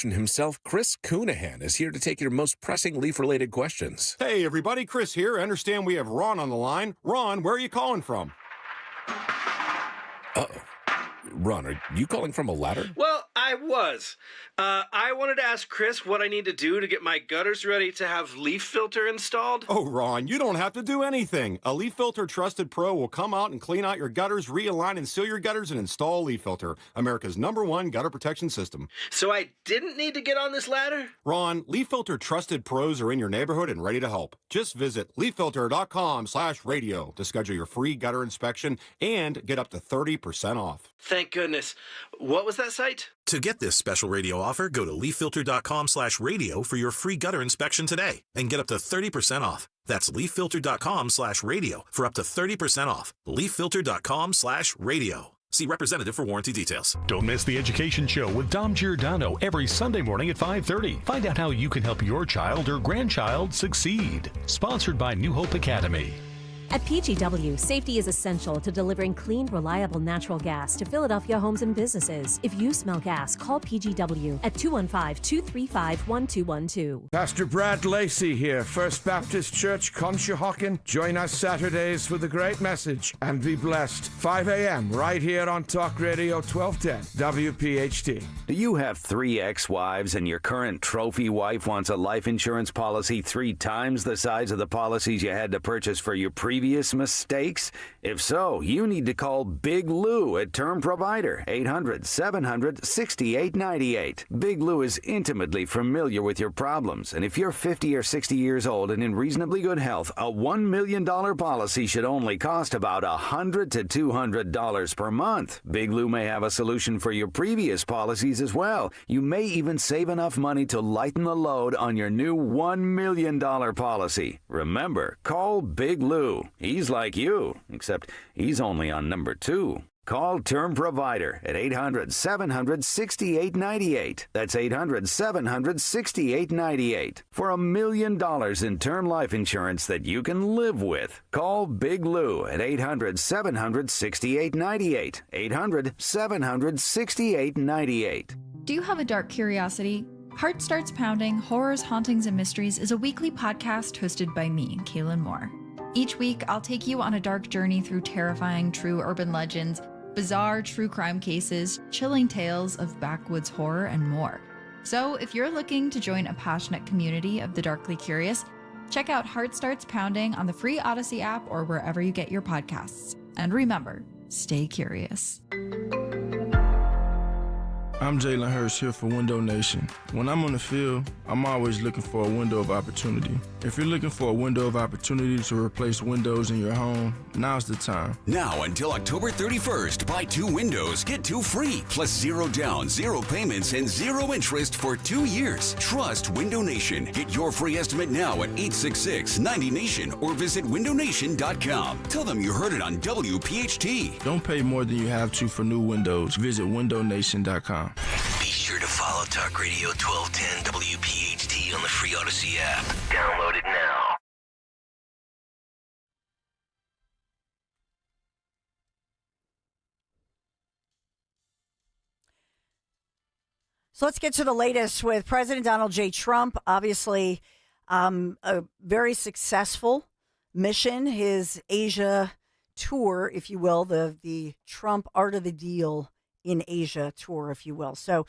Inspection himself, Chris Coonahan, is here to take your most pressing leaf-related questions. Hey, everybody, Chris here. I understand we have Ron on the line. Ron, where are you calling from? Uh-oh. Ron, are you calling from a ladder? Well, I was. I wanted to ask Chris what I need to do to get my gutters ready to have leaf filter installed. Oh, Ron, you don't have to do anything. A Leaf Filter Trusted Pro will come out and clean out your gutters, realign and seal your gutters, and install Leaf Filter, America's #1 gutter protection system. So I didn't need to get on this ladder? Ron, Leaf Filter Trusted Pros are in your neighborhood and ready to help. Just visit leaffilter.com/radio to schedule your free gutter inspection and get up to 30% off. Thank goodness. What was that site? To get this special radio offer, go to leaffilter.com/radio for your free gutter inspection today and get up to 30% off. That's leaffilter.com/radio for up to 30% off. leaffilter.com/radio. See representative for warranty details. Don't miss The Education Show with Dom Giordano every Sunday morning at 5:30. Find out how you can help your child or grandchild succeed. Sponsored by New Hope Academy. At PGW, safety is essential to delivering clean, reliable natural gas to Philadelphia homes and businesses. If you smell gas, call PGW at 215-235-1212. Pastor Brad Lacey here, First Baptist Church, Conshohocken. Join us Saturdays for the great message and be blessed. 5 a.m. right here on Talk Radio 1210 WPHT. Do you have 3 ex-wives and your current trophy wife wants a life insurance policy 3 times the size of the policies you had to purchase for your previous mistakes? If so, you need to call Big Lou at Term Provider, 800-700-6898. Big Lou is intimately familiar with your problems, and if you're 50 or 60 years old and in reasonably good health, a $1 million policy should only cost about $100 to $200 per month. Big Lou may have a solution for your previous policies as well. You may even save enough money to lighten the load on your new $1 million policy. Remember, call Big Lou. He's like you, except he's only on number 2. Call Term Provider at 800-700-6898. That's 800-700-6898. For $1 million in term life insurance that you can live with. Call Big Lou at 800-700-6898. 800-700-6898. Do you have a dark curiosity? Heart Starts Pounding, Horrors, Hauntings, and Mysteries is a weekly podcast hosted by me, Kaylin Moore. Each week, I'll take you on a dark journey through terrifying true urban legends, bizarre true crime cases, chilling tales of backwoods horror, and more. So if you're looking to join a passionate community of the darkly curious, check out Heart Starts Pounding on the free Odyssey app or wherever you get your podcasts. And remember, stay curious. I'm Jalen Hurst here for Window Nation. When I'm on the field, I'm always looking for a window of opportunity. If you're looking for a window of opportunity to replace windows in your home, now's the time. Now until October 31st, buy 2 windows, get 2 free, plus 0 down, 0 payments, and 0 interest for 2 years. Trust Window Nation. Get your free estimate now at 866-90-NATION or visit windownation.com. Tell them you heard it on WPHT. Don't pay more than you have to for new windows. Visit windownation.com. Be sure to follow Talk Radio 1210 WPHT on the free Odyssey app. Download it now. So let's get to the latest with President Donald J. Trump. Obviously, a very successful mission, his Asia tour, if you will, the Trump Art of the Deal in Asia tour, if you will. So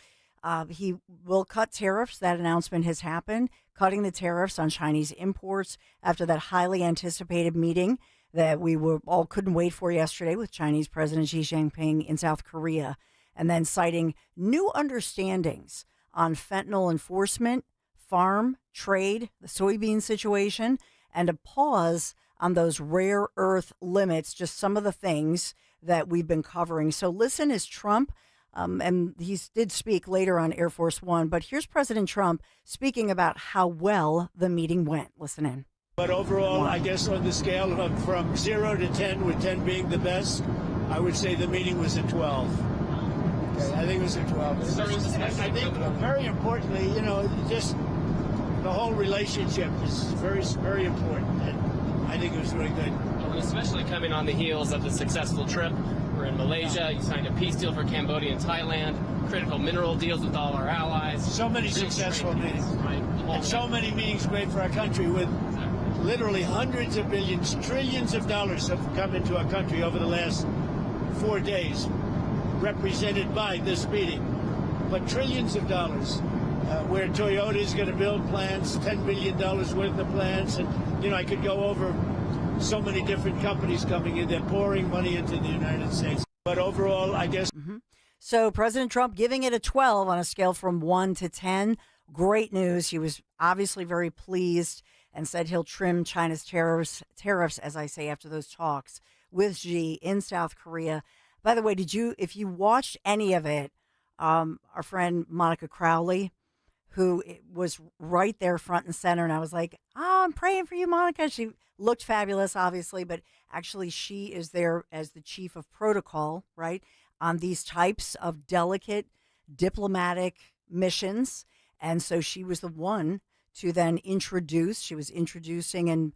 he will cut tariffs. That announcement has happened, cutting the tariffs on Chinese imports after that highly anticipated meeting that we all couldn't wait for yesterday with Chinese President Xi Jinping in South Korea, and then citing new understandings on fentanyl enforcement, farm trade, the soybean situation, and a pause on those rare earth limits, just some of the things that we've been covering. So listen as Trump, and he did speak later on Air Force One, but here's President Trump speaking about how well the meeting went. Listen in. But overall, I guess on the scale of from 0 to 10, with 10 being the best, I would say the meeting was a 12. Okay, I think it was a 12. I think very importantly, just the whole relationship is very, very important. And I think it was really good. Especially coming on the heels of the successful trip over in Malaysia. You signed a peace deal for Cambodia and Thailand, critical mineral deals with all our allies. So many successful meetings. And so many meetings great for our country with literally hundreds of billions, trillions of dollars have come into our country over the last 4 days, represented by this meeting. But trillions of dollars, where Toyota is going to build plants, $10 billion worth of plants. And, I could go over so many different companies coming in. They're pouring money into the United States. But overall, I guess. Mm-hmm. So President Trump giving it a 12 on a scale from 1 to 10. Great news. He was obviously very pleased and said he'll trim China's tariffs, as I say, after those talks with Xi in South Korea. By the way, if you watched any of it, our friend Monica Crowley, who was right there front and center, and I was like, I'm praying for you, Monica. She looked fabulous, obviously, but actually she is there as the chief of protocol, right, on these types of delicate diplomatic missions. And so she was the one to then she was introducing and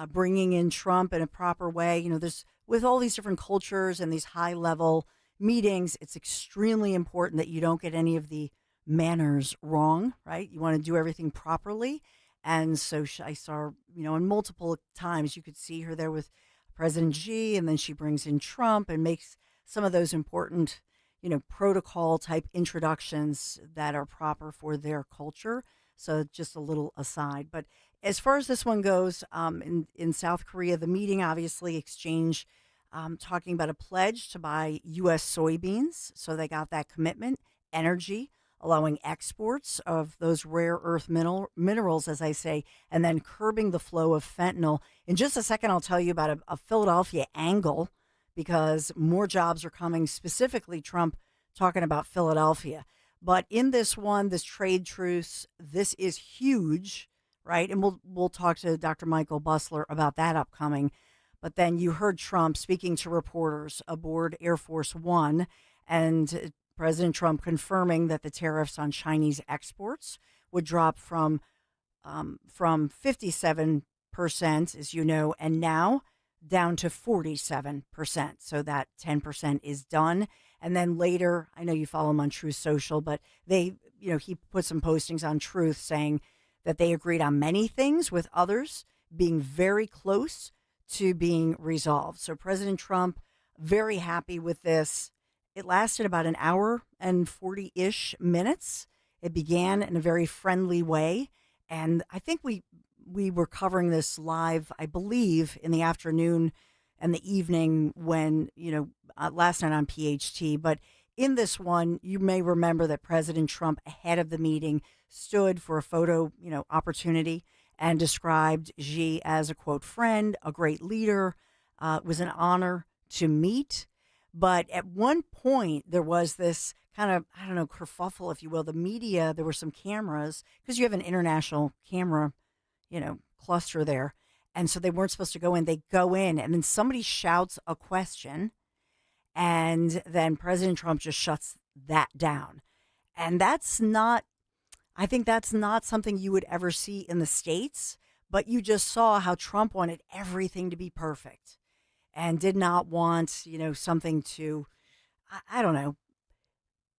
bringing in Trump in a proper way. There's with all these different cultures and these high level meetings, it's extremely important that you don't get any of the manners wrong, right? You want to do everything properly. And so I saw, in multiple times you could see her there with President Xi, and then she brings in Trump and makes some of those important, protocol type introductions that are proper for their culture. So just a little aside. But as far as this one goes, in South Korea, the meeting obviously exchanged talking about a pledge to buy U.S. soybeans. So they got that commitment, energy, allowing exports of those rare earth minerals, as I say, and then curbing the flow of fentanyl. In just a second, I'll tell you about a Philadelphia angle, because more jobs are coming, specifically Trump talking about Philadelphia. But in this one, this trade truce, this is huge, right? And we'll talk to Dr. Michael Busler about that upcoming. But then you heard Trump speaking to reporters aboard Air Force One, and President Trump confirming that the tariffs on Chinese exports would drop from 57%, as you know, and now down to 47%. So that 10% is done. And then later, I know you follow him on Truth Social, but he put some postings on Truth saying that they agreed on many things, with others being very close to being resolved. So President Trump, very happy with this. It lasted about an hour and 40-ish minutes. It began in a very friendly way. And I think we were covering this live, I believe, in the afternoon and the evening when, last night on PHT. But in this one, you may remember that President Trump, ahead of the meeting, stood for a photo, opportunity and described Xi as a, quote, friend, a great leader. It was an honor to meet. But at one point, there was this kind of, kerfuffle, if you will. The media, there were some cameras, because you have an international camera, cluster there. And so they weren't supposed to go in. They go in, and then somebody shouts a question, and then President Trump just shuts that down. And I think that's not something you would ever see in the States, but you just saw how Trump wanted everything to be perfect and did not want, something to, I don't know,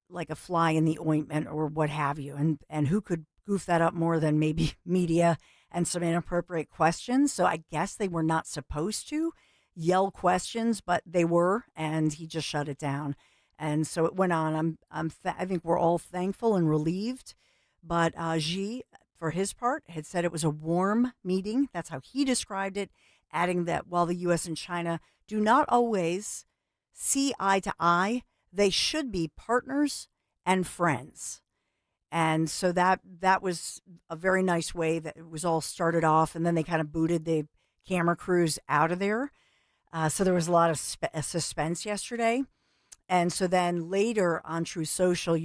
like a fly in the ointment or what have you. And who could goof that up more than maybe media and some inappropriate questions? So I guess they were not supposed to yell questions, but they were, and he just shut it down. And so it went on. I think we're all thankful and relieved. But Xi, for his part, had said it was a warm meeting. That's how he described it, adding that while the U.S. and China do not always see eye to eye, they should be partners and friends. And so that was a very nice way that it was all started off, and then they kind of booted the camera crews out of there. So there was a lot of suspense yesterday. And so then later on True Social,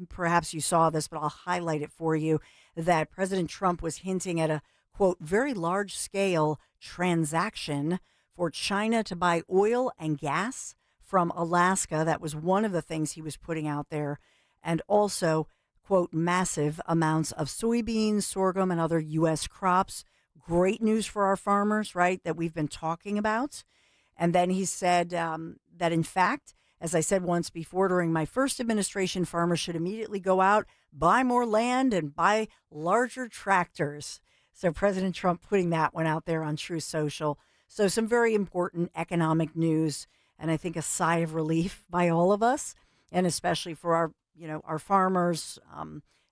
perhaps you saw this, but I'll highlight it for you, that President Trump was hinting at a, quote, very large scale transaction for China to buy oil and gas from Alaska. That was one of the things he was putting out there. And also, quote, massive amounts of soybeans, sorghum, and other U.S. crops. Great news for our farmers, right, that we've been talking about. And then he said that in fact, as I said once before, during my first administration, farmers should immediately go out, buy more land, and buy larger tractors. So President Trump putting that one out there on True Social. So some very important economic news, and I think a sigh of relief by all of us, and especially for our farmers,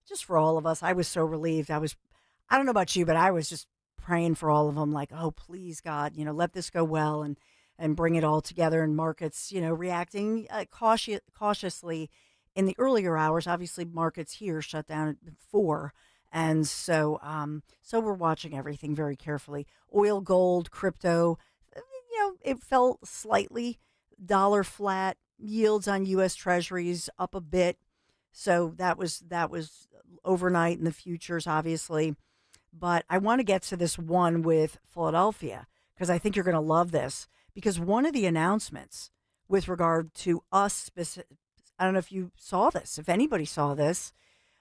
just for all of us. I was so relieved. I don't know about you, but I was just praying for all of them, like, oh, please, God, let this go well and bring it all together. And markets, reacting cautiously in the earlier hours. Obviously, markets here shut down at 4. And so we're watching everything very carefully. Oil, gold, crypto, it fell slightly, dollar flat, yields on U.S. Treasuries up a bit. So that was overnight in the futures, obviously. But I want to get to this one with Philadelphia because I think you're going to love this. Because one of the announcements with regard to us, I don't know if you saw this, if anybody saw this,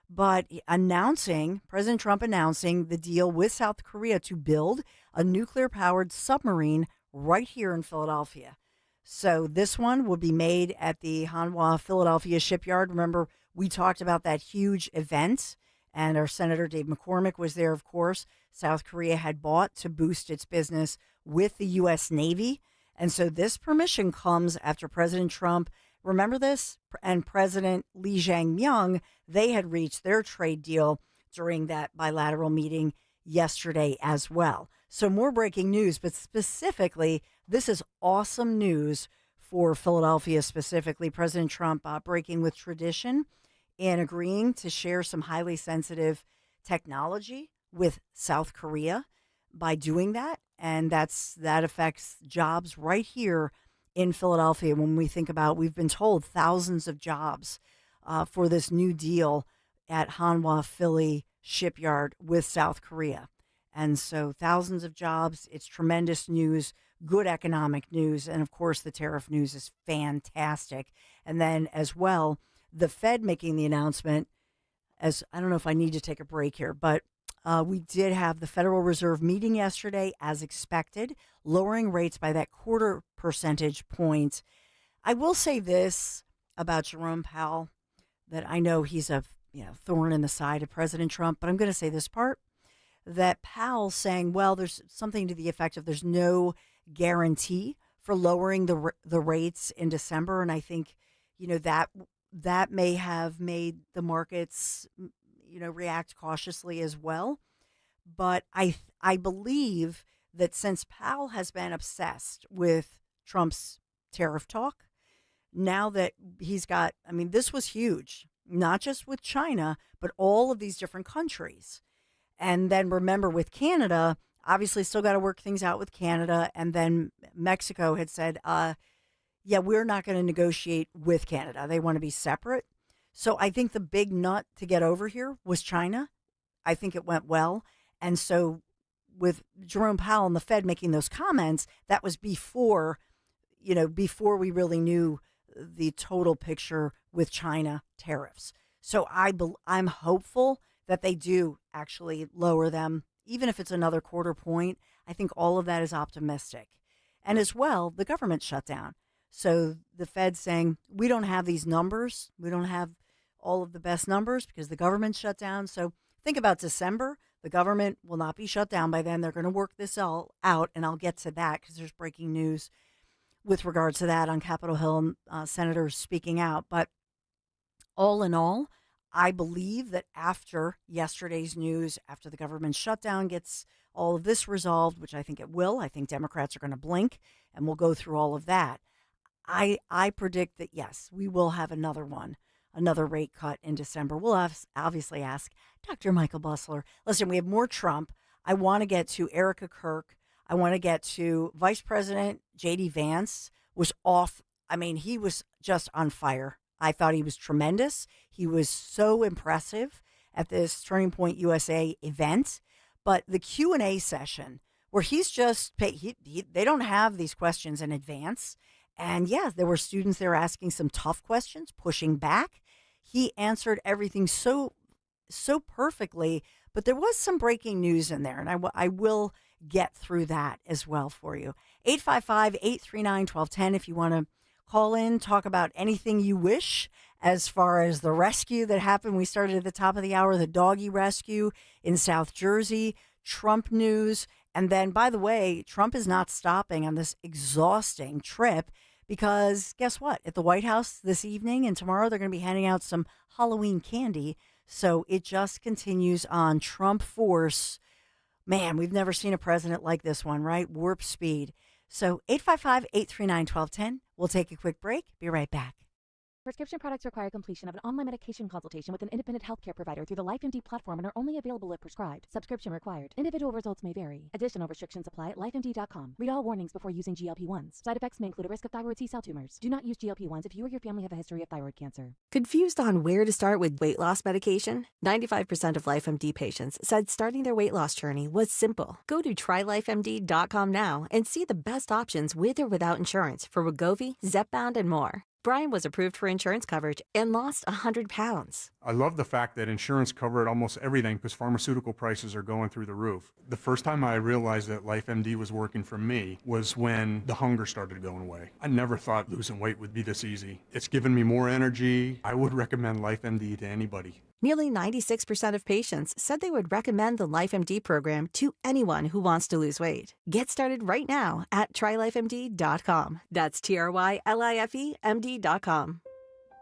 but President Trump announcing the deal with South Korea to build a nuclear-powered submarine right here in Philadelphia. So this one will be made at the Hanwha Philadelphia shipyard. Remember, we talked about that huge event, and our Senator Dave McCormick was there, of course. South Korea had bought to boost its business with the U.S. Navy. And so this permission comes after President Trump, remember this, and President Lee Jae-myung, they had reached their trade deal during that bilateral meeting yesterday as well. So more breaking news, but specifically, this is awesome news for Philadelphia specifically. President Trump breaking with tradition and agreeing to share some highly sensitive technology with South Korea by doing that. And that affects jobs right here in Philadelphia. When we think about, we've been told thousands of jobs for this new deal at Hanwha Philly shipyard with South Korea. And so thousands of jobs. It's tremendous news, good economic news. And of course, the tariff news is fantastic. And then as well, the Fed making the announcement, as I don't know if I need to take a break here, but we did have the Federal Reserve meeting yesterday as expected, lowering rates by that 0.25 percentage point. I will say this about Jerome Powell, that I know he's a thorn in the side of President Trump, but I'm going to say this part, that Powell saying, well, there's something to the effect of there's no guarantee for lowering the rates in December. And I think, that may have made the markets react cautiously as well. But I believe that since Powell has been obsessed with Trump's tariff talk, now that he's got, this was huge, not just with China, but all of these different countries. And then remember with Canada, obviously still got to work things out with Canada. And then Mexico had said, we're not going to negotiate with Canada. They want to be separate. So I think the big nut to get over here was China. I think it went well. And so with Jerome Powell and the Fed making those comments, that was before we really knew the total picture with China tariffs. So I'm hopeful that they do actually lower them, even if it's another 0.25 point. I think all of that is optimistic. And as well, the government shut down. So the Fed's saying, we don't have these numbers. We don't have all of the best numbers because the government shut down. So think about December. The government will not be shut down by then. They're going to work this all out, and I'll get to that because there's breaking news with regards to that on Capitol Hill, senators speaking out. But all in all, I believe that after yesterday's news, after the government shutdown gets all of this resolved, which I think it will, I think Democrats are going to blink, and we'll go through all of that. I predict that, yes, we will have another rate cut in December. We'll obviously ask Dr. Michael Busler. Listen, we have more Trump. I want to get to Erica Kirk. I want to get to Vice President J.D. Vance was off. He was just on fire. I thought he was tremendous. He was so impressive at this Turning Point USA event. But the Q&A session where he's just, they don't have these questions in advance. And yeah, there were students there asking some tough questions, pushing back. He answered everything so perfectly, but there was some breaking news in there, and I will get through that as well for you. 855-839-1210 if you want to Call in, talk about anything you wish as far as the rescue that happened. We started at the top of the hour, the doggy rescue in South Jersey, Trump news. And then, by the way, Trump is not stopping on this exhausting trip because guess what? At the White House this evening and tomorrow, they're going to be handing out some Halloween candy. So it just continues on. Trump force. Man, we've never seen a president like this one, right? Warp speed. So 855-839-1210. We'll take a quick break. Be right back. Prescription products require completion of an online medication consultation with an independent healthcare provider through the LifeMD platform and are only available if prescribed. Subscription required. Individual results may vary. Additional restrictions apply at lifemd.com. Read all warnings before using GLP-1s. Side effects may include a risk of thyroid C-cell tumors. Do not use GLP-1s if you or your family have a history of thyroid cancer. Confused on where to start with weight loss medication? 95% of LifeMD patients said starting their weight loss journey was simple. Go to trylifemd.com now and see the best options with or without insurance for Wegovy, Zepbound, and more. Brian was approved for insurance coverage and lost 100 pounds. I love the fact that insurance covered almost everything because pharmaceutical prices are going through the roof. The first time I realized that LifeMD was working for me was when the hunger started going away. I never thought losing weight would be this easy. It's given me more energy. I would recommend LifeMD to anybody. Nearly 96% of patients said they would recommend the LifeMD program to anyone who wants to lose weight. Get started right now at trylifemd.com. That's TRYLIFEMD.com.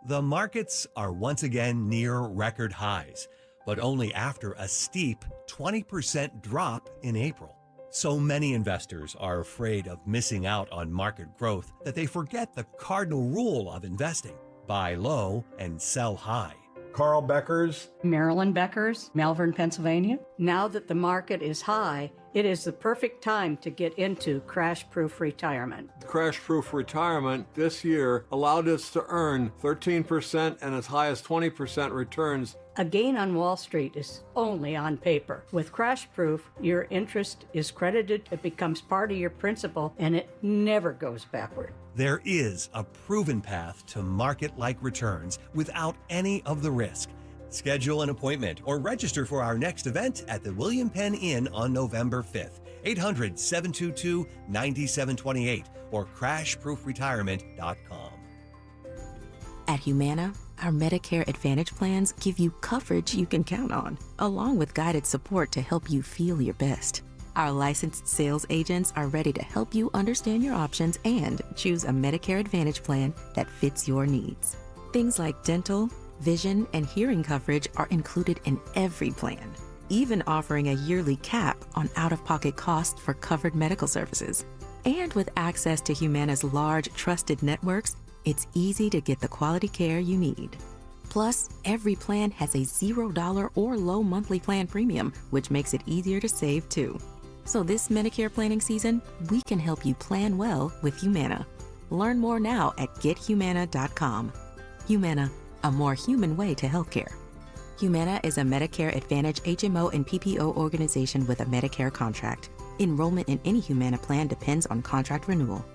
The markets are once again near record highs, but only after a steep 20% drop in April. So many investors are afraid of missing out on market growth that they forget the cardinal rule of investing: buy low and sell high. Carl Beckers. Marilyn Beckers, Malvern, Pennsylvania. Now that the market is high, it is the perfect time to get into crash-proof retirement. Crash-proof retirement this year allowed us to earn 13% and as high as 20% returns. A gain on Wall Street is only on paper. With Crash-Proof, your interest is credited, it becomes part of your principal, and it never goes backward. There is a proven path to market-like returns without any of the risk. Schedule an appointment or register for our next event at the William Penn Inn on November 5th. 800-722-9728 or crashproofretirement.com. At Humana, our Medicare Advantage plans give you coverage you can count on, along with guided support to help you feel your best. Our licensed sales agents are ready to help you understand your options and choose a Medicare Advantage plan that fits your needs. Things like dental, vision, and hearing coverage are included in every plan, even offering a yearly cap on out-of-pocket costs for covered medical services. And with access to Humana's large, trusted networks, it's easy to get the quality care you need. Plus, every plan has a $0 or low monthly plan premium, which makes it easier to save too. So this Medicare planning season, we can help you plan well with Humana. Learn more now at gethumana.com. Humana, a more human way to healthcare. Humana is a Medicare Advantage HMO and PPO organization with a Medicare contract. Enrollment in any Humana plan depends on contract renewal.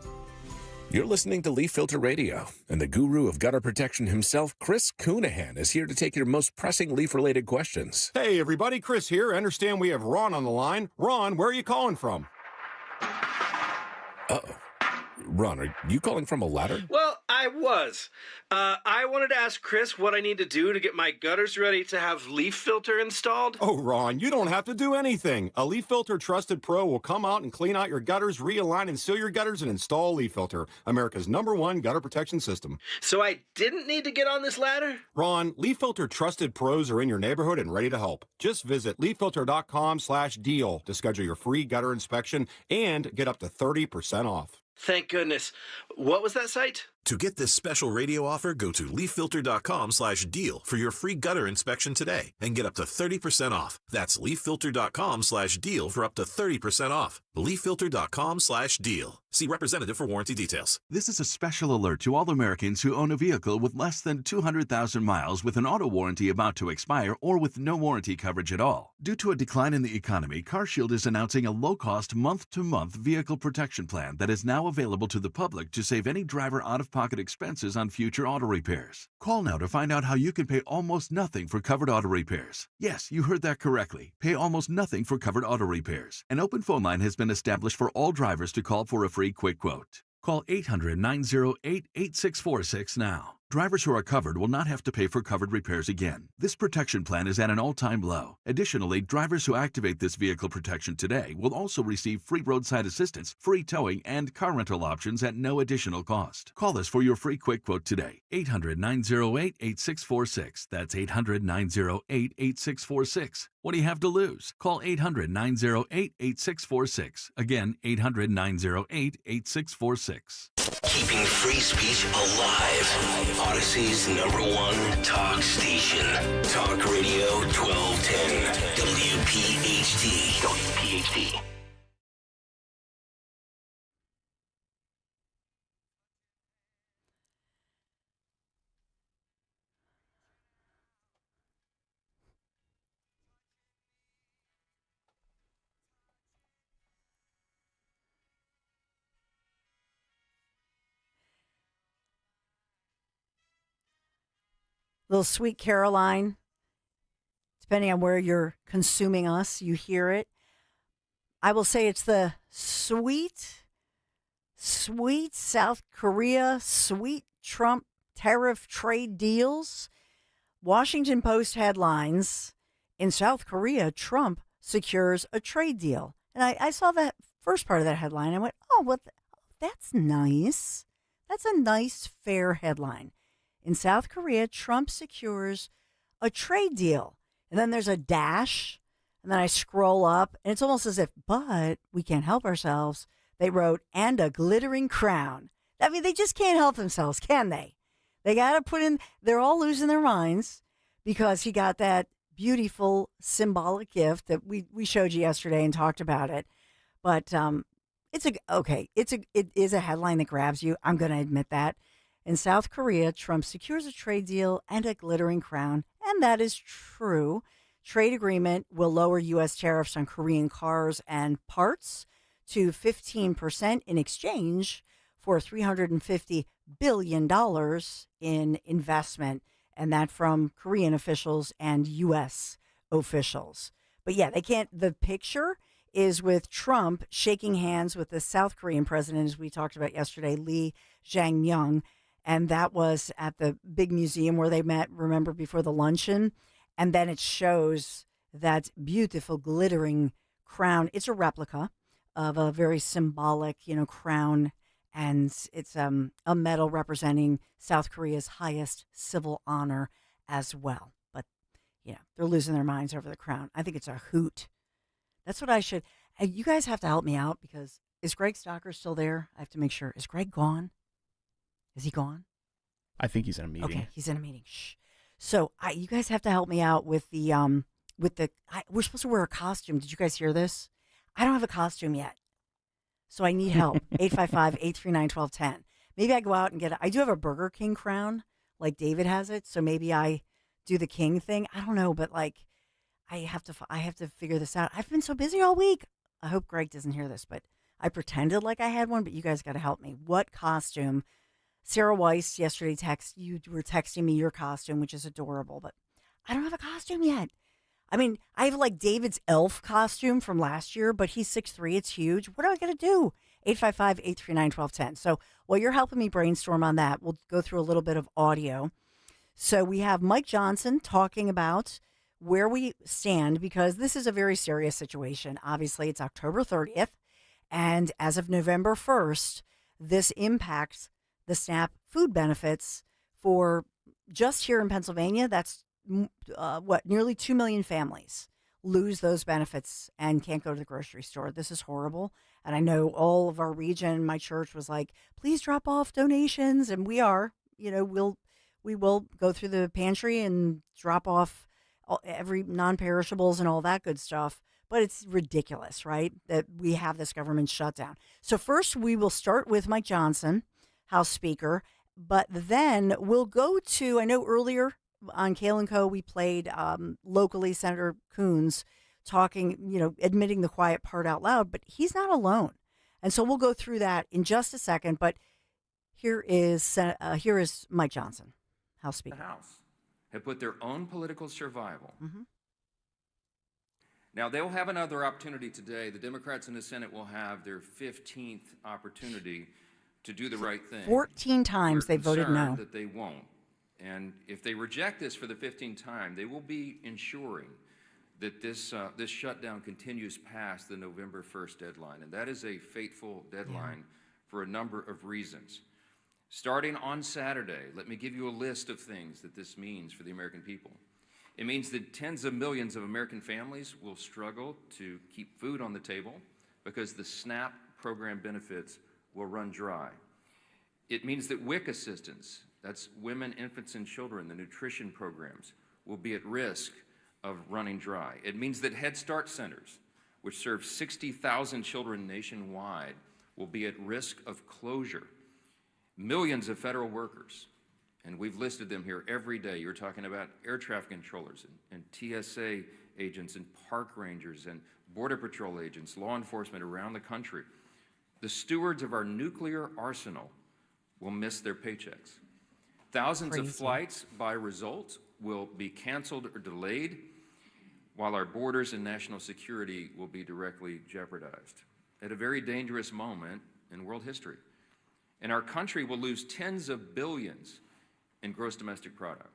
You're listening to Leaf Filter Radio, and the guru of gutter protection himself, Chris Coonahan, is here to take your most pressing leaf-related questions. Hey, everybody, Chris here. I understand we have Ron on the line. Ron, where are you calling from? Uh-oh. Ron, are you calling from a ladder? Well, I was. I wanted to ask Chris what I need to do to get my gutters ready to have leaf filter installed. Oh, Ron, you don't have to do anything. A Leaf Filter Trusted Pro will come out and clean out your gutters, realign and seal your gutters, and install Leaf Filter, America's #1 gutter protection system. So I didn't need to get on this ladder? Ron, Leaf Filter Trusted Pros are in your neighborhood and ready to help. Just visit leaffilter.com/deal to schedule your free gutter inspection and get up to 30% off. Thank goodness. What was that site? To get this special radio offer, go to leaffilter.com/deal for your free gutter inspection today and get up to 30% off. That's leaffilter.com/deal for up to 30% off. leaffilter.com/deal. See representative for warranty details. This is a special alert to all Americans who own a vehicle with less than 200,000 miles with an auto warranty about to expire or with no warranty coverage at all. Due to a decline in the economy, CarShield is announcing a low-cost month-to-month vehicle protection plan that is now available to the public to save any driver out-of-pocket expenses on future auto repairs. Call now to find out how you can pay almost nothing for covered auto repairs. Yes, you heard that correctly. Pay almost nothing for covered auto repairs. An open phone line has been established for all drivers to call for a free quick quote. Call 800-908-8646 now. Drivers who are covered will not have to pay for covered repairs again. This protection plan is at an all-time low. Additionally, drivers who activate this vehicle protection today will also receive free roadside assistance, free towing, and car rental options at no additional cost. Call us for your free quick quote today. 800-908-8646. That's 800-908-8646. What do you have to lose? Call 800-908-8646. Again, 800-908-8646. Keeping free speech alive. Odyssey's #1 talk station. Talk Radio 1210. WPHT. WPHT. Little Sweet Caroline. Depending on where you're consuming us, you hear it. I will say it's the sweet South Korea, sweet Trump tariff trade deals. Washington Post headlines, in South Korea, Trump secures a trade deal. And I saw that first part of that headline. I went, oh, well, that's nice. That's a nice, fair headline. In South Korea, Trump secures a trade deal. And then there's a dash. And then I scroll up, and it's almost as if, but we can't help ourselves. They wrote, and a glittering crown. I mean, they just can't help themselves, can they? They got to put in, they're all losing their minds because he got that beautiful symbolic gift that we showed you yesterday and talked about it. But it is a headline that grabs you. I'm going to admit that. In South Korea, Trump secures a trade deal and a glittering crown, and that is true. Trade agreement will lower U.S. tariffs on Korean cars and parts to 15% in exchange for $350 billion in investment, and that from Korean officials and U.S. officials. But yeah, they can't. The picture is with Trump shaking hands with the South Korean president, as we talked about yesterday, Lee Jae-myung. And that was at the big museum where they met, remember, before the luncheon. And then it shows that beautiful glittering crown. It's a replica of a very symbolic, crown. And it's a medal representing South Korea's highest civil honor as well. But, they're losing their minds over the crown. I think it's a hoot. That's what I should. You guys have to help me out because is Greg Stocker still there? I have to make sure. Is Greg gone? Is he gone? I think he's in a meeting. Okay, he's in a meeting. Shh. So you guys have to help me out with the we're supposed to wear a costume. Did you guys hear this? I don't have a costume yet. So I need help. 855-839-1210. Maybe I go out and I do have a Burger King crown like David has it. So maybe I do the king thing. I don't know, but I have to figure this out. I've been so busy all week. I hope Greg doesn't hear this, but I pretended like I had one, but you guys got to help me. What costume? Sarah Weiss yesterday you were texting me your costume, which is adorable, but I don't have a costume yet. I mean, I have David's elf costume from last year, but he's 6'3". It's huge. What am I going to do? 855-839-1210. So while you're helping me brainstorm on that, we'll go through a little bit of audio. So we have Mike Johnson talking about where we stand because this is a very serious situation. Obviously, it's October 30th, and as of November 1st, this impacts the SNAP food benefits for just here in Pennsylvania. That's nearly 2 million families lose those benefits and can't go to the grocery store. This is horrible. And I know all of our region, my church was like, please drop off donations. And we are, we will go through the pantry and drop off every non-perishables and all that good stuff. But it's ridiculous, right? That we have this government shutdown. So first we will start with Mike Johnson, House Speaker, but then we'll go to, I know earlier on Kale & Co. we played locally Senator Coons talking, admitting the quiet part out loud, but he's not alone. And so we'll go through that in just a second, but here is Mike Johnson, House Speaker. The House have put their own political survival. Mm-hmm. Now, they'll have another opportunity today. The Democrats in the Senate will have their 15th opportunity to do the right thing. 14 times they voted no. That they won't. And if they reject this for the 15th time, they will be ensuring that this shutdown continues past the November 1st deadline. And that is a fateful deadline for a number of reasons. Starting on Saturday, let me give you a list of things that this means for the American people. It means that tens of millions of American families will struggle to keep food on the table because the SNAP program benefits will run dry. It means that WIC assistance, that's women, infants, and children, the nutrition programs, will be at risk of running dry. It means that Head Start centers, which serve 60,000 children nationwide, will be at risk of closure. Millions of federal workers, and we've listed them here every day. You're talking about air traffic controllers and TSA agents and park rangers and Border Patrol agents, law enforcement around the country. The stewards of our nuclear arsenal will miss their paychecks. Thousands of flights, by result, will be canceled or delayed, while our borders and national security will be directly jeopardized at a very dangerous moment in world history. And our country will lose tens of billions in gross domestic product.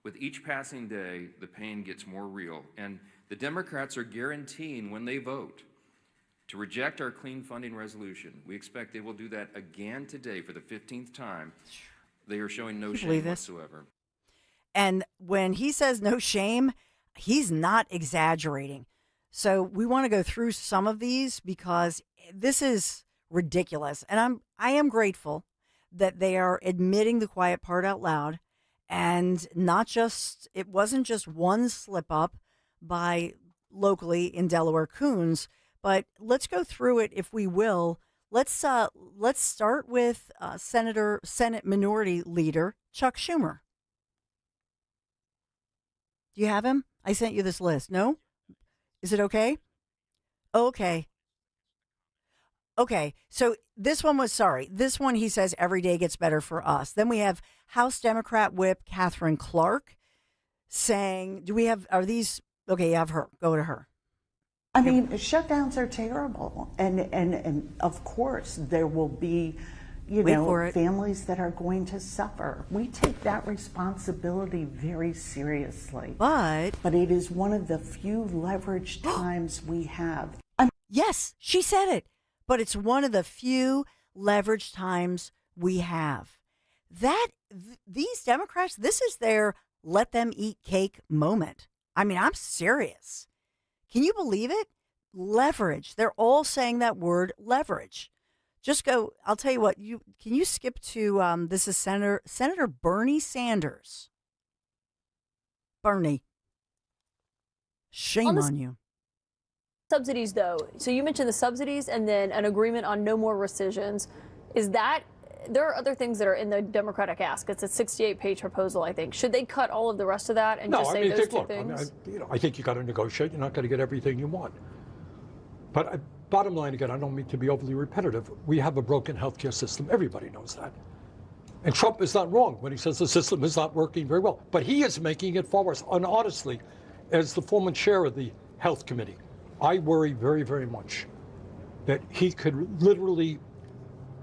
With each passing day, the pain gets more real, and the Democrats are guaranteeing when they vote to reject our clean funding resolution. We expect they will do that again today for the 15th time. They are showing no shame whatsoever. And when he says no shame, he's not exaggerating. So we want to go through some of these because this is ridiculous. And I am grateful that they are admitting the quiet part out loud, and it wasn't just one slip up by locally in Delaware Coons, but let's go through it if we will. Let's start with Senate Minority Leader Chuck Schumer. Do you have him? I sent you this list. No? Is it okay? Okay. Okay. So this one he says every day gets better for us. Then we have House Democrat Whip Catherine Clark saying, are these, okay, you have her. Go to her. I mean, shutdowns are terrible. And of course, there will be, families that are going to suffer. We take that responsibility very seriously. But it is one of the few leveraged times we have. Yes, she said it. But it's one of the few leveraged times we have. These Democrats, this is their let them eat cake moment. I mean, I'm serious. Can you believe it? Leverage. They're all saying that word leverage. Just go. I'll tell you what. Can you skip to this is Senator Bernie Sanders. Bernie, shame on you. Subsidies, though. So you mentioned the subsidies and then an agreement on no more rescissions. There are other things that are in the Democratic ask. It's a 68-page proposal, I think. Should they cut all of the rest of that and just say those two things? I think you got to negotiate. You're not going to get everything you want. But bottom line, again, I don't mean to be overly repetitive. We have a broken healthcare system. Everybody knows that. And Trump is not wrong when he says the system is not working very well. But he is making it far worse. And honestly, as the former chair of the Health Committee, I worry very, very much that he could literally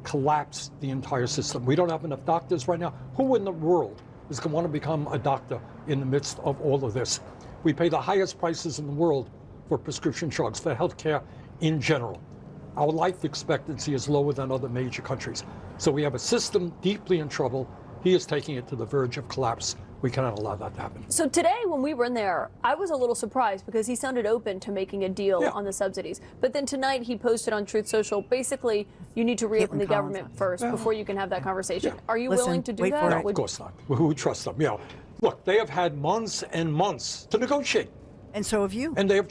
collapse the entire system. We don't have enough doctors right now. Who in the world is going to want to become a doctor in the midst of all of this? We pay the highest prices in the world for prescription drugs, for healthcare in general. Our life expectancy is lower than other major countries. So we have a system deeply in trouble. He is taking it to the verge of collapse. We cannot allow that to happen. So today, when we were in there, I was a little surprised because he sounded open to making a deal on the subsidies. But then tonight, he posted on Truth Social, basically, you need to reopen the government first before you can have that conversation. Yeah. Are you willing to do that? No, of course not. We trust them. Look, they have had months and months to negotiate. And so have you. And they have.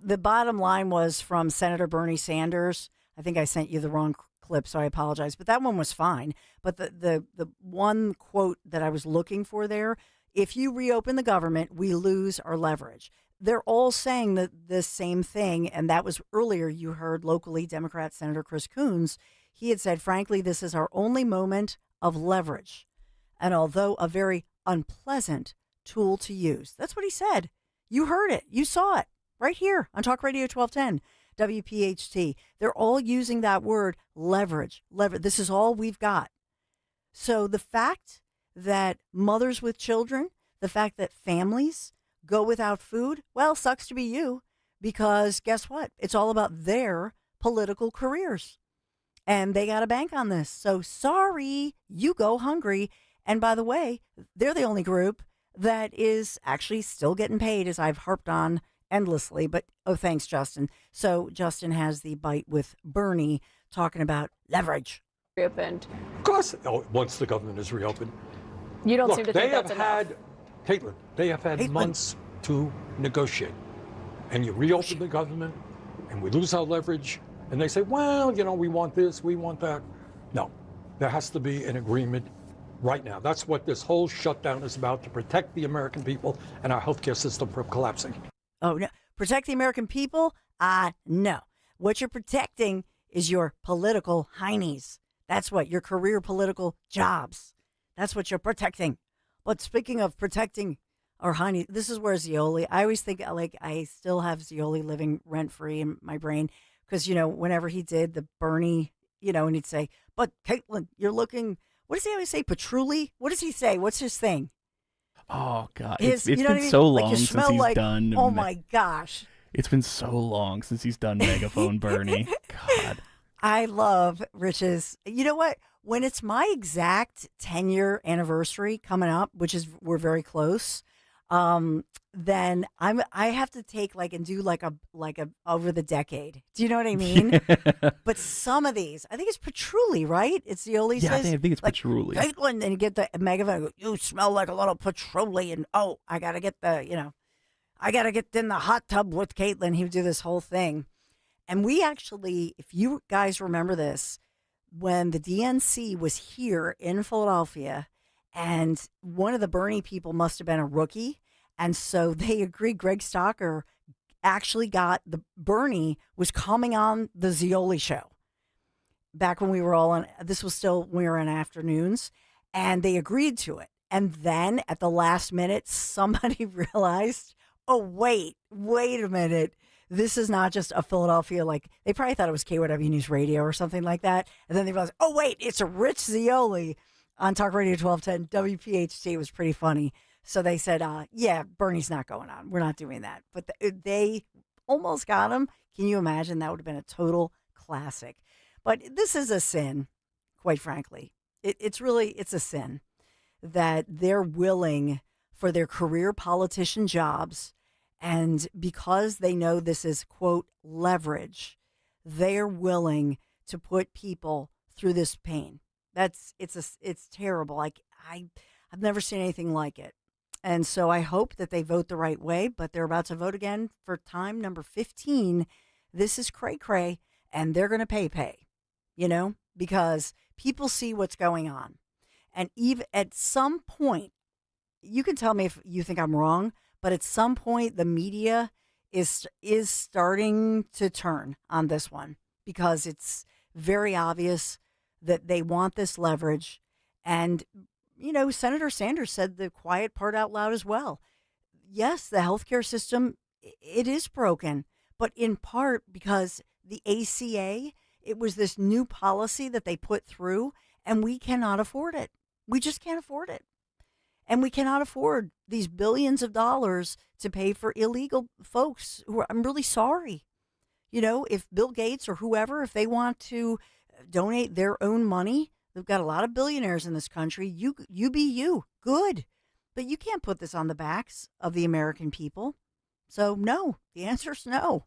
The bottom line was from Senator Bernie Sanders. I think I sent you the wrong clip, so I apologize. But that one was fine. But the one quote that I was looking for there, if you reopen the government, we lose our leverage. They're all saying the same thing. And that was earlier, you heard locally Democrat Senator Chris Coons. He had said, frankly, this is our only moment of leverage. And although a very unpleasant tool to use. That's what he said. You heard it. You saw it right here on Talk Radio 1210. WPHT. They're all using that word leverage. This is all we've got. So the fact that mothers with children, the fact that families go without food, well, sucks to be you, because guess what? It's all about their political careers. And they got to bank on this. So sorry, you go hungry. And by the way, they're the only group that is actually still getting paid, as I've harped on endlessly. But, oh, thanks, Justin. So Justin has the bite with Bernie talking about leverage. Reopened. Of course, once the government is reopened. You don't seem to think that's enough. Caitlin, they have had months to negotiate. And you reopen the government, and we lose our leverage, and they say, well, we want this, we want that. No, there has to be an agreement right now. That's what this whole shutdown is about, to protect the American people and our healthcare system from collapsing. Oh, no. Protect the American people? No. What you're protecting is your political heinies. That's what, your career political jobs. That's what you're protecting. But speaking of protecting our heinies, this is where Zioli, I always think, like, I still have Zioli living rent-free in my brain. Because, whenever he did the Bernie, and he'd say, but Caitlin, you're looking, what does he always say? Patchouli? What does he say? What's his thing? Oh, God. It's been so long since he's done. Oh, my gosh. It's been so long since he's done Megaphone Bernie. God. I love Rich's. You know what? When it's my exact 10-year anniversary coming up, which is, we're very close, then I have to take and do like a over the decade. Do you know what I mean? But some of these, I think it's patchouli, right? It's the only I think it's patchouli. And you get the megaphone. You smell like a little patchouli, and I gotta get I gotta get in the hot tub with Caitlin. He would do this whole thing, and we actually, if you guys remember this, when the DNC was here in Philadelphia, and one of the Bernie people must have been a rookie. And so they agreed. Greg Stocker actually got Bernie was coming on the Zioli show back when we were all on. This was still when we were in afternoons, and they agreed to it. And then at the last minute, somebody realized, oh, wait a minute. This is not just a Philadelphia, they probably thought it was KYW News Radio or something like that. And then they realized, oh, wait, it's a Rich Zioli on Talk Radio 1210. WPHT. Was pretty funny. So they said, yeah, Bernie's not going on. We're not doing that. But they almost got him. Can you imagine? That would have been a total classic. But this is a sin, quite frankly. It's a sin that they're willing for their career politician jobs. And because they know this is, quote, leverage, they're willing to put people through this pain. It's terrible. I've never seen anything like it. And so I hope that they vote the right way, but they're about to vote again for time number 15. This is cray-cray, and they're going to pay, because people see what's going on. And even at some point, you can tell me if you think I'm wrong, but at some point the media is starting to turn on this one, because it's very obvious that they want this leverage. And Senator Sanders said the quiet part out loud as well. Yes, the healthcare system, it is broken, but in part because the ACA, it was this new policy that they put through, and we cannot afford it. We just can't afford it. And we cannot afford these billions of dollars to pay for illegal folks who I'm really sorry. If Bill Gates or whoever, if they want to donate their own money, they've got a lot of billionaires in this country. You be you. Good. But you can't put this on the backs of the American people. So, no. The answer is no.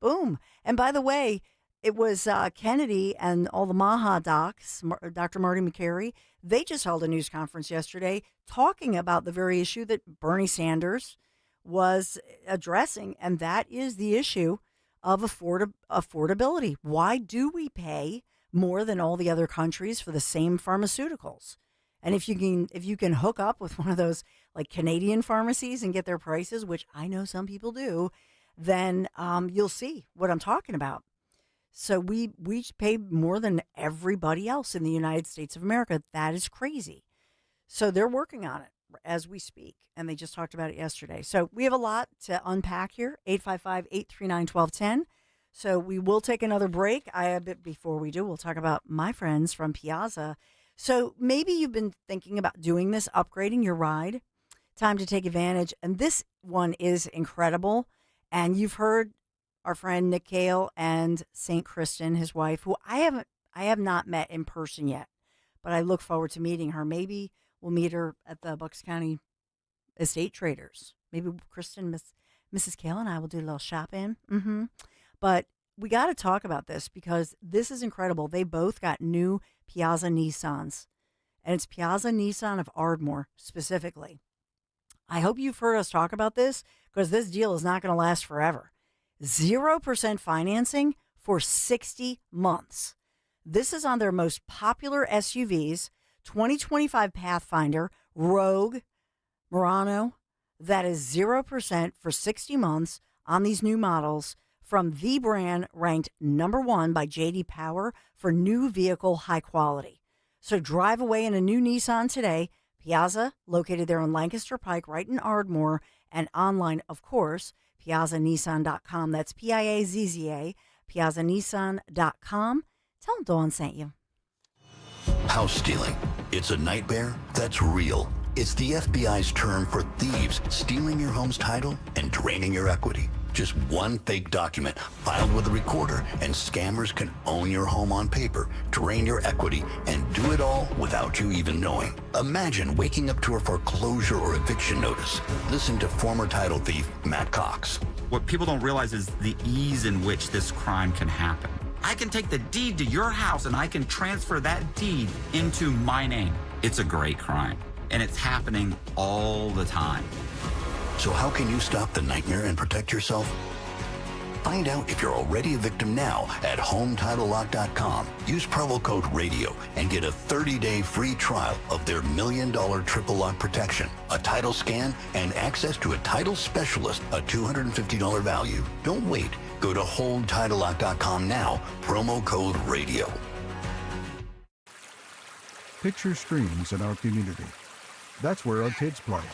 Boom. And by the way, it was Kennedy and all the MAHA docs, Dr. Marty McCary, they just held a news conference yesterday talking about the very issue that Bernie Sanders was addressing, and that is the issue of affordability. Why do we pay more than all the other countries for the same pharmaceuticals? And if you can hook up with one of those Canadian pharmacies and get their prices, which I know some people do, then you'll see what I'm talking about. So we pay more than everybody else in the United States of America. That is crazy. So they're working on it as we speak, and they just talked about it yesterday. So we have a lot to unpack here. 855-839-1210. So we will take another break. Before we do, we'll talk about my friends from Piazza. So maybe you've been thinking about doing this, upgrading your ride. Time to take advantage. And this one is incredible. And you've heard our friend Nick Cale and St. Kristen, his wife, who I have not met in person yet, but I look forward to meeting her. Maybe we'll meet her at the Bucks County Estate Traders. Maybe Kristen, Mrs. Cale and I will do a little shopping. But we got to talk about this because this is incredible. They both got new Piazza Nissans, and it's Piazza Nissan of Ardmore specifically. I hope you've heard us talk about this because this deal is not going to last forever. 0% financing for 60 months. This is on their most popular SUVs, 2025 Pathfinder, Rogue, Murano. That is 0% for 60 months on these new models from the brand ranked #1 by J.D. Power for new vehicle high quality. So drive away in a new Nissan today. Piazza, located there on Lancaster Pike, right in Ardmore, and online, of course, piazzanissan.com. That's Piazza, piazzanissan.com. Tell them Dawn sent you. House stealing. It's a nightmare that's real. It's the FBI's term for thieves stealing your home's title and draining your equity. Just one fake document filed with a recorder, and scammers can own your home on paper, drain your equity, and do it all without you even knowing. Imagine waking up to a foreclosure or eviction notice. Listen to former title thief Matt Cox. What people don't realize is the ease in which this crime can happen. I can take the deed to your house and I can transfer that deed into my name. It's a great crime, and it's happening all the time. So how can you stop the nightmare and protect yourself? Find out if you're already a victim now at HomeTitleLock.com. Use promo code RADIO and get a 30-day free trial of their $1 million triple lock protection, a title scan, and access to a title specialist, a $250 value. Don't wait. Go to HomeTitleLock.com now, promo code RADIO. Picture streams in our community. That's where our kids play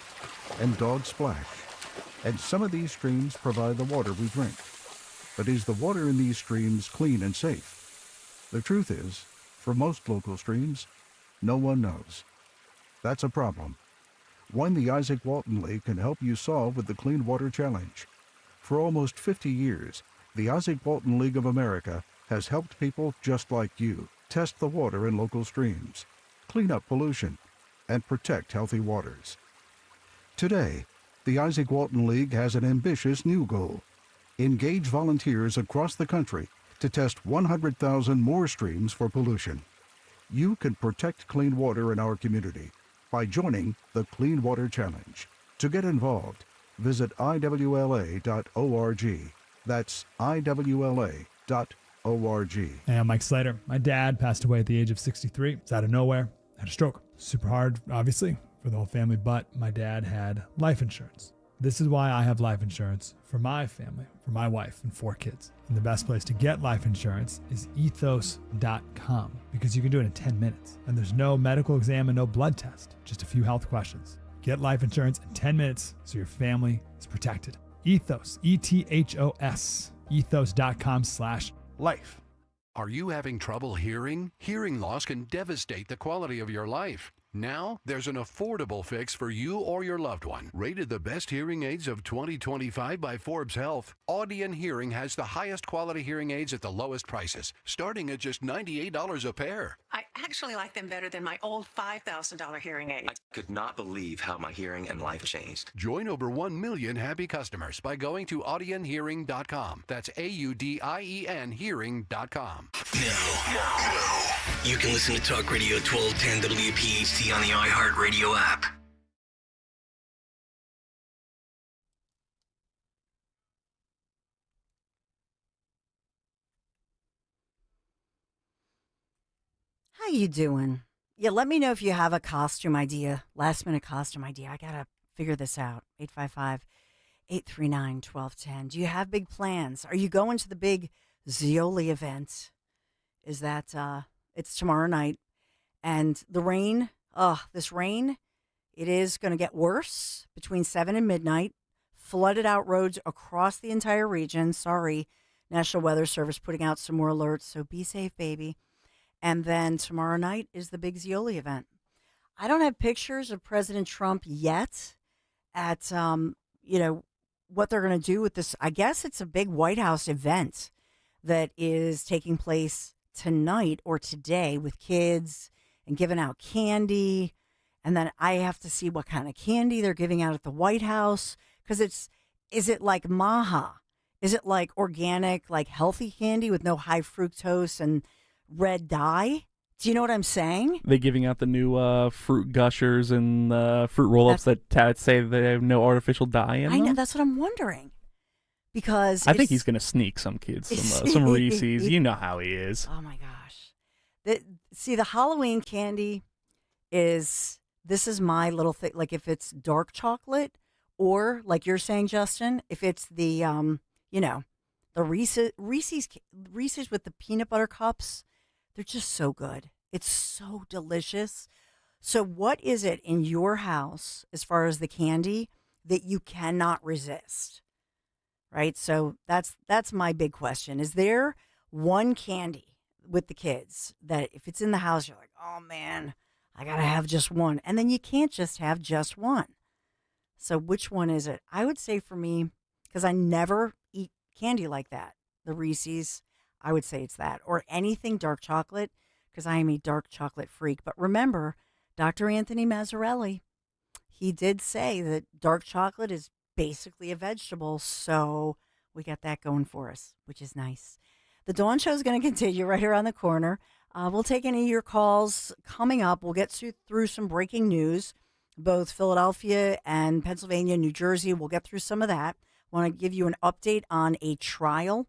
and dogs splash. And some of these streams provide the water we drink. But is the water in these streams clean and safe? The truth is, for most local streams, no one knows. That's a problem. One the Isaac Walton League can help you solve with the Clean Water Challenge. For almost 50 years, the Isaac Walton League of America has helped people just like you test the water in local streams, clean up pollution, and protect healthy waters. Today, the Isaac Walton League has an ambitious new goal. Engage volunteers across the country to test 100,000 more streams for pollution. You can protect clean water in our community by joining the Clean Water Challenge. To get involved, visit iwla.org. That's iwla.org. Hey, I'm Mike Slater. My dad passed away at the age of 63. It's out of nowhere. Had a stroke. Super hard, obviously, for the whole family, but my dad had life insurance. This is why I have life insurance for my family, for my wife and 4 kids. And the best place to get life insurance is ethos.com, because you can do it in 10 minutes. And there's no medical exam and no blood test, just a few health questions. Get life insurance in 10 minutes so your family is protected. Ethos, ETHOS, ethos.com/life. Are you having trouble hearing? Hearing loss can devastate the quality of your life. Now, there's an affordable fix for you or your loved one. Rated the best hearing aids of 2025 by Forbes Health, Audion Hearing has the highest quality hearing aids at the lowest prices, starting at just $98 a pair. I actually like them better than my old $5,000 hearing aid. I could not believe how my hearing and life changed. Join over 1 million happy customers by going to audionhearing.com. That's AUDIEN hearing.com. Now, you can listen to Talk Radio 1210 WPHT on the iHeartRadio app. How you doing? Yeah, let me know if you have a costume idea, last minute costume idea. I got to figure this out. 855-839-1210. Do you have big plans? Are you going to the big Zioli event? Is that, it's tomorrow night. And the rain, this rain, it is going to get worse between 7 and midnight. Flooded out roads across the entire region. Sorry, National Weather Service putting out some more alerts, so be safe, baby. And then tomorrow night is the big Zioli event. I don't have pictures of President Trump yet at, what they're going to do with this. I guess it's a big White House event that is taking place tonight or today with kids and giving out candy. And then I have to see what kind of candy they're giving out at the White House. Because is it like Maha? Is it like organic, like healthy candy with no high fructose and red dye? Do you know what I'm saying? They're giving out the new fruit gushers and fruit roll-ups that say they have no artificial dye in them. I know, that's what I'm wondering. Because I think he's going to sneak some kids some Reese's. You know how he is. Oh, my gosh. The Halloween candy this is my little thing. Like if it's dark chocolate or like you're saying, Justin, if it's the, the Reese's with the peanut butter cups, they're just so good. It's so delicious. So what is it in your house as far as the candy that you cannot resist? Right? So that's my big question. Is there one candy with the kids that if it's in the house, you're like, oh man, I got to have just one. And then you can't just have just one. So which one is it? I would say for me, because I never eat candy like that, the Reese's, I would say it's that. Or anything dark chocolate, because I am a dark chocolate freak. But remember, Dr. Anthony Mazzarelli, he did say that dark chocolate is basically a vegetable. So we got that going for us, which is nice. The Dawn Show is going to continue right around the corner. We'll take any of your calls coming up. We'll get through some breaking news, both Philadelphia and Pennsylvania, New Jersey. We'll get through some of that. I want to give you an update on a trial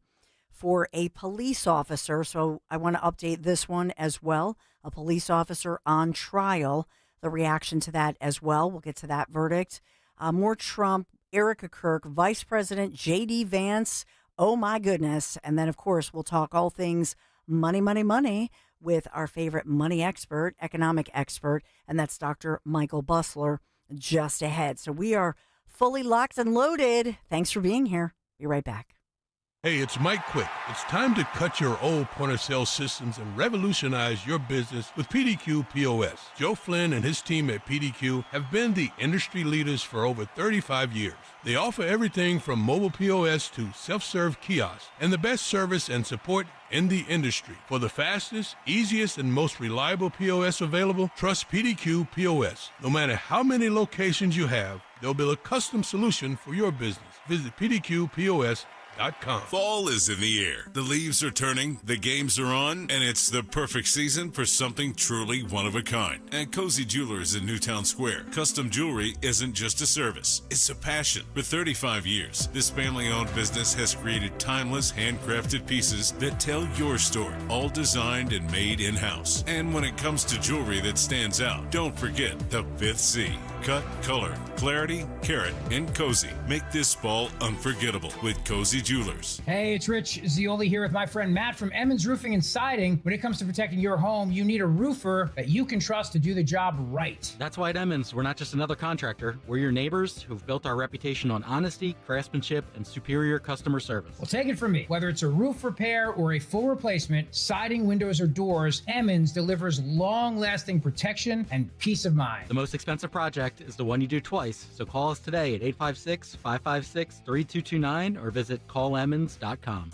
for a police officer. So I want to update this one as well. A police officer on trial, the reaction to that as well. We'll get to that verdict. More Trump, Erica Kirk, Vice President J.D. Vance. Oh, my goodness. And then, of course, we'll talk all things money, money, money with our favorite money expert, economic expert, and that's Dr. Michael Busler just ahead. So we are fully locked and loaded. Thanks for being here. Be right back. Hey, it's Mike Quick. It's time to cut your old point-of-sale systems and revolutionize your business with PDQ POS. Joe Flynn and his team at PDQ have been the industry leaders for over 35 years. They offer everything from mobile POS to self-serve kiosks and the best service and support in the industry. For the fastest, easiest, and most reliable POS available, trust PDQ POS. No matter how many locations you have, they'll build a custom solution for your business. Visit PDQPOS.com. Fall is in the air. The leaves are turning, the games are on, and it's the perfect season for something truly one of a kind. At Cozy Jewelers in Newtown Square, custom jewelry isn't just a service, it's a passion. For 35 years, this family-owned business has created timeless, handcrafted pieces that tell your story, all designed and made in-house. And when it comes to jewelry that stands out, don't forget the fifth C. Cut, color, clarity, carat, and cozy. Make this fall unforgettable with Cozy Jewelers. Hey, it's Rich Zioli here with my friend Matt from Emmons Roofing and Siding. When it comes to protecting your home, you need a roofer that you can trust to do the job right. That's why at Emmons, we're not just another contractor. We're your neighbors who've built our reputation on honesty, craftsmanship, and superior customer service. Well, take it from me. Whether it's a roof repair or a full replacement, siding, windows, or doors, Emmons delivers long-lasting protection and peace of mind. The most expensive project is the one you do twice, so call us today at 856-556-3229 or visit callemmons.com.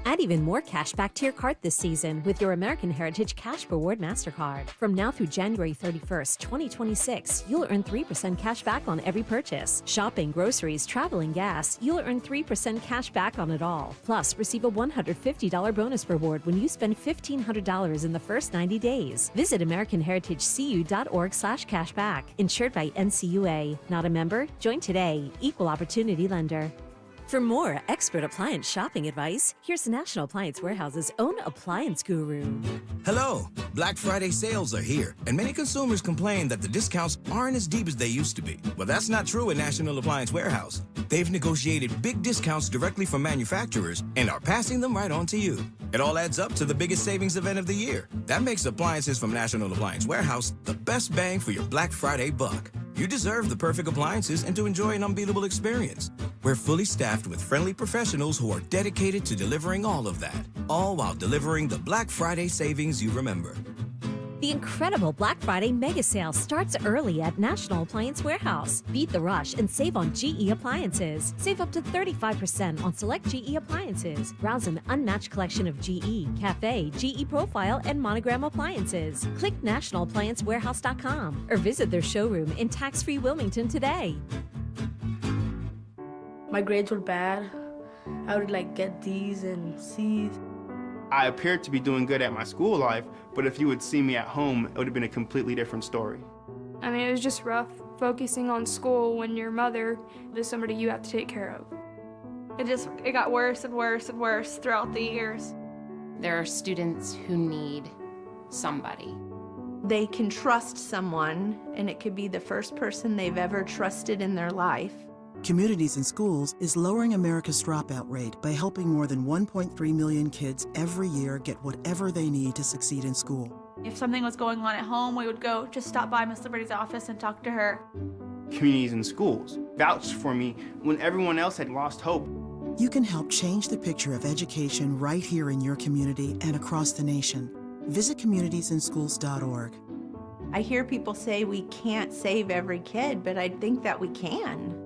Add even more cash back to your cart this season with your American Heritage Cash Reward MasterCard. From now through January 31st, 2026, you'll earn 3% cash back on every purchase. Shopping, groceries, travel, and gas, you'll earn 3% cash back on it all. Plus, receive a $150 bonus reward when you spend $1,500 in the first 90 days. Visit AmericanHeritageCU.org/cashback. Insured by NCUA. Not a member? Join today. Equal Opportunity Lender. For more expert appliance shopping advice, here's National Appliance Warehouse's own appliance guru. Hello! Black Friday sales are here, and many consumers complain that the discounts aren't as deep as they used to be. Well, that's not true at National Appliance Warehouse. They've negotiated big discounts directly from manufacturers and are passing them right on to you. It all adds up to the biggest savings event of the year. That makes appliances from National Appliance Warehouse the best bang for your Black Friday buck. You deserve the perfect appliances and to enjoy an unbeatable experience. We're fully staffed with friendly professionals who are dedicated to delivering all of that, all while delivering the Black Friday savings you remember. The incredible Black Friday mega sale starts early at National Appliance Warehouse. Beat the rush and save on GE appliances. Save up to 35% on select GE appliances. Browse an unmatched collection of GE, Cafe, GE Profile, and Monogram appliances. Click nationalappliancewarehouse.com or visit their showroom in tax-free Wilmington today. My grades were bad. I would get D's and C's. I appeared to be doing good at my school life, but if you would see me at home, it would have been a completely different story. I mean, it was just rough focusing on school when your mother is somebody you have to take care of. It got worse and worse and worse throughout the years. There are students who need somebody. They can trust someone, and it could be the first person they've ever trusted in their life. Communities in Schools is lowering America's dropout rate by helping more than 1.3 million kids every year get whatever they need to succeed in school. If something was going on at home, we would go just stop by Miss Liberty's office and talk to her. Communities in Schools vouched for me when everyone else had lost hope. You can help change the picture of education right here in your community and across the nation. Visit communitiesInschools.org. I hear people say we can't save every kid, but I think that we can.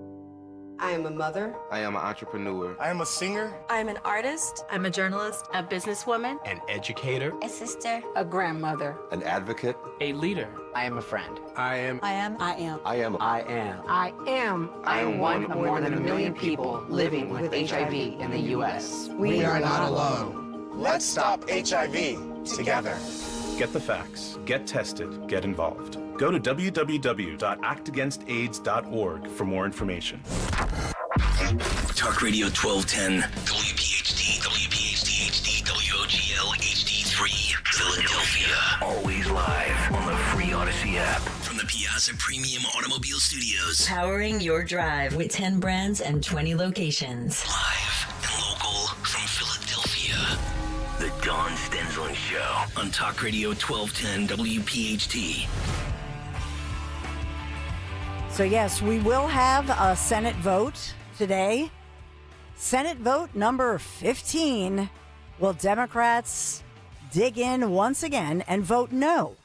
I am a mother. I am an entrepreneur. I am a singer. I am an artist. I'm a journalist. A businesswoman. An educator. A sister. A grandmother. An advocate. A leader. I am a friend. I am. I am. I am. I am. I am. I am. I am one of more than a million people living with HIV in the U.S. We are not alone. Let's stop HIV together. Get the facts. Get tested. Get involved. Go to www.actagainstaids.org for more information. Talk Radio 1210, WPHT, WPHT HD, WOGL HD3, Philadelphia. Always live on the free Odyssey app. From the Piazza Premium Automobile Studios. Powering your drive with 10 brands and 20 locations. Live and local from Philadelphia. The Dawn Stensland Show on Talk Radio 1210, WPHT. So yes, we will have a Senate vote today. Senate vote number 15. Will Democrats dig in once again and vote no?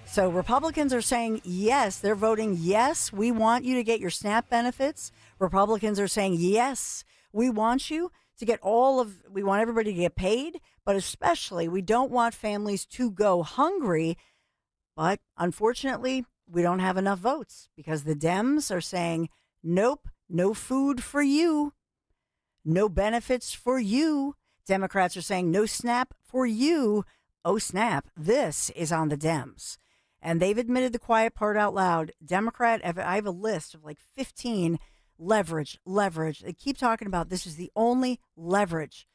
So Republicans are saying yes. They're voting yes. We want you to get your SNAP benefits. Republicans are saying yes. We want you to get we want everybody to get paid, but especially we don't want families to go hungry. But unfortunately, we don't have enough votes because the Dems are saying, nope, no food for you, no benefits for you. Democrats are saying no SNAP for you. Oh, snap, this is on the Dems. And they've admitted the quiet part out loud. I have a list of 15 leverage. They keep talking about this is the only leverage.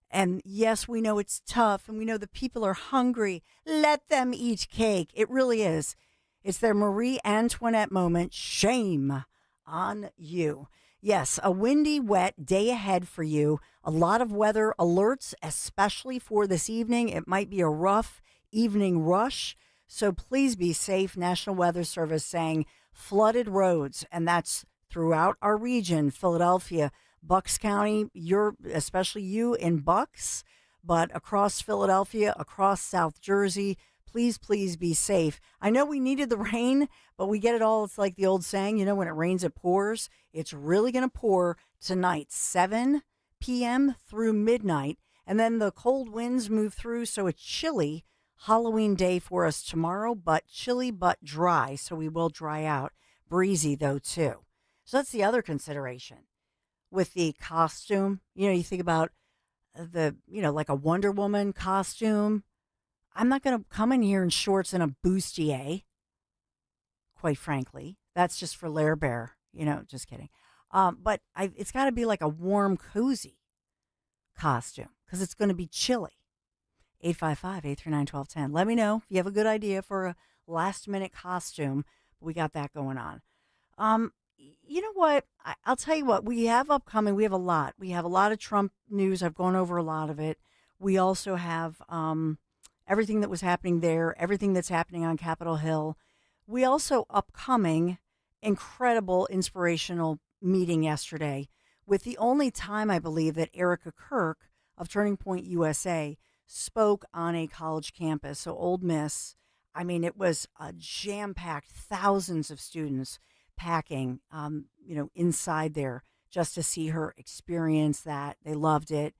And yes, we know it's tough and we know the people are hungry. Let them eat cake. It really is. It's their Marie Antoinette moment. Shame on you. Yes, a windy, wet day ahead for you. A lot of weather alerts, especially for this evening. It might be a rough evening rush. So please be safe. National Weather Service saying flooded roads, and that's throughout our region. Philadelphia, Bucks County, especially you in Bucks, but across Philadelphia, across South Jersey. Please be safe. I know we needed the rain, but we get it all. It's like the old saying, when it rains, it pours. It's really going to pour tonight, 7 p.m. through midnight. And then the cold winds move through, so it's chilly. Halloween day for us tomorrow, but chilly but dry, so we will dry out. Breezy, though, too. So that's the other consideration. With the costume, you think about like a Wonder Woman costume. I'm not going to come in here in shorts and a bustier, quite frankly. That's just for Lair Bear, just kidding. But it's got to be like a warm, cozy costume because it's going to be chilly. 855-839-1210. Let me know if you have a good idea for a last-minute costume. We got that going on. You know what? I'll tell you what. We have upcoming. We have a lot. We have a lot of Trump news. I've gone over a lot of it. We also have everything that was happening there, everything that's happening on Capitol Hill. We also upcoming incredible inspirational meeting yesterday with the only time I believe that Erica Kirk of Turning Point USA spoke on a college campus. So Ole Miss, I mean, it was a jam-packed, thousands of students packing, inside there just to see her experience that. They loved it.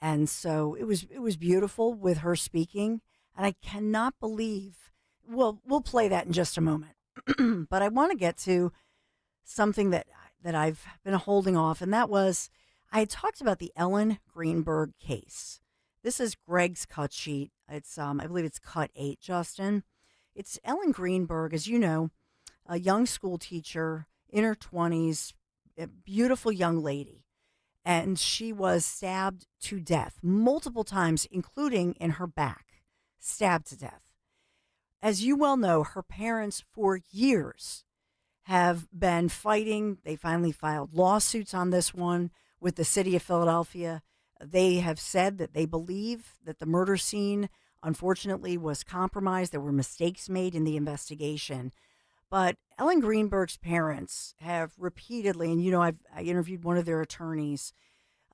And so it was beautiful with her speaking. And I cannot believe, well, we'll play that in just a moment. But I want to get to something that I've been holding off, and that was I had talked about the Ellen Greenberg case. This is Greg's cut sheet. It's I believe it's cut 8, Justin. It's Ellen Greenberg, as you know, a young school teacher in her 20s, a beautiful young lady, and she was stabbed to death multiple times, including in her back, stabbed to death. As you well know, her parents for years have been fighting. They finally filed lawsuits on this one with the city of Philadelphia. They have said that they believe that the murder scene, unfortunately, was compromised. There were mistakes made in the investigation. But Ellen Greenberg's parents have repeatedly, and I interviewed one of their attorneys,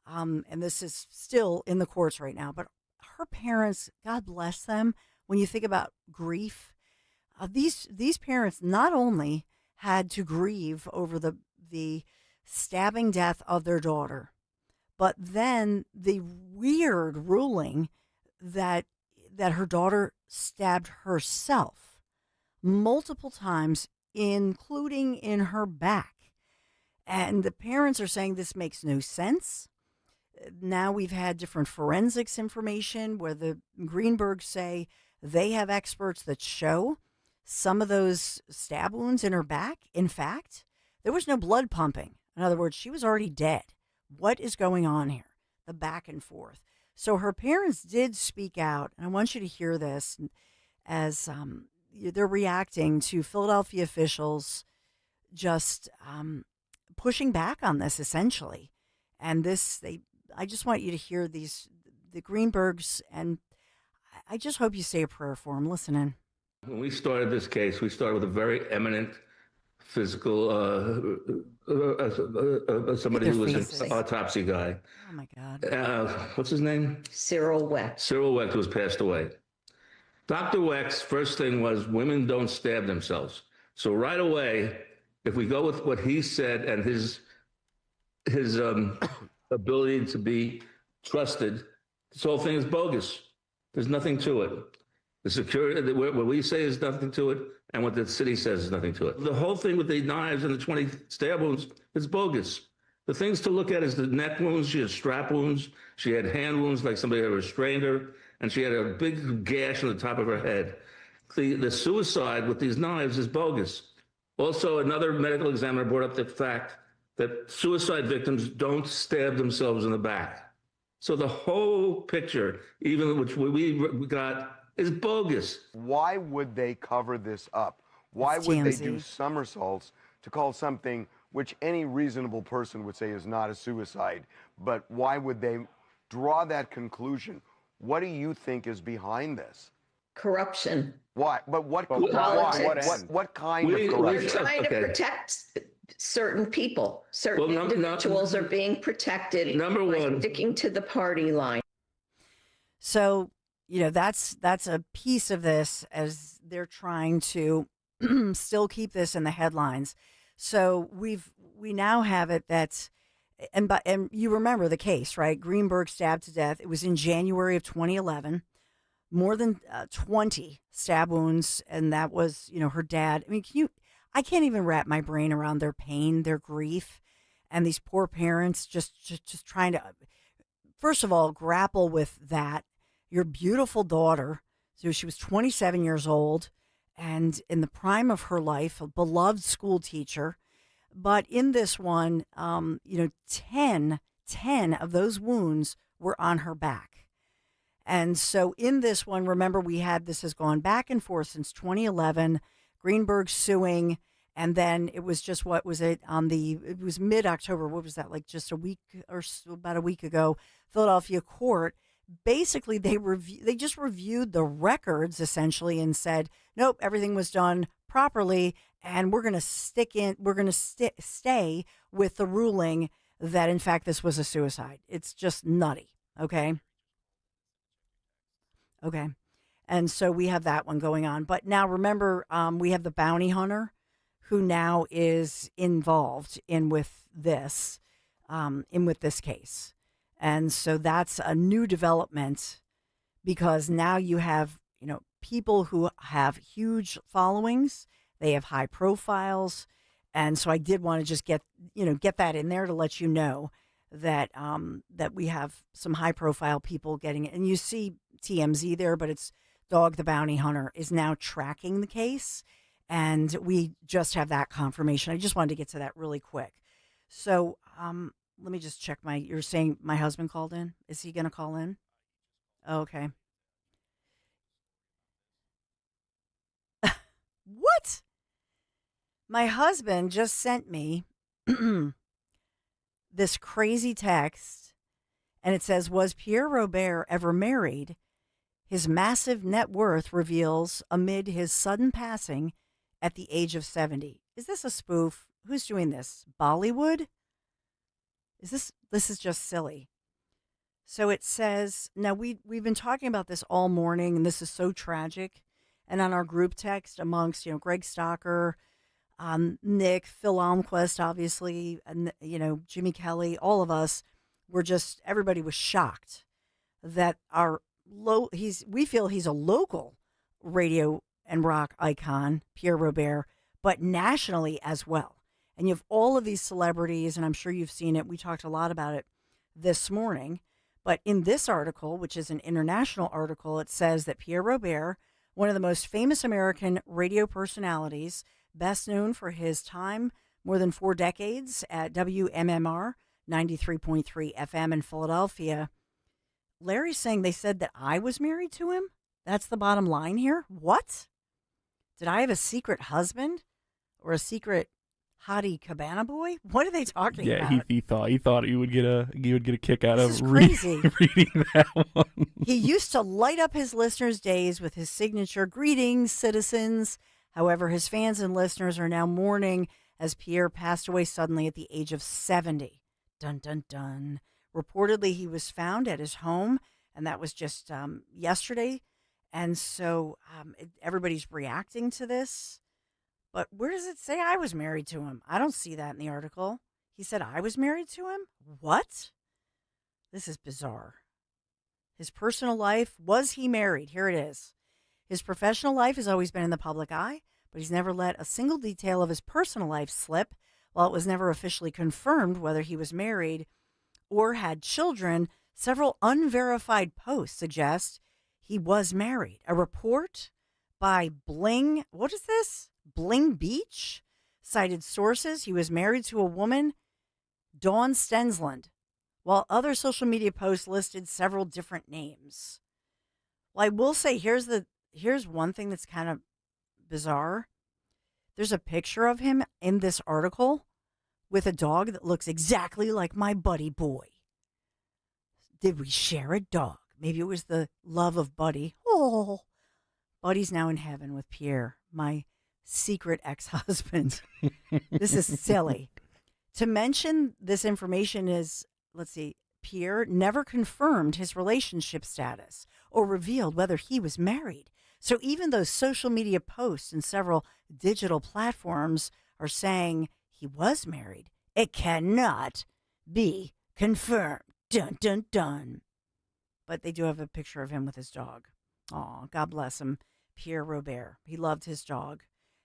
and this is still in the courts right now, but her parents, God bless them, when you think about grief, these parents not only had to grieve over the stabbing death of their daughter, but then the weird ruling that her daughter stabbed herself multiple times, including in her back. And the parents are saying this makes no sense. Now we've had different forensics information where the Greenbergs say they have experts that show some of those stab wounds in her back. In fact, there was no blood pumping. In other words, she was already dead. What is going on here? The back and forth. So her parents did speak out, and I want you to hear this as they're reacting to Philadelphia officials just pushing back on this, essentially. And I just want you to hear the Greenbergs, and I just hope you say a prayer for them. Listen in. When we started this case, we started with a very eminent physical, somebody who was an autopsy guy. Oh, my God. What's his name? Cyril Weck. Cyril Weck, who has passed away. Dr. Weck's first thing was women don't stab themselves. So right away, if we go with what he said and his ability to be trusted, this whole thing is bogus. There's nothing to it. The security, what we say is nothing to it, and what the city says is nothing to it. The whole thing with the knives and the 20 stab wounds is bogus. The things to look at is the neck wounds. She had strap wounds. She had hand wounds like somebody had restrained her, and she had a big gash on the top of her head. The suicide with these knives is bogus. Also, another medical examiner brought up the fact that suicide victims don't stab themselves in the back. So the whole picture, even which we got, is bogus. Why would they cover this up? Why would they do somersaults to call something which any reasonable person would say is not a suicide? But why would they draw that conclusion? What do you think is behind this? Corruption. Why? But what? Politics. What kind of corruption? They're trying to protect certain people. Certain individuals are being protected by sticking to the party line. So, that's a piece of this as they're trying to still keep this in the headlines. So we now have it that's, and you remember the case, right? Greenberg stabbed to death. It was in January of 2011. More than 20 stab wounds, and that was, her dad. I mean, I can't even wrap my brain around their pain, their grief, and these poor parents just trying to, first of all, grapple with that. Your beautiful daughter, so she was 27 years old, and in the prime of her life, a beloved school teacher. But in this one, 10 of those wounds were on her back. And so in this one, remember, this has gone back and forth since 2011, Greenberg suing, and then it was just, it was mid-October, what was that, like just a week or so, about a week ago, Philadelphia court basically they just reviewed the records essentially and said, nope, everything was done properly, and we're going to stay with the ruling that in fact this was a suicide. It's just nutty. Okay. And so we have that one going on. But now remember, we have the bounty hunter who now is involved in with this case. And so that's a new development, because now you have, people who have huge followings, they have high profiles. And so I did want to just get that in there to let you know that that we have some high profile people getting it. And you see TMZ there, but it's Dog the Bounty Hunter is now tracking the case. And we just have that confirmation. I just wanted to get to that really quick. So let me just check you're saying my husband called in? Is he going to call in? Oh, okay. What? My husband just sent me this crazy text, and it says, was Pierre Robert ever married? His massive net worth reveals amid his sudden passing at the age of 70. Is this a spoof? Who's doing this? Bollywood? This is just silly. So it says, now we've been talking about this all morning, and this is so tragic. And on our group text amongst, Greg Stocker, Nick, Phil Almquist, obviously, and, Jimmy Kelly, all of us everybody was shocked that we feel he's a local radio and rock icon, Pierre Robert, but nationally as well. And you have all of these celebrities, and I'm sure you've seen it. We talked a lot about it this morning. But in this article, which is an international article, it says that Pierre Robert, one of the most famous American radio personalities, best known for his time, more than 4 decades at WMMR 93.3 FM in Philadelphia. Larry's saying they said that I was married to him? That's the bottom line here? What? Did I have a secret husband or a secret hottie cabana boy? What are they talking about? Yeah, he thought you would get a kick out This of is crazy. reading that one. He used to light up his listeners' days with his signature greetings, citizens. However, his fans and listeners are now mourning as Pierre passed away suddenly at the age of 70. Dun, dun, dun. Reportedly, he was found at his home, and that was just yesterday. And so everybody's reacting to this. But where does it say I was married to him? I don't see that in the article. He said I was married to him? What? This is bizarre. His personal life, was he married? Here it is. His professional life has always been in the public eye, but he's never let a single detail of his personal life slip. While it was never officially confirmed whether he was married or had children, several unverified posts suggest he was married. A report by Bling, what is this? Bling Beach cited sources he was married to a woman, Dawn Stensland, while other social media posts listed several different names. Well, I will say here's one thing that's kind of bizarre. There's a picture of him in this article with a dog that looks exactly like my buddy boy. Did we share a dog? Maybe it was the love of Buddy. Oh, Buddy's now in heaven with Pierre, my secret ex-husband. This is silly. To mention this information is, let's see, Pierre never confirmed his relationship status or revealed whether he was married. So even though social media posts and several digital platforms are saying he was married, it cannot be confirmed. Dun, dun, dun. But they do have a picture of him with his dog. Oh, God bless him. Pierre Robert. He loved his dog.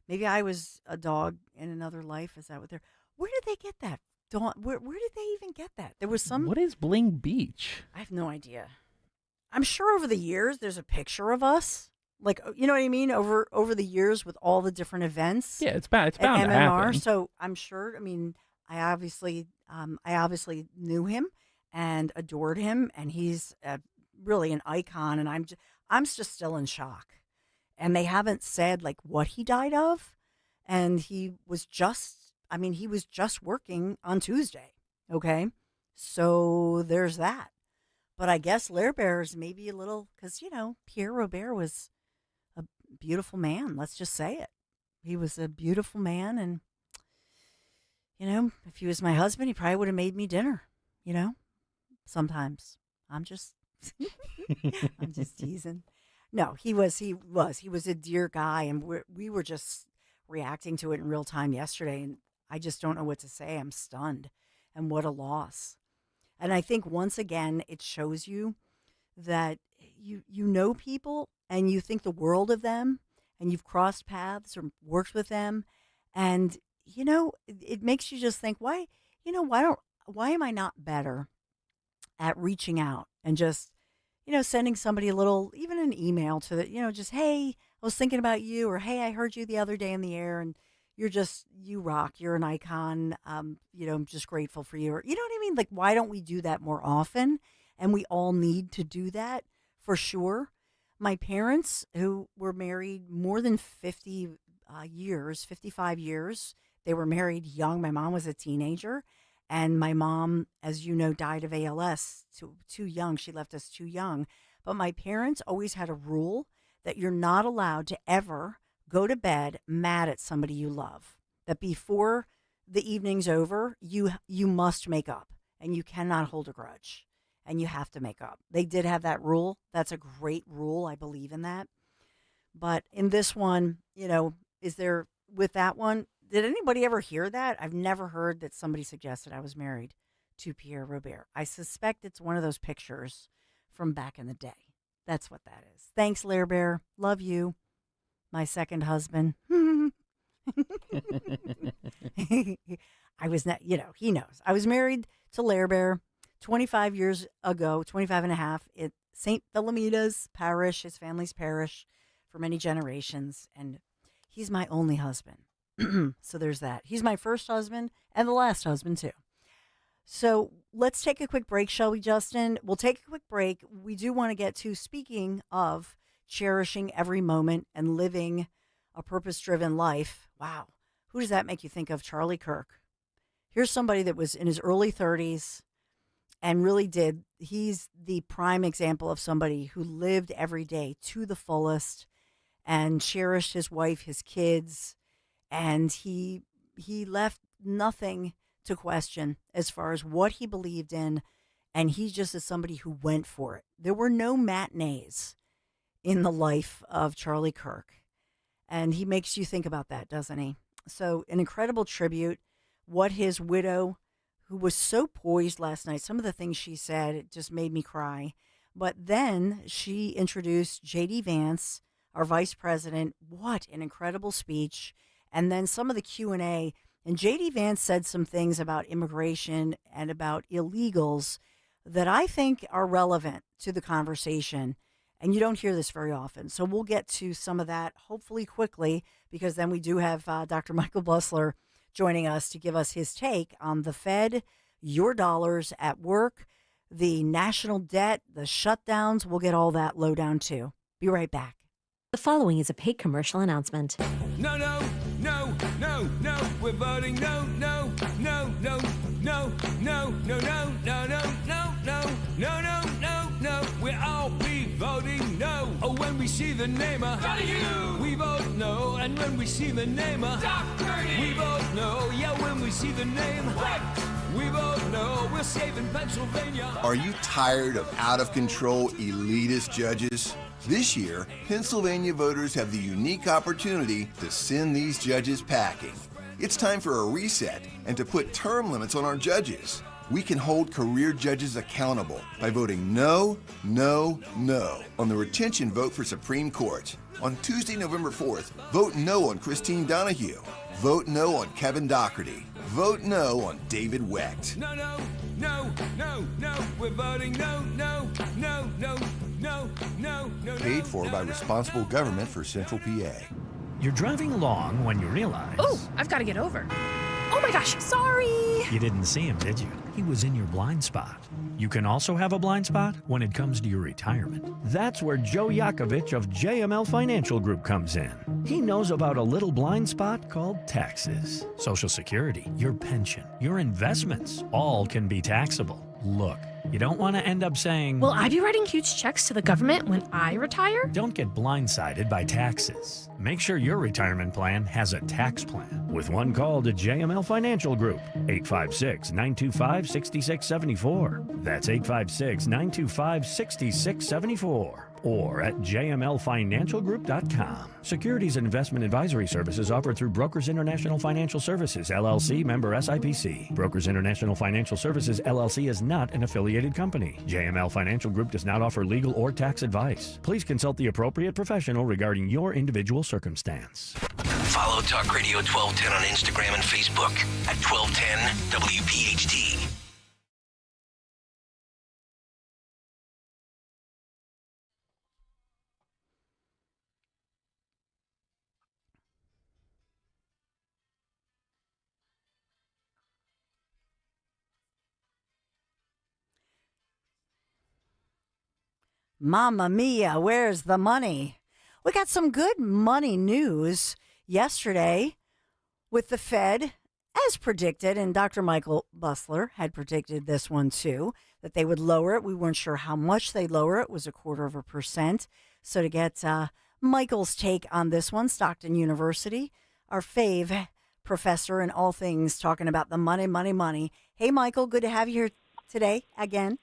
Maybe I was a dog in another life. Is that what they're... Where did they get that? Where did they even get that? There was some... What is Bling Beach? I have no idea. I'm sure over the years there's a picture of us. Like, you know what I mean? Over the years with all the different events. Yeah, it's bound to MMR. happen. So I'm sure, I mean, I obviously knew him and adored him, and he's really an icon, and I'm just still in shock. And they haven't said like what he died of, and he was just working on Tuesday. Okay, so there's that. But I guess Lair Bear is maybe a little, because, Pierre Robert was a beautiful man. Let's just say it. He was a beautiful man. And, if he was my husband, he probably would have made me dinner, sometimes. I'm just teasing. No, he was a dear guy. And we were just reacting to it in real time yesterday. And I just don't know what to say. I'm stunned. And what a loss. And I think once again, it shows you that you know people and you think the world of them and you've crossed paths or worked with them. And, it makes you just think, why am I not better at reaching out and just, sending somebody a little, even an email to the, just, hey, I was thinking about you, or, hey, I heard you the other day in the air and you rock. You're an icon. I'm just grateful for you. Or, you know what I mean? Like, why don't we do that more often? And we all need to do that for sure. My parents, who were married more than 55 years, they were married young. My mom was a teenager. And my mom, as you know, died of ALS too young. She left us too young. But my parents always had a rule that you're not allowed to ever go to bed mad at somebody you love. That before the evening's over, you must make up, and you cannot hold a grudge, and you have to make up. They did have that rule. That's a great rule. I believe in that. But in this one, with that one, did anybody ever hear that? I've never heard that somebody suggested I was married to Pierre Robert. I suspect it's one of those pictures from back in the day. That's what that is. Thanks, Lair Bear. Love you. My second husband. I was not, he knows. I was married to Lair Bear 25 years ago, 25 and a half, at St. Philomena's Parish, his family's parish, for many generations. And he's my only husband. So there's that. He's my first husband and the last husband, too. So let's take a quick break, shall we, Justin? We'll take a quick break. We do want to get to, speaking of cherishing every moment and living a purpose-driven life. Wow. Who does that make you think of? Charlie Kirk. Here's somebody that was in his early 30s and really did. He's the prime example of somebody who lived every day to the fullest and cherished his wife, his kids, and he left nothing to question as far as what he believed in, and he just is somebody who went for it. There were no matinees in the life of Charlie Kirk, and he makes you think about that, doesn't he? So an incredible tribute. What his widow, who was so poised last night, some of the things she said, it just made me cry. But then she introduced J.D. Vance, our vice president. What an incredible speech. And then some of the Q&A. And J.D. Vance said some things about immigration and about illegals that I think are relevant to the conversation. And you don't hear this very often. So we'll get to some of that hopefully quickly, because then we do have Dr. Michael Busler joining us to give us his take on the Fed, your dollars at work, the national debt, the shutdowns. We'll get all that lowdown too. Be right back. The following is a paid commercial announcement. No, no, no, no, no. We're voting no, no, no, no, no, no, no, no, no, no, no, no, no, no, no, no. We'll all be voting no. Oh, when we see the name of we vote no. And when we see the name of we vote no. Yeah, when we see the name we vote no. We're saving Pennsylvania. Are you tired of out-of-control elitist judges? This year, Pennsylvania voters have the unique opportunity to send these judges packing. It's time for a reset and to put term limits on our judges. We can hold career judges accountable by voting no, no, no on the retention vote for Supreme Court. On Tuesday, November 4th, vote no on Christine Donahue. Vote no on Kevin Doherty. Vote no on David Wecht. No, no, no, no, no. We're voting no, no, no, no, no, no, no. Paid for by responsible government for Central PA. You're driving along when you realize... Oh, I've got to get over. Oh my gosh, sorry. You didn't see him, did you? He was in your blind spot. You can also have a blind spot when it comes to your retirement. That's where Joe Yakovich of JML Financial Group comes in. He knows about a little blind spot called taxes. Social Security, your pension, your investments, all can be taxable. Look, you don't want to end up saying, Will I be writing huge checks to the government when I retire? Don't get blindsided by taxes. Make sure your retirement plan has a tax plan with one call to JML Financial Group, 856-925-6674. That's 856-925-6674. Or at jmlfinancialgroup.com. Securities and investment advisory services offered through Brokers International Financial Services, LLC, member SIPC. Brokers International Financial Services, LLC is not an affiliated company. JML Financial Group does not offer legal or tax advice. Please consult the appropriate professional regarding your individual circumstance. Follow Talk Radio 1210 on Instagram and Facebook at 1210 WPHT. Mamma mia, where's the money? We got some good money news yesterday with the Fed, as predicted, and Dr. Michael Busler had predicted this one too, that they would lower it. We weren't sure how much they'd lower it. It was 0.25%. So to get Michael's take on this one, Stockton University, our fave professor in all things talking about the money, money, money. Hey, Michael, good to have you here today again.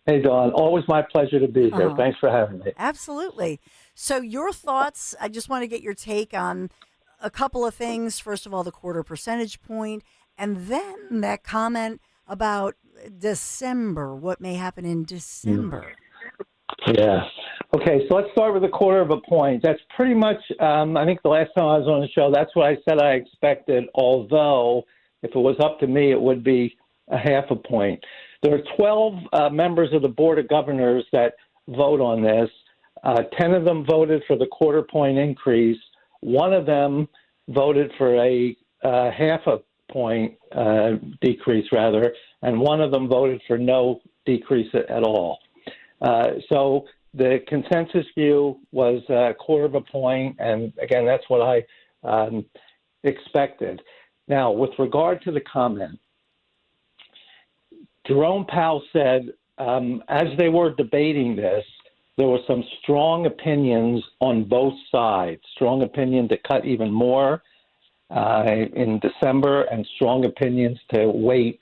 Hey, Dawn. Always my pleasure to be here. Thanks for having me. Absolutely. So your thoughts, I just want to get your take on a couple of things. First of all, the 0.25 percentage point, and then that comment about December, what may happen in December. Yeah. Okay, so let's start with 0.25 point. That's pretty much, I think the last time I was on the show, that's what I said I expected, although if it was up to me, it would be 0.5 point. There are 12 members of the Board of Governors that vote on this. 10 of them voted for the 0.25 point increase. One of them voted for a 0.5 point decrease, rather, and one of them voted for no decrease at all. So the consensus view was 0.25 point, and again, that's what I expected. Now, with regard to the comment, Jerome Powell said, as they were debating this, there were some strong opinions on both sides, strong opinion to cut even more in December and strong opinions to wait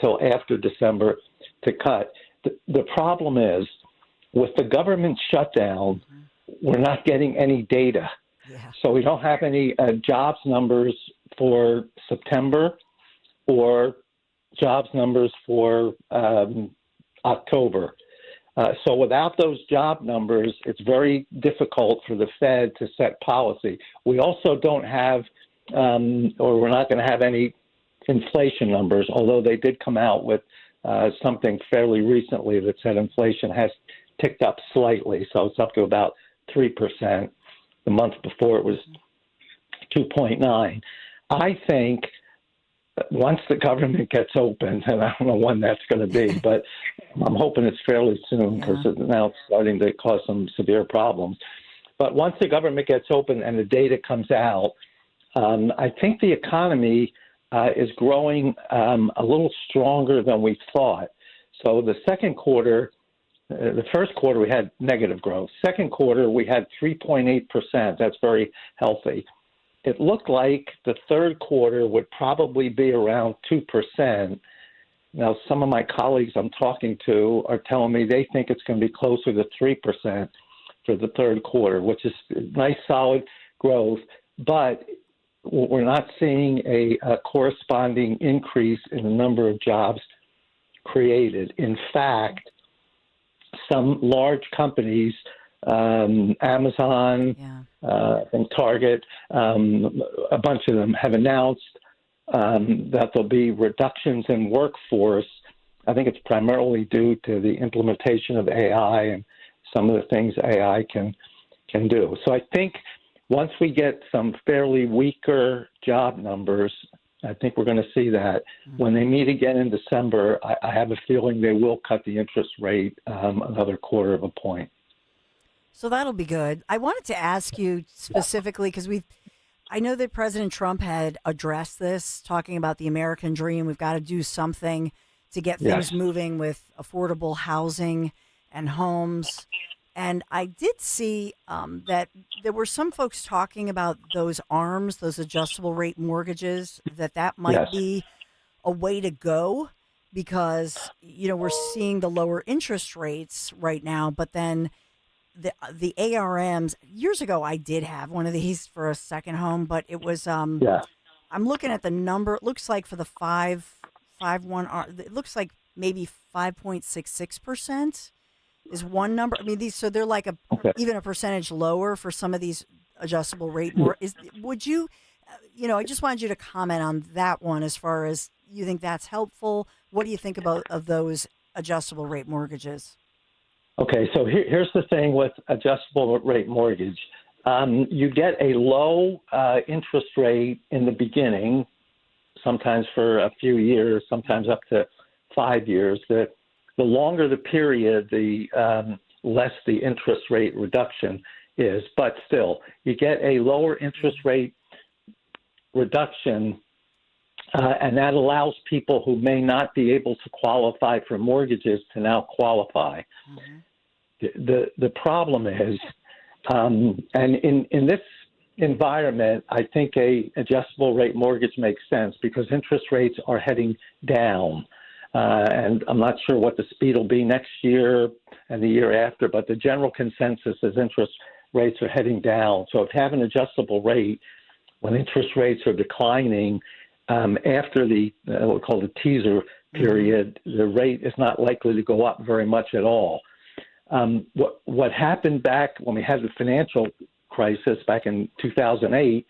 till after December to cut. The problem is, with the government shutdown, we're not getting any data. So we don't have any jobs numbers for September or jobs numbers for October. So without those job numbers, it's very difficult for the Fed to set policy. We also don't have, or we're not going to have any inflation numbers, although they did come out with something fairly recently that said inflation has ticked up slightly. So it's up to about 3%. The month before it was 2.9. I think once the government gets open, and I don't know when that's going to be, but I'm hoping it's fairly soon because now it's starting to cause some severe problems. But once the government gets open and the data comes out, I think the economy is growing a little stronger than we thought. So the second quarter, the first quarter we had negative growth. Second quarter we had 3.8%. That's very healthy. It looked like the third quarter would probably be around 2%. Now, some of my colleagues I'm talking to are telling me they think it's going to be closer to 3% for the third quarter, which is nice, solid growth. But we're not seeing a corresponding increase in the number of jobs created. In fact, some large companies, Amazon and Target, a bunch of them have announced that there'll be reductions in workforce. I think it's primarily due to the implementation of AI and some of the things AI can do. So I think once we get some fairly weaker job numbers, I think we're going to see that. When they meet again in December, I have a feeling they will cut the interest rate another 0.25 point. So that'll be good. I wanted to ask you specifically because I know that President Trump had addressed this, talking about the American dream. We've got to do something to get Yes. things moving with affordable housing and homes. And I did see that there were some folks talking about those ARMs, those adjustable rate mortgages, that might Yes. be a way to go because, we're seeing the lower interest rates right now, but then the ARMs, years ago I did have one of these for a second home, but it was, I'm looking at the number. It looks like for the 5.1, it looks like maybe 5.66%. Is one number. I mean, so they're like even a percentage lower for some of these adjustable rate more. Would you, I just wanted you to comment on that one as far as you think that's helpful. What do you think of those adjustable rate mortgages? Okay, so here's the thing with adjustable rate mortgage. You get a low interest rate in the beginning, sometimes for a few years, sometimes up to 5 years. The longer the period, the less the interest rate reduction is. But still, you get a lower interest rate reduction, and that allows people who may not be able to qualify for mortgages to now qualify. Mm-hmm. The problem is, and in this environment, I think a adjustable rate mortgage makes sense because interest rates are heading down. And I'm not sure what the speed will be next year and the year after, but the general consensus is interest rates are heading down. So if you have an adjustable rate, when interest rates are declining, after the what we call the teaser period, the rate is not likely to go up very much at all. What happened back when we had the financial crisis back in 2008,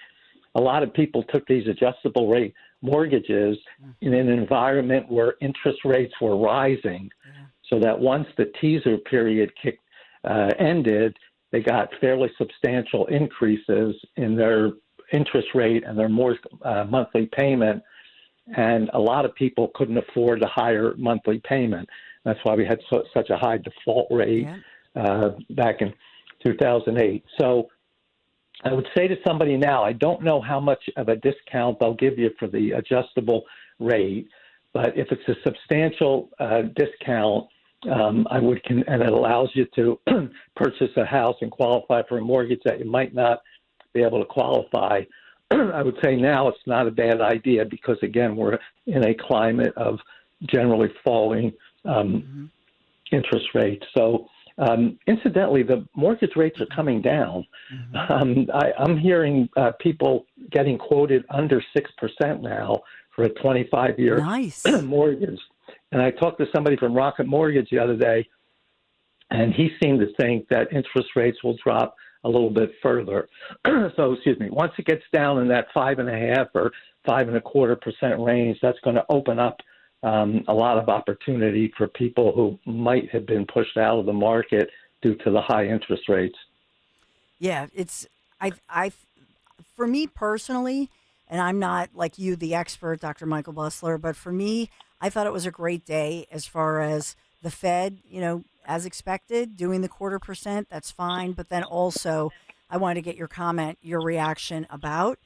a lot of people took these adjustable rate mortgages in an environment where interest rates were rising, so that once the teaser period ended, they got fairly substantial increases in their interest rate and their monthly payment, and a lot of people couldn't afford a higher monthly payment. That's why we had such a high default rate back in 2008. So I would say to somebody now, I don't know how much of a discount they'll give you for the adjustable rate, but if it's a substantial discount, and it allows you to purchase a house and qualify for a mortgage that you might not be able to qualify, I would say now it's not a bad idea because, again, we're in a climate of generally falling interest rates. So, incidentally, the mortgage rates are coming down. I'm hearing people getting quoted under 6% now for a 25-year mortgage. And I talked to somebody from Rocket Mortgage the other day, and he seemed to think that interest rates will drop a little bit further. So, once it gets down in that 5.5% or 5.25% range, that's going to open up a lot of opportunity for people who might have been pushed out of the market due to the high interest rates. Yeah, for me personally, and I'm not like you, the expert, Dr. Michael Bussler, but for me, I thought it was a great day as far as the Fed, as expected, doing the 0.25%, that's fine. But then also, I wanted to get your comment, your reaction about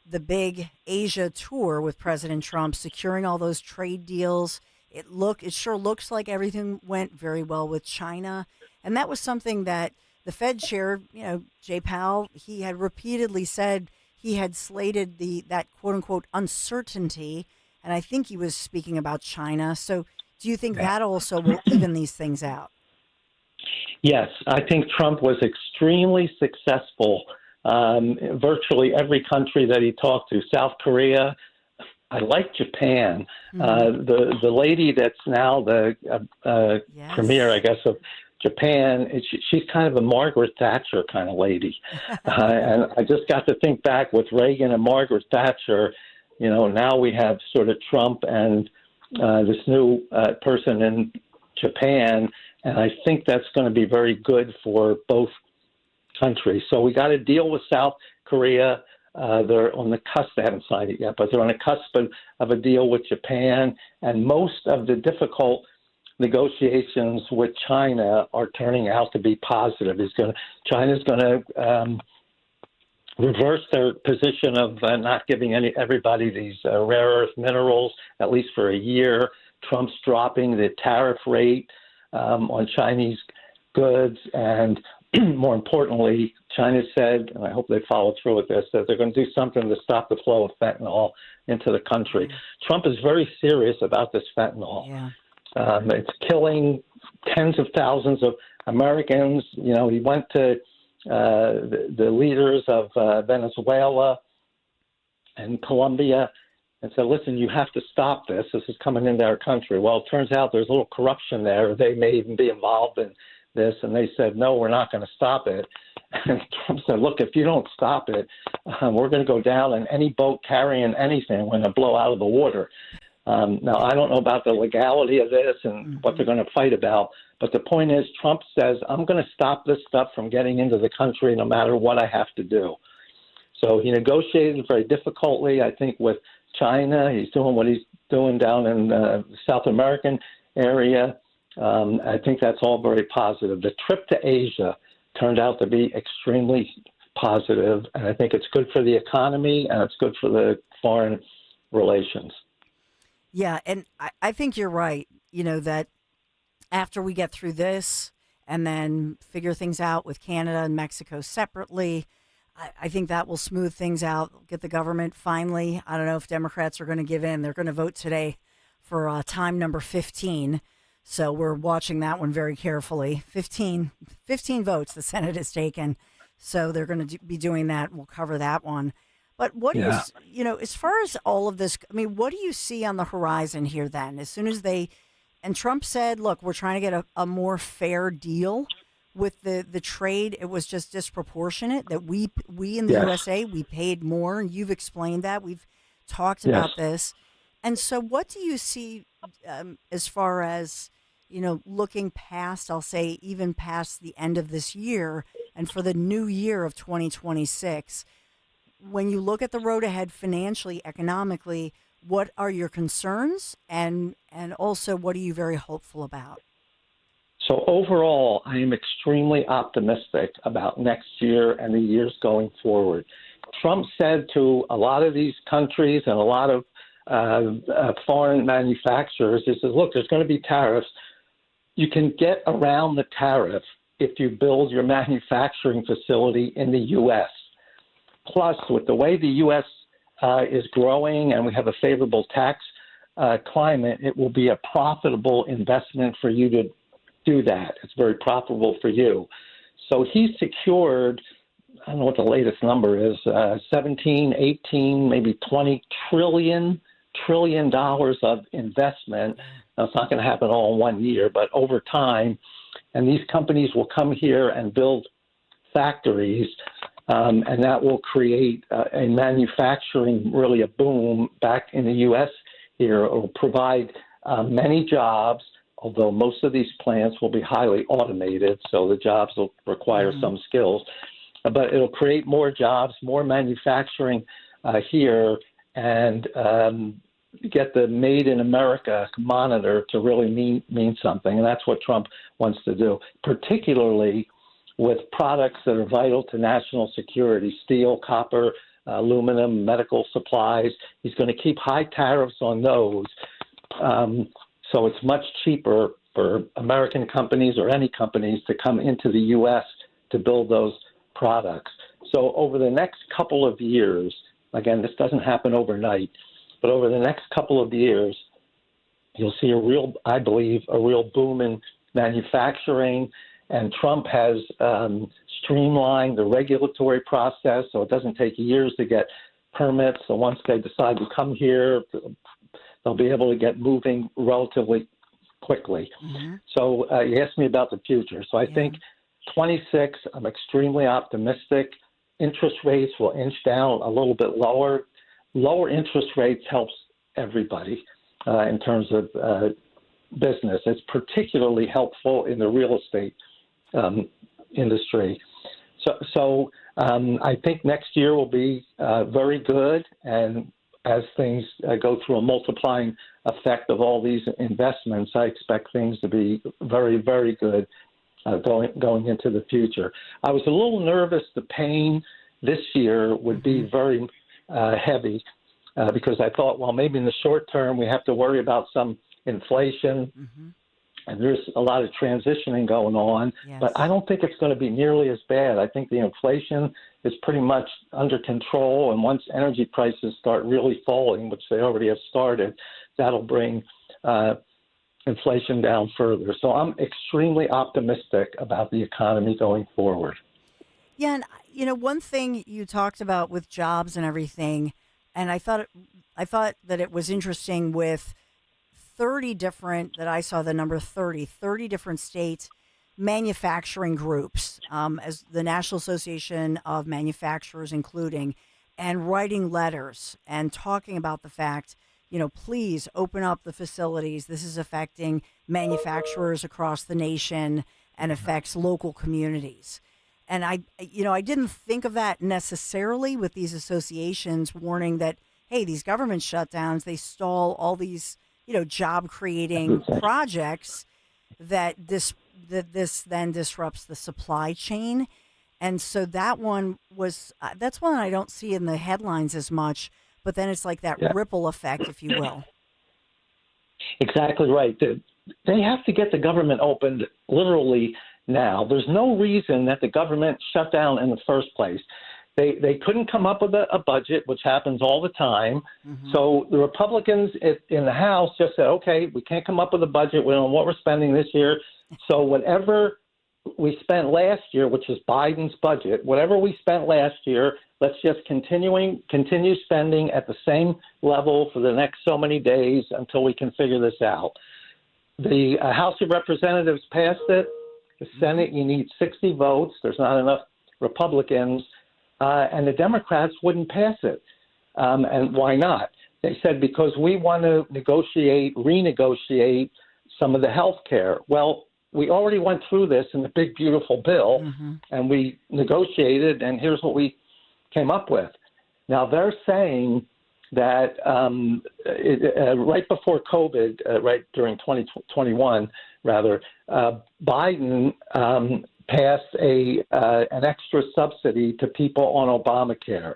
the big Asia tour with President Trump, securing all those trade deals. It sure looks like everything went very well with China. And that was something that the Fed chair, Jay Powell, he had repeatedly said he had slated that quote unquote uncertainty. And I think he was speaking about China. So do you think that also will even these things out? Yes, I think Trump was extremely successful. Virtually every country that he talked to, South Korea, I like Japan. The lady that's now the premier, I guess, of Japan, she's kind of a Margaret Thatcher kind of lady. And I just got to think back with Reagan and Margaret Thatcher, now we have sort of Trump and this new person in Japan, and I think that's going to be very good for both countries. So we got a deal with South Korea. They're on the cusp. They haven't signed it yet, but they're on the cusp of a deal with Japan. And most of the difficult negotiations with China are turning out to be positive. China's going to reverse their position of not giving everybody these rare earth minerals, at least for a year. Trump's dropping the tariff rate on Chinese goods, and more importantly, China said, and I hope they follow through with this, that they're going to do something to stop the flow of fentanyl into the country. Trump is very serious about this fentanyl. Yeah. It's killing tens of thousands of Americans. You know, he went to the leaders of Venezuela and Colombia and said, listen, you have to stop this. This is coming into our country. Well, it turns out there's a little corruption there. They may even be involved in this. And they said, no, we're not going to stop it. And Trump said, look, if you don't stop it, we're going to go down, and any boat carrying anything, we're going to blow out of the water. Now, I don't know about the legality of this and what they're going to fight about, but the point is Trump says, I'm going to stop this stuff from getting into the country no matter what I have to do. So he negotiated very difficultly, I think, with China. He's doing what he's doing down in the South American area. I think that's all very positive. The trip to Asia turned out to be extremely positive, and I think it's good for the economy and it's good for the foreign relations. Yeah, and I think you're right, you know, that after we get through this and then figure things out with Canada and Mexico separately, I think that will smooth things out, get the government finally. I don't know if Democrats are going to give in. They're going to vote today for time number 15. So we're watching that one very carefully. 15 votes the Senate has taken. So they're going to be doing that. We'll cover that one. But what do you know, as far as all of this, I mean, what do you see on the horizon here then? As soon as and Trump said, look, we're trying to get a more fair deal with the trade. It was just disproportionate that we in the USA, we paid more. And you've explained that. We've talked about this. And so what do you see as far as, you know, looking past, I'll say, even past the end of this year and for the new year of 2026, when you look at the road ahead financially, economically, what are your concerns and also what are you very hopeful about? So overall, I am extremely optimistic about next year and the years going forward. Trump said to a lot of these countries and a lot of foreign manufacturers, he says, look, there's going to be tariffs. You can get around the tariff if you build your manufacturing facility in the U.S. Plus, with the way the U.S. Is growing and we have a favorable tax climate, it will be a profitable investment for you to do that. It's very profitable for you. So he secured, I don't know what the latest number is, 17, 18, maybe $20 trillion of investment. Now, it's not going to happen all in 1 year, but over time. And these companies will come here and build factories, and that will create a manufacturing, really a boom back in the U.S. here. It will provide many jobs, although most of these plants will be highly automated, so the jobs will require some skills. But it'll create more jobs, more manufacturing here, and get the Made in America monitor to really mean something. And that's what Trump wants to do, particularly with products that are vital to national security: steel, copper, aluminum, medical supplies. He's going to keep high tariffs on those. So it's much cheaper for American companies or any companies to come into the U.S. to build those products. So over the next couple of years, again, this doesn't happen overnight, but over the next couple of years, you'll see I believe, a real boom in manufacturing. And Trump has streamlined the regulatory process, so it doesn't take years to get permits. So once they decide to come here, they'll be able to get moving relatively quickly. Mm-hmm. So you asked me about the future. So I think 26, I'm extremely optimistic. Interest rates will inch down a little bit lower. Lower interest rates helps everybody in terms of business. It's particularly helpful in the real estate industry. So I think next year will be very good, and as things go through a multiplying effect of all these investments, I expect things to be very, very good going into the future. I was a little nervous the pain this year would be very heavy because I thought, well, maybe in the short term we have to worry about some inflation, and there's a lot of transitioning going on. But I don't think it's going to be nearly as bad. I think the inflation is pretty much under control, and once energy prices start really falling, which they already have started, that'll bring inflation down further. So I'm extremely optimistic about the economy going forward. Yeah, and one thing you talked about with jobs and everything, and I thought that it was interesting with 30 different, that I saw the number 30 different state manufacturing groups, as the National Association of Manufacturers including, and writing letters and talking about the fact, please open up the facilities. This is affecting manufacturers across the nation and affects local communities. And I didn't think of that necessarily with these associations warning that, hey, these government shutdowns, they stall all these, job creating projects that this then disrupts the supply chain. And so that's one I don't see in the headlines as much, but then it's like that ripple effect, if you will. Exactly right. They have to get the government opened literally now. There's no reason that the government shut down in the first place. They couldn't come up with a budget, which happens all the time. So the Republicans in the House just said, okay, we can't come up with a budget. We don't know what we're spending this year. So whatever we spent last year, which is Biden's budget, whatever we spent last year, let's just continue spending at the same level for the next so many days until we can figure this out. The House of Representatives passed it. The Senate, you need 60 votes. There's not enough Republicans. And the Democrats wouldn't pass it. And why not? They said because we want to renegotiate some of the health care. Well, we already went through this in the big, beautiful bill, and we negotiated, and here's what we came up with. Now, they're saying that right before COVID, right during 2021, rather, Biden passed an extra subsidy to people on Obamacare.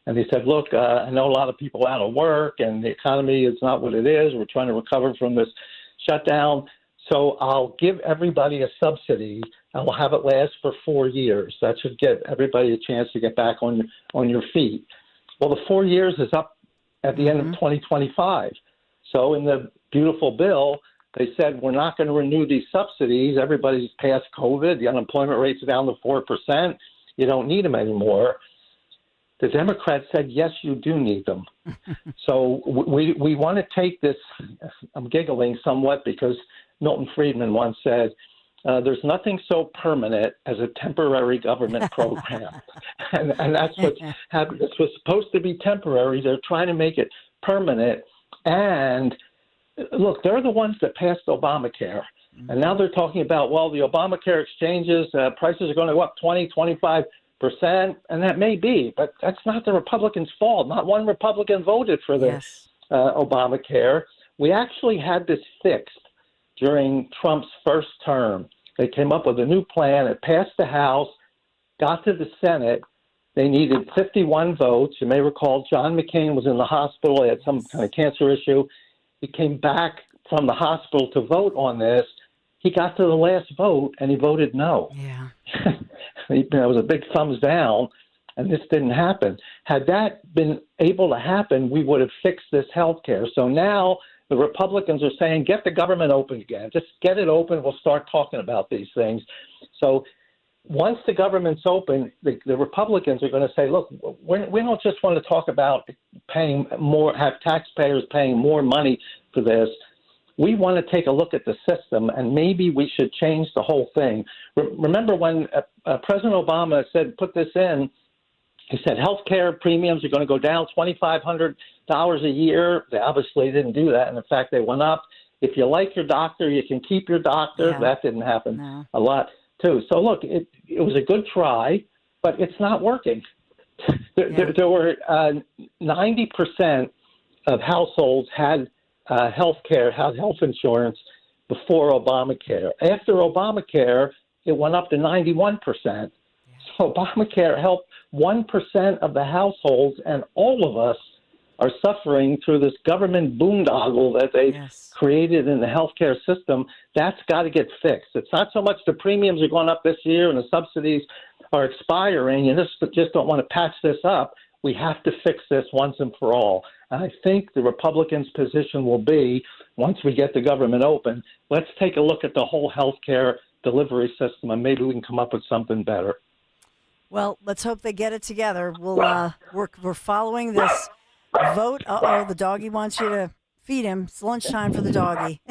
And they said, look, I know a lot of people are out of work and the economy is not what it is. We're trying to recover from this shutdown. So I'll give everybody a subsidy and we'll have it last for 4 years. That should get everybody a chance to get back on your feet. Well, the 4 years is up at the end of 2025. So in the beautiful bill, they said, we're not going to renew these subsidies. Everybody's past COVID. The unemployment rate's down to 4%. You don't need them anymore. The Democrats said, yes, you do need them. So we want to take this. I'm giggling somewhat because Milton Friedman once said, there's nothing so permanent as a temporary government program. and that's what's happened. This was supposed to be temporary. They're trying to make it permanent. And look, they're the ones that passed Obamacare. And now they're talking about, well, the Obamacare exchanges, prices are going to go up 20, 25%. And that may be, but that's not the Republicans' fault. Not one Republican voted for this Obamacare. We actually had this fixed during Trump's first term. They came up with a new plan. It passed the House, got to the Senate. They needed 51 votes. You may recall John McCain was in the hospital. He had some kind of cancer issue. He came back from the hospital to vote on this. He got to the last vote, and he voted no. Yeah. It was a big thumbs down, and this didn't happen. Had that been able to happen, we would have fixed this health care. So now the Republicans are saying, get the government open again. Just get it open. We'll start talking about these things. So once the government's open, the Republicans are going to say, look, we don't just want to talk about paying more, have taxpayers paying more money for this. We want to take a look at the system, and maybe we should change the whole thing. Remember when President Obama said, put this in, he said health care premiums are going to go down $2,500 a year. They obviously didn't do that, and in fact, they went up. If you like your doctor, you can keep your doctor. Yeah. That didn't happen a lot, too. So, look, it was a good try, but it's not working. There were 90% of households had health care, had health insurance before Obamacare. After Obamacare, it went up to 91%. So Obamacare helped 1% of the households, and all of us are suffering through this government boondoggle that they've created in the healthcare system. That's got to get fixed. It's not so much the premiums are going up this year and the subsidies are expiring, and just don't want to patch this up. We have to fix this once and for all. And I think the Republicans' position will be, once we get the government open, let's take a look at the whole healthcare delivery system, and maybe we can come up with something better. Well, let's hope they get it together. We're following this vote. The doggy wants you to feed him. It's lunchtime for the doggy.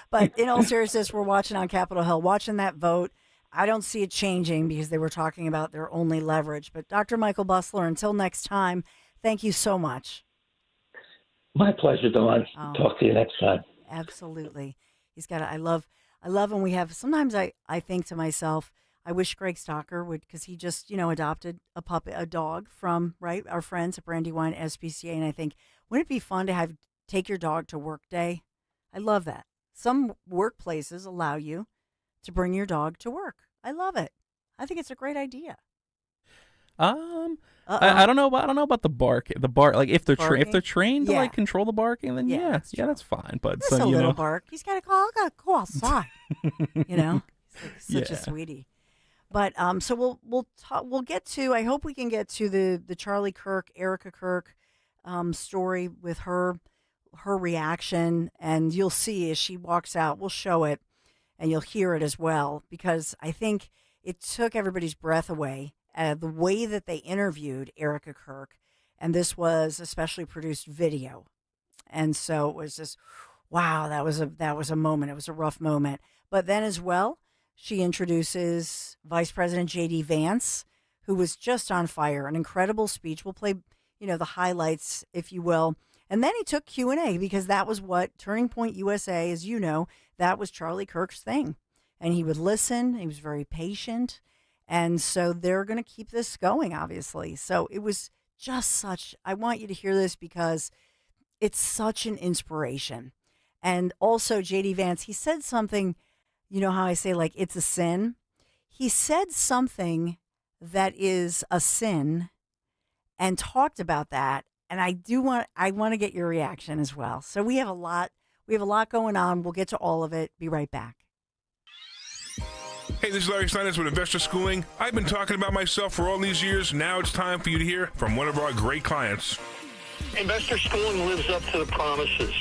But in all seriousness, we're watching on Capitol Hill, watching that vote. I don't see it changing because they were talking about their only leverage. But Dr. Michael Busler, until next time, thank you so much. My pleasure, Dawn. Talk to you next time. Absolutely. He's got. I love when we have. Sometimes I think to myself, I wish Greg Stocker would, because he just adopted a dog from our friends at Brandywine SPCA, and I think, wouldn't it be fun to take your dog to work day? I love that. Some workplaces allow you to bring your dog to work. I love it. I think it's a great idea. I don't know about the bark. The bark, like if they're trained to like control the barking, then yeah, that's fine. But just a little bark. He's got to call. I got to go outside. He's like such a sweetie. But so we'll get to. I hope we can get to the Charlie Kirk, Erica Kirk story with her reaction, and you'll see as she walks out. We'll show it, and you'll hear it as well, because I think it took everybody's breath away. The way that they interviewed Erica Kirk, and this was a specially produced video, and so it was just, wow, that was a moment. It was a rough moment. But then as well, she introduces Vice President J.D. Vance, who was just on fire. An incredible speech. We'll play, the highlights, if you will. And then he took Q&A, because that was what Turning Point USA, as you know, that was Charlie Kirk's thing. And he would listen. He was very patient. And so they're going to keep this going, obviously. So it was just I want you to hear this because it's such an inspiration. And also J.D. Vance, he said something, you know how I say, like, it's a sin? He said something that is a sin and talked about that. And I want to get your reaction as well. So we have a lot going on. We'll get to all of it. Be right back. Hey, this is Larry Steinitz with Investor Schooling. I've been talking about myself for all these years. Now it's time for you to hear from one of our great clients. Investor Schooling lives up to the promises.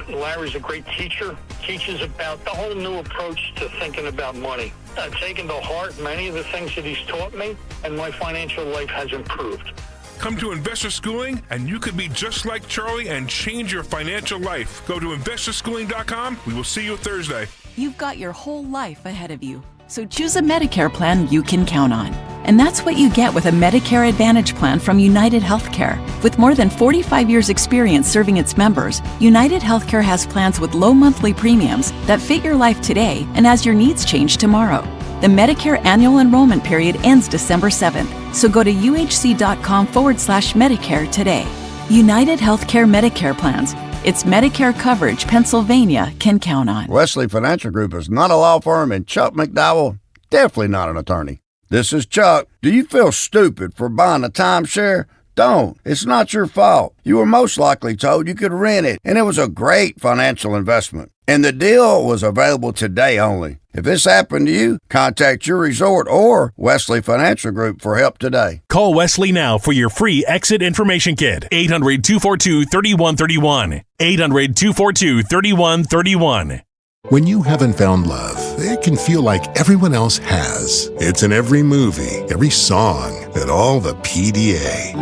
Larry's a great teacher, teaches about the whole new approach to thinking about money. I've taken to heart many of the things that he's taught me, and my financial life has improved. Come to Investor Schooling, and you could be just like Charlie and change your financial life. Go to investorschooling.com. We will see you Thursday. You've got your whole life ahead of you. So choose a Medicare plan you can count on. And that's what you get with a Medicare Advantage plan from United Healthcare. With more than 45 years experience serving its members, United Healthcare has plans with low monthly premiums that fit your life today and as your needs change tomorrow. The Medicare annual enrollment period ends December 7th, so go to uhc.com/Medicare today. United Healthcare Medicare plans. It's Medicare coverage Pennsylvania can count on. Wesley Financial Group is not a law firm, and Chuck McDowell, definitely not an attorney. This is Chuck. Do you feel stupid for buying a timeshare? Don't. It's not your fault. You were most likely told you could rent it, and it was a great financial investment. And the deal was available today only. If this happened to you, contact your resort or Wesley Financial Group for help today. Call Wesley now for your free exit information kit. 800-242-3131. 800-242-3131. When you haven't found love, it can feel like everyone else has. It's in every movie, every song, and all the PDA.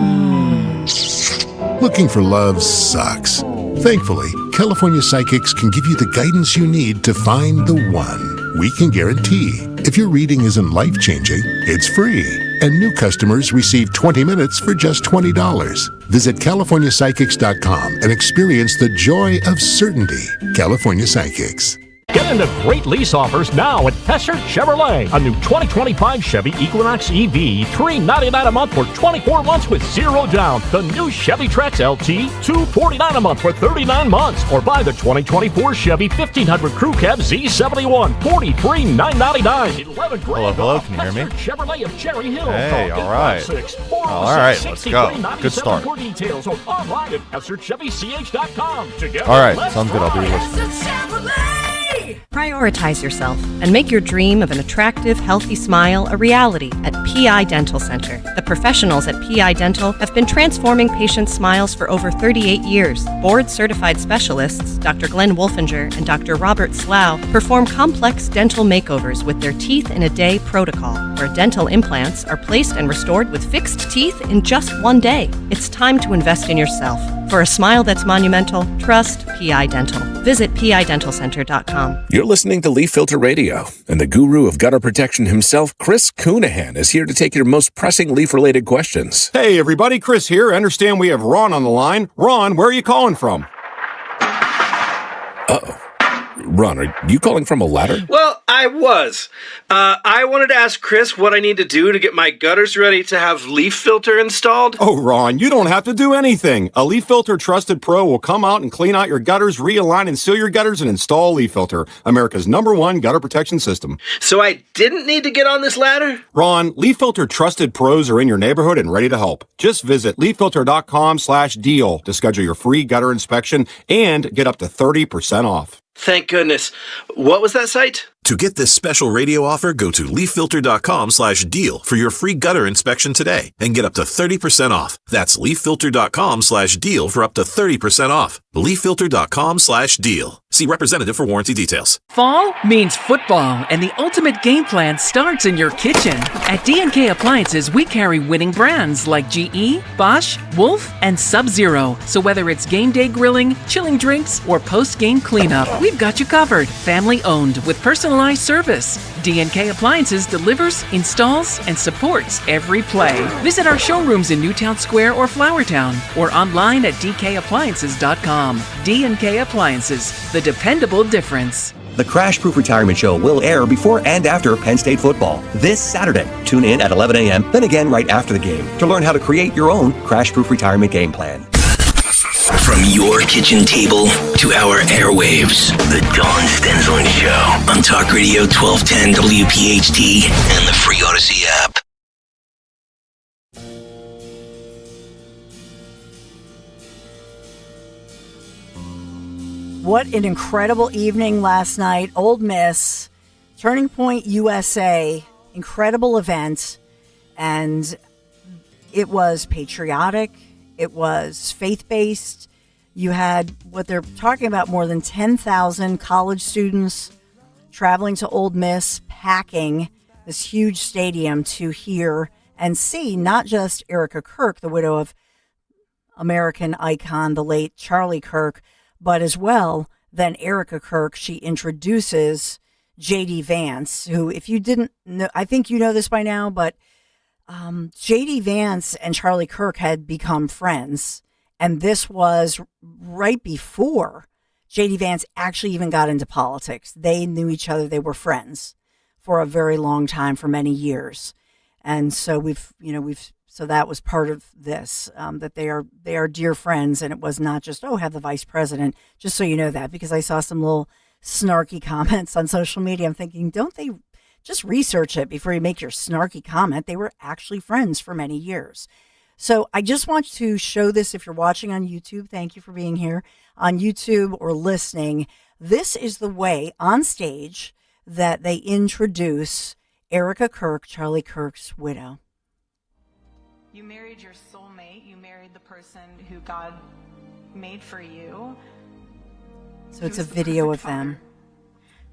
Looking for love sucks. Thankfully, California Psychics can give you the guidance you need to find the one. We can guarantee if your reading isn't life-changing, it's free. And new customers receive 20 minutes for just $20. Visit CaliforniaPsychics.com and experience the joy of certainty. California Psychics. Get into great lease offers now at Hessert Chevrolet. A new 2025 Chevy Equinox EV, $399 a month for 24 months with 0 down. The new Chevy Trax LT, $249 a month for 39 months. Or buy the 2024 Chevy 1500 Crew Cab Z71, $43,999. 11 grand. Hello, can you hear me? Chevrolet of Cherry Hill. Hey, all right. All right, let's go. Good start. For details or online at HessertChevyCH.com. Together, All right, let's sounds good. I'll be ride. listening. Prioritize yourself and make your dream of an attractive, healthy smile a reality at PI Dental Center. The professionals at PI Dental have been transforming patients' smiles for over 38 years. Board-certified specialists, Dr. Glenn Wolfinger and Dr. Robert Slough, perform complex dental makeovers with their Teeth in a Day protocol, where dental implants are placed and restored with fixed teeth in just 1 day. It's time to invest in yourself. For a smile that's monumental, trust PI Dental. Visit PIDentalCenter.com. You're listening to Leaf Filter Radio, and the guru of gutter protection himself, Chris Coonahan, is here to take your most pressing leaf-related questions. Hey, everybody, Chris here. I understand we have Ron on the line. Ron, where are you calling from? Uh-oh. Ron, are you calling from a ladder? Well, I was. I wanted to ask Chris what I need to do to get my gutters ready to have leaf filter installed. Oh, Ron, you don't have to do anything. A Leaf Filter Trusted Pro will come out and clean out your gutters, realign and seal your gutters, and install Leaf Filter, America's #1 gutter protection system. So I didn't need to get on this ladder? Ron, Leaf Filter Trusted Pros are in your neighborhood and ready to help. Just visit leaffilter.com/deal to schedule your free gutter inspection and get up to 30% off. Thank goodness. What was that site? To get this special radio offer, go to leaffilter.com/deal for your free gutter inspection today and get up to 30% off. That's leaffilter.com/deal for up to 30% off. leaffilter.com/deal. See representative for warranty details. Fall means football, and the ultimate game plan starts in your kitchen. At D&K Appliances, we carry winning brands like GE, Bosch, Wolf, and Sub-Zero. So whether it's game day grilling, chilling drinks, or post-game cleanup, we've got you covered. Family owned with personalized service. D&K Appliances delivers, installs, and supports every play. Visit our showrooms in Newtown Square or Flowertown, or online at dkappliances.com. D&K Appliances, the dependable difference. The Crash Proof Retirement Show will air before and after Penn State football this Saturday. Tune in at 11 a.m., then again right after the game to learn how to create your own Crash Proof Retirement game plan. From your kitchen table to our airwaves, the Dawn Stensland Show on Talk Radio 1210 WPHT and the free Odyssey app. What an incredible evening last night. Ole Miss, Turning Point USA, incredible event. And it was patriotic. It was faith-based. You had what they're talking about, more than 10,000 college students traveling to Ole Miss, packing this huge stadium to hear and see not just Erica Kirk, the widow of American icon, the late Charlie Kirk, but as well, then Erica Kirk, she introduces J.D. Vance, who, if you didn't know, I think you know this by now, but J.D. Vance and Charlie Kirk had become friends. And this was right before J.D. Vance actually even got into politics. They knew each other. They were friends for a very long time, for many years. And so so that was part of this, that they are dear friends. And it was not just, have the vice president, just so you know that, because I saw some little snarky comments on social media. I'm thinking, don't they just research it before you make your snarky comment? They were actually friends for many years. So I just want to show this if you're watching on YouTube. Thank you for being here on YouTube or listening. This is the way on stage that they introduce Erica Kirk, Charlie Kirk's widow. You married your soulmate. You married the person who God made for you. So it's a video of them.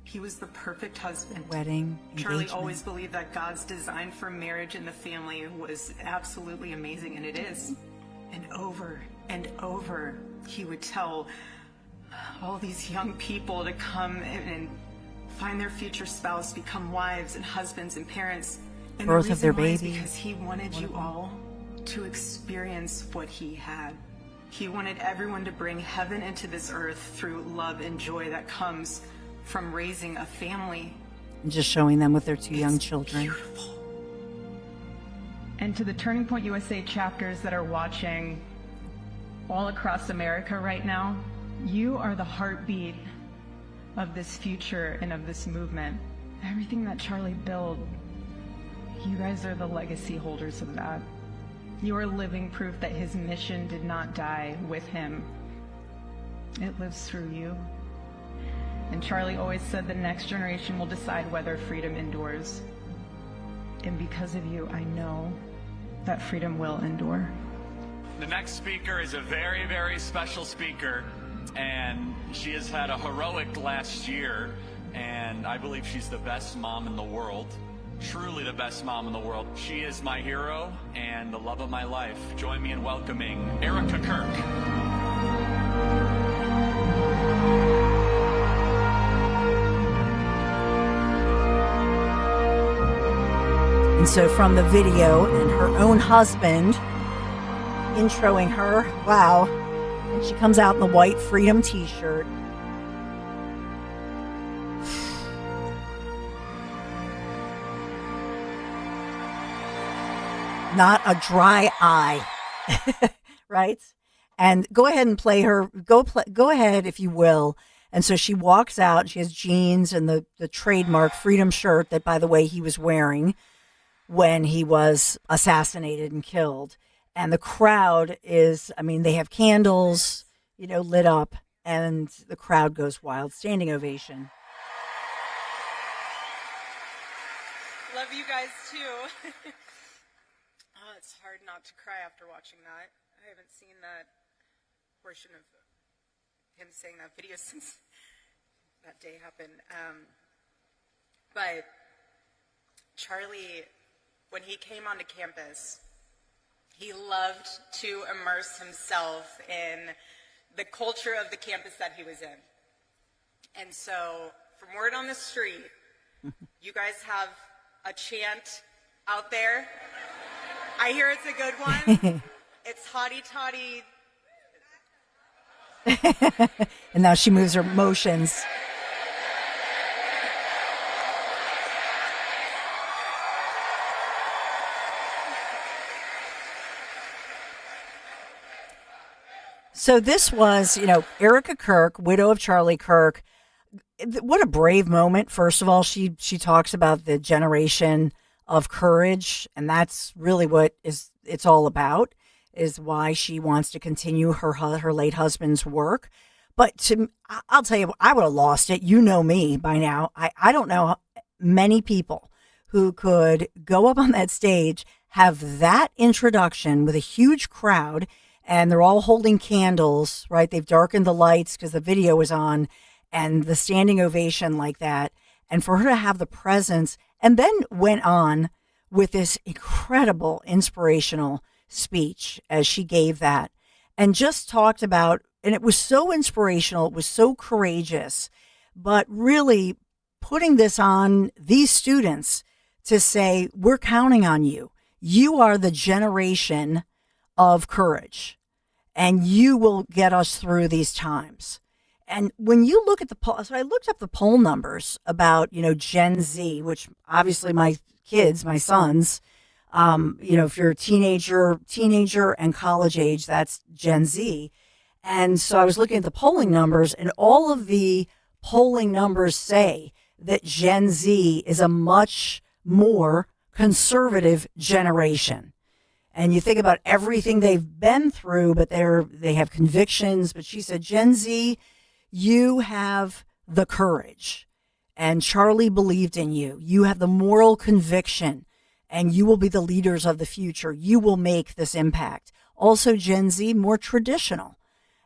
He was the perfect husband. Wedding, Charlie engagement. always believed that God's design for marriage and the family was absolutely amazing, and it is. And over, he would tell all these young people to come and find their future spouse, become wives and husbands and parents. And Birth the of their reason why is baby. because he wanted you all to experience what he had. He wanted everyone to bring heaven into this earth through love and joy that comes from raising a family. And just showing them with their two young children. Beautiful. And to the Turning Point USA chapters that are watching all across America right now, you are the heartbeat of this future and of this movement. Everything that Charlie built, you guys are the legacy holders of that. You are living proof that his mission did not die with him. It lives through you. And Charlie always said the next generation will decide whether freedom endures. And because of you, I know that freedom will endure. The next speaker is a very, very special speaker, and she has had a heroic last year, and I believe she's the best mom in the world. Truly the best mom in the world. She is my hero and the love of my life. Join me in welcoming Erica Kirk. And so from the video and her own husband introing her, wow. And she comes out in the white Freedom t-shirt. Not a dry eye, right? And go ahead and play her. Go ahead, if you will. And so she walks out. She has jeans and the trademark Freedom shirt that, by the way, he was wearing when he was assassinated and killed. And the crowd is, I mean, they have candles, lit up, and the crowd goes wild. Standing ovation. Love you guys too. Oh, it's hard not to cry after watching that. I haven't seen that portion of him saying that video since that day happened. But Charlie, when he came onto campus, he loved to immerse himself in the culture of the campus that he was in. And so, from word on the street, you guys have a chant out there. I hear it's a good one. It's hotty toddy. And now she moves her motions. So this was, Erica Kirk, widow of Charlie Kirk. What a brave moment. First of all, she talks about the generation of courage, and that's really what it's all about, is why she wants to continue her late husband's work. But I'll tell you, I would have lost it. You know me by now. I don't know many people who could go up on that stage, have that introduction with a huge crowd, and they're all holding candles, right? They've darkened the lights because the video was on, and the standing ovation like that. And for her to have the presence, and then went on with this incredible inspirational speech as she gave that, and just talked about, and it was so inspirational, it was so courageous, but really putting this on these students to say, we're counting on you. You are the generation of courage, and you will get us through these times. And when you look at the poll, so I looked up the poll numbers about, Gen Z, which obviously my kids, my sons, if you're a teenager and college age, that's Gen Z. And so I was looking at the polling numbers, and all of the polling numbers say that Gen Z is a much more conservative generation. And you think about everything they've been through, but they have convictions. But she said, Gen Z, you have the courage, and Charlie believed in you. You have the moral conviction, and you will be the leaders of the future. You will make this impact. Also, Gen Z, more traditional.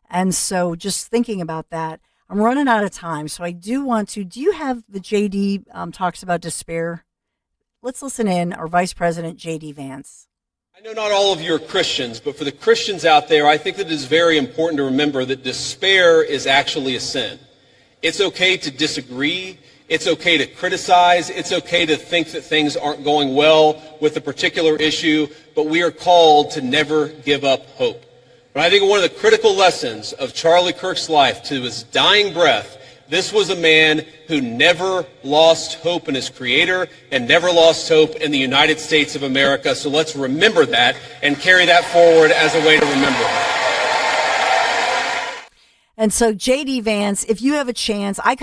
And so just thinking about that, I'm running out of time. So I do you have the JD talks about despair? Let's listen in. Our Vice President, JD Vance. I know not all of you are Christians, but for the Christians out there, I think that it is very important to remember that despair is actually a sin. It's okay to disagree. It's okay to criticize. It's okay to think that things aren't going well with a particular issue, but we are called to never give up hope. But I think one of the critical lessons of Charlie Kirk's life to his dying breath This was a man who never lost hope in his creator and never lost hope in the United States of America. So let's remember that and carry that forward as a way to remember. And so, J.D. Vance, if you have a chance, I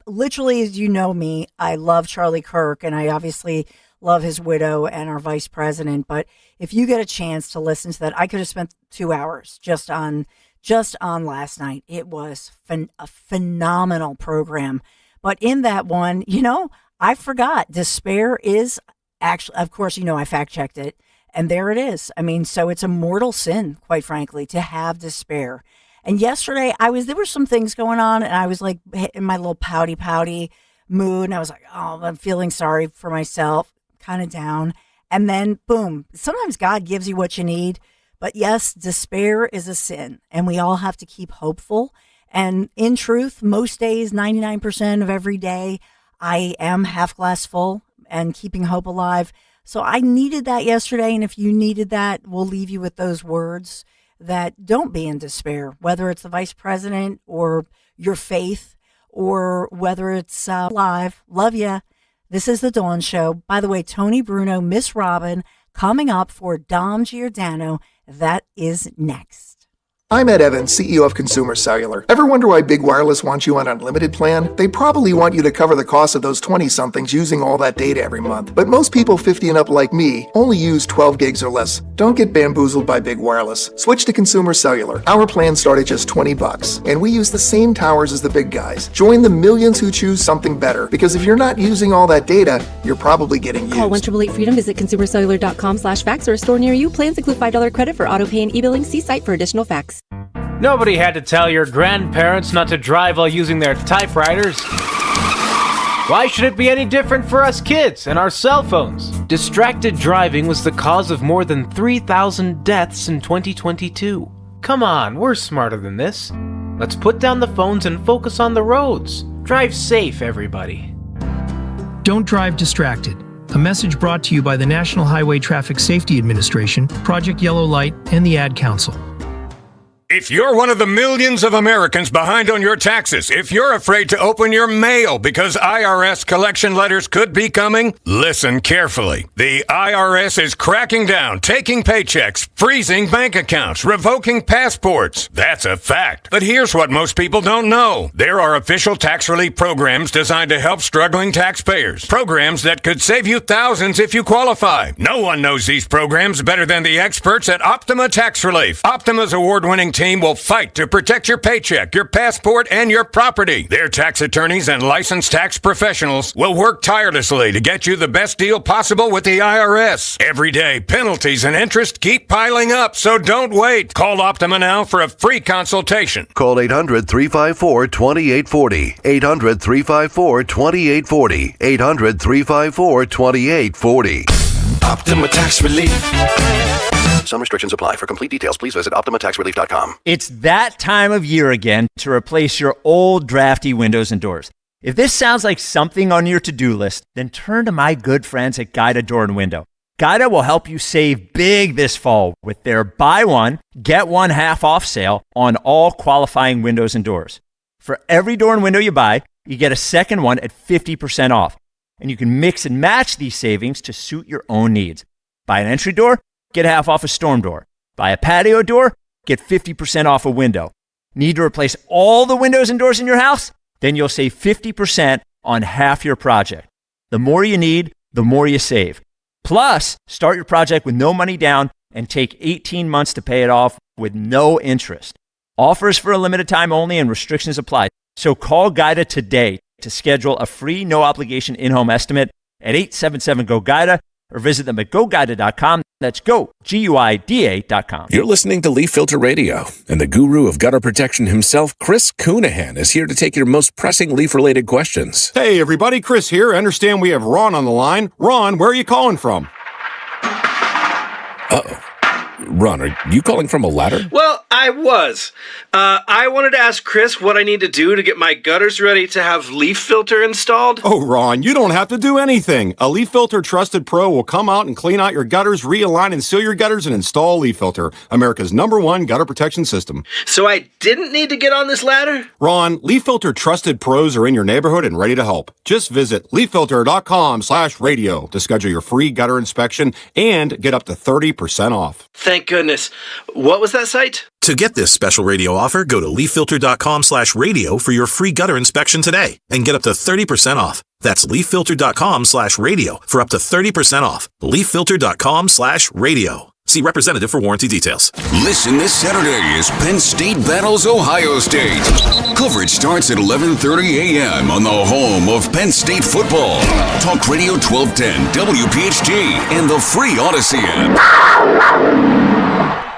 literally, as you know me, I love Charlie Kirk, and I obviously love his widow and our vice president. But if you get a chance to listen to that, I could have spent 2 hours just on last night. It was a phenomenal program. But in that one, I forgot. Despair is actually, of course, I fact checked it, and there it is. I mean, so it's a mortal sin, quite frankly, to have despair. And yesterday there were some things going on, and I was like in my little pouty mood, and I was like, oh, I'm feeling sorry for myself, kind of down. And then boom, sometimes God gives you what you need. But yes, despair is a sin, and we all have to keep hopeful. And in truth, most days, 99% of every day, I am half glass full and keeping hope alive. So I needed that yesterday. And if you needed that, we'll leave you with those words that don't be in despair, whether it's the vice president or your faith or whether it's live. Love ya. This is The Dawn Show. By the way, Tony Bruno, Miss Robin, coming up for Dom Giordano. That is next. I'm Ed Evans, CEO of Consumer Cellular. Ever wonder why Big Wireless wants you on an unlimited plan? They probably want you to cover the cost of those 20-somethings using all that data every month. But most people 50 and up like me only use 12 gigs or less. Don't get bamboozled by Big Wireless. Switch to Consumer Cellular. Our plans start at just $20, and we use the same towers as the big guys. Join the millions who choose something better, because if you're not using all that data, you're probably getting used. Call 1-888-FREEDOM, visit consumercellular.com/facts or a store near you. Plans include $5 credit for auto pay and e-billing. See site for additional facts. Nobody had to tell your grandparents not to drive while using their typewriters. Why should it be any different for us kids and our cell phones? Distracted driving was the cause of more than 3,000 deaths in 2022. Come on, we're smarter than this. Let's put down the phones and focus on the roads. Drive safe, everybody. Don't drive distracted. A message brought to you by the National Highway Traffic Safety Administration, Project Yellow Light, and the Ad Council. If you're one of the millions of Americans behind on your taxes, if you're afraid to open your mail because IRS collection letters could be coming, listen carefully. The IRS is cracking down, taking paychecks, freezing bank accounts, revoking passports. That's a fact. But here's what most people don't know. There are official tax relief programs designed to help struggling taxpayers. Programs that could save you thousands if you qualify. No one knows these programs better than the experts at Optima Tax Relief. Optima's award-winning team will fight to protect your paycheck, your passport, and your property. Their tax attorneys and licensed tax professionals will work tirelessly to get you the best deal possible with the IRS. Every day, penalties and interest keep piling up, so don't wait. Call Optima now for a free consultation. Call 800-354-2840. 800-354-2840. 800-354-2840. Optima Tax Relief. Some restrictions apply. For complete details, please visit OptimaTaxRelief.com. It's that time of year again to replace your old drafty windows and doors. If this sounds like something on your to-do list, then turn to my good friends at Guida Door and Window. Guida will help you save big this fall with their buy one, get one half off sale on all qualifying windows and doors. For every door and window you buy, you get a second one at 50% off. And you can mix and match these savings to suit your own needs. Buy an entry door, get half off a storm door. Buy a patio door, get 50% off a window. Need to replace all the windows and doors in your house? Then you'll save 50% on half your project. The more you need, the more you save. Plus, start your project with no money down and take 18 months to pay it off with no interest. Offers for a limited time only and restrictions apply. So call Guida today to schedule a free no-obligation in-home estimate at 877-GO-GUIDA or visit them at GoGuida.com. That's go, GUIDA.com. You're listening to Leaf Filter Radio, and the guru of gutter protection himself, Chris Cunahan, is here to take your most pressing leaf-related questions. Hey, everybody, Chris here. I understand we have Ron on the line. Ron, where are you calling from? Uh-oh. Ron, are you calling from a ladder? Well, I was. I wanted to ask Chris what I need to do to get my gutters ready to have leaf filter installed. Oh, Ron, you don't have to do anything. A Leaf Filter Trusted Pro will come out and clean out your gutters, realign and seal your gutters, and install Leaf Filter, America's #1 gutter protection system. So I didn't need to get on this ladder? Ron, Leaf Filter Trusted Pros are in your neighborhood and ready to help. Just visit leaffilter.com/radio to schedule your free gutter inspection and get up to 30% off. Thank goodness. What was that site? To get this special radio offer, go to leaffilter.com/radio for your free gutter inspection today and get up to 30% off. That's leaffilter.com/radio for up to 30% off. leaffilter.com/radio. See representative for warranty details. Listen this Saturday as Penn State battles Ohio State. Coverage starts at 11:30 a.m. on the home of Penn State football. Talk Radio 1210, WPHT, and the free Odyssey app.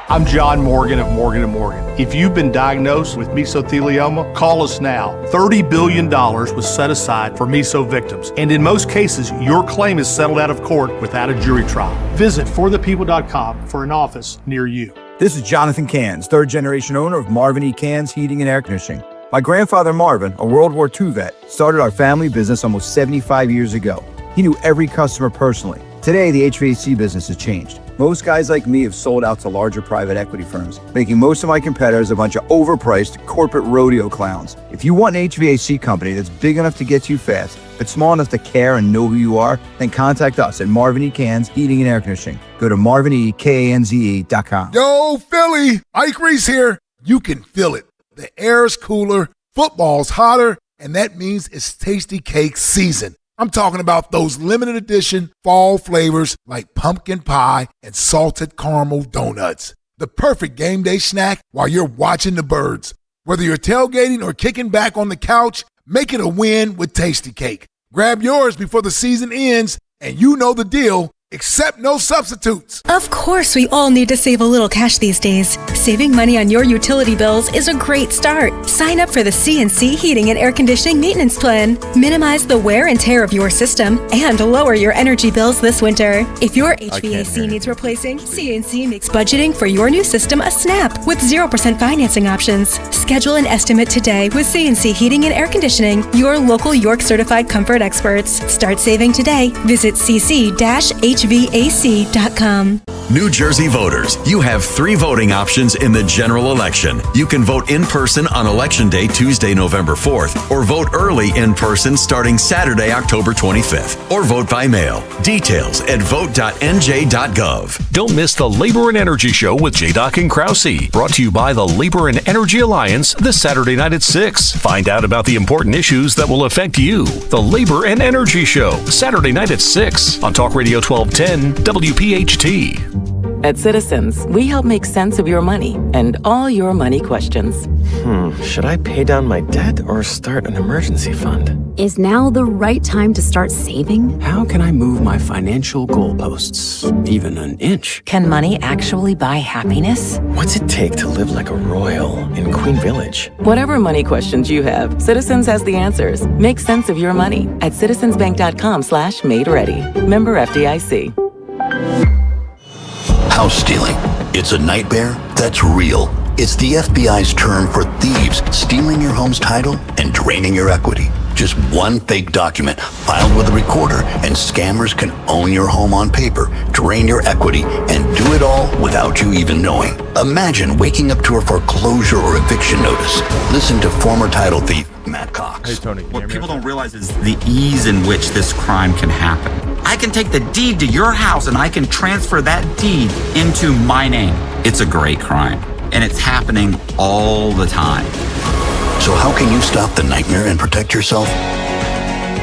I'm John Morgan of Morgan & Morgan. If you've been diagnosed with mesothelioma, call us now. $30 billion was set aside for meso victims, and in most cases, your claim is settled out of court without a jury trial. Visit forthepeople.com for an office near you. This is Jonathan Cans, third-generation owner of Marvin E. Cans Heating and Air Conditioning. My grandfather Marvin, a World War II vet, started our family business almost 75 years ago. He knew every customer personally. Today, the HVAC business has changed. Most guys like me have sold out to larger private equity firms, making most of my competitors a bunch of overpriced corporate rodeo clowns. If you want an HVAC company that's big enough to get you fast, but small enough to care and know who you are, then contact us at Marvin E. Cans Heating and Air Conditioning. Go to marvinekanze.com. Yo, Philly! Ike Reese here. You can feel it. The air's cooler, football's hotter, and that means it's tasty cake season. I'm talking about those limited edition fall flavors like pumpkin pie and salted caramel donuts. The perfect game day snack while you're watching the birds. Whether you're tailgating or kicking back on the couch, make it a win with Tasty Cake. Grab yours before the season ends, and you know the deal. Accept no substitutes. Of course, we all need to save a little cash these days. Saving money on your utility bills is a great start. Sign up for the CNC Heating and Air Conditioning Maintenance Plan. Minimize the wear and tear of your system and lower your energy bills this winter. If your HVAC needs replacing, CNC makes budgeting for your new system a snap with 0% financing options. Schedule an estimate today with CNC Heating and Air Conditioning, your local York certified comfort experts. Start saving today. Visit cc-hvac.com. New Jersey voters, you have 3 voting options in the general election. You can vote in person on Election Day, Tuesday, November 4th, or vote early in person starting Saturday, October 25th, or vote by mail. Details at vote.nj.gov. Don't miss the Labor and Energy Show with J-Doc and Krause, brought to you by the Labor and Energy Alliance this Saturday night at 6. Find out about the important issues that will affect you. The Labor and Energy Show, Saturday night at 6 on Talk Radio 1210 WPHT. At Citizens, we help make sense of your money and all your money questions. Should I pay down my debt or start an emergency fund? Is now the right time to start saving? How can I move my financial goalposts even an inch? Can money actually buy happiness? What's it take to live like a royal in Queen Village? Whatever money questions you have, Citizens has the answers. Make sense of your money at citizensbank.com/made-ready. Member FDIC. House stealing. It's a nightmare that's real. It's the FBI's term for thieves stealing your home's title and draining your equity. Just one fake document filed with a recorder, and scammers can own your home on paper, drain your equity, and do it all without you even knowing. Imagine waking up to a foreclosure or eviction notice. Listen to former title thief Matt Cox. Hey, Tony. What people don't realize is the ease in which this crime can happen. I can take the deed to your house and I can transfer that deed into my name. It's a great crime, and it's happening all the time. So how can you stop the nightmare and protect yourself?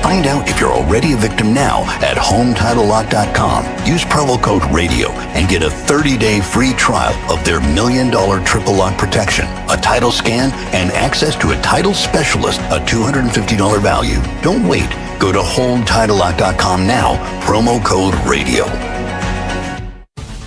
Find out if you're already a victim now at HomeTitleLock.com. Use promo code RADIO and get a 30-day free trial of their $1 million triple lock protection, a title scan, and access to a title specialist, a $250 value. Don't wait. Go to HomeTitleLock.com now, promo code RADIO.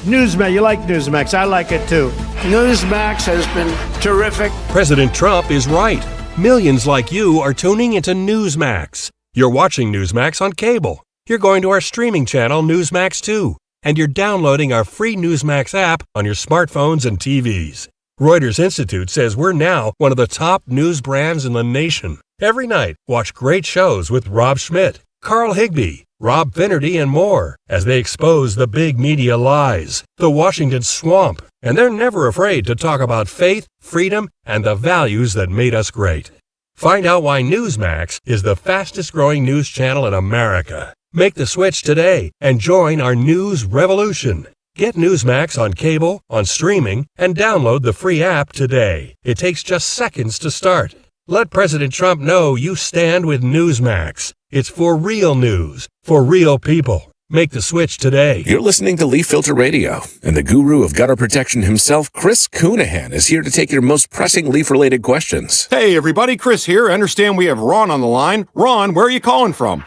Newsmax, you like Newsmax. I like it too. Newsmax has been terrific. President Trump is right. Millions like you are tuning into Newsmax. You're watching Newsmax on cable. You're going to our streaming channel, Newsmax 2. and you're downloading our free Newsmax app on your smartphones and TVs. Reuters Institute says we're now one of the top news brands in the nation. Every night, watch great shows with Rob Schmidt, Carl Higbie, Rob Finnerty, and more as they expose the big media lies, the Washington swamp, and they're never afraid to talk about faith, freedom, and the values that made us great. Find out why Newsmax is the fastest-growing news channel in America. Make the switch today and join our news revolution. Get Newsmax on cable, on streaming, and download the free app today. It takes just seconds to start. Let President Trump know you stand with Newsmax. It's for real news, for real people. Make the switch today. You're listening to Leaf Filter Radio, and the guru of gutter protection himself, Chris Coonihan, is here to take your most pressing leaf-related questions. Hey, everybody, Chris here. I understand we have Ron on the line. Ron, where are you calling from?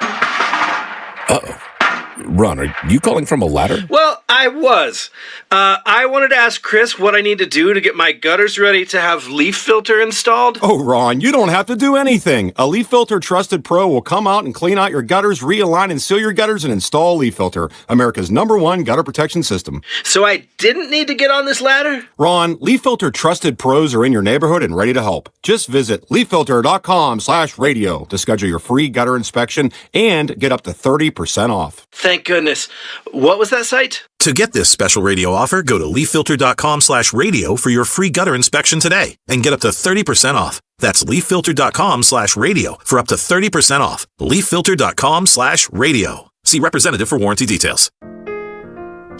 Uh-oh. Ron, are you calling from a ladder? Well, I was. I wanted to ask Chris what I need to do to get my gutters ready to have leaf filter installed. Oh, Ron, you don't have to do anything. A Leaf Filter Trusted Pro will come out and clean out your gutters, realign and seal your gutters, and install Leaf Filter, America's #1 gutter protection system. So I didn't need to get on this ladder? Ron, Leaf Filter Trusted Pros are in your neighborhood and ready to help. Just visit leaffilter.com/radio to schedule your free gutter inspection and get up to 30% off. Thank goodness. What was that site? To get this special radio offer, go to leaffilter.com/radio for your free gutter inspection today and get up to 30% off. That's leaffilter.com/radio for up to 30% off. leaffilter.com/radio. See representative for warranty details.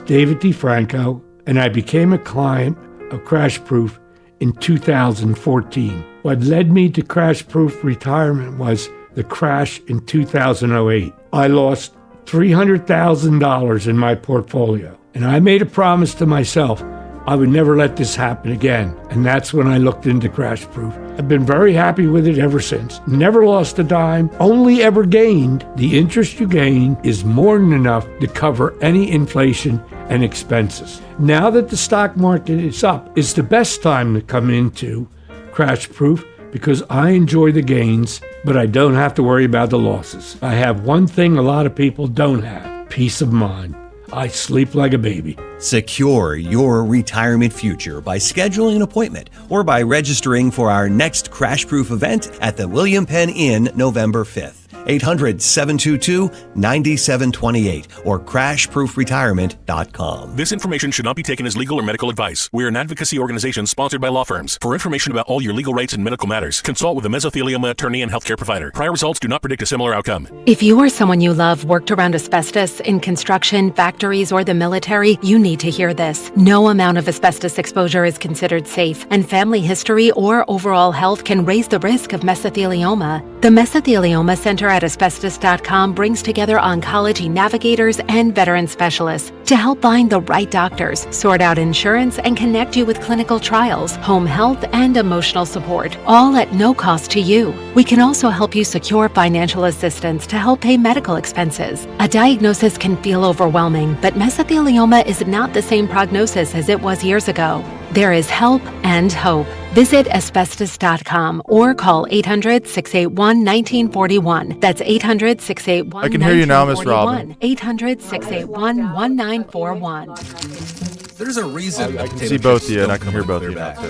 David DeFranco, and I became a client of Crash Proof in 2014. What led me to Crash Proof retirement was the crash in 2008. I lost $300,000 in my portfolio. And I made a promise to myself I would never let this happen again. And that's when I looked into Crash Proof. I've been very happy with it ever since. Never lost a dime, only ever gained. The interest you gain is more than enough to cover any inflation and expenses. Now that the stock market is up, it's the best time to come into Crash Proof because I enjoy the gains, but I don't have to worry about the losses. I have one thing a lot of people don't have: peace of mind. I sleep like a baby. Secure your retirement future by scheduling an appointment or by registering for our next Crash Proof event at the William Penn Inn November 5th. 800-722-9728 or crashproofretirement.com. This information should not be taken as legal or medical advice. We are an advocacy organization sponsored by law firms. For information about all your legal rights and medical matters, consult with a mesothelioma attorney and healthcare provider. Prior results do not predict a similar outcome. If you or someone you love worked around asbestos in construction, factories, or the military, you need to hear this. No amount of asbestos exposure is considered safe, and family history or overall health can raise the risk of mesothelioma. The Mesothelioma Center at asbestos.com brings together oncology navigators and veteran specialists to help find the right doctors, sort out insurance, and connect you with clinical trials, home health, and emotional support, all at no cost to you. We can also help you secure financial assistance to help pay medical expenses. A diagnosis can feel overwhelming, but mesothelioma is not the same prognosis as it was years ago. There is help and hope. Visit asbestos.com or call 800-681-1941. That's 800-681-1941. I can hear you now, Miss Robin. 800-681-1941. There's a reason. I can see both of you, and I can hear both of you now, too.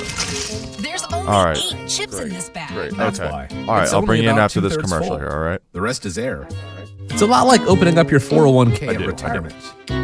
There's only All right. 8 chips in this bag. Great. That's Okay. why. All right, It's I'll only bring you in about after this 2/3 commercial full. here, all right? The rest is air. It's a lot like opening up your 401k at retirement.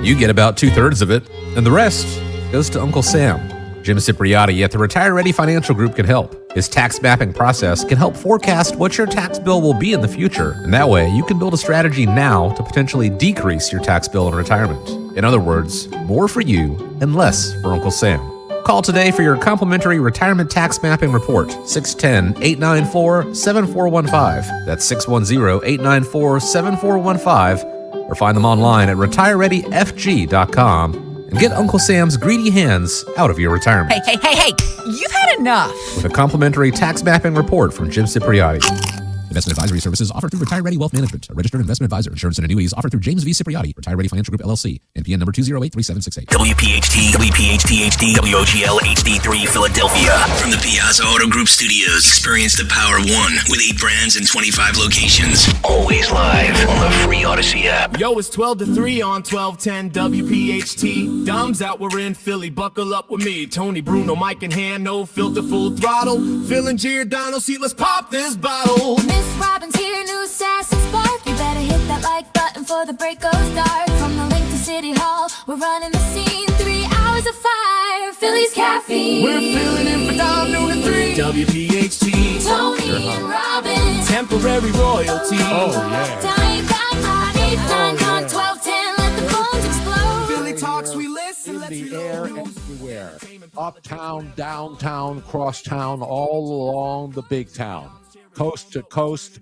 You get about 2/3 of it, and the rest goes to Uncle Sam. Jim Cipriotti at the Retire Ready Financial Group can help. His tax mapping process can help forecast what your tax bill will be in the future, and that way you can build a strategy now to potentially decrease your tax bill in retirement. In other words, more for you and less for Uncle Sam. Call today for your complimentary retirement tax mapping report, 610-894-7415. That's 610-894-7415, or find them online at retirereadyfg.com. And get Uncle Sam's greedy hands out of your retirement. Hey, you've had enough. With a complimentary tax mapping report from Jim Cipriotti. Investment advisory services offered through Retire Ready Wealth Management, a registered investment advisor. Insurance and annuities offered through James V. Cipriati, Retire Ready Financial Group, LLC. NPN number 2083768. WPHT, WPHT HD, WOGL HD3 Philadelphia. From the Piazza Auto Group Studios, experience the power of one with 8 brands and 25 locations. Always live on the free Odyssey app. Yo, it's 12 to 3 on 1210 WPHT. Dom's out, we're in Philly. Buckle up with me. Tony, Bruno, Mike in hand, no filter, full throttle. Phil and Giordano, see, let's pop this bottle. Miss Robin's here, new sass and spark. You better hit that like button for the break goes dark. From the link to City Hall, we're running the scene. 3 hours of fire, Philly's caffeine. We're filling in for Dom, noon to 3. WPHT. Tony and Robin. Temporary royalty. Oh, yeah. Dying back, party time on 1210. Let the phones explode. Philly talks, we listen. In the air everywhere. Uptown, downtown, crosstown, all along the big town. Coast to coast,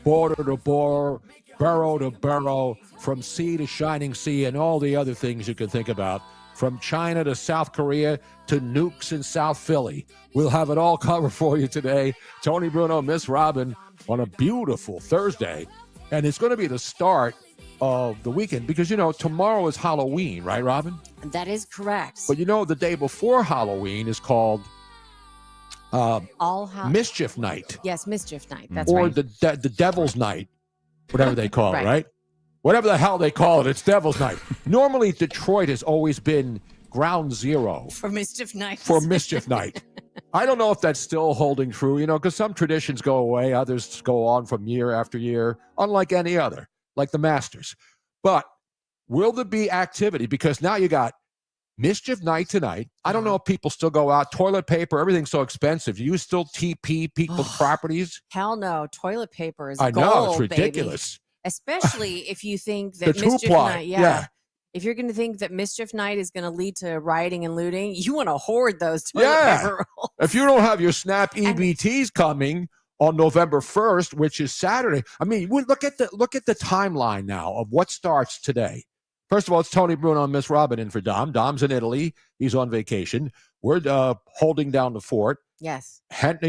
border to border, borough to borough, from sea to shining sea, and all the other things you can think about. From China to South Korea to nukes in South Philly. We'll have it all covered for you today. Tony Bruno, Miss Robin, on a beautiful Thursday. And it's going to be the start of the weekend because, tomorrow is Halloween, right, Robin? That is correct. But the day before Halloween is called Mischief Night. Yes, Mischief Night. That's or right. Or the Devil's Night, whatever they call it, right? Whatever the hell they call it, it's Devil's Night. Normally, Detroit has always been ground zero for Mischief Night. I don't know if that's still holding true, because some traditions go away, others go on from year after year, unlike any other, like the Masters. But will there be activity? Because now you got Mischief Night tonight. I don't know if people still go out. Toilet paper, everything's so expensive. You still TP people's properties? Hell no. Toilet paper is gold, know, it's ridiculous. Baby. Especially if you think that Mischief Night, if you're going to think that Mischief Night is going to lead to rioting and looting, you want to hoard those toilet paper rolls. If you don't have your SNAP EBTs coming on November 1st, which is Saturday, I mean, look at the timeline now of what starts today. First of all, it's Tony Bruno and Miss Robin in for Dom. Dom's in Italy. He's on vacation. We're holding down the fort. Yes. Hank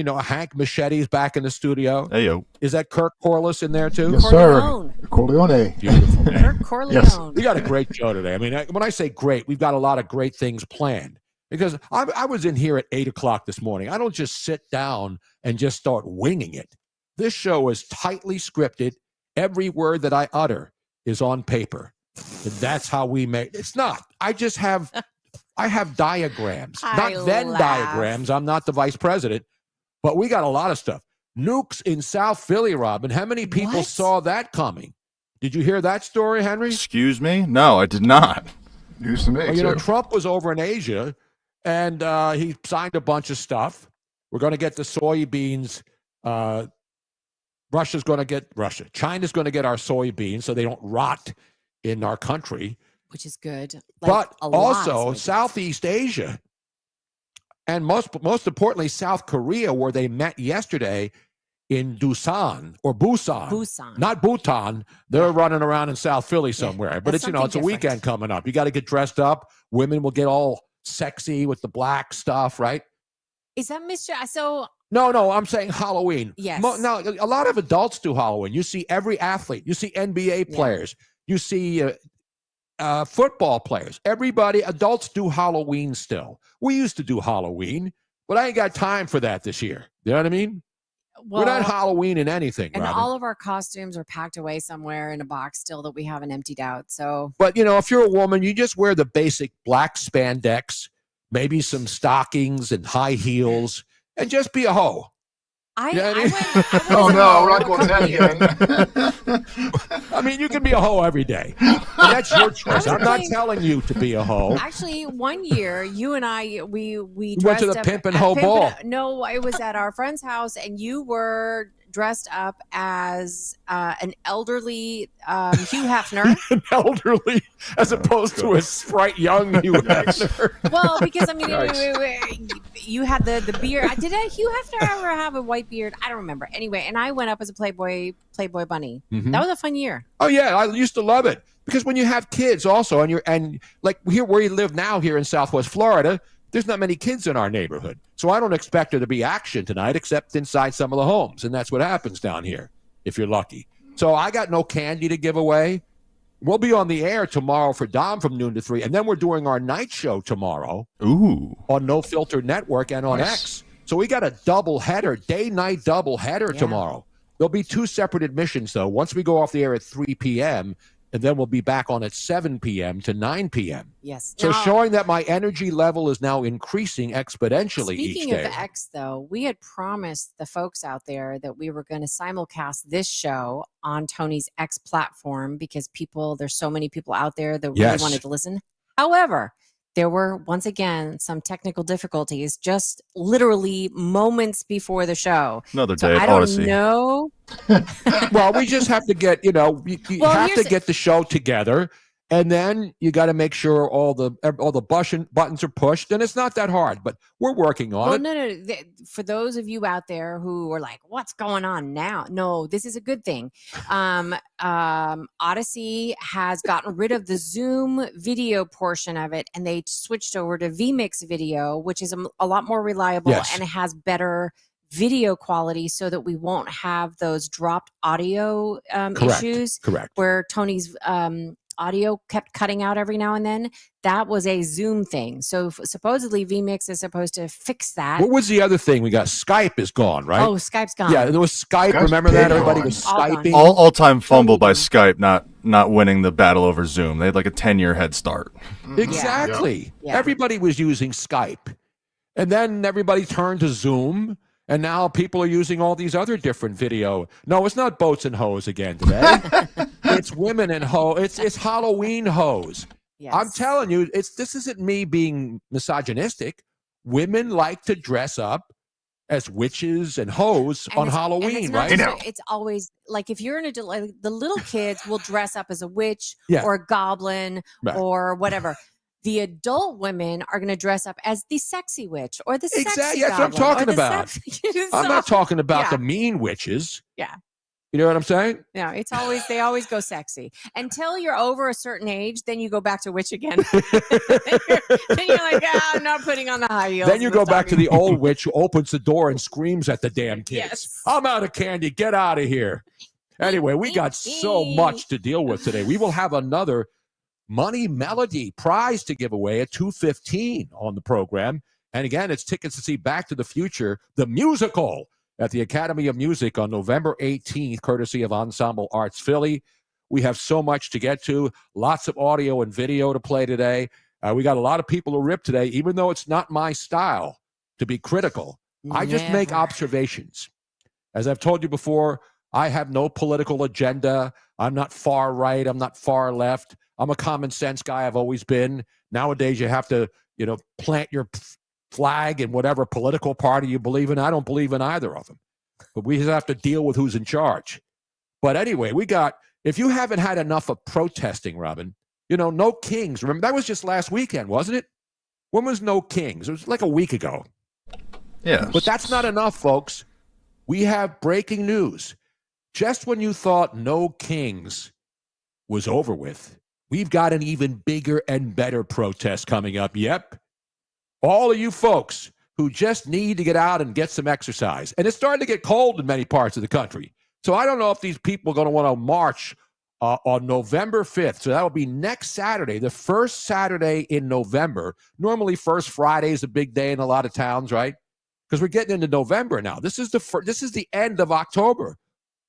Machete's back in the studio. Hey, yo. Is that Kirk Corliss in there, too? Yes, sir. Corleone. Beautiful, man. Kirk Corleone. Yes. We got a great show today. I mean, when I say great, we've got a lot of great things planned. Because I was in here at 8 o'clock this morning. I don't just sit down and just start winging it. This show is tightly scripted. Every word that I utter is on paper. And that's how we make it's not. I have diagrams, not Venn diagrams. I'm not the vice president, but we got a lot of stuff. Nukes in South Philly, Robin. How many people saw that coming? Did you hear that story, Henry? Excuse me? No, I did not. News to me, well, Trump was over in Asia, and he signed a bunch of stuff. We're going to get the soybeans. China's going to get our soybeans so they don't rot in our country. Which is good. But also Southeast Asia and most importantly, South Korea, where they met yesterday in Busan. Not Bhutan. They're running around in South Philly somewhere. But it's a weekend coming up. You got to get dressed up. Women will get all sexy with the black stuff, right? Is that Mr. So No, I'm saying Halloween. Yes. Now, a lot of adults do Halloween. You see every athlete. You see NBA players. You see football players. Adults do Halloween still. We used to do Halloween, but I ain't got time for that this year. You know what I mean? We're not Halloween in anything, and Robin. all of our costumes are packed away somewhere in a box still that we haven't emptied out. So, but if you're a woman, you just wear the basic black spandex, maybe some stockings and high heels, and just be a hoe. Oh no, we're not going to that again. I mean, you can be a hoe every day. And that's your choice. I'm not telling you to be a hoe. Actually, one year, you and I, we went to the Pimp and Hoe Ball. No, it was at our friend's house, and you were dressed up as an elderly Hugh Hefner. An elderly, as opposed to a sprite young Hugh Hefner. Well, because I mean, you had the beard. Did Hugh Hefner ever have a white beard? I don't remember. Anyway, and I went up as a Playboy bunny. Mm-hmm. That was a fun year. Oh yeah, I used to love it because when you have kids also, and like here where you live now here in Southwest Florida, there's not many kids in our neighborhood. So I don't expect there to be action tonight except inside some of the homes. And that's what happens down here, if you're lucky. So I got no candy to give away. We'll be on the air tomorrow for Dom from noon to 3. And then we're doing our night show tomorrow. Ooh. On No Filter Network and on X. So we got a double header, day-night double header tomorrow. There'll be 2 separate admissions, though. Once we go off the air at 3 p.m., and then we'll be back on at 7 p.m. to 9 p.m. Yes. So Now, showing that my energy level is now increasing exponentially each speaking day. of X, though, we had promised the folks out there that we were going to simulcast this show on Tony's X platform because there's so many people out there that really wanted to listen. However, there were, once again, some technical difficulties just literally moments before the show. Another So day I at don't Odyssey. know. Well, we just have to get, you have to here's- get the show together, and then you got to make sure all the buttons are pushed, and it's not that hard, but we're working on Well, it. no. For those of you out there who are like, "What's going on now?" No, this is a good thing. Odyssey has gotten rid of the Zoom video portion of it, and they switched over to vMix video, which is a lot more reliable and it has better video quality, so that we won't have those dropped audio issues. Correct. Where Tony's audio kept cutting out every now and then. That was a Zoom thing. So supposedly vMix is supposed to fix that. What was the other thing we got? Skype is gone, right? Oh, Skype's gone. Yeah, there was Skype. Skype's Remember that? big Everybody gone. was All gone. Skyping. All-time fumble by Skype not winning the battle over Zoom. They had like a 10-year head start. Exactly. Yeah. Everybody was using Skype. And then everybody turned to Zoom. And now people are using all these other different video. No, it's not boats and hoes again today. It's women and hoes. It's Halloween hoes. Yes. I'm telling you, this isn't me being misogynistic. Women like to dress up as witches and hoes on Halloween, not right? just it's always like if you're like the little kids will dress up as a witch Yeah. or a goblin Right. or whatever. The adult women are going to dress up as the sexy witch or the sexy Exactly. That's what I'm goblin or talking the about. sexy- I'm not talking about Yeah. the mean witches. Yeah. You know what I'm saying? No, they always go sexy until you're over a certain age. Then you go back to witch again. then you're like, I'm not putting on the high heels. Then you and go back to stocking." the old witch who opens the door and screams at the damn kids. Yes. I'm out of candy. Get out of here. Anyway, we got so much to deal with today. We will have another Money Melody prize to give away at 2:15 on the program. And again, it's tickets to see Back to the Future, the musical, at the Academy of Music on November 18th, courtesy of Ensemble Arts Philly. We have so much to get to, lots of audio and video to play today. We got a lot of people to rip today, even though it's not my style to be critical. I just make Never. observations. As I've told you before, I have no political agenda. I'm not far right. I'm not far left. I'm a common sense guy. I've always been. Nowadays, you have to, plant your flag in whatever political party you believe in. I don't believe in either of them. But we just have to deal with who's in charge. But anyway, if you haven't had enough of protesting, Robin, no Kings. Remember, that was just last weekend, wasn't it? When was No Kings? It was like a week ago. Yeah. But that's not enough, folks. We have breaking news. Just when you thought No Kings was over with, we've got an even bigger and better protest coming up. Yep. All of you folks who just need to get out and get some exercise. And it's starting to get cold in many parts of the country. So I don't know if these people are going to want to march on November 5th. So that will be next Saturday, the first Saturday in November. Normally, first Friday is a big day in a lot of towns, right? Because we're getting into November now. This is the end of October.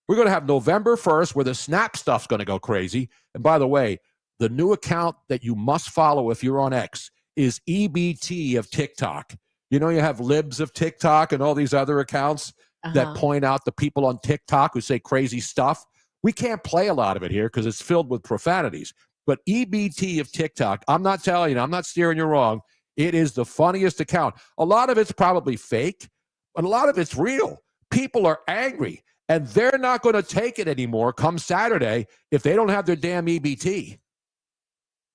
We're going to have November 1st where the Snap stuff's going to go crazy. And by the way, the new account that you must follow if you're on X is EBT of TikTok. You have Libs of TikTok and all these other accounts that point out the people on TikTok who say crazy stuff. We can't play a lot of it here because it's filled with profanities. But EBT of TikTok, I'm not telling you, I'm not steering you wrong. It is the funniest account. A lot of it's probably fake, but a lot of it's real. People are angry, and they're not going to take it anymore come Saturday if they don't have their damn EBT.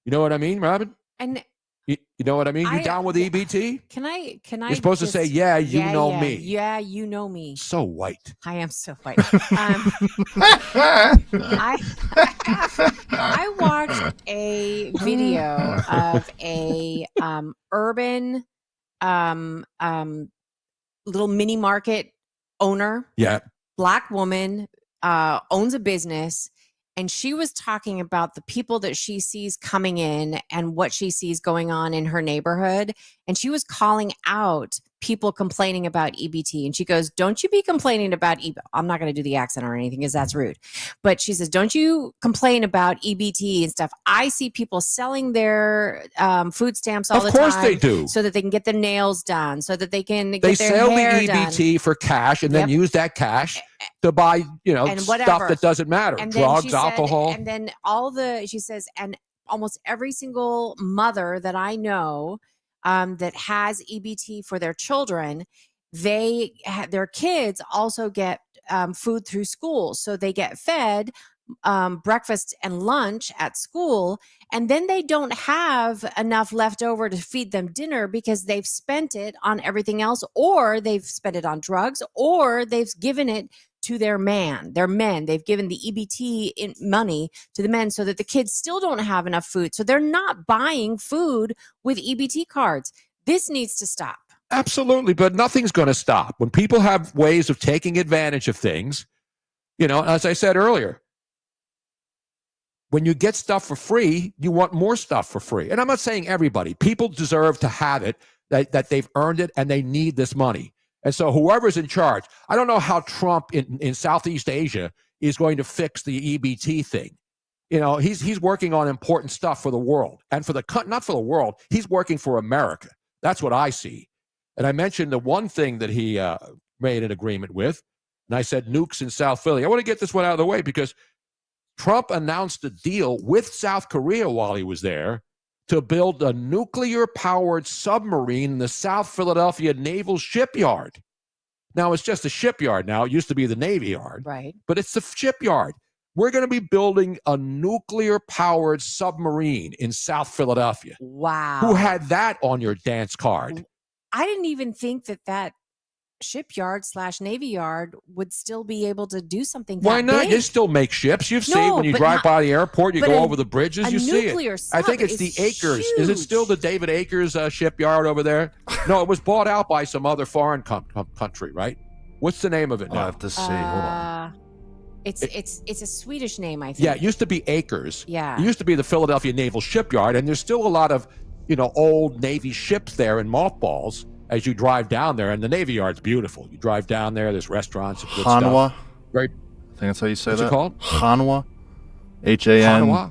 You know what I mean, Robin? And you know what I mean? You down with EBT? Can I? You're supposed to say, yeah, you know me. Yeah, you know me. So white. I am so white. I watched a video of a urban little mini market owner. Yeah. Black woman, owns a business. And she was talking about the people that she sees coming in and what she sees going on in her neighborhood. And she was calling out people complaining about EBT. And she goes, don't you be complaining about I'm not going to do the accent or anything because that's rude. But she says, don't you complain about EBT and stuff. I see people selling their food stamps all the time. Of course they do. So that they can get their nails done, so that they can get They their sell the hair EBT done. for cash and then Yep. use that cash to buy, And stuff whatever. that doesn't matter. And then Drugs, she said- alcohol. and then she says, and almost every single mother that I know that has EBT for their children, their kids also get food through school. So they get fed breakfast and lunch at school, and then they don't have enough left over to feed them dinner because they've spent it on everything else, or they've spent it on drugs, or they've given it to their men. They've given the EBT money to the men so that the kids still don't have enough food. So they're not buying food with EBT cards. This needs to stop. Absolutely, but nothing's going to stop. When people have ways of taking advantage of things, as I said earlier, when you get stuff for free, you want more stuff for free. And I'm not saying everybody. People deserve to have it, that they've earned it, and they need this money. And so whoever's in charge, I don't know how Trump in Southeast Asia is going to fix the EBT thing. He's working on important stuff for the world. And not for the world, he's working for America. That's what I see. And I mentioned the one thing that he made an agreement with, and I said nukes in South Philly. I want to get this one out of the way because Trump announced a deal with South Korea while he was there to build a nuclear-powered submarine in the South Philadelphia Naval Shipyard. Now, it's just a shipyard now. It used to be the Navy Yard. Right. But it's the shipyard. We're going to be building a nuclear-powered submarine in South Philadelphia. Wow. Who had that on your dance card? I didn't even think that shipyard/Navy yard would still be able to do something. Why not? Big. You still make ships. You've seen No, when you but drive not- by the airport, you but go a- over the bridges, a you see nuclear it. I think sub it's the is Acres. Is it still the David Acres shipyard over there? No, it was bought out by some other foreign country, right? What's the name of it now? I have to see. Hold on. It's a Swedish name, I think. Yeah, it used to be Acres. Yeah. It used to be the Philadelphia Naval Shipyard, and there's still a lot of, old Navy ships there in mothballs as you drive down there, and the Navy Yard's beautiful. You drive down there, there's restaurants and good Hanwha. stuff. Very, I think that's how you say What's that. it called? Hanwha. Hanwha? Hanwha.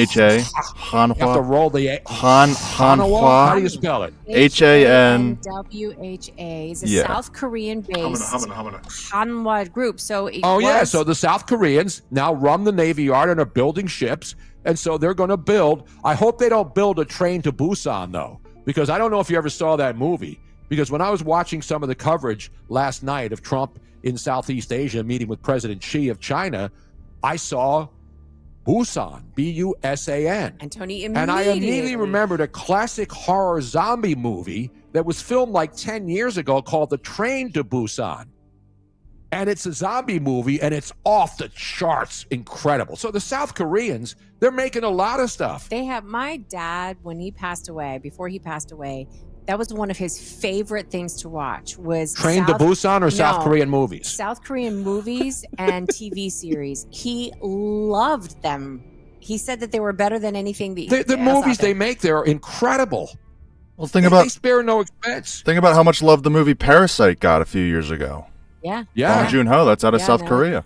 You have to Hanwha. roll the Hanwha. How do you spell it? HANWHA is a Yeah. South Korean-based Hamana. Hanwha group. So it Yeah. was- So the South Koreans now run the Navy Yard and are building ships. And so they're going to build. I hope they don't build a train to Busan, though, because I don't know if you ever saw that movie. Because when I was watching some of the coverage last night of Trump in Southeast Asia meeting with President Xi of China, I saw Busan, Busan. And Tony And I immediately remembered a classic horror zombie movie that was filmed like 10 years ago called The Train to Busan. And it's a zombie movie, and it's off the charts incredible. So the South Koreans, they're making a lot of stuff. They have my dad when he passed away. Before he passed away, that was one of his favorite things to watch. Was Train to Busan or South No, Korean movies? South Korean movies and TV series. He loved them. He said that they were better than anything that The movies they make there are incredible. Well, think They about spare no expense. think about how much love the movie Parasite got a few years ago. Yeah. Bong Joon-ho, that's out of Yeah, South no. Korea.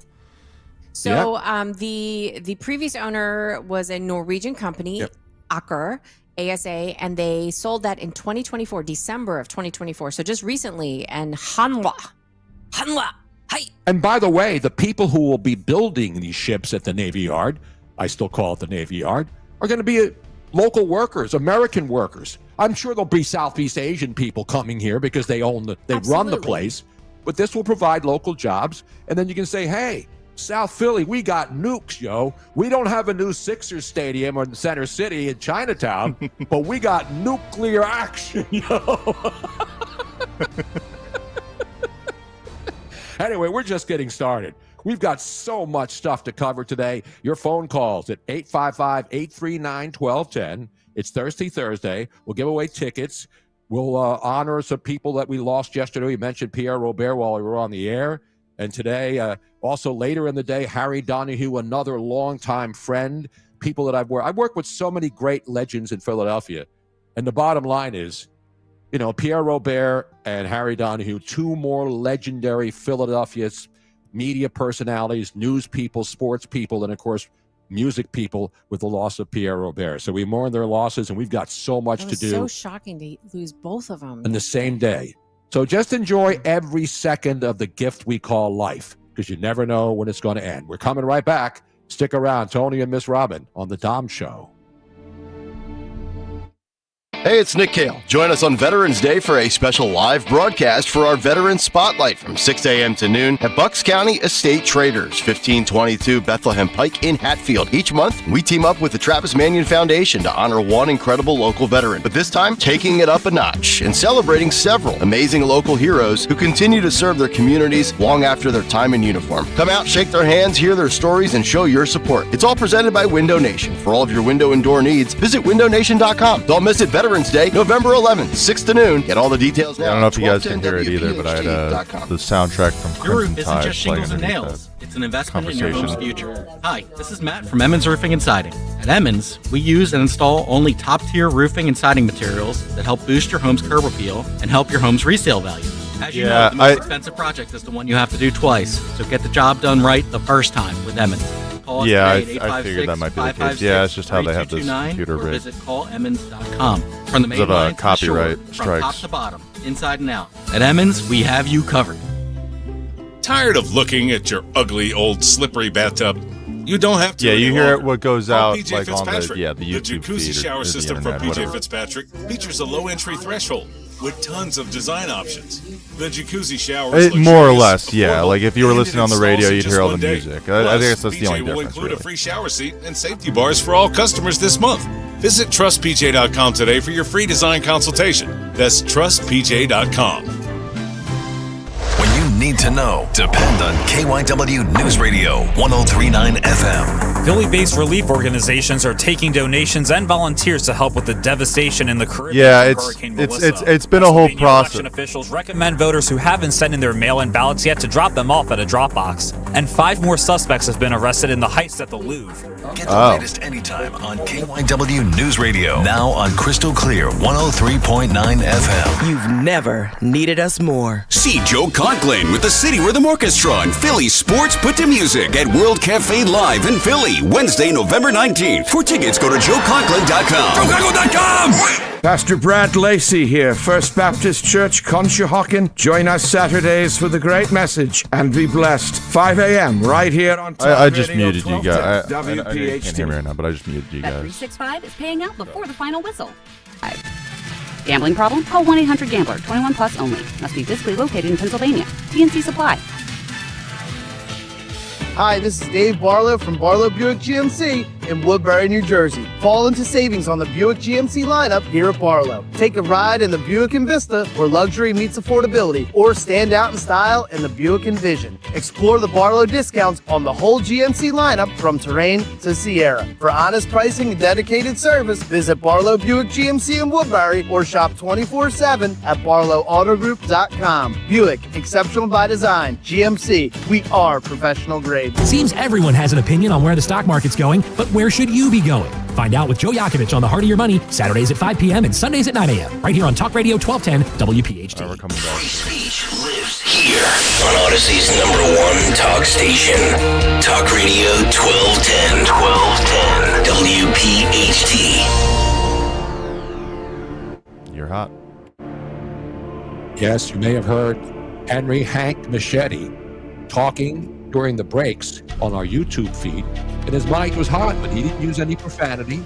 So the previous owner was a Norwegian company, Aker, ASA, and they sold that in 2024, December of 2024. So just recently, and Hanwha. Hi. And by the way, the people who will be building these ships at the Navy Yard, I still call it the Navy Yard, are going to be local workers, American workers. I'm sure there'll be Southeast Asian people coming here because they run the place. But this will provide local jobs. And then you can say, hey, South Philly, we got nukes, yo. We don't have a new Sixers stadium or in Center City in Chinatown, but we got nuclear action, yo. Anyway, we're just getting started. We've got so much stuff to cover today. Your phone calls at 855-839-1210. It's Thursday. We'll give away tickets. We'll honor some people that we lost yesterday. We mentioned Pierre Robert while we were on the air. And today, also later in the day, Harry Donahue, another longtime friend, people that I've worked with so many great legends in Philadelphia. And the bottom line is, Pierre Robert and Harry Donahue, two more legendary Philadelphia media personalities, news people, sports people, and of course, music people with the loss of Pierre Robert. So we mourn their losses, and we've got so much to do. So shocking to lose both of them in the same day. So just enjoy every second of the gift we call life, because you never know when it's going to end. We're coming right back. Stick around, Tony and Miss Robin on The Dom Show. Hey, it's Nick Cale. Join us on Veterans Day for a special live broadcast for our Veteran Spotlight from 6 a.m. to noon at Bucks County Estate Traders, 1522 Bethlehem Pike in Hatfield. Each month, we team up with the Travis Manion Foundation to honor one incredible local veteran, but this time taking it up a notch and celebrating several amazing local heroes who continue to serve their communities long after their time in uniform. Come out, shake their hands, hear their stories, and show your support. It's all presented by Window Nation. For all of your window and door needs, visit windownation.com. Don't miss it, Veterans Day, November 11th, 6 to noon. Get all the details now. I don't know if you guys can hear it either, but I had the soundtrack from Your roof Crimson isn't Tide just playing shingles and underneath nails. that. It's an investment in your home's future. Hi, this is Matt from Emmons Roofing and Siding. At Emmons, we use and install only top-tier roofing and siding materials that help boost your home's curb appeal and help your home's resale value. As you know, the most expensive project is the one you have to do twice. So get the job done right the first time with Emmons. Call us today at I figured that might be the case. Yeah, it's just how they have this computer or rig. visit callemmons.com. From the main Because of line to the copyright shore, strikes. from top to bottom, inside and out. At Emmons, we have you covered. Tired of looking at your ugly old slippery bathtub? You don't have to. Yeah, you any hear longer. what goes Call out PJ like on the Fitzpatrick. the YouTube jacuzzi feed shower or the system internet, from PJ whatever. Fitzpatrick features a low entry threshold with tons of design options. The jacuzzi shower is More or luxurious, less, yeah. affordable, Like if you were and it listening on the installs radio, in you'd just hear all the one day. music. I Plus, guess that's the PJ only will difference, include really. a free shower seat and safety bars for all customers this month. Visit trustpj.com today for your free design consultation. That's trustpj.com. When you need to know, depend on KYW News Radio 1039 FM. Philly-based relief organizations are taking donations and volunteers to help with the devastation in the Caribbean. Yeah, from Hurricane Melissa. it's been a whole Pennsylvania process. Election officials recommend voters who haven't sent in their mail-in ballots yet to drop them off at a drop box. And 5 more suspects have been arrested in the heists at the Louvre. Get the latest anytime on KYW News Radio. Now on Crystal Clear 103.9 FM. You've never needed us more. See Joe Conklin with the City Rhythm Orchestra and Philly Sports Put to Music at World Cafe Live in Philly, Wednesday, November 19th. For tickets, go to joeconklin.com. joeconklin.com! Pastor Brad Lacey here, First Baptist Church, Conshohocken. Join us Saturdays for the great message and be blessed. 5 a.m. right here on Talk I just Radio muted you guys. I WPHT. can't hear me right now, but I just muted you Bet guys. 365 is paying out before the final whistle. Gambling problem? Call 1-800-GAMBLER. 21 plus only. Must be physically located in Pennsylvania. PNC Supply. Hi, this is Dave Barlow from Barlow Buick GMC in Woodbury, New Jersey. Fall into savings on the Buick GMC lineup here at Barlow. Take a ride in the Buick Envista where luxury meets affordability, or stand out in style in the Buick Envision. Explore the Barlow discounts on the whole GMC lineup from Terrain to Sierra. For honest pricing and dedicated service, visit Barlow Buick GMC in Woodbury or shop 24/7 at barlowautogroup.com. Buick, exceptional by design. GMC, we are professional grade. Seems everyone has an opinion on where the stock market's going, but where should you be going? Find out with Joe Yakovich on The Heart of Your Money, Saturdays at 5 p.m. and Sundays at 9 a.m. right here on Talk Radio 1210 WPHT. Free speech lives here on Odyssey's #1 talk station. Talk Radio 1210 WPHT. You're hot. Yes, you may have heard Henry Hank Machete talking during the breaks on our YouTube feed, and his mic was hot, but he didn't use any profanity.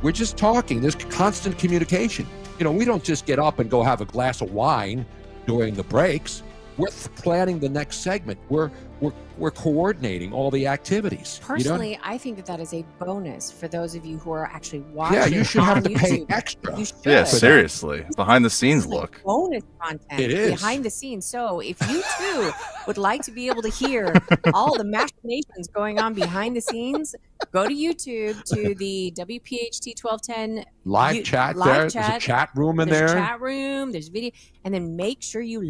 We're just talking. There's constant communication. You know, we don't just get up and go have a glass of wine during the breaks. planning the next segment. We're coordinating all the activities. Personally, I think that is a bonus for those of you who are actually watching. Yeah, you should on have to pay YouTube. extra. You should. Yeah, seriously. Behind the scenes look. Bonus content. It is. Behind the scenes. So if you too would like to be able to hear all the machinations going on behind the scenes, go to YouTube to the WPHT 1210 live chat. There's a chat room in There's there. a chat room. There's video. And then make sure you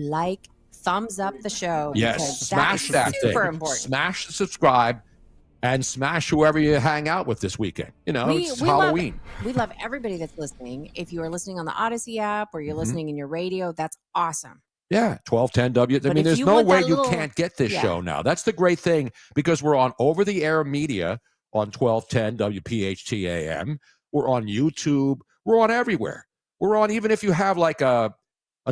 thumbs up the show. Yes, because smash that super thing. important. Smash the subscribe and smash whoever you hang out with this weekend. It's Halloween. We love everybody that's listening. If you are listening on the Odyssey app or you're listening in your radio, that's awesome. Yeah, 1210 W. But there's you no want way that you little- can't get this Yeah. show now. That's the great thing, because we're on over-the-air media on 1210 WPHT AM. We're on YouTube. We're on everywhere. We're on, even if you have like a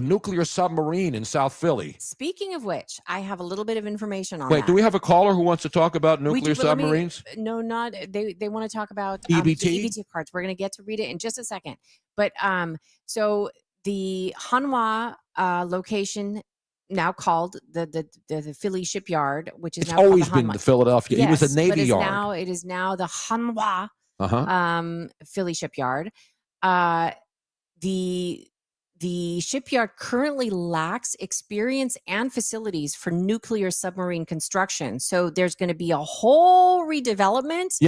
nuclear submarine in South Philly. Speaking of which, I have a little bit of information on Wait, that. do we have a caller who wants to talk about We do, nuclear but let me- submarines? No, not they want to talk about EBT? the EBT cards. We're going to get to read it in just a second. But so the Hanwha location, now called the Philly shipyard, which is It's now called always the been Hanwha. the Philadelphia. It was a Yes, Navy but yard. It is now the Hanwha Uh-huh. Philly shipyard. The shipyard currently lacks experience and facilities for nuclear submarine construction. So there's going to be a whole redevelopment,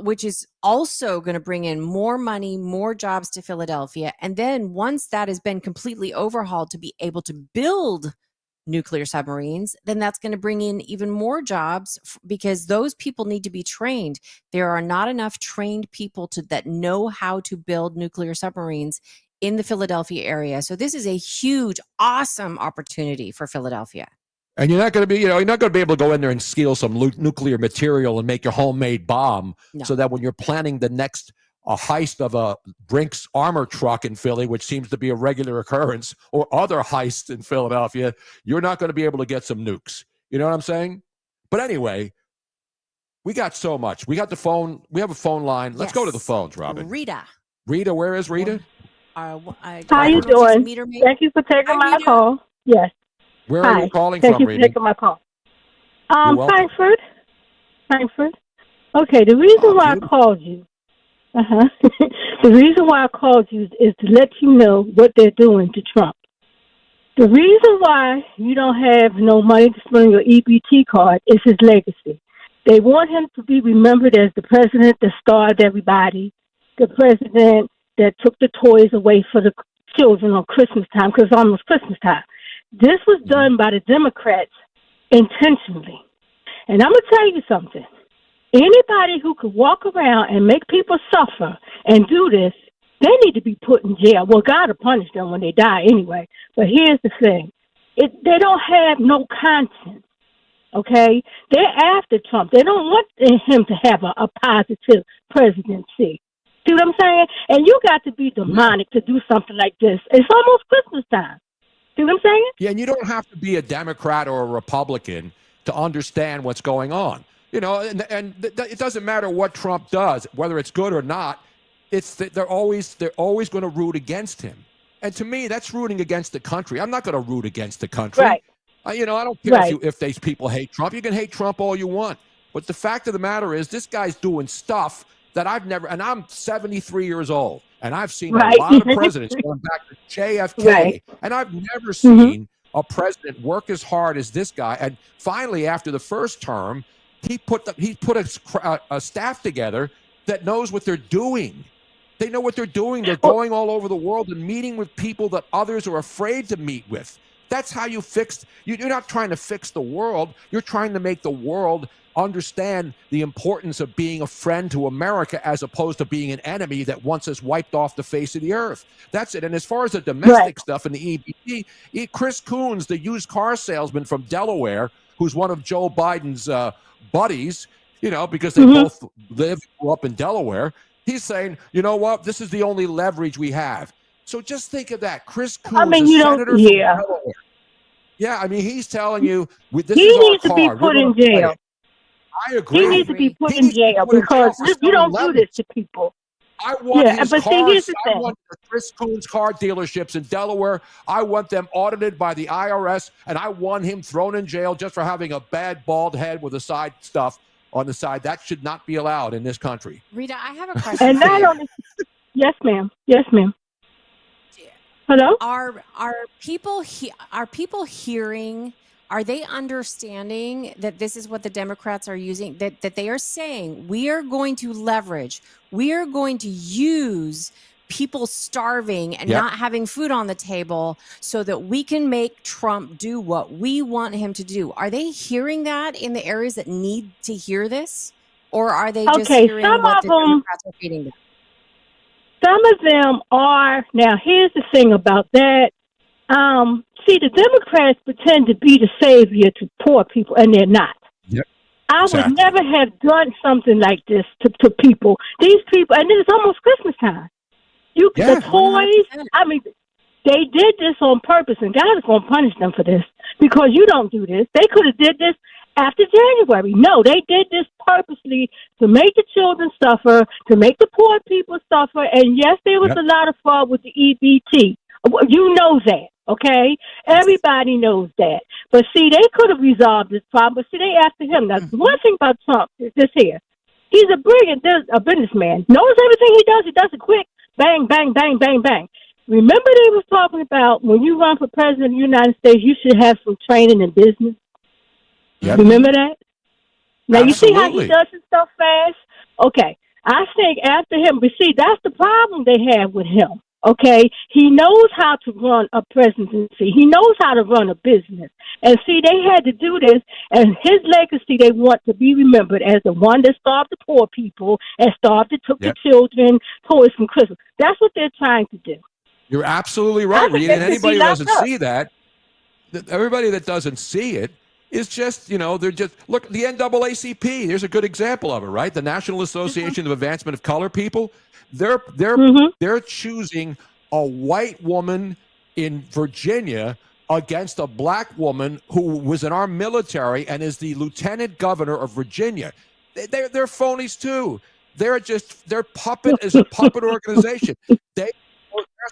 which is also going to bring in more money, more jobs to Philadelphia. And then once that has been completely overhauled to be able to build nuclear submarines, then that's going to bring in even more jobs because those people need to be trained. There are not enough trained people that know how to build nuclear submarines in the Philadelphia area. So this is a huge, awesome opportunity for Philadelphia. And you're not going to be, you're not going to be able to go in there and steal some nuclear material and make your homemade bomb, so that when you're planning the next heist of a Brinks armor truck in Philly, which seems to be a regular occurrence, or other heists in Philadelphia, you're not going to be able to get some nukes. You know what I'm saying? But anyway, we got so much. We got the phone. We have a phone line. Let's go to the phones, Robin. Rita, where is Rita? How you doing? Thank you for taking my call. Yes. Where are you calling Thank from, you for Rita? taking my call. You're welcome. Frankfurt. Okay, the reason why I called you, the reason why I called you is to let you know what they're doing to Trump. The reason why you don't have no money to spend on your EBT card is his legacy. They want him to be remembered as the president that starved everybody, the president that took the toys away for the children on Christmas time, because it's almost Christmas time. This was done by the Democrats intentionally. And I'm going to tell you something. Anybody who could walk around and make people suffer and do this, they need to be put in jail. Well, God will punish them when they die anyway. But here's the thing. They don't have no conscience, okay? They're after Trump. They don't want him to have a positive presidency. See what I'm saying? And you got to be demonic to do something like this. It's almost Christmas time. See what I'm saying? Yeah, and you don't have to be a Democrat or a Republican to understand what's going on. You know, and it doesn't matter what Trump does, whether it's good or not. They're always going to root against him. And to me, that's rooting against the country. I'm not going to root against the country. Right. I don't care if these people hate Trump. You can hate Trump all you want. But the fact of the matter is, this guy's doing stuff that I've never, and I'm 73 years old, and I've seen a lot of presidents going back to JFK, and I've never seen a president work as hard as this guy. And finally, after the first term, he put a staff together that knows what they're doing. They know what they're doing. They're going all over the world and meeting with people that others are afraid to meet with. That's how you fix. You're not trying to fix the world. You're trying to make the world understand the importance of being a friend to America as opposed to being an enemy that wants us wiped off the face of the earth. That's it. And as far as the domestic stuff in the EBT, Chris Coons, the used car salesman from Delaware, who's one of Joe Biden's buddies, because they both grew up in Delaware, he's saying, you know what, this is the only leverage we have. So just think of that. Chris Coons, a senator from Delaware. Yeah, he's telling you, this he is our needs to be card. put in jail. I agree. He needs to be put in jail because you don't do this to people. I want his but cars. see, here's the I thing. want the Chris Coons car dealerships in Delaware. I want them audited by the IRS, and I want him thrown in jail just for having a bad bald head with a side stuff on the side. That should not be allowed in this country. Rita, I have a question. And for not you. only, yes, ma'am. Yes, ma'am. Hello? Are people hearing? Are they understanding that this is what the Democrats are using? That they are saying we are going to leverage, we are going to use people starving and not having food on the table so that we can make Trump do what we want him to do. Are they hearing that in the areas that need to hear this, or are they just hearing what the Democrats are feeding them? Some of them are. Now, here's the thing about that. See, the Democrats pretend to be the savior to poor people, and they're not. Yep. I would never have done something like this to people. These people, and it's almost Christmas time. The toys, 100%. I mean, they did this on purpose, and God is going to punish them for this because you don't do this. They could have did this after January. No, they did this purposely to make the children suffer, to make the poor people suffer, and yes, there was a lot of fraud with the EBT. You know that, okay? Everybody knows that. But see, they could have resolved this problem, but see, they after him. Now, one thing about Trump is this here. He's a brilliant businessman. Knows everything he does it quick. Bang, bang, bang, bang, bang. Remember they was talking about when you run for president of the United States, you should have some training in business? Yep. Remember that? Now, you see how Absolutely. he does his stuff fast? Okay. I think after him, but see, that's the problem they have with him. Okay, he knows how to run a presidency. He knows how to run a business. And see, they had to do this, and his legacy they want to be remembered as the one that starved the poor people and took the children toys from Christmas. That's what they're trying to do. You're absolutely right, Rita. And anybody who doesn't see that, everybody that doesn't see it is just, they're just, look, the NAACP, there's a good example of it, right? The National Association of Advancement of Colored People. They're choosing a white woman in Virginia against a black woman who was in our military and is the lieutenant governor of Virginia. They're phonies too. They're puppet is a puppet organization. They're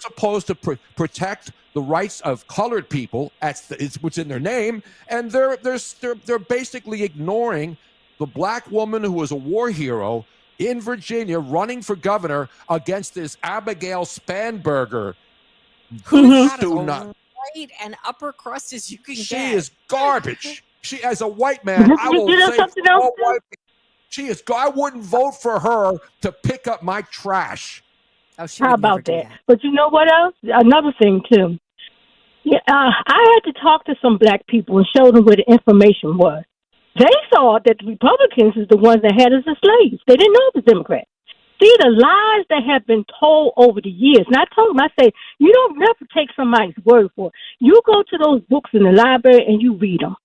supposed to protect the rights of colored people. It's what's in their name, and they're basically ignoring the black woman who was a war hero in Virginia running for governor against this Abigail Spanberger. Who's white and upper crust as you can get. She is garbage. She, as a white man, I will say all white people, she is. I wouldn't vote for her to pick up my trash. Oh, how about that? But you know what else? Another thing too. Yeah, I had to talk to some black people and show them where the information was. They thought that the Republicans is the ones that had us as slaves. They didn't know it was Democrats. See, the lies that have been told over the years. And I told them, I say, you don't never take somebody's word for it. You go to those books in the library and you read them.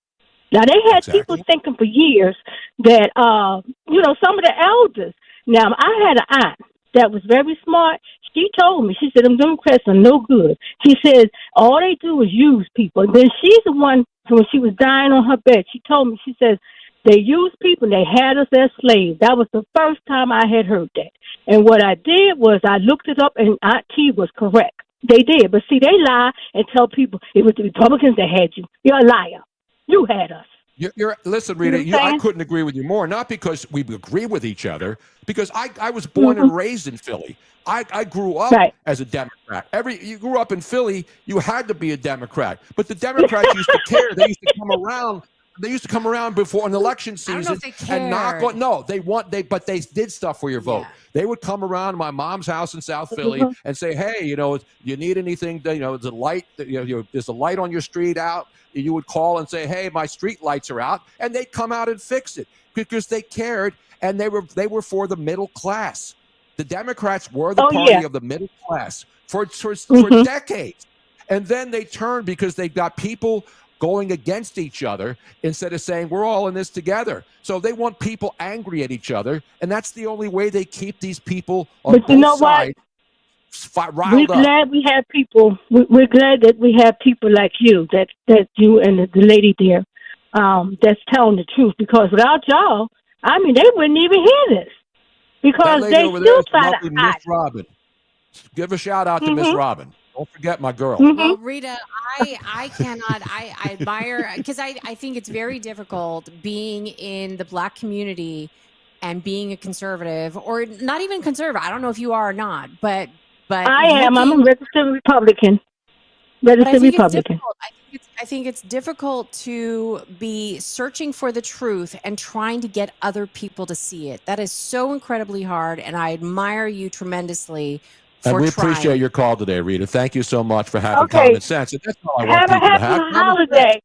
Now, they had people thinking for years that, some of the elders. Now, I had an aunt that was very smart. She told me, she said, them Democrats are no good. She says, all they do is use people. And then she's the one, when she was dying on her bed, she told me, she says, they used people and they had us as slaves. That was the first time I had heard that. And what I did was I looked it up and Aunt T was correct. They did. But see, they lie and tell people it was the Republicans that had you. You're a liar. You had us. Listen, Rita, I couldn't agree with you more. Not because we agree with each other, because I was born and raised in Philly. I grew up as a Democrat. You grew up in Philly, you had to be a Democrat. But the Democrats used to care. They used to come around. They used to come around before an election season and knock on. No, but they did stuff for your vote. Yeah. They would come around to my mom's house in South Philly and say, "Hey, you need anything? There's a light. There's a light on your street out." You would call and say, "Hey, my street lights are out," and they'd come out and fix it because they cared and they were for the middle class. The Democrats were the party of the middle class for decades, and then they turned because they got people going against each other instead of saying we're all in this together. So they want people angry at each other, and that's the only way they keep these people on both sides riled up. We're glad we have people. We're glad that we have people like you, that you and the lady there, that's telling the truth. Because without y'all, I mean, they wouldn't even hear this. because lady they over still there is try lovely to Miss hide. Robin. Give a shout out to Miss Robin. Don't forget my girl. Well, Rita, I cannot. I admire because I think it's very difficult being in the Black community and being a conservative, or not even conservative. I don't know if you are or not, but I am. I'm a looking. registered Republican. But I Registered think it's Republican. difficult. I think it's difficult to be searching for the truth and trying to get other people to see it. That is so incredibly hard, and I admire you tremendously And for we trying. appreciate your call today, Rita. Thank you so much for having Okay. common sense. And that's all I want Have a people to happy have. holiday.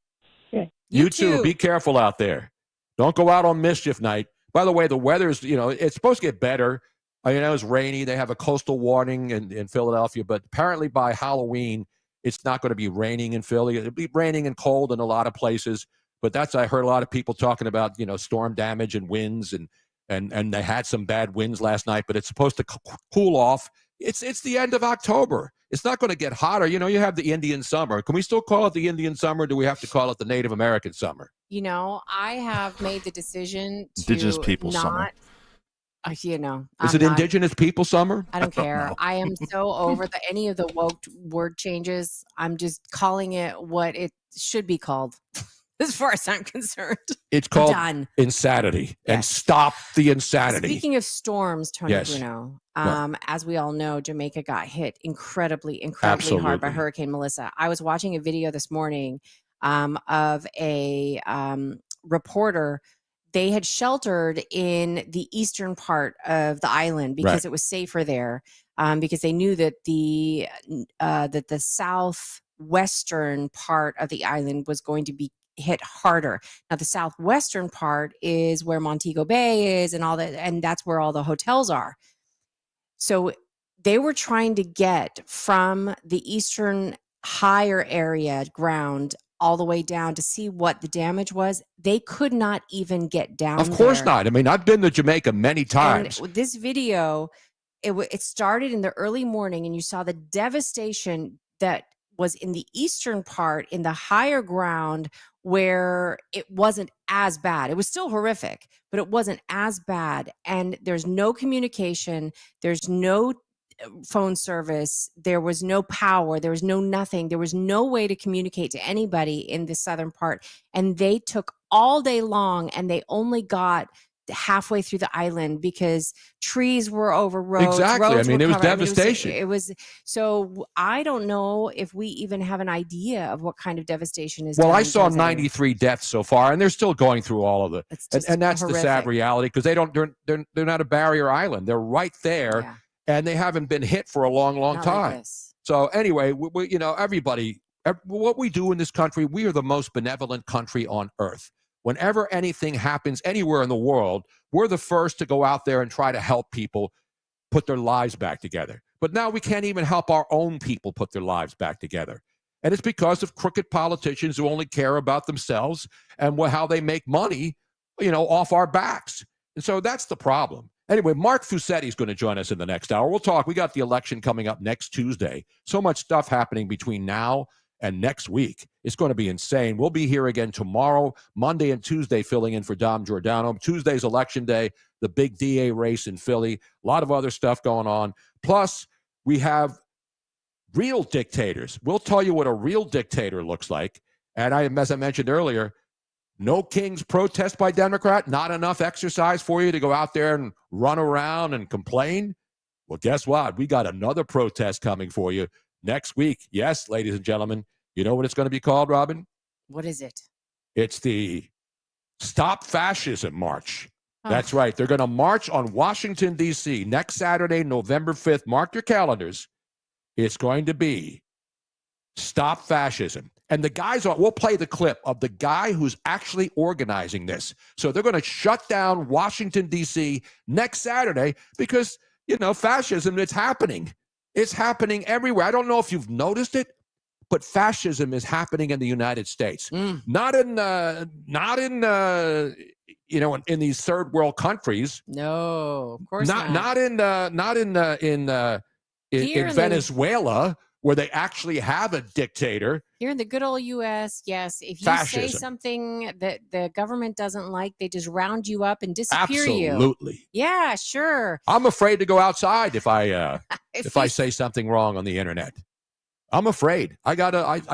You too. Be careful out there. Don't go out on mischief night. By the way, the weather's, it's supposed to get better. I mean, it was rainy. They have a coastal warning in Philadelphia, but apparently by Halloween, it's not going to be raining in Philly. It'll be raining and cold in a lot of places. But I heard a lot of people talking about, storm damage and winds, and they had some bad winds last night, but it's supposed to cool off. It's the end of October. It's not going to get hotter. You have the Indian summer. Can we still call it the Indian summer? Or do we have to call it the Native American summer? I have made the decision to Indigenous People not. Summer. Is I'm it not- Indigenous People Summer? I don't care. I am so over any of the woke word changes. I'm just calling it what it should be called, as far as I'm concerned. It's called Done. insanity. And stop the insanity. Speaking of storms, Tony Yes. Bruno, What? as we all know, Jamaica got hit incredibly hard by Absolutely. Hurricane Melissa. I was watching a video this morning of a reporter. They had sheltered in the eastern part of the island because Right. it was safer there, because they knew that the southwestern part of the island was going to be hit harder. Now, the southwestern part is where Montego Bay is and all that, and that's where all the hotels are. So they were trying to get from the eastern higher area ground all the way down to see what the damage was. They could not even get down Of course there. not. I mean, I've been to Jamaica many times. And this video, it started in the early morning, and you saw the devastation that was in the eastern part, in the higher ground, where it wasn't as bad. It was still horrific, but it wasn't as bad. And there's no communication. There's no phone service. There was no power. There was no nothing. There was no way to communicate to anybody in the southern part. And they took all day long, and they only got halfway through the island because trees were over roads. Exactly. Roads I mean, were it was covered. devastation. It was so I don't know if we even have an idea of what kind of devastation is. Well, down I in saw those areas. 93 deaths so far, and they're still going through all of it. And that's the sad horrific. reality, because they're not a barrier island. They're right there, and they haven't been hit for a long Not like time. this. So anyway, everybody, what we do in this country, we are the most benevolent country on earth. Whenever anything happens anywhere in the world, we're the first to go out there and try to help people put their lives back together. But now we can't even help our own people put their lives back together. And it's because of crooked politicians who only care about themselves and how they make money, off our backs. And so that's the problem. Anyway, Mark Fusetti is going to join us in the next hour. We'll talk. We got the election coming up next Tuesday. So much stuff happening between now and next week. It's going to be insane. We'll be here again tomorrow, Monday and Tuesday, filling in for Dom Giordano. Tuesday's election day, the big DA race in Philly, a lot of other stuff going on. Plus, we have real dictators. We'll tell you what a real dictator looks like. And as I mentioned earlier, no King's protest by Democrat, not enough exercise for you to go out there and run around and complain. Well, guess what? We got another protest coming for you next week. Yes, ladies and gentlemen, you know what it's going to be called, Robin? What is it? It's the Stop Fascism March. That's right. They're going to march on Washington, D.C. next Saturday, November 5th. Mark your calendars. It's going to be Stop Fascism. And the guys, we'll play the clip of the guy who's actually organizing this. So they're going to shut down Washington, D.C. next Saturday because, fascism, it's happening. It's happening everywhere. I don't know if you've noticed it, but fascism is happening in the United States. Not in these third world countries. No, of course Not in Here in the- Venezuela where they actually have a dictator. Here in the good old U.S., yes, if you say something that the government doesn't like, they just round you up and disappear you. Absolutely. Yeah, sure. I'm afraid to go outside if I I say something wrong on the internet. I'm afraid. I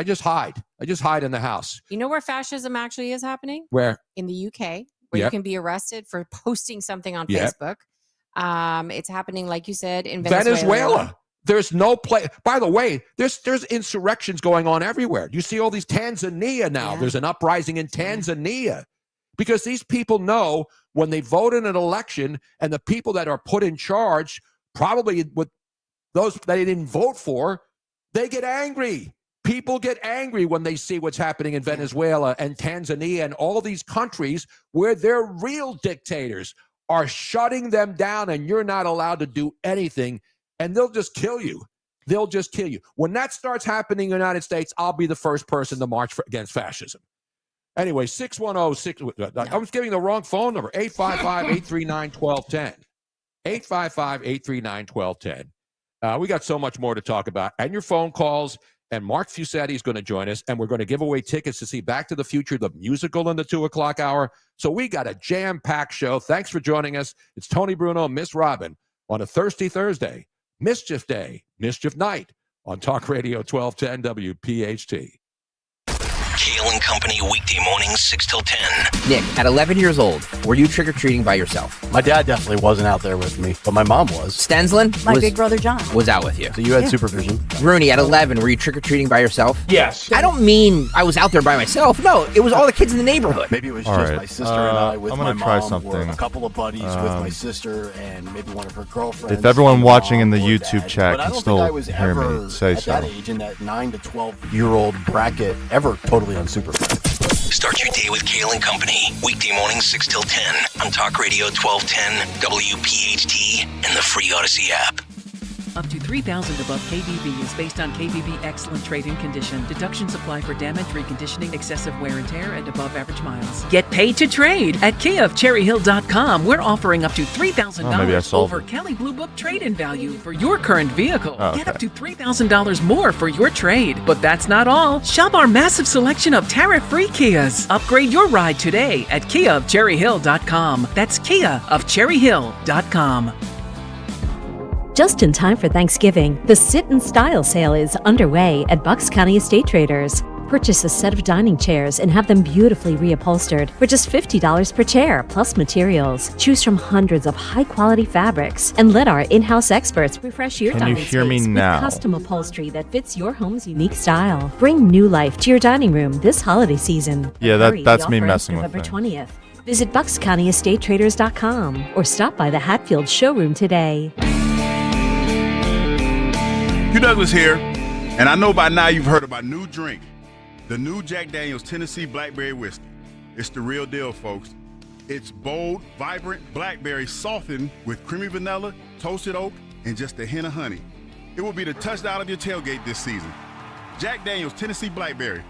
just hide. I just hide in the house. You know where fascism actually is happening? Where? In the UK, where you can be arrested for posting something on Facebook. It's happening, like you said, in Venezuela. There's no place. By the way, there's insurrections going on everywhere. You see all these Tanzania now. Yeah. There's an uprising in Tanzania because these people know when they vote in an election and the people that are put in charge, probably with those that they didn't vote for, they get angry. People get angry when they see what's happening in Venezuela and Tanzania and all these countries where their real dictators are shutting them down and you're not allowed to do anything. And they'll just kill you. They'll just kill you. When that starts happening in the United States, I'll be the first person to march against fascism. Anyway, 610-6. I was giving the wrong phone number. 855-839-1210. 855-839-1210. We got so much more to talk about. And your phone calls. And Mark Fusetti is going to join us. And we're going to give away tickets to see Back to the Future, the musical, in the 2 o'clock hour. So we got a jam-packed show. Thanks for joining us. It's Tony Bruno, Miss Robin on a Thirsty Thursday. Mischief Day, Mischief Night on Talk Radio 1210 WPHT. Kale and Company weekday mornings 6 till 10. Nick, at 11 years old, were you trick-or-treating by yourself? My dad definitely wasn't out there with me, but my mom was. Stensland? My big brother John was out with you. So you had supervision. Rooney, at 11, were you trick-or-treating by yourself? Yes. I don't mean I was out there by myself. No, it was all the kids in the neighborhood. Maybe it was just my sister and I with my mom, try something. or a couple of buddies with my sister and maybe one of her girlfriends. If everyone watching in the YouTube chat can still hear me, say at so. That age, in that 9 to 12-year-old bracket, ever totally unsupervised. Start your day with Kale and Company. Weekday mornings 6 till 10 on Talk Radio 1210, WPHT, and the free Odyssey app. Up to $3,000 above KBB is based on KBB excellent trade-in condition. Deductions apply for damage, reconditioning, excessive wear and tear, and above average miles. Get paid to trade. At KiaofCherryHill.com, we're offering up to $3,000 over Kelley Blue Book trade-in value for your current vehicle. Get up to $3,000 more for your trade. But that's not all. Shop our massive selection of tariff-free Kias. Upgrade your ride today at KiaofCherryHill.com. That's KiaofCherryHill.com. Just in time for Thanksgiving, the Sit in Style sale is underway at Bucks County Estate Traders. Purchase a set of dining chairs and have them beautifully reupholstered for just $50 per chair, plus materials. Choose from hundreds of high-quality fabrics and let our in-house experts refresh your dining space with custom upholstery that fits your home's unique style. Bring new life to your dining room this holiday season. Yeah, that's me messing with November 20th. Visit BucksCountyEstateTraders.com or stop by the Hatfield showroom today. Hugh Douglas here, and I know by now you've heard of our new drink, the new Jack Daniel's Tennessee Blackberry Whiskey. It's the real deal, folks. It's bold, vibrant blackberry softened with creamy vanilla, toasted oak, and just a hint of honey. It will be the touchdown of your tailgate this season. Jack Daniel's Tennessee Blackberry,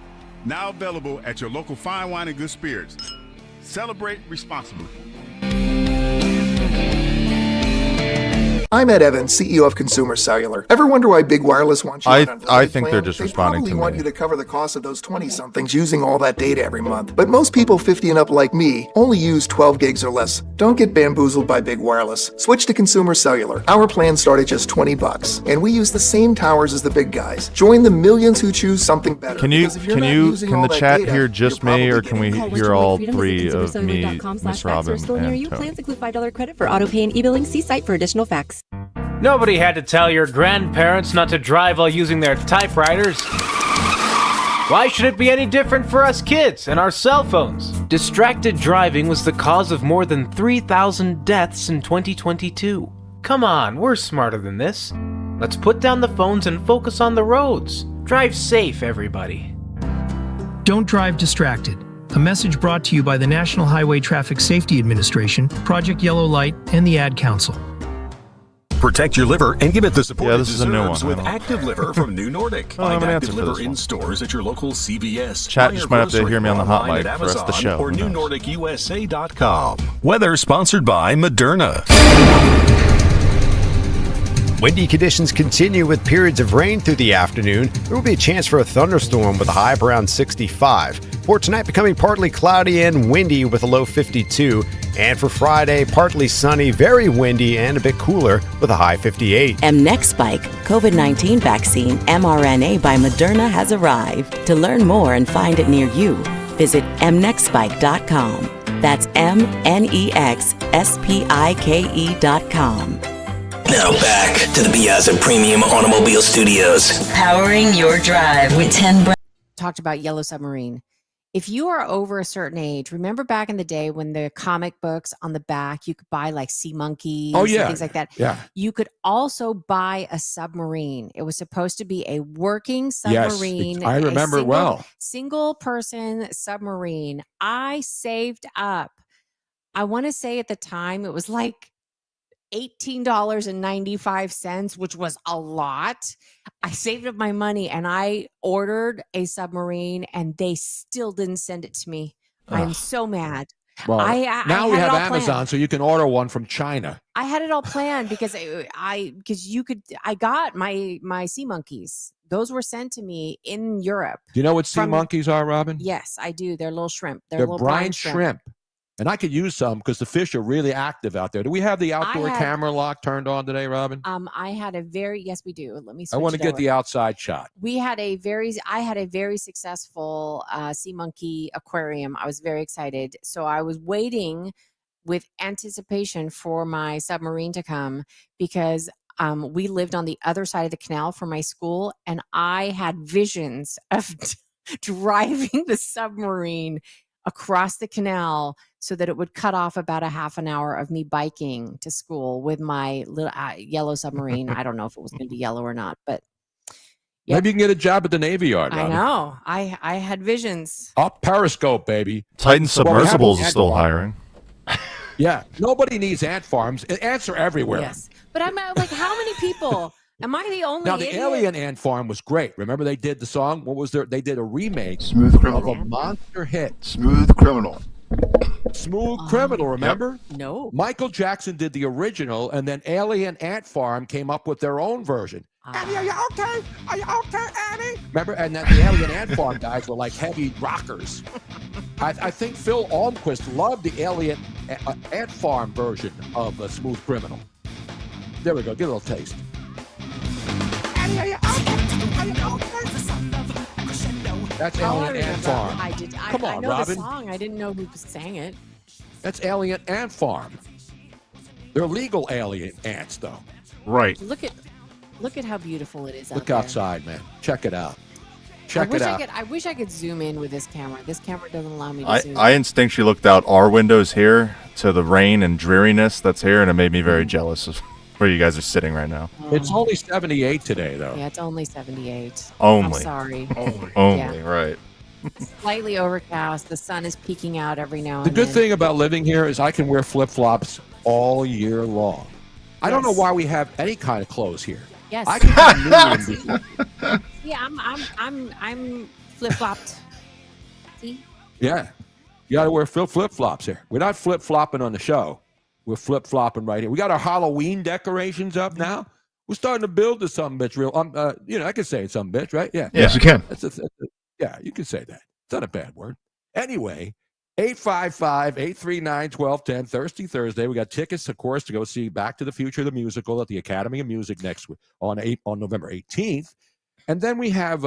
now available at your local fine wine and good spirits. Celebrate responsibly. I'm Ed Evans, CEO of Consumer Cellular. Ever wonder why Big Wireless wants you on an I think they're just responding to me. They probably want you to cover the cost of those 20-somethings using all that data every month. But most people 50 and up like me only use 12 gigs or less. Don't get bamboozled by Big Wireless. Switch to Consumer Cellular. Our plans start at just $20, and we use the same towers as the big guys. Join the millions who choose something better. Can the chat hear just me, or can we hear all three of me, Miss Robin, and Tony? Plans include $5 credit for auto pay and e-billing. See site for additional facts. Nobody had to tell your grandparents not to drive while using their typewriters. Why should it be any different for us kids and our cell phones? Distracted driving was the cause of more than 3,000 deaths in 2022. Come on, we're smarter than this. Let's put down the phones and focus on the roads. Drive safe, everybody. Don't drive distracted. A message brought to you by the National Highway Traffic Safety Administration, Project Yellow Light, and the Ad Council. Protect your liver and give it the support it this is a new deserves one. with Active Liver from New Nordic. Find Active Liver in stores at your local CVS. Chat just might have to hear me on the hot mic for the rest of the show. Or NewNordicUSA.com. Weather sponsored by Moderna. Windy conditions continue with periods of rain through the afternoon. There will be a chance for a thunderstorm with a high of around 65. For tonight, becoming partly cloudy and windy with a low 52. And for Friday, partly sunny, very windy, and a bit cooler with a high 58. MNEXSpike COVID-19 vaccine mRNA by Moderna has arrived. To learn more and find it near you, visit mnexspike.com. That's mnexspike.com. Now back to the Piazza Premium Automobile Studios. Powering your drive with 10 talked about Yellow Submarine. If you are over a certain age, remember back in the day when the comic books on the back, you could buy like sea monkeys and things like that. Yeah. You could also buy a submarine. It was supposed to be a working submarine. Yes, I remember it well. Single person submarine. I saved up. I want to say at the time it was like $18.95, which was a lot. I saved up my money and I ordered a submarine and they still didn't send it to me. I'm so mad. Well, now we have Amazon, planned. so you can order one from China. I had it all planned because I got my sea monkeys. Those were sent to me in Europe. Do you know what sea monkeys are, Robin? Yes, I do. They're little shrimp. They're little brine shrimp. And I could use some because the fish are really active out there. Do we have the outdoor camera lock turned on today, Robin? I had a yes, we do. Let me switch I want to get the outside shot. I had a very successful sea monkey aquarium. I was very excited. So I was waiting with anticipation for my submarine to come because we lived on the other side of the canal from my school, and I had visions of driving the submarine across the canal so that it would cut off about a half an hour of me biking to school with my little yellow submarine. I don't know if it was going to be yellow or not, but maybe you can get a job at the Navy Yard. Robin. I know. I had visions. Up Periscope, baby. Titan Submersibles is still hiring. Yeah. Nobody needs ant farms. Ants are everywhere. Yes. But I'm like, how many people? Am I the only Now, the idiot? Alien Ant Farm was great. Remember they did the song? What was there? They did a remake Smooth Criminal. of a monster hit. Smooth Criminal. Smooth Criminal, remember? No. Michael Jackson did the original, and then Alien Ant Farm came up with their own version. Annie, are you okay? Are you okay, Annie? Remember? And then the Alien Ant Farm guys were like heavy rockers. I think Phil Almquist loved the Alien Ant Farm version of Smooth Criminal. There we go. Get a little taste. That's Alien Ant Farm. Come on, I know Robin. the song. I didn't know who sang it. That's Alien Ant Farm. They're legal alien ants, though. Right. Look at how beautiful it is out Look there. outside, man. Check it out. I wish I could zoom in with this camera. This camera doesn't allow me to zoom. I instinctually looked out our windows here to the rain and dreariness that's here, and it made me very jealous of where you guys are sitting right now. It's only 78 today, though. Yeah, it's only 78. Only. I'm sorry. Only, right. Slightly overcast. The sun is peeking out every now and The then. good thing about living here is I can wear flip-flops all year long. I don't know why we have any kind of clothes here. Yes. I can Yeah, I'm flip-flopped. See? Yeah. You got to wear flip-flops here. We're not flip-flopping on the show. We're flip-flopping right here. We got our Halloween decorations up now. We're starting to build this some bitch real. I can say it's some bitch, right? Yeah. Yes, you can. Yeah, you can say that. It's not a bad word. Anyway, 855-839-1210, Thirsty Thursday. We got tickets, of course, to go see Back to the Future, the musical at the Academy of Music next week on November 18th. And then we have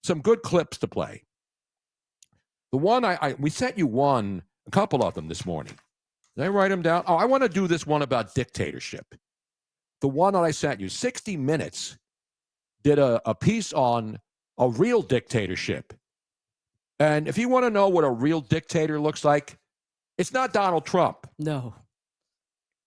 some good clips to play. The one we sent you a couple of them this morning. Did I write them down? Oh, I want to do this one about dictatorship. The one that I sent you, 60 Minutes, did a piece on a real dictatorship. And if you want to know what a real dictator looks like, it's not Donald Trump. No.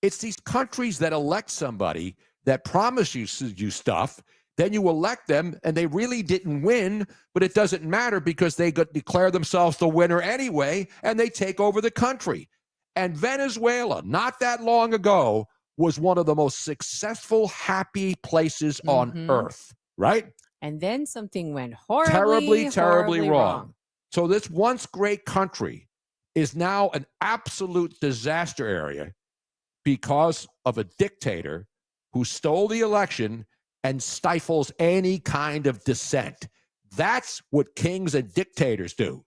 It's these countries that elect somebody that promise you stuff, then you elect them, and they really didn't win, but it doesn't matter because they declare themselves the winner anyway, and they take over the country. And Venezuela, not that long ago, was one of the most successful, happy places on earth, right? And then something went horribly wrong. So this once great country is now an absolute disaster area because of a dictator who stole the election and stifles any kind of dissent. That's what kings and dictators do.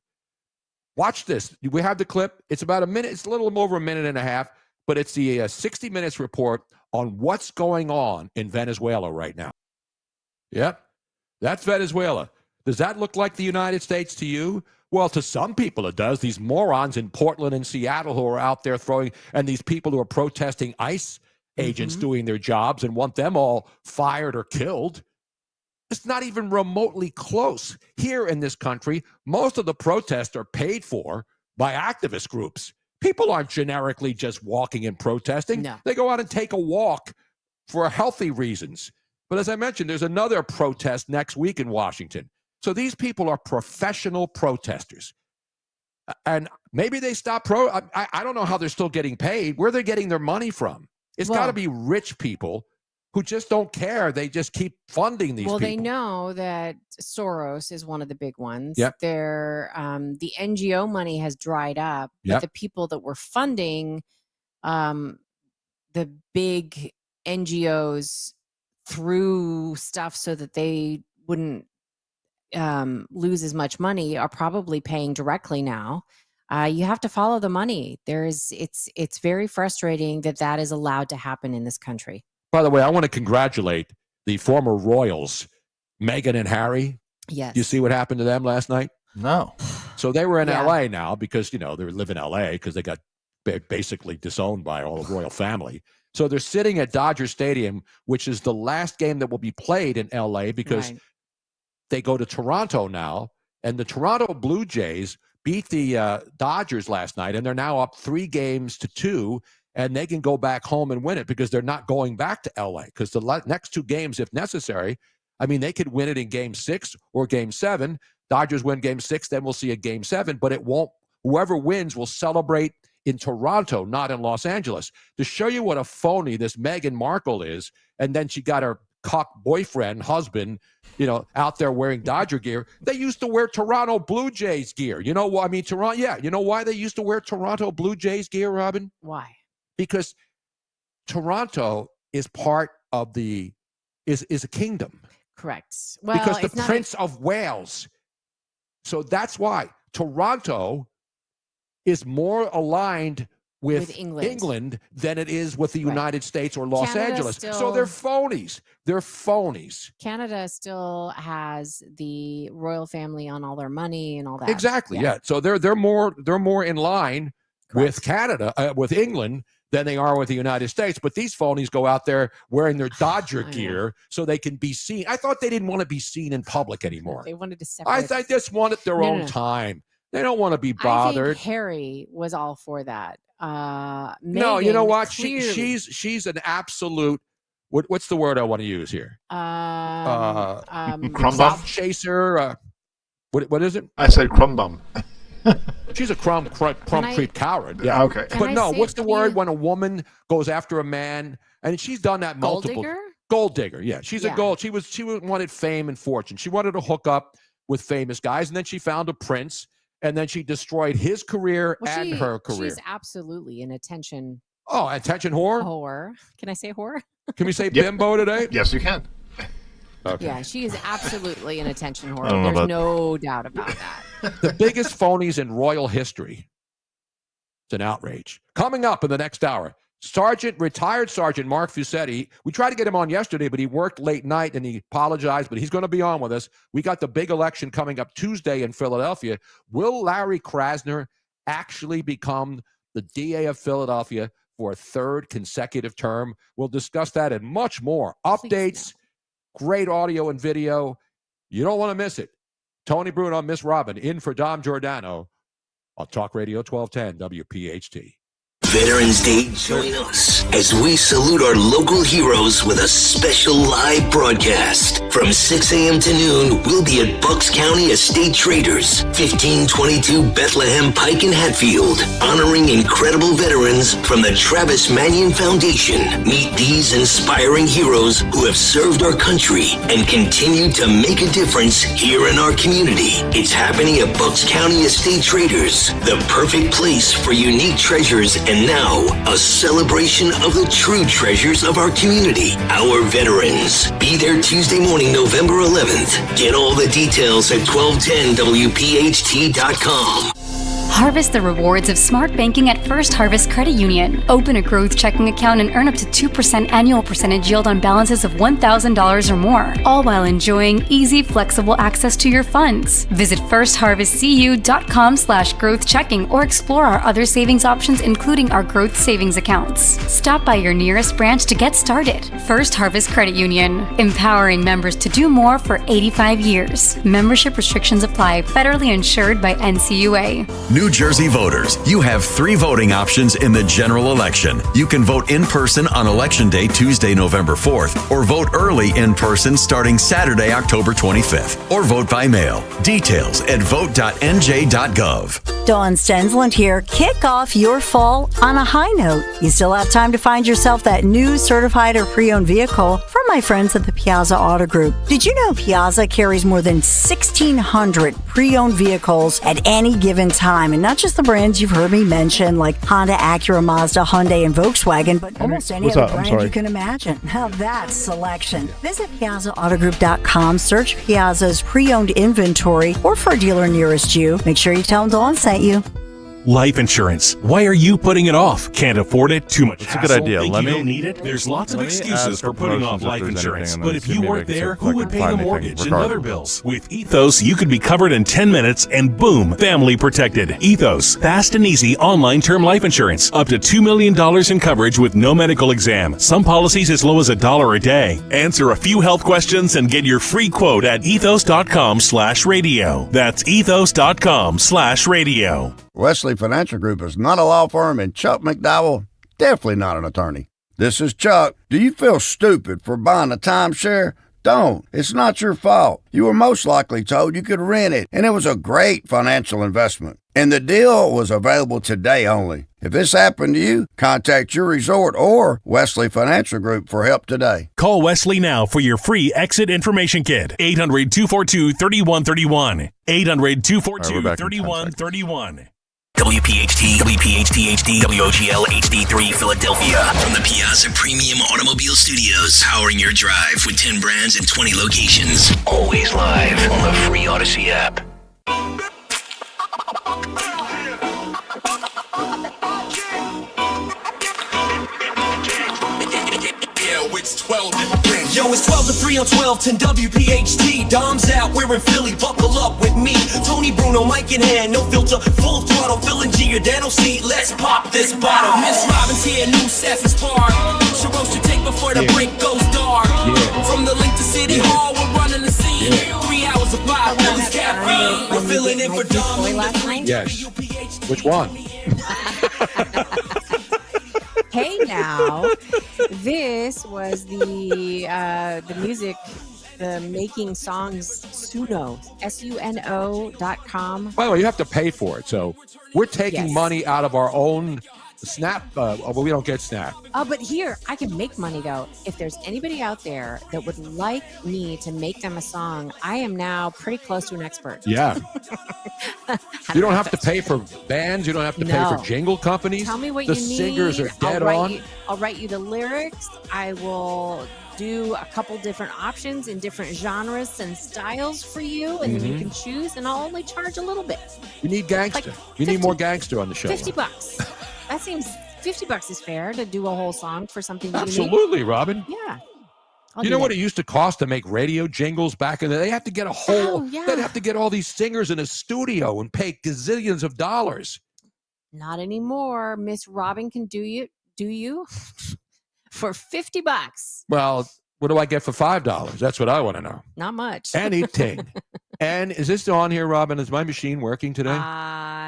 Watch this. We have the clip. It's about a minute. It's a little over a minute and a half, but it's the 60 Minutes report on what's going on in Venezuela right now. Yep, that's Venezuela. Does that look like the United States to you? Well, to some people it does. These morons in Portland and Seattle who are out there and these people who are protesting ICE agents doing their jobs and want them all fired or killed. It's not even remotely close. Here in this country, most of the protests are paid for by activist groups. People aren't generically just walking and protesting. No. They go out and take a walk for healthy reasons. But as I mentioned, there's another protest next week in Washington. So these people are professional protesters. And maybe they stop I don't know how they're still getting paid. Where they're getting their money from. It's got to be rich people who just don't care. They just keep funding these people. Well, they know that Soros is one of the big ones. Yep. The NGO money has dried up, but the people that were funding the big NGOs through stuff so that they wouldn't lose as much money are probably paying directly now. You have to follow the money. It's very frustrating that is allowed to happen in this country. By the way, I want to congratulate the former royals, Meghan and Harry. Yes. You see what happened to them last night? No. So they were in L.A. now because, they live in L.A. because they got basically disowned by all the royal family. So they're sitting at Dodger Stadium, which is the last game that will be played in L.A. because they go to Toronto now. And the Toronto Blue Jays beat the Dodgers last night, and they're now up 3-2, and they can go back home and win it because they're not going back to L.A. because the next 2 games, if necessary, they could win it in Game 6 or Game 7. Dodgers win Game 6, then we'll see a Game 7, but it won't. Whoever wins will celebrate in Toronto, not in Los Angeles. To show you what a phony this Meghan Markle is, and then she got her cock boyfriend, husband, out there wearing Dodger gear. They used to wear Toronto Blue Jays gear. You know what? Toronto. Yeah. You know why they used to wear Toronto Blue Jays gear, Robin? Why? Because Toronto is part of is a kingdom. Correct. Well, because the Prince of Wales. So that's why Toronto is more aligned with England than it is with the United States or Los Angeles. So they're phonies. They're phonies. Canada still has the royal family on all their money and all that. Exactly. Yeah. So they're more in line with Canada, with England, than they are with the United States. But these phonies go out there wearing their Dodger gear so they can be seen. I thought they didn't want to be seen in public anymore. They wanted to separate. I just wanted their own time. They don't want to be bothered. I think Harry was all for that. No, you know what? She's an absolute. What's the word I want to use here? Crumb bum chaser. What is it? I said crumb bum. She's a crumb creep coward. Yeah. Okay. But no, what's the word when a woman goes after a man? And she's done that multiple. Gold digger. Yeah. She's a gold. She wanted fame and fortune. She wanted to hook up with famous guys, and then she found a prince. And then she destroyed his career and her career. She's absolutely an attention. Oh, attention whore? Whore. Can I say whore? Can we say bimbo today? Yes, you can. Okay. Yeah, she is absolutely an attention whore. There's no doubt about that. The biggest phonies in royal history. It's an outrage. Coming up in the next hour, retired Sergeant Mark Fusetti. We tried to get him on yesterday, but he worked late night and he apologized, but he's going to be on with us. We got the big election coming up Tuesday in Philadelphia. Will Larry Krasner actually become the DA of Philadelphia for a 3rd consecutive term? We'll discuss that and much more. Updates, great audio and video. You don't want to miss it. Tony Bruno, Miss Robin, in for Dom Giordano on Talk Radio 1210 WPHT. Veterans Day, join us as we salute our local heroes with a special live broadcast. From 6 a.m. to noon, we'll be at Bucks County Estate Traders, 1522 Bethlehem Pike in Hatfield, honoring incredible veterans from the Travis Manion Foundation. Meet these inspiring heroes who have served our country and continue to make a difference here in our community. It's happening at Bucks County Estate Traders, the perfect place for unique treasures and And now, a celebration of the true treasures of our community, our veterans. Be there Tuesday morning, November 11th. Get all the details at 1210WPHT.com. Harvest the rewards of smart banking at First Harvest Credit Union. Open a growth checking account and earn up to 2% annual percentage yield on balances of $1,000 or more, all while enjoying easy, flexible access to your funds. Visit firstharvestcu.com/growth checking or explore our other savings options, including our growth savings accounts. Stop by your nearest branch to get started. First Harvest Credit Union, empowering members to do more for 85 years. Membership restrictions apply. Federally insured by NCUA. New Jersey voters, you have 3 voting options in the general election. You can vote in person on Election Day, Tuesday, November 4th, or vote early in person starting Saturday, October 25th, or vote by mail. Details at vote.nj.gov. Dawn Stensland here. Kick off your fall on a high note. You still have time to find yourself that new certified or pre-owned vehicle from my friends at the Piazza Auto Group. Did you know Piazza carries more than 1,600 pre-owned vehicles at any given time? And not just the brands you've heard me mention, like Honda, Acura, Mazda, Hyundai, and Volkswagen, but almost any other brand you can imagine. Now that's selection. Visit PiazzaAutogroup.com, search Piazza's pre-owned inventory, or for a dealer nearest you. Make sure you tell them Dawn sent you. Life insurance. Why are you putting it off? Can't afford it? Too much hassle? It's a good idea. Think you don't need it? There's lots of excuses for putting off life insurance. But if you weren't there, who would pay the mortgage and other bills? With Ethos, you could be covered in 10 minutes and boom, family protected. Ethos, fast and easy online term life insurance. Up to $2 million in coverage with no medical exam. Some policies as low as $1 a day. Answer a few health questions and get your free quote at ethos.com/radio. That's ethos.com/radio. Wesley Financial Group is not a law firm, and Chuck McDowell, definitely not an attorney. This is Chuck. Do you feel stupid for buying a timeshare? Don't. It's not your fault. You were most likely told you could rent it, and it was a great financial investment. And the deal was available today only. If this happened to you, contact your resort or Wesley Financial Group for help today. Call Wesley now for your free exit information kit. 800-242-3131. 800-242-3131. WPHT, WPHT HD, WOGL HD3 Philadelphia. From the Piazza Premium Automobile Studios, powering your drive with 10 brands and 20 locations. Always live on the free Odyssey app. It's 12 Yo, it's 12 to 3 on 1210 WPHT. Dom's out, we're in Philly, buckle up with me. Tony Bruno, mic in hand, no filter, full throttle. Phil and Giordano seat, let's pop this bottle. Miss Robbins here, new Sessions Park. Shirosh should take before the break goes dark. From the link to City Hall, we're running the scene. 3 hours of vibe, all this caffeine. We're filling in for Dom. Yes. Which one? Hey now, this was the music, the making songs Suno, SUNO.com. By the way, you have to pay for it. So we're taking money out of our own Snap. Well, we don't get Snap. But here, I can make money though. If there's anybody out there that would like me to make them a song, I am now pretty close to an expert. Yeah. You don't have to pay for bands. You don't have to pay for jingle companies. Tell me what the you need. singers are dead on. I'll write you the lyrics. I will do a couple different options in different genres and styles for you, and then you can choose, and I'll only charge a little bit. We need gangster. Like we need more gangster on the show. $50. That seems $50 is fair to do a whole song for something Absolutely, unique. Robin. Yeah. You know what it used to cost to make radio jingles back in the day? They have to get a whole, they'd have to get all these singers in a studio and pay gazillions of dollars. Not anymore. Miss Robin can do you for $50. Well, what do I get for $5? That's what I want to know. Not much. Anything. And is this on here, Robin? Is my machine working today?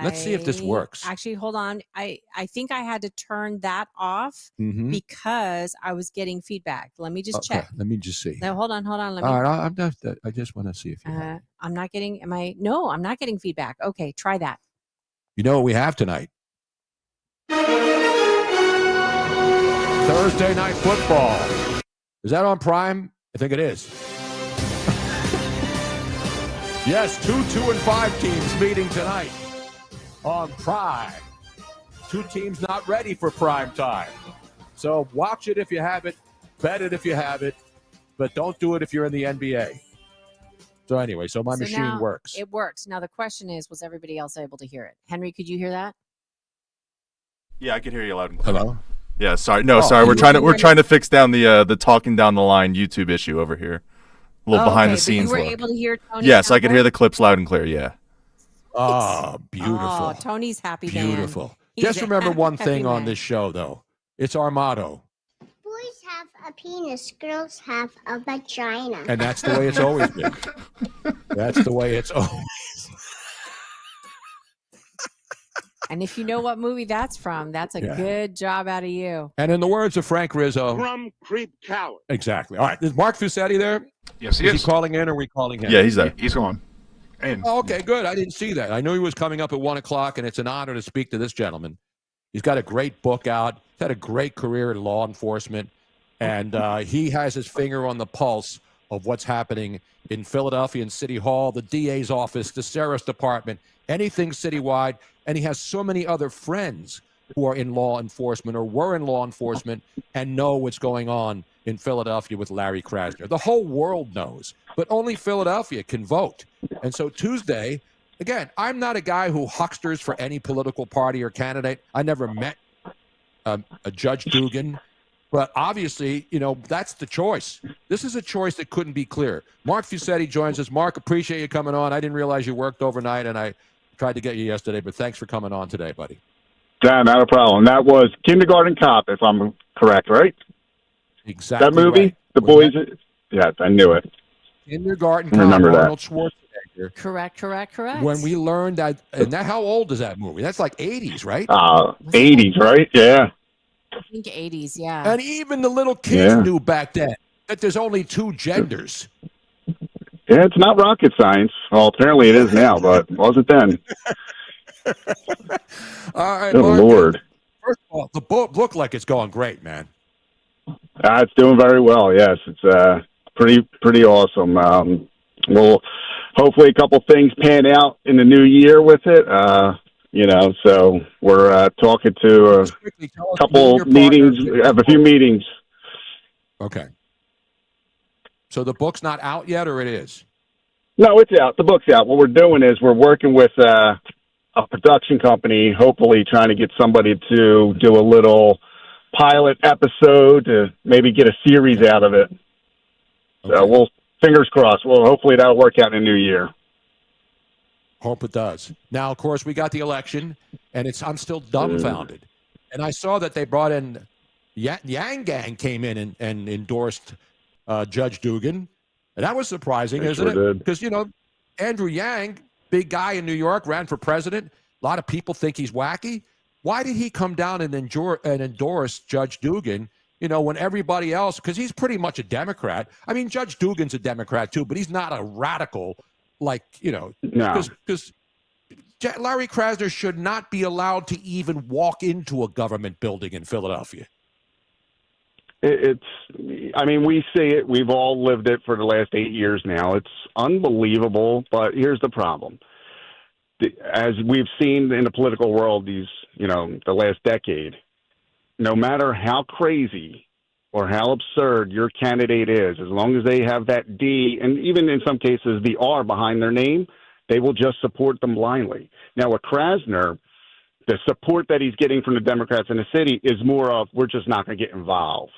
Let's see if this works. Actually, hold on. I think I had to turn that off because I was getting feedback. Let me just check. Let me just see. No, hold on. Let me. All right, I just want to see if you I'm not getting. No, I'm not getting feedback. Okay, try that. You know what we have tonight? Thursday Night Football. Is that on Prime? I think it is. Yes, 2, 2, and 5 teams meeting tonight on Prime. Two teams not ready for prime time. So watch it if you have it, bet it if you have it, but don't do it if you're in the NBA. So anyway, so my machine now works. It works. Now the question is, was everybody else able to hear it? Henry, could you hear that? Yeah, I can hear you loud and clear. Hello? Yeah, sorry. No, sorry. We're trying to fix down the talking down the line YouTube issue over here. A little behind the scenes But you were look. able to hear Tony? Yes, I could hear the clips loud and clear. Yeah. Oh, beautiful. Oh, Tony's happy man. Beautiful. He's Just a remember one happy thing on man. this show, though. It's our motto, Boys have a penis, girls have a vagina. and that's the way it's always been. That's the way it's always. And if you know what movie that's from, that's a Yeah. good job out of you. And in the words of Frank Rizzo, Crumb creep coward. exactly. All right, is Mark Fusetti there? Yes, he Is is. he calling in, or are we calling him? Yeah, he's there. He's on. And Oh, okay, good. I didn't see that. I knew he was coming up at 1 o'clock, and it's an honor to speak to this gentleman. He's got a great book out. He's had a great career in law enforcement, and he has his finger on the pulse of what's happening in Philadelphia and City Hall, the DA's office, the Sheriff's Department, anything citywide. And he has so many other friends who are in law enforcement or were in law enforcement and know what's going on in Philadelphia with Larry Krasner. The whole world knows, but only Philadelphia can vote. And so Tuesday, again, I'm not a guy who hucksters for any political party or candidate. I never met a Judge Dugan, but obviously, you know, that's the choice. This is a choice that couldn't be clearer. Mark Fusetti joins us. Mark, appreciate you coming on. I didn't realize you worked overnight, and I tried to get you yesterday, but thanks for coming on today, buddy. Yeah, not a problem. That was Kindergarten Cop, if I'm correct, right? Exactly. That movie? right. The boys? Yes, I knew it. Kindergarten I remember Cop, that. Arnold Schwarzenegger. Correct. When we learned that, and that, how old is that movie? That's like 80s, right? 80s, right? Yeah. I think 80s, yeah. And even the little kids Yeah. knew back then that there's only two genders. Yeah, it's not rocket science. Well, apparently it is now, but it wasn't then. All right, Good Mark. Lord. First of all, the book looked like it's going great, man. It's doing very well, yes. It's pretty awesome. We'll hopefully a couple things pan out in the new year with it. So we're talking to a couple meetings. We have a few meetings. Okay. So the book's not out yet, or it is? No, it's out. The book's out. What we're doing is we're working with a production company, hopefully trying to get somebody to do a little pilot episode to maybe get a series out of it. Okay. So we'll, fingers crossed. Well, hopefully that'll work out in the new year. Hope it does. Now, of course, we got the election, and I'm still dumbfounded. And I saw that they brought in Yang Gang came in and endorsed Judge Dugan, and that was surprising, They isn't sure it? did. Because Andrew Yang, big guy in New York, ran for president. A lot of people think he's wacky. Why did he come down and endorse Judge Dugan? When everybody else, because he's pretty much a Democrat. I mean, Judge Dugan's a Democrat too, but he's not a radical No. because Larry Krasner should not be allowed to even walk into a government building in Philadelphia. We see it. We've all lived it for the last 8 years now. It's unbelievable, but here's the problem. As we've seen in the political world the last decade, no matter how crazy or how absurd your candidate is, as long as they have that D, and even in some cases the R behind their name, they will just support them blindly. Now, with Krasner, the support that he's getting from the Democrats in the city is more of, we're just not going to get involved.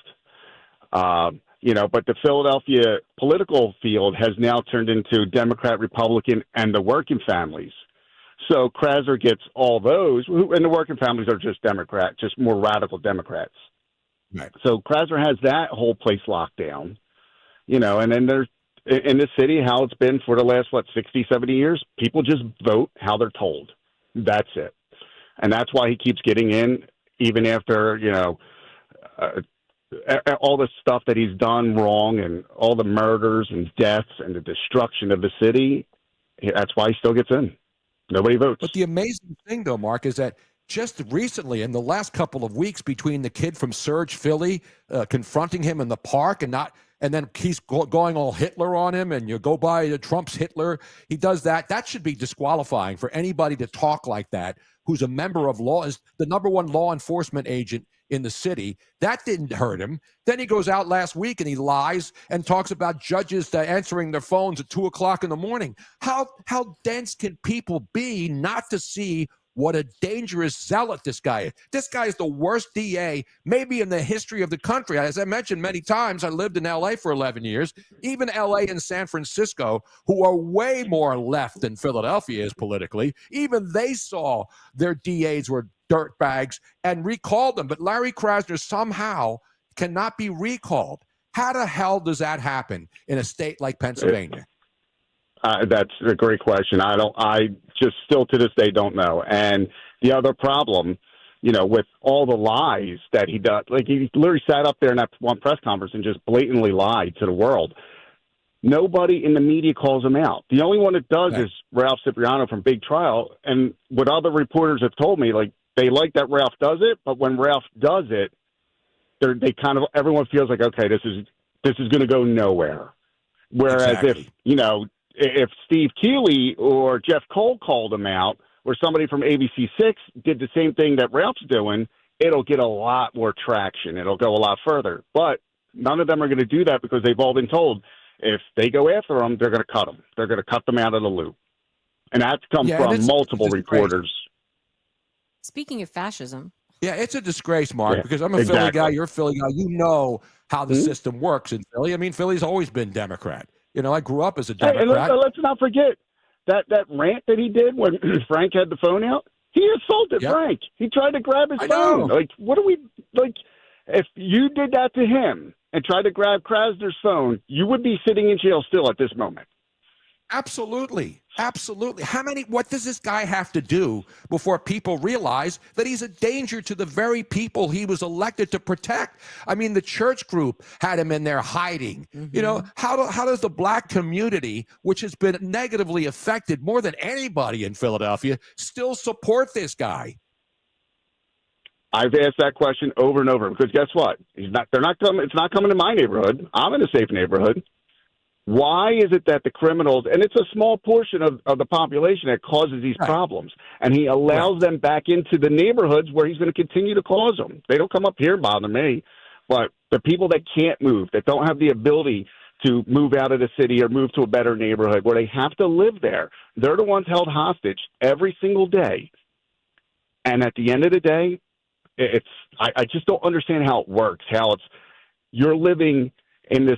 But the Philadelphia political field has now turned into Democrat, Republican, and the working families. So Krasner gets all those, and the working families are just Democrat, just more radical Democrats. Right. So Krasner has that whole place locked down, and then there's in the city, how it's been for the last, 60, 70 years, people just vote how they're told. That's it. And that's why he keeps getting in, even after, all the stuff that he's done wrong and all the murders and deaths and the destruction of the city. That's why he still gets in. Nobody votes. But the amazing thing, though, Mark, is that just recently, in the last couple of weeks, between the kid from Surge, Philly, confronting him in the park and not and then he's going all Hitler on him, and you go by Trump's Hitler. He does that. That should be disqualifying for anybody to talk like that who's a member of law, is the number one law enforcement agent in the city. That didn't hurt him. Then he goes out last week and he lies and talks about judges answering their phones at 2 o'clock in the morning. How dense can people be not to see what a dangerous zealot this guy is? This guy is the worst DA maybe in the history of the country. As I mentioned many times, I lived in L.A. for 11 years. Even L.A. and San Francisco, who are way more left than Philadelphia is politically, even they saw their DAs were dirtbags and recalled them. But Larry Krasner somehow cannot be recalled. How the hell does that happen in a state like Pennsylvania? That's a great question. I just still to this day don't know. And the other problem, with all the lies that he does, like he literally sat up there in that one press conference and just blatantly lied to the world. Nobody in the media calls him out. The only one that does is Ralph Cipriano from Big Trial. And what other reporters have told me, like they like that Ralph does it, but when Ralph does it, they kind of, everyone feels like, okay, this is going to go nowhere. Whereas if Steve Keeley or Jeff Cole called him out, or somebody from ABC6 did the same thing that Ralph's doing, it'll get a lot more traction. It'll go a lot further. But none of them are going to do that because they've all been told if they go after them, they're going to cut them. They're going to cut them out of the loop. And that's come from multiple reporters. Speaking of fascism. Yeah, it's a disgrace, Mark, because I'm a Philly guy. You're a Philly guy. You know how the system works in Philly. I mean, Philly's always been Democrat. I grew up as a Democrat. And let's not forget that rant that he did when Frank had the phone out. He assaulted Frank. He tried to grab his phone. Like, what are we like? If you did that to him and tried to grab Krasner's phone, you would be sitting in jail still at this moment. Absolutely. Absolutely. What does this guy have to do before people realize that he's a danger to the very people he was elected to protect? I mean, the church group had him in there hiding. Mm-hmm. How does the black community, which has been negatively affected more than anybody in Philadelphia, still support this guy? I've asked that question over and over because guess what? They're not coming. It's not coming to my neighborhood. I'm in a safe neighborhood. Why is it that the criminals, and it's a small portion of the population that causes these problems, and he allows them back into the neighborhoods where he's going to continue to cause them? They don't come up here and bother me, but the people that can't move, that don't have the ability to move out of the city or move to a better neighborhood where they have to live there, they're the ones held hostage every single day. And at the end of the day, I just don't understand how it works, you're living in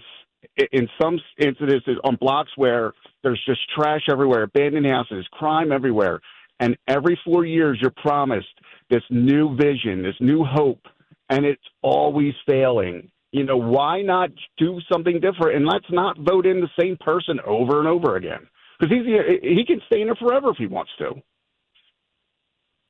some incidences on blocks where there's just trash everywhere, abandoned houses, crime everywhere. And every 4 years you're promised this new vision, this new hope, and it's always failing. Why not do something different? And let's not vote in the same person over and over again. Because he can stay in there forever if he wants to.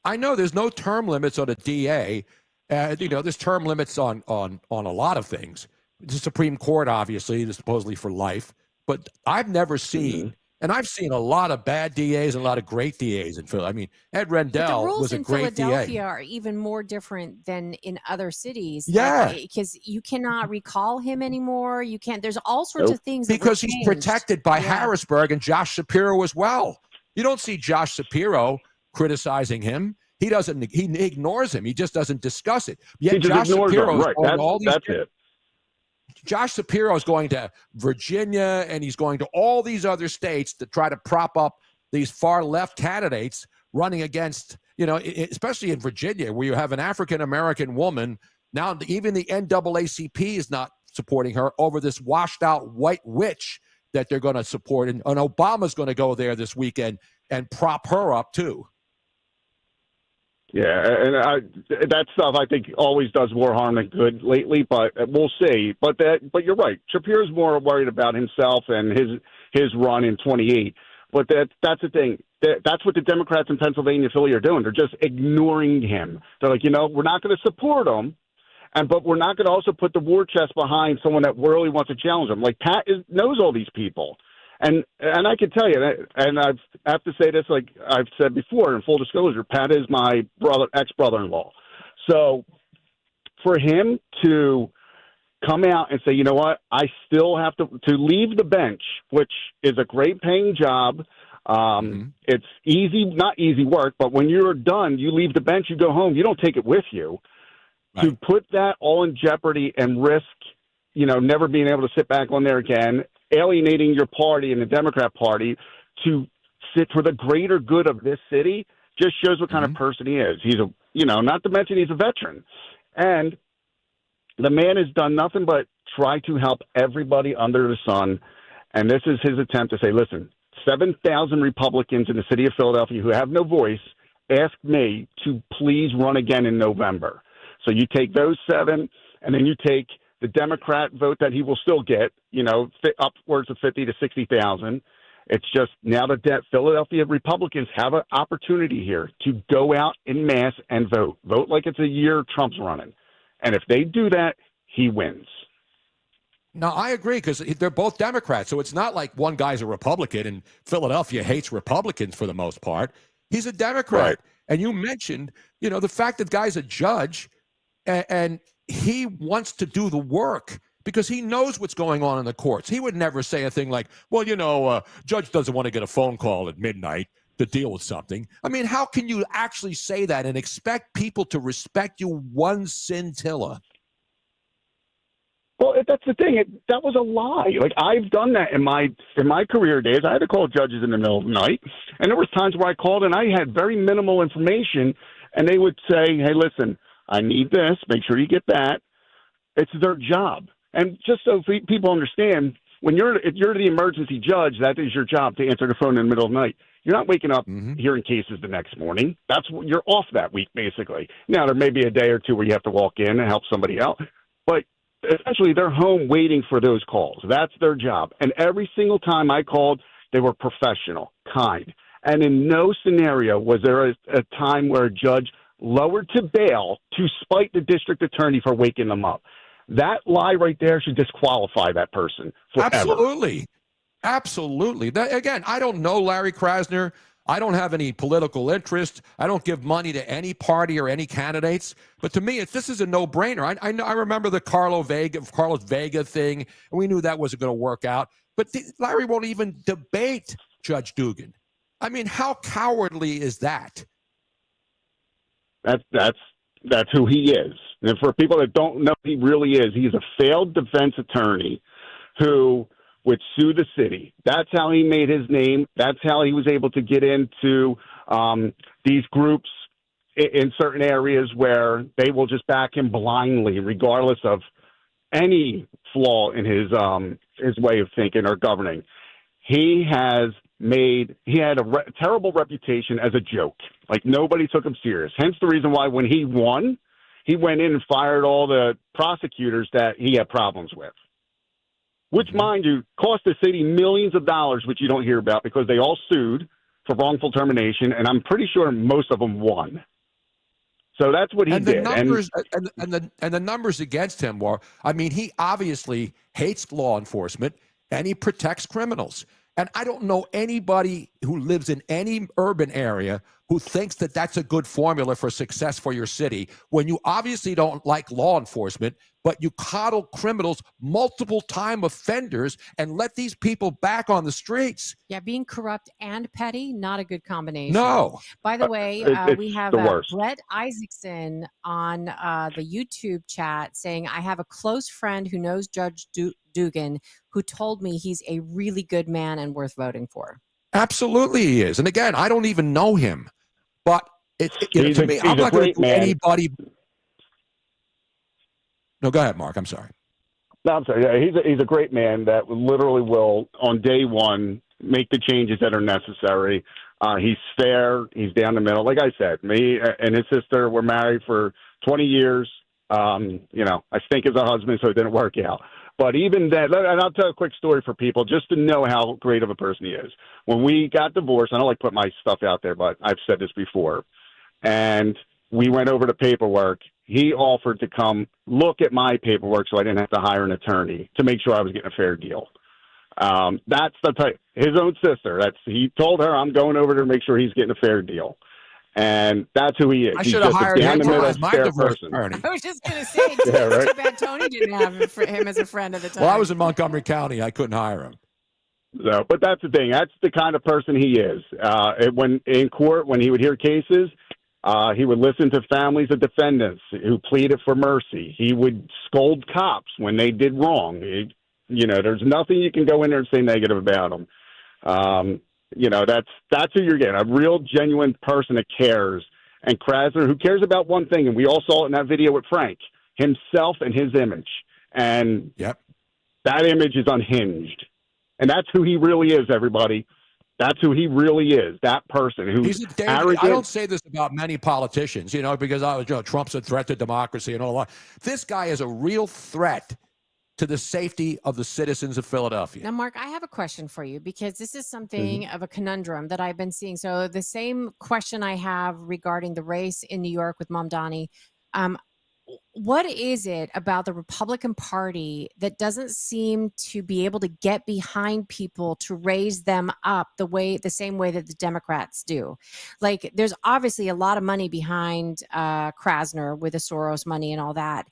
I know there's no term limits on a DA. There's term limits on a lot of things. The Supreme Court, obviously, is supposedly for life. But I've never seen, and I've seen a lot of bad DAs and a lot of great DAs in Philly. I mean, Ed Rendell was a great DA. The rules in Philadelphia are even more different than in other cities. Yeah. Because you cannot recall him anymore. You can't. There's all sorts of things. Because he's protected by Harrisburg and Josh Shapiro as well. You don't see Josh Shapiro criticizing him. He doesn't. He ignores him. He just doesn't discuss it. Yet Josh Shapiro is on all these. That's it. Josh Shapiro is going to Virginia and he's going to all these other states to try to prop up these far left candidates running against, especially in Virginia, where you have an African-American woman. Now, even the NAACP is not supporting her over this washed out white witch that they're going to support. And Obama's going to go there this weekend and prop her up too. Yeah, and that stuff I think always does more harm than good lately, but we'll see. But you're right. Shapiro's more worried about himself and his run in 28. But that's the thing. That's what the Democrats in Pennsylvania and Philly are doing. They're just ignoring him. They're like, we're not going to support him, but we're not going to also put the war chest behind someone that really wants to challenge him. Like Pat knows all these people. And I can tell you, and I have to say this, like I've said before, in full disclosure, Pat is my ex-brother-in-law. So for him to come out and say, you know what, I still have to leave the bench, which is a great paying job. It's easy, not easy work, but when you're done, you leave the bench, you go home, you don't take it with you. Right. To put that all in jeopardy and risk, never being able to sit back on there again, alienating your party and the Democrat Party to sit for the greater good of this city just shows what kind of person he is. He's not to mention he's a veteran. And the man has done nothing but try to help everybody under the sun. And this is his attempt to say, listen, 7,000 Republicans in the city of Philadelphia who have no voice asked me to please run again in November. So you take those 7, and then you take the Democrat vote that he will still get, upwards of 50 to 60,000. It's just now that Philadelphia Republicans have an opportunity here to go out en masse and vote. Vote like it's a year Trump's running. And if they do that, he wins. No, I agree, because they're both Democrats. So it's not like one guy's a Republican and Philadelphia hates Republicans for the most part. He's a Democrat. Right. And you mentioned, the fact that guy's a judge and he wants to do the work because he knows what's going on in the courts. He would never say a thing like, well, judge doesn't want to get a phone call at midnight to deal with something. I mean, how can you actually say that and expect people to respect you one scintilla? Well, that's the thing. That was a lie. Like, I've done that in my career days. I had to call judges in the middle of the night, and there was times where I called and I had very minimal information, and they would say, "Hey, listen, I need this. Make sure you get that." It's their job, and just so people understand, if you're the emergency judge, that is your job to answer the phone in the middle of the night. You're not waking up hearing cases the next morning. You're off that week, basically. Now, there may be a day or two where you have to walk in and help somebody out, but essentially they're home waiting for those calls. That's their job. And every single time I called, they were professional, kind. And in no scenario was there a time where a judge lowered to bail to spite the district attorney for waking them up. That lie right there should disqualify that person forever. Absolutely. Again, I don't know Larry Krasner. I don't have any political interest. I don't give money to any party or any candidates. But to me, this is a no-brainer. I remember the Carlos Vega thing, and we knew that wasn't going to work out. But Larry won't even debate Judge Dugan. I mean, how cowardly is that? That's who he is. And for people that don't know who he really is, he's a failed defense attorney who would sue the city. That's how he made his name. That's how he was able to get into these groups in certain areas where they will just back him blindly, regardless of any flaw in his way of thinking or governing. He had a terrible reputation as a joke. Like, nobody took him serious. Hence the reason why when he won, he went in and fired all the prosecutors that he had problems with. Which, mind you, cost the city millions of dollars, which you don't hear about because they all sued for wrongful termination, and I'm pretty sure most of them won. So that's what he did. And the numbers against him were, I mean, he obviously hates law enforcement, and he protects criminals. And I don't know anybody who lives in any urban area who thinks that that's a good formula for success for your city when you obviously don't like law enforcement, but you coddle criminals, multiple time offenders, and let these people back on the streets. Yeah, being corrupt and petty, not a good combination. No. By the way, we have Brett Isaacson on the YouTube chat saying, I have a close friend who knows Judge Dugan who told me he's a really good man and worth voting for. Absolutely he is. And again, I don't even know him. But to me, I'm not going to do anybody. No, go ahead, Mark. I'm sorry. No, I'm sorry. Yeah, he's a great man that literally will, on day one, make the changes that are necessary. He's fair. He's down the middle. Like I said, me and his sister were married for 20 years. I stink as a husband, so it didn't work out. But even that, and I'll tell a quick story for people just to know how great of a person he is. When we got divorced, I don't like to put my stuff out there, but I've said this before, and we went over the paperwork. He offered to come look at my paperwork so I didn't have to hire an attorney to make sure I was getting a fair deal. That's the type. His own sister. He told her, I'm going over to make sure he's getting a fair deal. And that's who he is. I He's should have just a hired him down-the-middle, as my fair divorce person. attorney. I was just going to say, Yeah, right. too bad Tony didn't have him as a friend at the time. Well, I was in Montgomery County. I couldn't hire him. So, but that's the thing. That's the kind of person he is. When in court, when he would hear cases, he would listen to families of defendants who pleaded for mercy. He would scold cops when they did wrong. There's nothing you can go in there and say negative about him. That's who you're getting, a real, genuine person that cares. And Krasner, who cares about one thing, and we all saw it in that video with Frank, himself and his image. And that image is unhinged. And that's who he really is, everybody. That's who he really is, that person who's arrogant. I don't say this about many politicians, because Trump's a threat to democracy and all that. This guy is a real threat to the safety of the citizens of Philadelphia. Now, Mark, I have a question for you because this is something of a conundrum that I've been seeing. So the same question I have regarding the race in New York with Mamdani. What is it about the Republican Party that doesn't seem to be able to get behind people to raise them up the same way that the Democrats do? Like, there's obviously a lot of money behind Krasner with the Soros money and all that.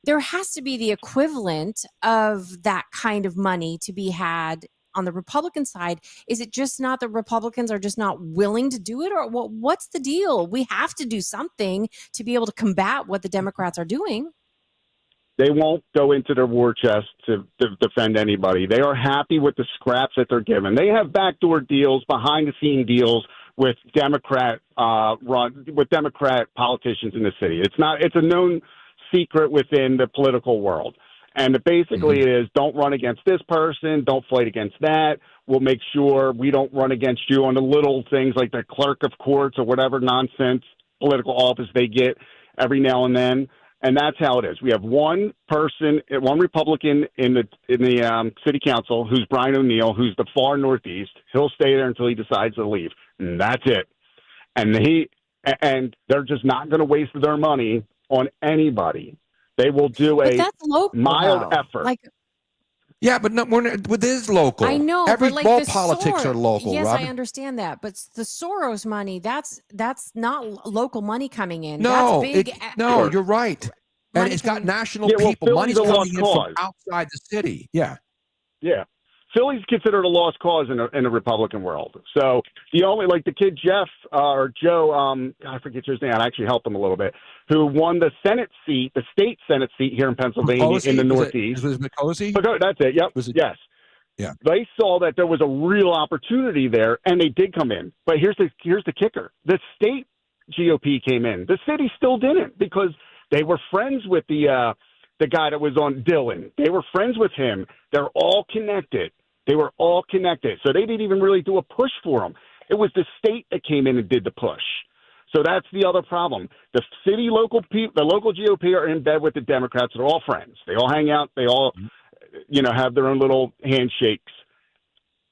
There has to be the equivalent of that kind of money to be had on the Republican side. Is it just not the Republicans are just not willing to do it, or what's the deal? We have to do something to be able to combat what the Democrats are doing. They won't go into their war chest to defend anybody. They are happy with the scraps that they're given. They have backdoor deals, behind-the-scene deals with Democrat politicians in the city. It's a known secret within the political world. And basically it is, don't run against this person, don't fight against that. We'll make sure we don't run against you on the little things like the clerk of courts or whatever nonsense political office they get every now and then. And that's how it is. We have one Republican in the city council, who's Brian O'Neill, who's the far northeast. He'll stay there until he decides to leave. And that's it. And they're just not going to waste their money on anybody. They will do mild effort. But it is local. I know, all politics are local. Yes, Robin. I understand that, but the Soros money, that's not local money coming in. No, that's big. you're right. And it's got national people. Money's coming in from outside the city. Yeah. Philly's considered a lost cause in the Republican world. So the only, like the kid Jeff or Joe, I forget his name. I actually helped him a little bit. Who won the Senate seat, the state Senate seat here in Pennsylvania in the Northeast? Was it McCosey? That's it. Yep. Yes. Yeah. They saw that there was a real opportunity there, and they did come in. But here's the kicker: the state GOP came in. The city still didn't, because they were friends with the guy that was on Dillon. They were friends with him. They're all connected. They were all connected. So they didn't even really do a push for him. It was the state that came in and did the push. So that's the other problem. The local GOP are in bed with the Democrats. They're all friends. They all hang out. They all, have their own little handshakes.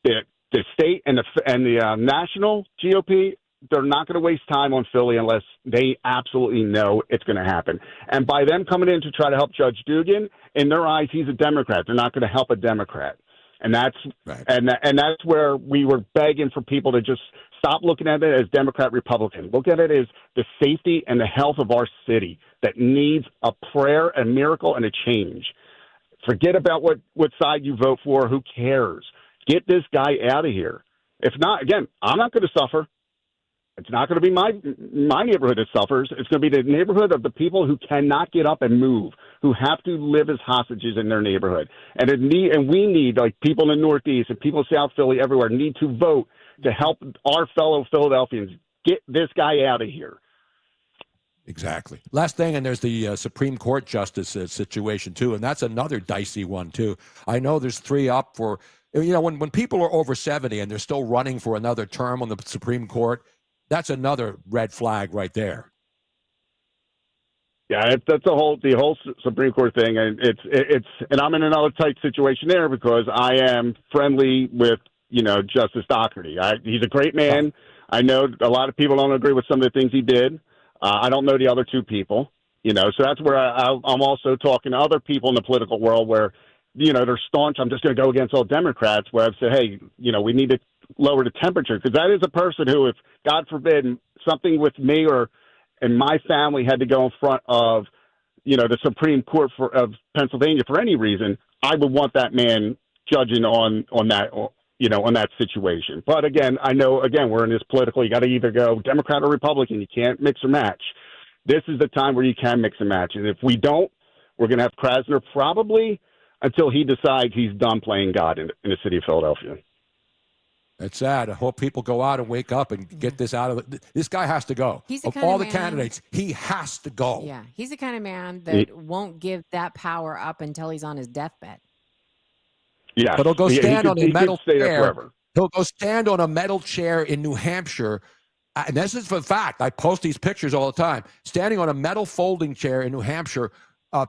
The state and the national GOP, they're not going to waste time on Philly unless they absolutely know it's going to happen. And by them coming in to try to help Judge Dugan, in their eyes, he's a Democrat. They're not going to help a Democrat. And that's right. and that's where we were begging for people to just stop looking at it as Democrat, Republican. Look at it as the safety and the health of our city that needs a prayer, a miracle, and a change. Forget about what side you vote for. Who cares? Get this guy out of here. If not, again, I'm not going to suffer. It's not going to be my neighborhood that suffers. It's going to be the neighborhood of the people who cannot get up and move, who have to live as hostages in their neighborhood. And we need, like, people in the Northeast and people in South Philly everywhere need to vote to help our fellow Philadelphians get this guy out of here. Exactly. Last thing, and there's the Supreme Court justice situation, too, and that's another dicey one, too. I know there's 3 up for, when people are over 70 and they're still running for another term on the Supreme Court, that's another red flag right there. Yeah, that's the whole Supreme Court thing, and and I'm in another tight situation there because I am friendly with Justice Doherty. He's a great man. I know a lot of people don't agree with some of the things he did. I don't know the other 2 people, so that's where I'm also talking to other people in the political world where they're staunch. I'm just going to go against all Democrats. Where I've said, hey, we need to lower the temperature, because that is a person who, if God forbid something with me and my family had to go in front of, the Supreme Court of Pennsylvania for any reason, I would want that man judging on that, on that situation. But again, I know, we're in this political, you got to either go Democrat or Republican. You can't mix or match. This is the time where you can mix and match. And if we don't, we're going to have Krasner probably until he decides he's done playing God in the city of Philadelphia. It's sad. I hope people go out and wake up and get this out of it. This guy has to go. He's the of kind all of the man, candidates, he has to go. Yeah, he's the kind of man that won't give that power up until he's on his deathbed. Yeah, but he'll go stand on a metal chair. Forever. He'll go stand on a metal chair in New Hampshire. And this is for fact. I post these pictures all the time. Standing on a metal folding chair in New Hampshire,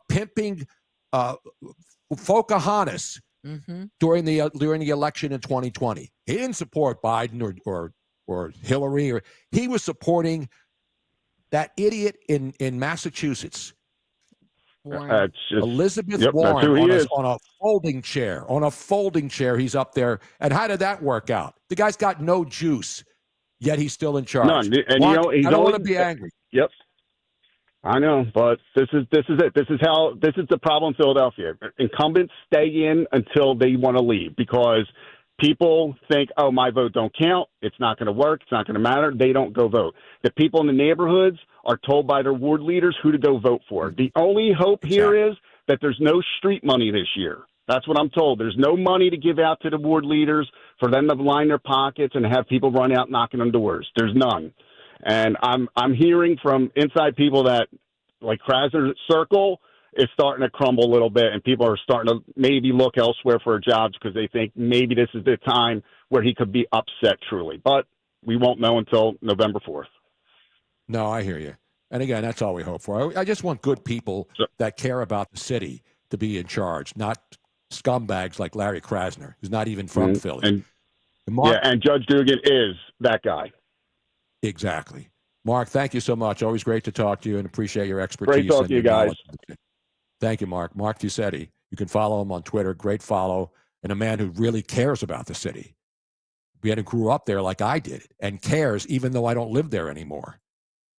pimping Pocahontas during the election in 2020. He didn't support Biden or Hillary. He was supporting that idiot in Massachusetts. Elizabeth Warren on a folding chair. On a folding chair, he's up there. And how did that work out? The guy's got no juice, yet he's still in charge. None. And I don't want to be angry. Yep. I know, but this is it. This is the problem in Philadelphia. Incumbents stay in until they want to leave because people think, oh, my vote don't count. It's not going to work. It's not going to matter. They don't go vote. The people in the neighborhoods are told by their ward leaders who to go vote for. The only hope here is that there's no street money this year. That's what I'm told. There's no money to give out to the ward leaders for them to line their pockets and have people run out knocking on doors. There's none. And I'm hearing from inside people that, like Krasner's circle, is starting to crumble a little bit, and people are starting to maybe look elsewhere for jobs because they think maybe this is the time where he could be upset truly. But we won't know until November 4th. No, I hear you. And again, that's all we hope for. I just want good people that care about the city to be in charge, not scumbags like Larry Krasner, who's not even from Philly. And Judge Dugan is that guy. Exactly. Mark, thank you so much. Always great to talk to you and appreciate your expertise. Great talking to you guys. Thank you, Mark. Mark Fusetti. You can follow him on Twitter. Great follow. And a man who really cares about the city. We had to grew up there like I did and cares even though I don't live there anymore.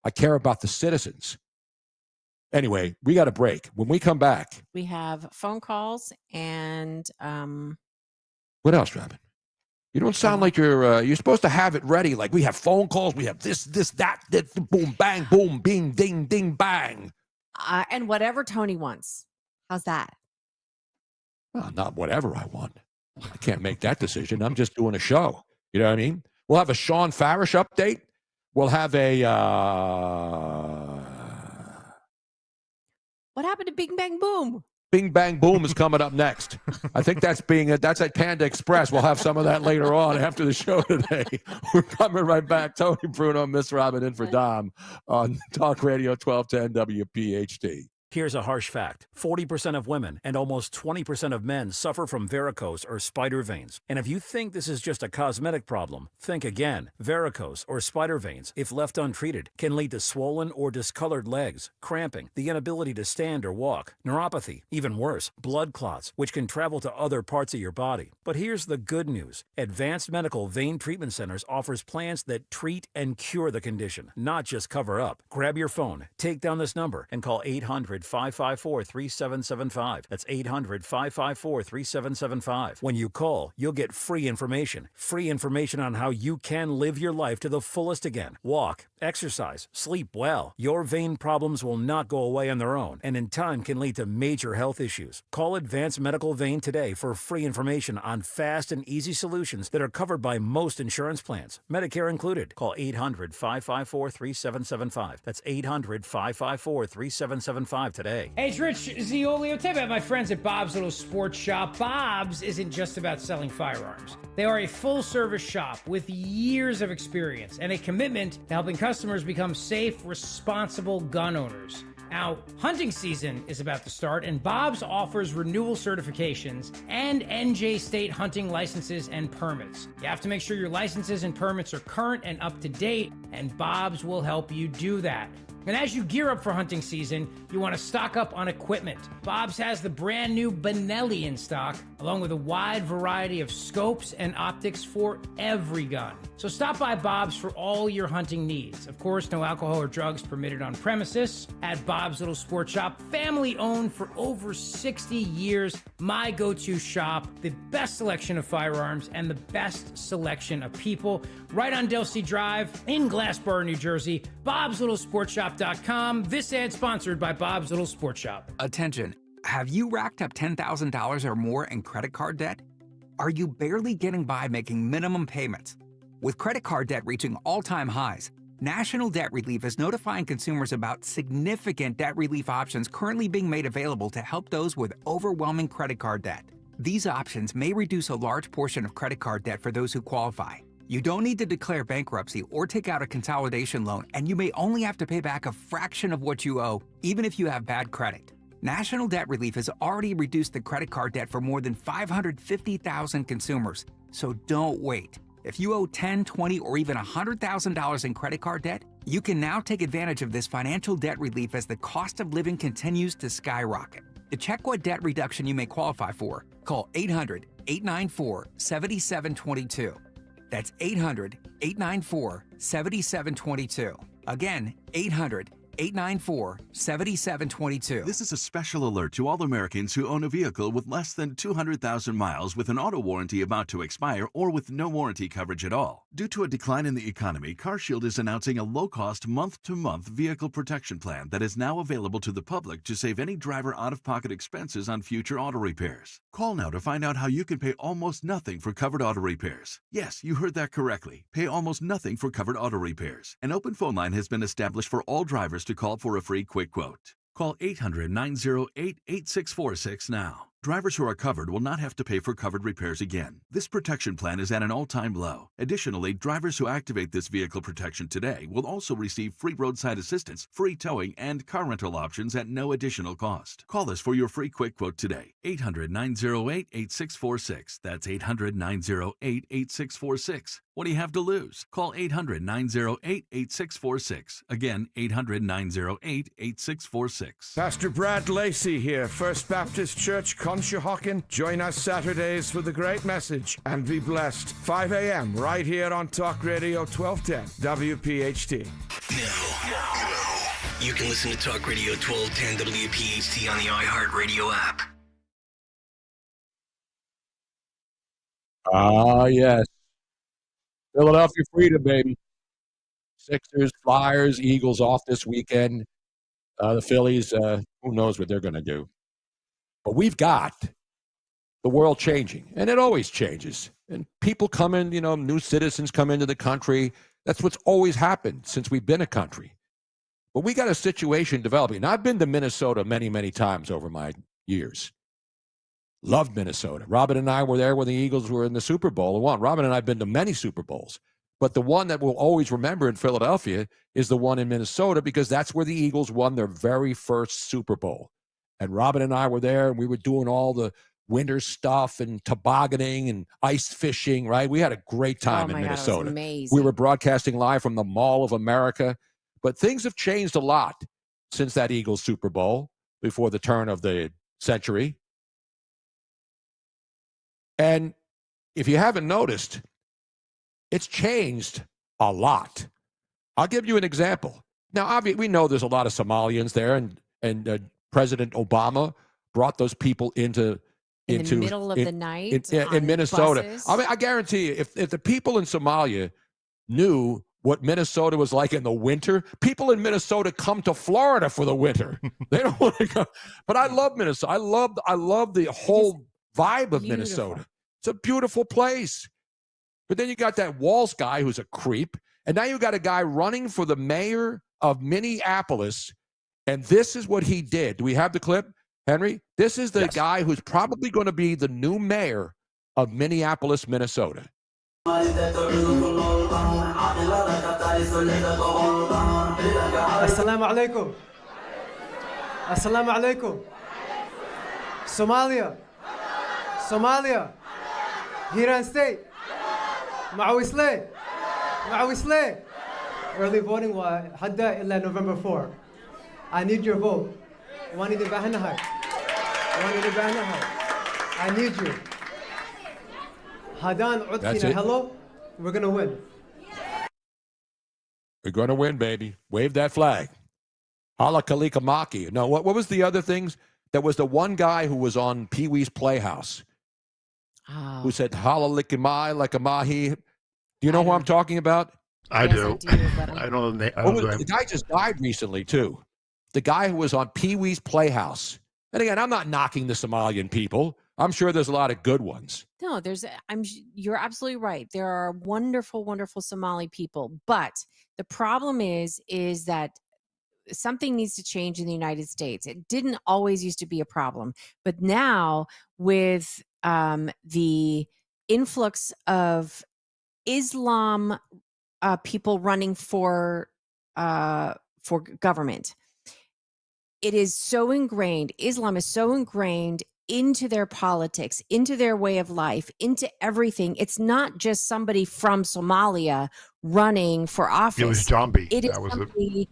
I care about the citizens. Anyway, we got a break. When we come back. We have phone calls and what else, Robin? You don't sound like you're supposed to have it ready. Like we have phone calls, we have this, that, boom, bang, boom, bing, ding, ding, bang. And whatever Tony wants. How's that? Well, not whatever I want. I can't make that decision. I'm just doing a show. You know what I mean? We'll have a Sean Farish update. We'll have a... What happened to Bing Bang Boom? Bing Bang Boom is coming up next. I think that's at Panda Express. We'll have some of that later on after the show today. We're coming right back. Tony Bruno, Miss Robin in for Dom on Talk Radio 1210 WPHT. Here's a harsh fact. 40% of women and almost 20% of men suffer from varicose or spider veins. And if you think this is just a cosmetic problem, think again. Varicose or spider veins, if left untreated, can lead to swollen or discolored legs, cramping, the inability to stand or walk, neuropathy, even worse, blood clots, which can travel to other parts of your body. But here's the good news. Advanced Medical Vein Treatment Centers offers plans that treat and cure the condition, not just cover up. Grab your phone, take down this number, and call 800-554-3775. That's 800-554-3775. When you call, you'll get free information on how you can live your life to the fullest again. Walk, exercise, sleep well. Your vein problems will not go away on their own, and in time can lead to major health issues. Call Advanced Medical Vein today for free information on fast and easy solutions that are covered by most insurance plans, Medicare included. Call 800-554-3775. That's 800-554-3775 today. Hey, it's Rich Ziolio. Tell you about my friends at Bob's Little Sports Shop. Bob's isn't just about selling firearms. They are a full-service shop with years of experience and a commitment to helping customers become safe, responsible gun owners. Now, hunting season is about to start, and Bob's offers renewal certifications and NJ state hunting licenses and permits. You have to make sure your licenses and permits are current and up to date, and Bob's will help you do that. And as you gear up for hunting season, you want to stock up on equipment. Bob's has the brand new Benelli in stock, along with a wide variety of scopes and optics for every gun. So stop by Bob's for all your hunting needs. Of course, no alcohol or drugs permitted on premises. At Bob's Little Sport Shop, family owned for over 60 years, my go-to shop, the best selection of firearms and the best selection of people. Right on Delsey Drive in Glassboro, New Jersey, bobslittlesport.shop.com. This ad sponsored by Bob's Little Sport Shop. Attention. Have you racked up $10,000 or more in credit card debt? Are you barely getting by making minimum payments? With credit card debt reaching all-time highs, National Debt Relief is notifying consumers about significant debt relief options currently being made available to help those with overwhelming credit card debt. These options may reduce a large portion of credit card debt for those who qualify. You don't need to declare bankruptcy or take out a consolidation loan, and you may only have to pay back a fraction of what you owe, even if you have bad credit. National Debt Relief has already reduced the credit card debt for more than 550,000 consumers, so don't wait. If you owe $10,000, $20,000, or even $100,000 in credit card debt, you can now take advantage of this financial debt relief as the cost of living continues to skyrocket. To check what debt reduction you may qualify for, call 800-894-7722. That's 800-894-7722. Again, 800-894-7722. This is a special alert to all Americans who own a vehicle with less than 200,000 miles with an auto warranty about to expire or with no warranty coverage at all. Due to a decline in the economy, CarShield is announcing a low-cost month-to-month vehicle protection plan that is now available to the public to save any driver out-of-pocket expenses on future auto repairs. Call now to find out how you can pay almost nothing for covered auto repairs. Yes, you heard that correctly. Pay almost nothing for covered auto repairs. An open phone line has been established for all drivers to call for a free quick quote. Call 800-908-8646 now. Drivers who are covered will not have to pay for covered repairs again. This protection plan is at an all-time low. Additionally, drivers who activate this vehicle protection today will also receive free roadside assistance, free towing, and car rental options at no additional cost. Call us for your free quick quote today. 800-908-8646. That's 800-908-8646. What do you have to lose? Call 800-908-8646. Again, 800-908-8646. Pastor Brad Lacey here, First Baptist Church, Conshohocken. Join us Saturdays for the great message and be blessed. 5 a.m. right here on Talk Radio 1210 WPHT. Now, you can listen to Talk Radio 1210 WPHT on the iHeartRadio app. Ah, yes. Philadelphia Freedom, baby. Sixers, Flyers, Eagles off this weekend. The Phillies, who knows what they're going to do. But we've got the world changing, and it always changes. And people come in, new citizens come into the country. That's what's always happened since we've been a country. But we got a situation developing. And I've been to Minnesota many, many times over my years. Loved Minnesota. Robin and I were there when the Eagles were in the Super Bowl and won. Robin and I have been to many Super Bowls. But the one that we'll always remember in Philadelphia is the one in Minnesota because that's where the Eagles won their very first Super Bowl. And Robin and I were there, and we were doing all the winter stuff and tobogganing and ice fishing, right? We had a great time in Minnesota. God, it was amazing. We were broadcasting live from the Mall of America. But things have changed a lot since that Eagles Super Bowl before the turn of the century. And if you haven't noticed, it's changed a lot. I'll give you an example. Now, obviously, we know there's a lot of Somalians there, and President Obama brought those people into the middle of the night in Minnesota. Buses. I mean, I guarantee you, if the people in Somalia knew what Minnesota was like in the winter, people in Minnesota come to Florida for the winter. They don't want to go. But I love Minnesota. I love the whole vibe of Minnesota. It's a beautiful place. But then you got that Walz guy who's a creep, and now you got a guy running for the mayor of Minneapolis. And this is what he did. Do we have the clip, Henry? This is the guy who's probably going to be the new mayor of Minneapolis, Minnesota. Assalamu alaikum. Assalamu alaikum. Somalia. Hiran State. Mawisle. Early voting was hadda illa November 4. I need your vote. I need you. Hadan That's Utsina, it. hello. We're gonna win. We're going to win, baby. Wave that flag. Hala Kalika Maki. No, what was the other things? There was the one guy who was on Pee Wee's Playhouse who said Hala Likimai like a mahi. Do you know who I'm talking about? I do. I don't know. The guy just died recently, too. The guy who was on Pee Wee's Playhouse. And again, I'm not knocking the Somalian people. I'm sure there's a lot of good ones. No, you're absolutely right. There are wonderful, wonderful Somali people, but the problem is that something needs to change in the United States. It didn't always used to be a problem, but now with the influx of Islam people running for government, it is so ingrained. Islam is so ingrained into their politics, into their way of life, into everything. It's not just somebody from Somalia running for office. It was Jambi. It is That was somebody.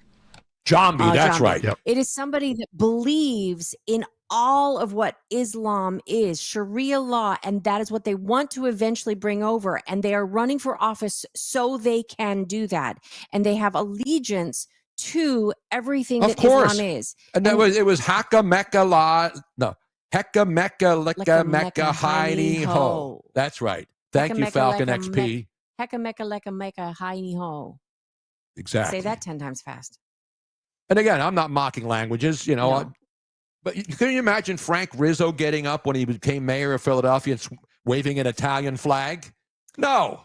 Jambi, that's Jambi. right. Yep. It is somebody that believes in all of what Islam is, Sharia law, and that is what they want to eventually bring over. And they are running for office so they can do that. And they have allegiance to everything that Islam is. And it was Haka Mecca La. No. Heka Mecca Lecca Mecca Heini Ho. That's right. Thank you, Falcon XP. Heka Mecca Lecca Mecca Heini Ho. Exactly. Say that 10 times fast. And again, I'm not mocking languages, but can you imagine Frank Rizzo getting up when he became mayor of Philadelphia and waving an Italian flag? No.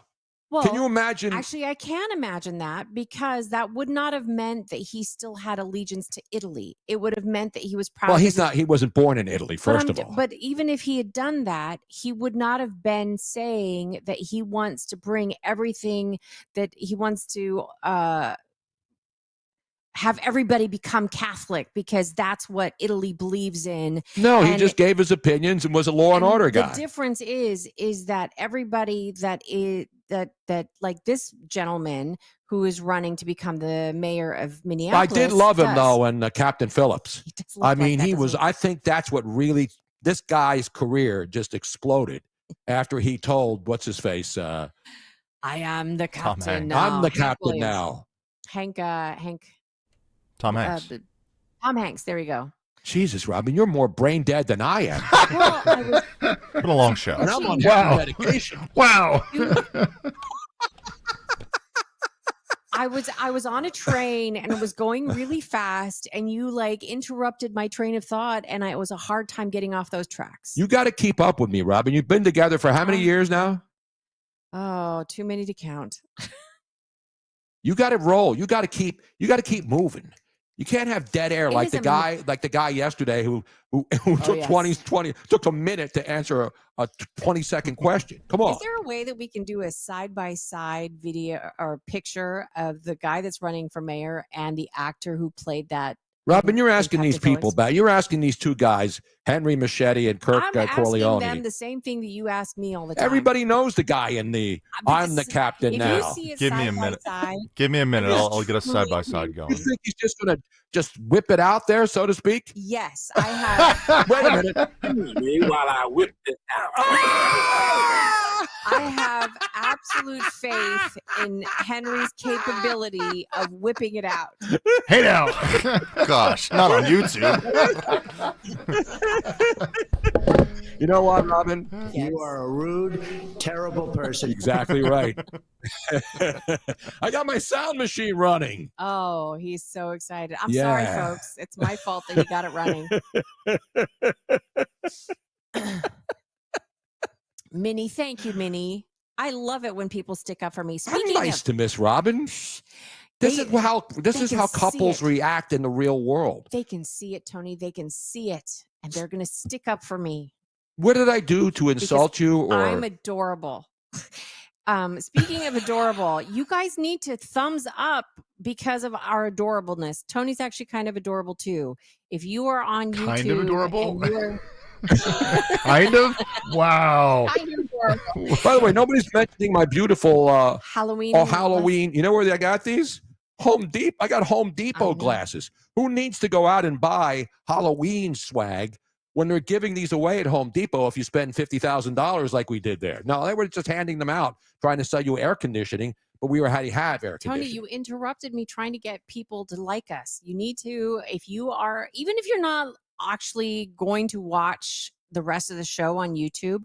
Well, can you imagine? Actually, I can imagine that, because that would not have meant that he still had allegiance to Italy. It would have meant that he was proud. Well, he wasn't born in Italy, first of all. But even if he had done that, he would not have been saying that he wants to bring everything, that he wants to have everybody become Catholic because that's what Italy believes in. No, he just gave his opinions and was a law and order guy. The difference is that everybody that like this gentleman who is running to become the mayor of Minneapolis. I did love him though, and Captain Phillips. I mean, he was. I think that's what really this guy's career just exploded after he told what's his face. I am the captain now. I'm the captain now. Hank. Tom Hanks. Tom Hanks. There you go. Jesus, Robin, you're more brain dead than I am. Well, Been a long show. And I'm on medication. Wow. I was on a train and it was going really fast, and you interrupted my train of thought, and it was a hard time getting off those tracks. You got to keep up with me, Robin. You've been together for how many years now? Oh, too many to count. You got to roll. You got to keep moving. You can't have dead air like the guy yesterday who took a minute to answer a 20-second question. Come on. Is there a way that we can do a side-by-side video or picture of the guy that's running for mayor and the actor who played that? Robin, you're asking these people back. You're asking these two guys, Henry Machete and Kirk Corleone. I'm asking them the same thing that you ask me all the time. Everybody knows the guy in the I'm the captain if now. You see it Give me a minute. Give me a minute. I'll get a side-by-side going. You think he's just going to just whip it out there, so to speak? Yes, I have. Wait a minute. While I whip it out. I have absolute faith in Henry's capability of whipping it out. Hey now. Gosh, not on YouTube. You know what, Robin? Yes. You are a rude, terrible person. Exactly right. I got my sound machine running. Oh, he's so excited. I'm sorry, folks. It's my fault that he got it running. Minnie, thank you, Minnie. I love it when people stick up for me. I'm nice to Miss Robin. This is how couples react in the real world. They can see it, Tony. They can see it, and they're going to stick up for me. What did I do to insult you? Or I'm adorable. Speaking of adorable, you guys need to thumbs up because of our adorableness. Tony's actually kind of adorable too. If you are on YouTube, kind of adorable. Kind of? Wow. Kind of adorable. By the way, nobody's mentioning my beautiful Halloween. Oh, Halloween. You know where I got these? Home Depot. I got Home Depot glasses. Who needs to go out and buy Halloween swag when they're giving these away at Home Depot if you spend $50,000 like we did there. No, they were just handing them out, trying to sell you air conditioning, but we already have air Tony, conditioning. you interrupted me trying to get people to like us. You need to, if you are, even if you're not actually going to watch the rest of the show on YouTube,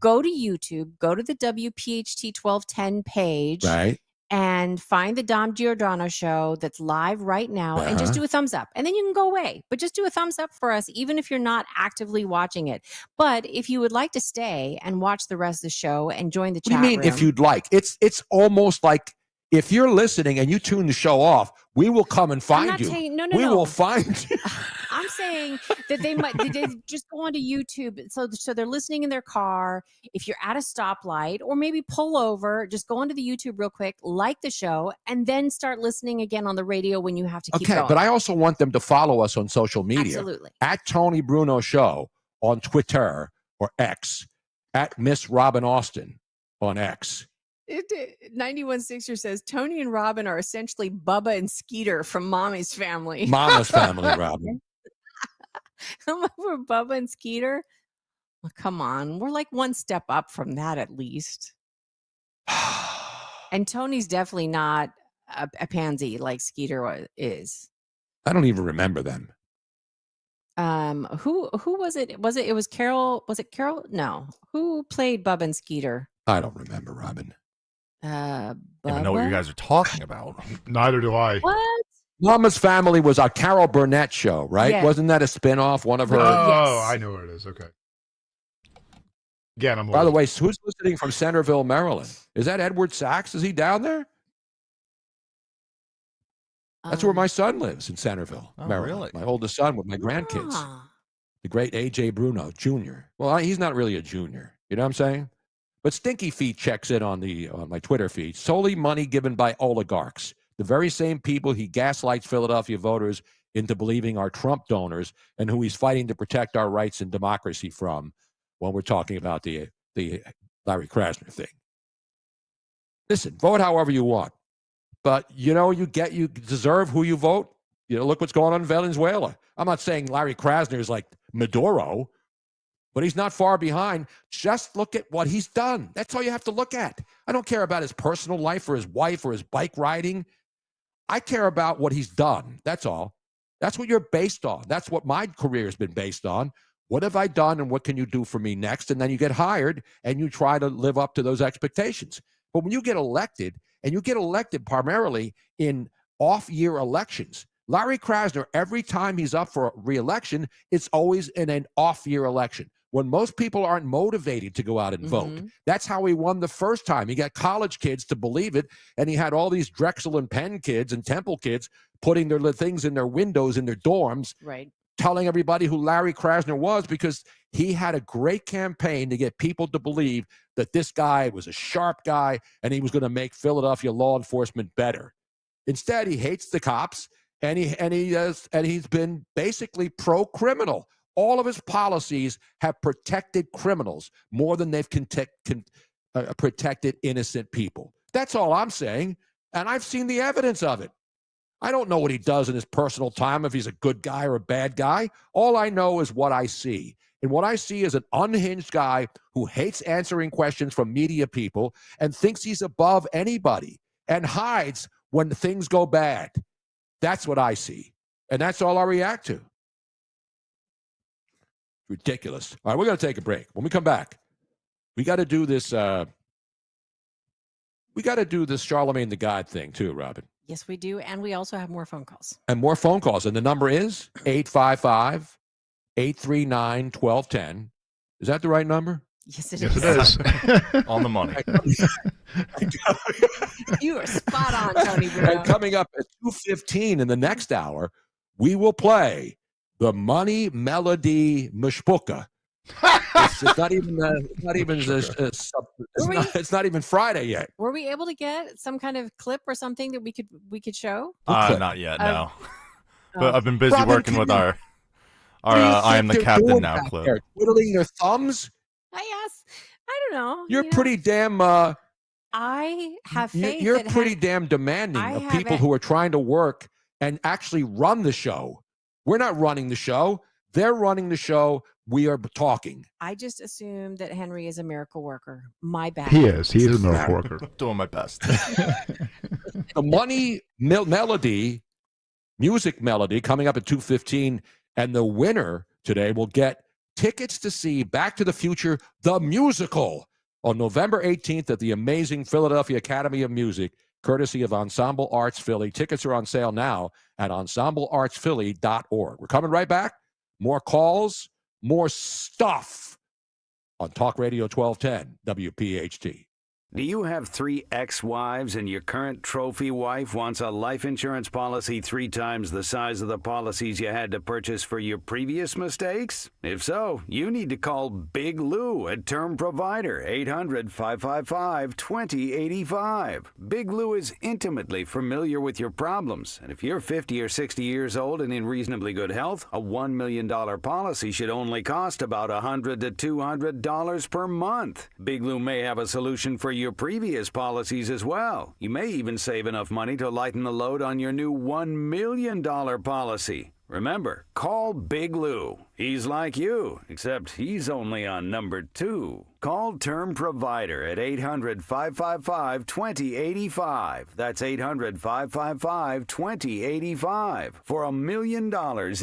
go to YouTube, go to the WPHT 1210 page, Right. and find the Dom Giordano show that's live right now, and just do a thumbs up. And then you can go away, but just do a thumbs up for us, even if you're not actively watching it. But if you would like to stay and watch the rest of the show and join the What do chat you mean room, if you'd like? It's almost like if you're listening and you tune the show off, we will come and find you. We will find you. I'm saying that they just go onto YouTube. So they're listening in their car. If you're at a stoplight or maybe pull over, just go onto the YouTube real quick, like the show, and then start listening again on the radio when you have to keep going. But I also want them to follow us on social media. Absolutely. At Tony Bruno Show on Twitter or X, at Miss Robin Austin on X. 91.6er says Tony and Robin are essentially Bubba and Skeeter from Mommy's Family. Mama's Family, Robin. We're Bubba and Skeeter. Well, come on, we're like one step up from that at least. And Tony's definitely not a pansy like Skeeter is. I don't even remember them. Who was it? It was Carol? Was it Carol? No. Who played Bubba and Skeeter? I don't remember, Robin. I don't even know what you guys are talking about. Neither do I. What? Mama's Family was a Carol Burnett show, right? Yeah. Wasn't that a spinoff? One of her. Oh, I know where it is. Okay. Again, I'm. By the way, who's listening from Centerville, Maryland? Is that Edward Sachs? Is he down there? That's where my son lives, in Centerville, Maryland. Really? My oldest son with my grandkids. The great A.J. Bruno Jr. Well, he's not really a junior. You know what I'm saying? But Stinky Feet checks in on my Twitter feed. Solely money given by oligarchs, the very same people he gaslights Philadelphia voters into believing are Trump donors and who he's fighting to protect our rights and democracy from when we're talking about the Larry Krasner thing. Listen, vote however you want. But, you deserve who you vote. Look what's going on in Venezuela. I'm not saying Larry Krasner is like Maduro, but he's not far behind. Just look at what he's done. That's all you have to look at. I don't care about his personal life or his wife or his bike riding. I care about what he's done. That's all. That's what you're based on. That's what my career has been based on. What have I done and what can you do for me next? And then you get hired and you try to live up to those expectations. But when you get elected, and you get elected primarily in off-year elections, Larry Krasner, every time he's up for re-election, it's always in an off-year election when most people aren't motivated to go out and vote. That's how he won the first time. He got college kids to believe it, and he had all these Drexel and Penn kids and Temple kids putting their things in their windows in their dorms, right, telling everybody who Larry Krasner was, because he had a great campaign to get people to believe that this guy was a sharp guy and he was going to make Philadelphia law enforcement better. Instead, he hates the cops, and he's been basically pro-criminal. All of his policies have protected criminals more than they've protected innocent people. That's all I'm saying, and I've seen the evidence of it. I don't know what he does in his personal time, if he's a good guy or a bad guy. All I know is what I see. And what I see is an unhinged guy who hates answering questions from media people and thinks he's above anybody and hides when things go bad. That's what I see. And that's all I react to. Ridiculous. All right, we're going to take a break. When we come back, we got to do this. We got to do this Charlemagne the God thing too, Robin. Yes, we do. And we also have more phone calls. And more phone calls. And the number is 855-839-1210. Is that the right number? Yes, it Yes, is. it is. On the money. You are spot on, Tony Bruno. And coming up at 2:15 in the next hour, we will play the Money Melody Mishpuka. It's not even Friday yet. Were we able to get some kind of clip or something that we could show? Not yet, no. But I've been busy working with our I Am the they're Captain doing Now back clip. there? Twiddling their thumbs? I don't know. You're pretty damn... I have faith. You're pretty damn demanding of people who are trying to work and actually run the show. We're not running the show. They're running the show we are talking. I just assumed that Henry is a miracle worker. My bad. He is. He is a miracle worker. Doing my best. The money music melody coming up at 2:15, and the winner today will get tickets to see Back to the Future, the musical, on November 18th at the amazing Philadelphia Academy of Music, courtesy of Ensemble Arts Philly. Tickets are on sale now at ensembleartsphilly.org. We're coming right back. More calls, more stuff on Talk Radio 1210 WPHT. Do you have 3 ex-wives and your current trophy wife wants a life insurance policy 3 times the size of the policies you had to purchase for your previous mistakes? If so, you need to call Big Lou at Term Provider, 800-555-2085. Big Lou is intimately familiar with your problems, and if you're 50 or 60 years old and in reasonably good health, a $1 million policy should only cost about $100 to $200 per month. Big Lou may have a solution for your previous policies as well. You may even save enough money to lighten the load on your new $1 million policy. Remember, call Big Lou. He's like you, except he's only on number 2. Call Term Provider at 800-555-2085. That's 800-555-2085. For $1 million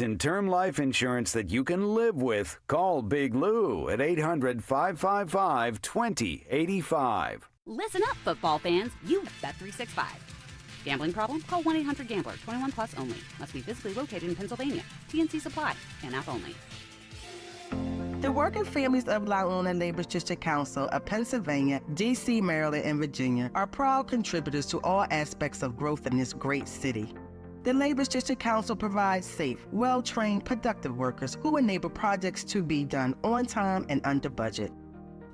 in term life insurance that you can live with, call Big Lou at 800-555-2085. Listen up, football fans. You bet 365. Gambling problem? Call 1-800-GAMBLER. 21 plus only. Must be physically located in Pennsylvania. TNC Supply. And app only. The working families of La Una Labor District Council of Pennsylvania, D.C., Maryland, and Virginia are proud contributors to all aspects of growth in this great city. The Labor District Council provides safe, well-trained, productive workers who enable projects to be done on time and under budget.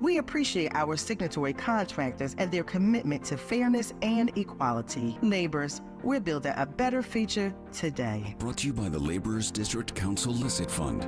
We appreciate our signatory contractors and their commitment to fairness and equality. Laborers, we're building a better future today. Brought to you by the Laborers District Council Licit Fund.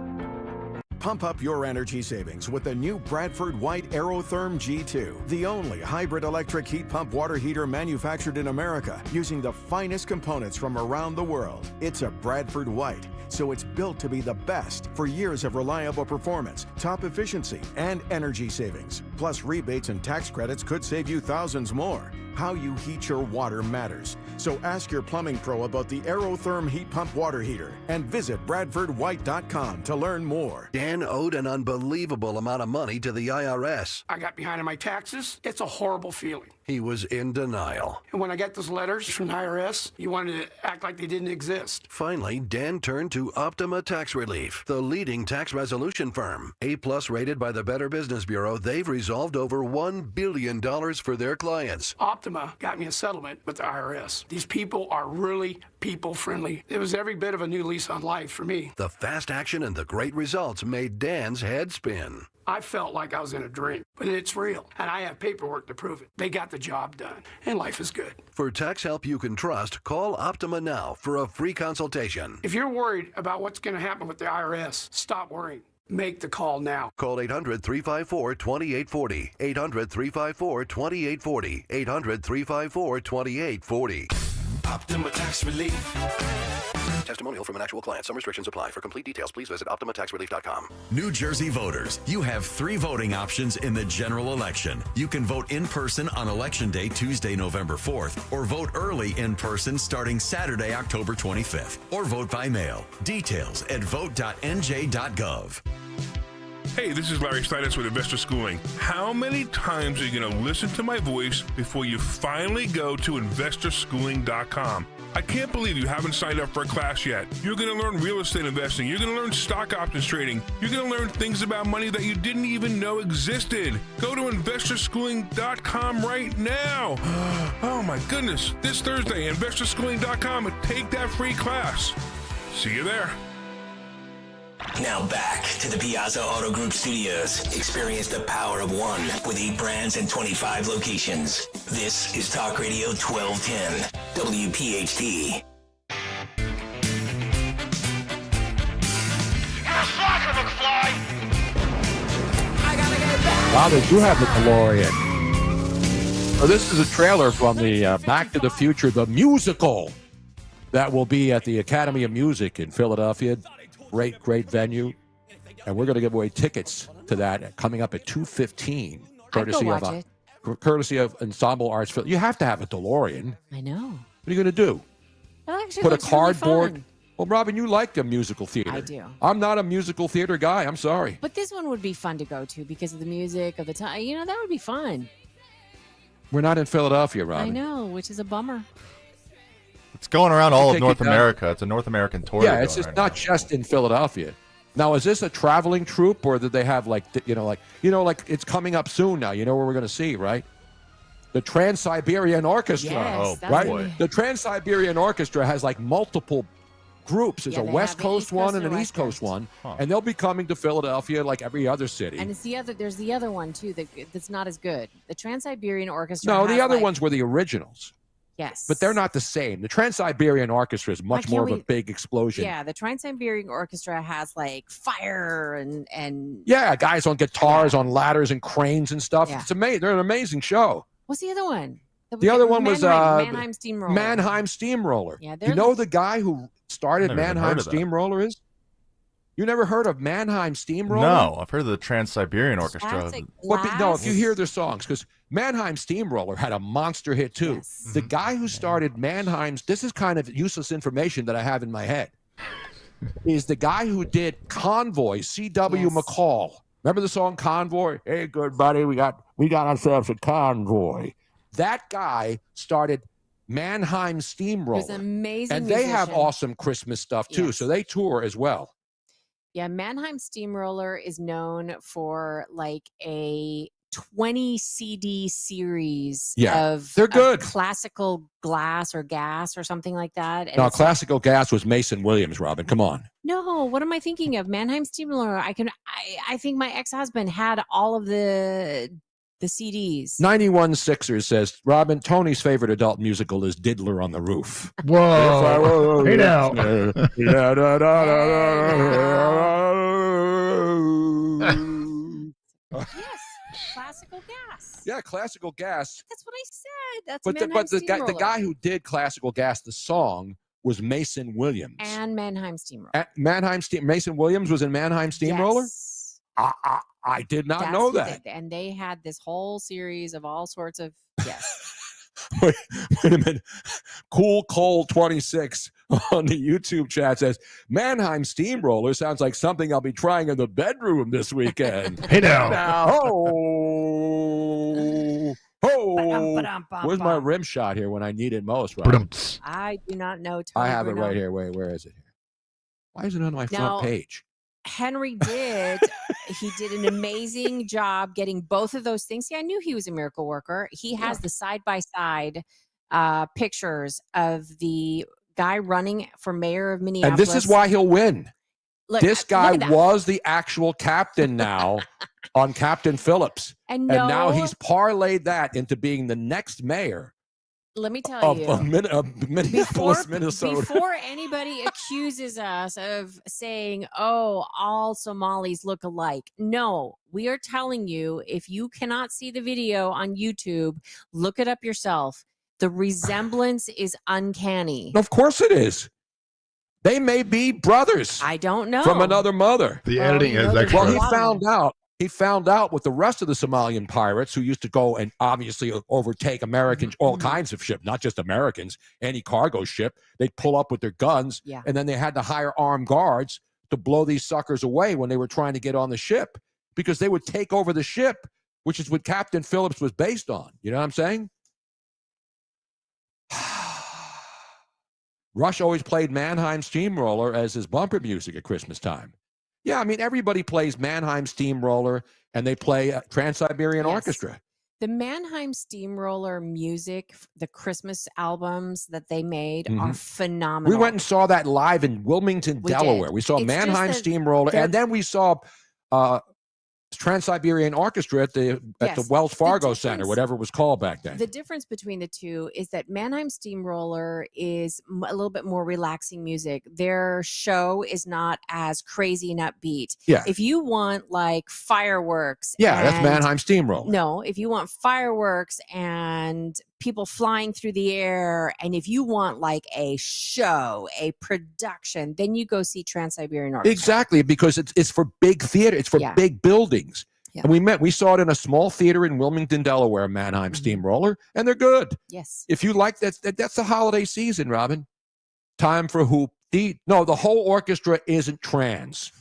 Pump up your energy savings with the new Bradford White Aerotherm G2, the only hybrid electric heat pump water heater manufactured in America using the finest components from around the world. It's a Bradford White, so it's built to be the best for years of reliable performance, top efficiency, and energy savings. Plus, rebates and tax credits could save you thousands more. How you heat your water matters. So ask your plumbing pro about the Aerotherm heat pump water heater and visit BradfordWhite.com to learn more. Dan owed an unbelievable amount of money to the IRS. I got behind on my taxes. It's a horrible feeling. He was in denial. And when I got those letters from the IRS, you wanted to act like they didn't exist. Finally, Dan turned to Optima Tax Relief, the leading tax resolution firm. A-plus rated by the Better Business Bureau, they've resolved over $1 billion for their clients. Optima got me a settlement with the IRS. These people are really people-friendly. It was every bit of a new lease on life for me. The fast action and the great results made Dan's head spin. I felt like I was in a dream, but it's real, and I have paperwork to prove it. They got the job done, and life is good. For tax help you can trust, call Optima now for a free consultation. If you're worried about what's going to happen with the IRS, stop worrying. Make the call now. Call 800-354-2840. 800-354-2840. 800-354-2840. Optima Tax Relief. Testimonial from an actual client. Some restrictions apply. For complete details, please visit OptimaTaxRelief.com. New Jersey voters, you have 3 voting options in the general election. You can vote in person on Election Day, Tuesday, November 4th, or vote early in person starting Saturday, October 25th, or vote by mail. Details at vote.nj.gov. Hey, this is Larry Steinitz with Investor Schooling. How many times are you going to listen to my voice before you finally go to investorschooling.com? I can't believe you haven't signed up for a class yet. You're going to learn real estate investing. You're going to learn stock options trading. You're going to learn things about money that you didn't even know existed. Go to investorschooling.com right now. Oh my goodness. This Thursday, investorschooling.com, and take that free class. See you there. Now back to the Piazza Auto Group studios. Experience the power of one with 8 brands and 25 locations. This is Talk Radio 1210, WPHT. Wow, they do have the DeLorean. So this is a trailer from the Back to the Future, the musical, that will be at the Academy of Music in Philadelphia. Great venue. and we're going to give away tickets to that coming up at 2:15, courtesy of Ensemble Arts. You have to have a DeLorean. I know. What are you going to do? That actually Put a looks really cardboard. fun. Well, Robin, you like the musical theater. I do. I'm not a musical theater guy. I'm sorry. But this one would be fun to go to because of the music of the time. You know, that would be fun. We're not in Philadelphia, Robin. I know, which is a bummer. It's going around all of North America. It's a North American tour. Yeah, it's just not just in Philadelphia. Now, is this a traveling troupe, or did they have like it's coming up soon now? You know where we're going to see, right? The Trans-Siberian Orchestra, Yes, that's right? gonna be- The Trans-Siberian Orchestra has like multiple groups. There's Yeah, a they West have an Coast East Coast one and and a an West East Coast Coast. one, and they'll be coming to Philadelphia like every other city. And it's there's the other one too that's not as good. The Trans-Siberian Orchestra. No, the has, other like- ones were the originals. Yes. But they're not the same. The Trans-Siberian Orchestra is much can't more of a we- big explosion. Yeah, the Trans-Siberian Orchestra has like fire and Yeah, guys on guitars, on ladders and cranes and stuff. Yeah. It's amazing. They're an amazing show. what's the other one? The other one was Mannheim Steamroller. Mannheim Steamroller. Yeah, you know the guy who started Never even Mannheim heard of that. Steamroller is? You never heard of Mannheim Steamroller? No, I've heard of the Trans-Siberian Orchestra. No, if you hear their songs, because Mannheim Steamroller had a monster hit too. The guy who started Mannheim's, this is kind of useless information that I have in my head, is the guy who did Convoy, C.W. McCall. Remember the song Convoy? Hey, good buddy, we got ourselves a convoy. That guy started Mannheim Steamroller. He's an amazing and they have musician. awesome Christmas stuff too, Yes. so they tour as well. Yeah, Mannheim Steamroller is known for like a 20 CD series Yeah, of they're good. classical glass or gas or something like that. And No, it's- Classical Gas was Mason Williams, Robin. Come on. No, what am I thinking of? Mannheim Steamroller. I think my ex-husband had all of the CDs. 91 Sixers says, Robin, Tony's favorite adult musical is Diddler on the Roof. Whoa. Hey now. Yes, Classical Gas. Yeah, Classical Gas. That's what I said. That's But Mannheim the Steamroller. guy who did Classical Gas, the song, was Mason Williams. And Mannheim Steamroller. Mason Williams was in Mannheim Steamroller? Yes. I did not That's know who that. and they had this whole series of all sorts of Wait a minute. Cool Cole 26 on the YouTube chat says, Mannheim Steamroller sounds like something I'll be trying in the bedroom this weekend. Hey now. Where's my rim shot here when I need it most, right? I do not know. Tony I have it Bruno. right here. Where is it here? Why is it on my Now, front page? Henry did an amazing job getting both of those things. See, I knew he was a miracle worker. He has the side-by-side pictures of the guy running for mayor of Minneapolis. And this is why he'll win. Look, This look guy at that. was the actual captain now on Captain Phillips. And now no- he's parlayed that into being the next mayor Let me tell of, you. of Minneapolis, Minnesota. Before anybody accuses us of saying, oh, all Somalis look alike. No, we are telling you, if you cannot see the video on YouTube, look it up yourself. The resemblance is uncanny. Of course it is. They may be brothers. I don't know. From another mother. The editing is extra. Well, he found out with the rest of the Somalian pirates who used to go and obviously overtake Americans, all kinds of ships, not just Americans, any cargo ship. They'd pull up with their guns, and then they had to hire armed guards to blow these suckers away when they were trying to get on the ship because they would take over the ship, which is what Captain Phillips was based on. You know what I'm saying? Rush always played Mannheim Steamroller as his bumper music at Christmas time. Yeah, I mean, everybody plays Mannheim Steamroller, and they play Trans-Siberian Orchestra. The Mannheim Steamroller music, the Christmas albums that they made are phenomenal. We went and saw that live in Wilmington, We did. Delaware. We saw It's just Mannheim that Steamroller, they're- and then we saw Trans-Siberian Orchestra at the Yes. Wells The Fargo difference- Center, whatever it was called back then. The difference between the two is that Mannheim Steamroller is a little bit more relaxing music. Their show is not as crazy and upbeat. Yeah. If you want like fireworks. Yeah, that's and- Mannheim Steamroller. No, if you want fireworks and people flying through the air. And if you want like a show, a production, then you go see Trans-Siberian Orchestra. Exactly, because it's for big theater. It's for big buildings. Yeah. And we saw it in a small theater in Wilmington, Delaware, Mannheim Steamroller, and they're good. Yes. If you like that's the holiday season, Robin. Time for hoop. No, the whole orchestra isn't trans.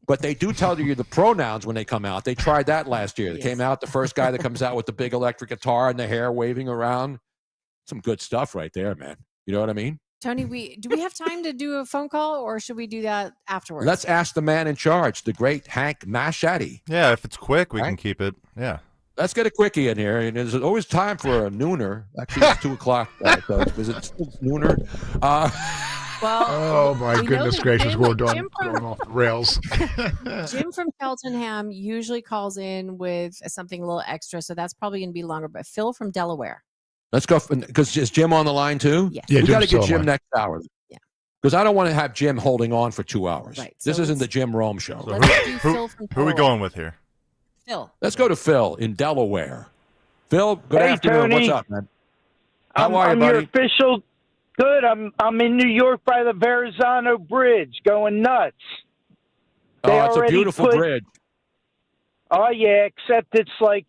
But they do tell you the pronouns when they come out. They tried that last year. They came out, the first guy that comes out with the big electric guitar and the hair waving around. Some good stuff right there, man. You know what I mean? Tony, do we have time to do a phone call, or should we do that afterwards? Let's ask the man in charge, the great Hank Mashadi. Yeah, if it's quick, we can keep it. Yeah. Let's get a quickie in here. And there's always time for a nooner. Actually, it's 2 o'clock. Is it still nooner? Well, oh my goodness gracious, we're going off the rails. Jim from Cheltenham usually calls in with something a little extra, so that's probably going to be longer. But Phil from Delaware. Let's go, because is Jim on the line too? Yes. We got to Jim's get still Jim on. next hour. Yeah. Because I don't want to have Jim holding on for 2 hours. Right. This So isn't the Jim Rome show. So Let's do Phil from who are we Delaware. going with here? Phil. Let's go to Phil in Delaware. Phil, good Hey, afternoon. Tony. What's up, man? How are you, I'm buddy? your official. Good. I'm in New York by the Verrazano Bridge, going nuts. They Oh, it's a already beautiful bridge. Oh yeah, except it's like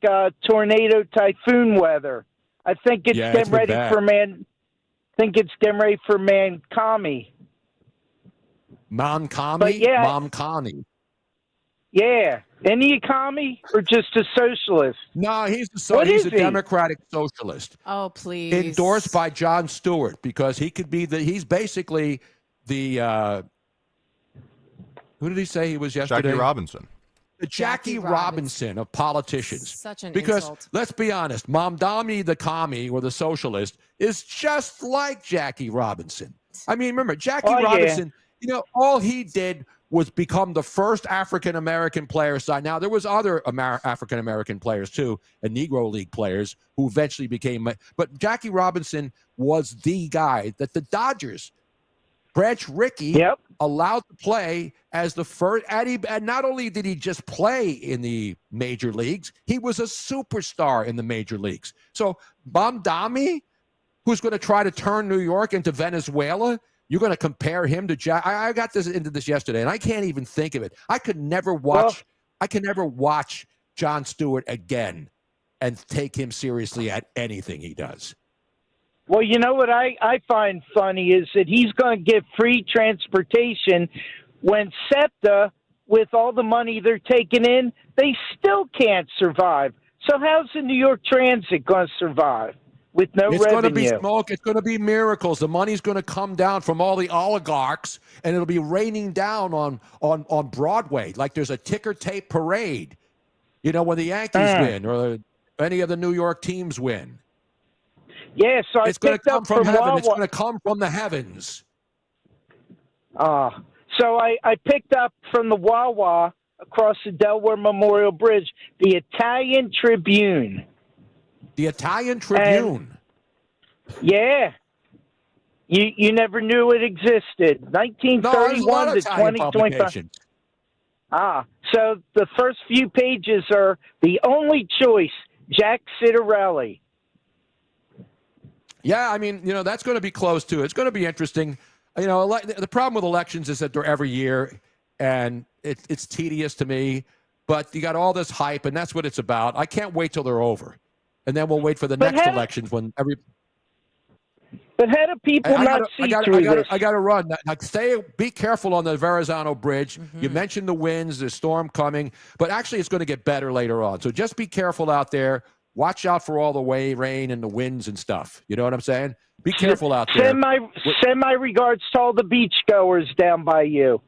tornado typhoon weather. I think it's Yeah, it's getting been ready bad. for man. I think it's getting ready for Mankami. Mamkami? But yeah. Mamkani. Yeah, any commie or just a socialist? No, he's What he's is a he? democratic socialist. Oh, please. Endorsed by Jon Stewart, because he could be he's basically the who did he say he was yesterday? Jackie Robinson. The Jackie Robinson of politicians. Such an because insult. let's be honest, Mamdani the commie or the socialist is just like Jackie Robinson. I mean, remember Jackie Oh, yeah. Robinson, you know, all he did was become the first African American player signed. Now there was other African American players too, and Negro League players who eventually became. But Jackie Robinson was the guy that the Dodgers, Branch Rickey, allowed to play as the first. And not only did he just play in the major leagues, he was a superstar in the major leagues. So Mamdani, who's going to try to turn New York into Venezuela. You're going to compare him to Jack? I got into this yesterday, and I can't even think of it. I could never watch. I can never watch Jon Stewart again and take him seriously at anything he does. Well, you know what I find funny is that he's going to get free transportation when SEPTA, with all the money they're taking in, they still can't survive. So how's the New York Transit going to survive? With no It's going to be revenue. smoke. It's going to be miracles. The money's going to come down from all the oligarchs, and it'll be raining down on Broadway like there's a ticker tape parade. You know, when the Yankees win or any of the New York teams win. Yeah, so it's going to come up from heaven. Wawa. It's going to come from the heavens. So I picked up from the Wawa across the Delaware Memorial Bridge the Italian Tribune. The Italian Tribune. Yeah. You never knew it existed. 1931 to 2025. So the first few pages are the only choice, Jack Citarelli. Yeah, I mean, you know, that's going to be close to it. It's going to be interesting. You know, the problem with elections is that they're every year, and it's tedious to me. But you got all this hype, and that's what it's about. I can't wait till they're over. And then we'll wait for the next elections when every. But how do people not see through this? I got to run. Like, be careful on the Verrazano Bridge. You mentioned the winds, the storm coming, but actually it's going to get better later on. So just be careful out there. Watch out for all the rain and the winds and stuff. You know what I'm saying? Be careful out there. Send my regards to all the beachgoers down by you.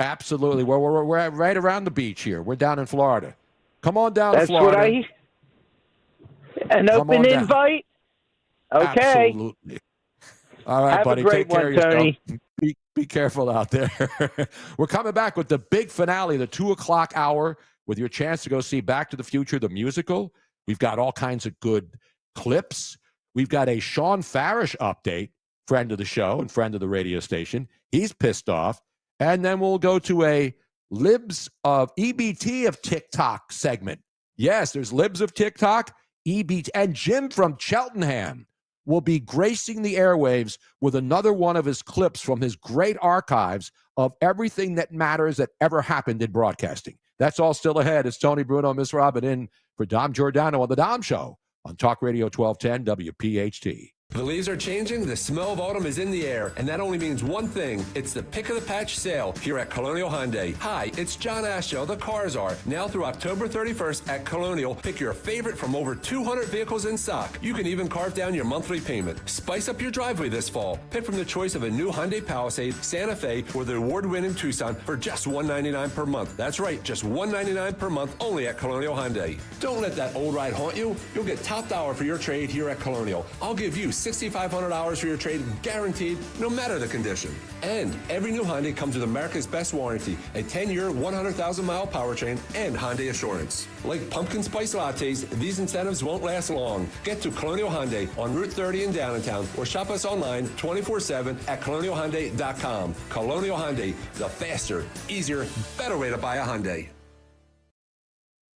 Absolutely. We're right around the beach here. We're down in Florida. Come on down That's to Florida. An Come open on down. invite? Okay. Absolutely. All right, Have a buddy. great Take care one, of yourself. Tony. Be careful out there. We're coming back with the big finale, the 2 o'clock hour, with your chance to go see Back to the Future, the musical. We've got all kinds of good clips. We've got a Sean Farish update, friend of the show and friend of the radio station. He's pissed off. And then we'll go to a Libs of EBT of TikTok segment. Yes, there's Libs of TikTok. E-Beach, and Jim from Cheltenham will be gracing the airwaves with another one of his clips from his great archives of everything that matters that ever happened in broadcasting. That's all still ahead. It's Tony Bruno, Miss Robin, in for Dom Giordano on The Dom Show on Talk Radio 1210 WPHT. The leaves are changing, the smell of autumn is in the air, and that only means one thing. It's the Pick of the Patch sale here at Colonial Hyundai. Hi, it's John Asho, the Cars Are. Now through October 31st at Colonial, pick your favorite from over 200 vehicles in stock. You can even carve down your monthly payment. Spice up your driveway this fall. Pick from the choice of a new Hyundai Palisade, Santa Fe, or the award-winning Tucson for just $199 per month. That's right, just $199 per month only at Colonial Hyundai. Don't let that old ride haunt you. You'll get top dollar for your trade here at Colonial. I'll give you $6,500 for your trade, guaranteed, no matter the condition. And every new Hyundai comes with America's best warranty, a 10-year, 100,000-mile powertrain, and Hyundai Assurance. Like pumpkin spice lattes, these incentives won't last long. Get to Colonial Hyundai on Route 30 in downtown, or shop us online 24/7 at colonialhyundai.com. Colonial Hyundai, the faster, easier, better way to buy a Hyundai.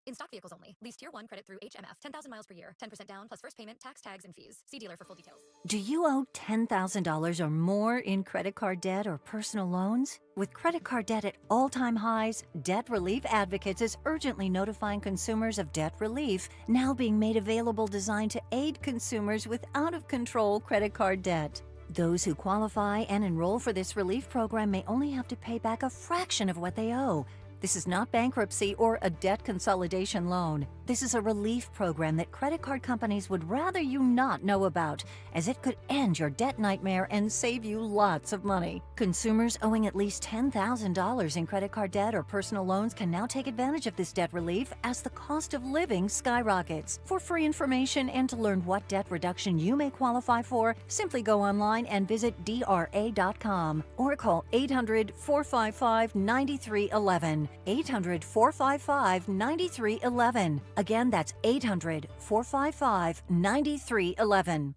In stock vehicles only. Lease Tier 1 credit through HMF. 10,000 miles per year. 10% down plus first payment, tax, tags, and fees. See dealer for full details. Do you owe $10,000 or more in credit card debt or personal loans? With credit card debt at all-time highs, Debt Relief Advocates is urgently notifying consumers of debt relief now being made available designed to aid consumers with out-of-control credit card debt. Those who qualify and enroll for this relief program may only have to pay back a fraction of what they owe. This is not bankruptcy or a debt consolidation loan. This is a relief program that credit card companies would rather you not know about, as it could end your debt nightmare and save you lots of money. Consumers owing at least $10,000 in credit card debt or personal loans can now take advantage of this debt relief as the cost of living skyrockets. For free information and to learn what debt reduction you may qualify for, simply go online and visit DRA.com or call 800-455-9311. 800-455-9311. Again, that's 800-455-9311.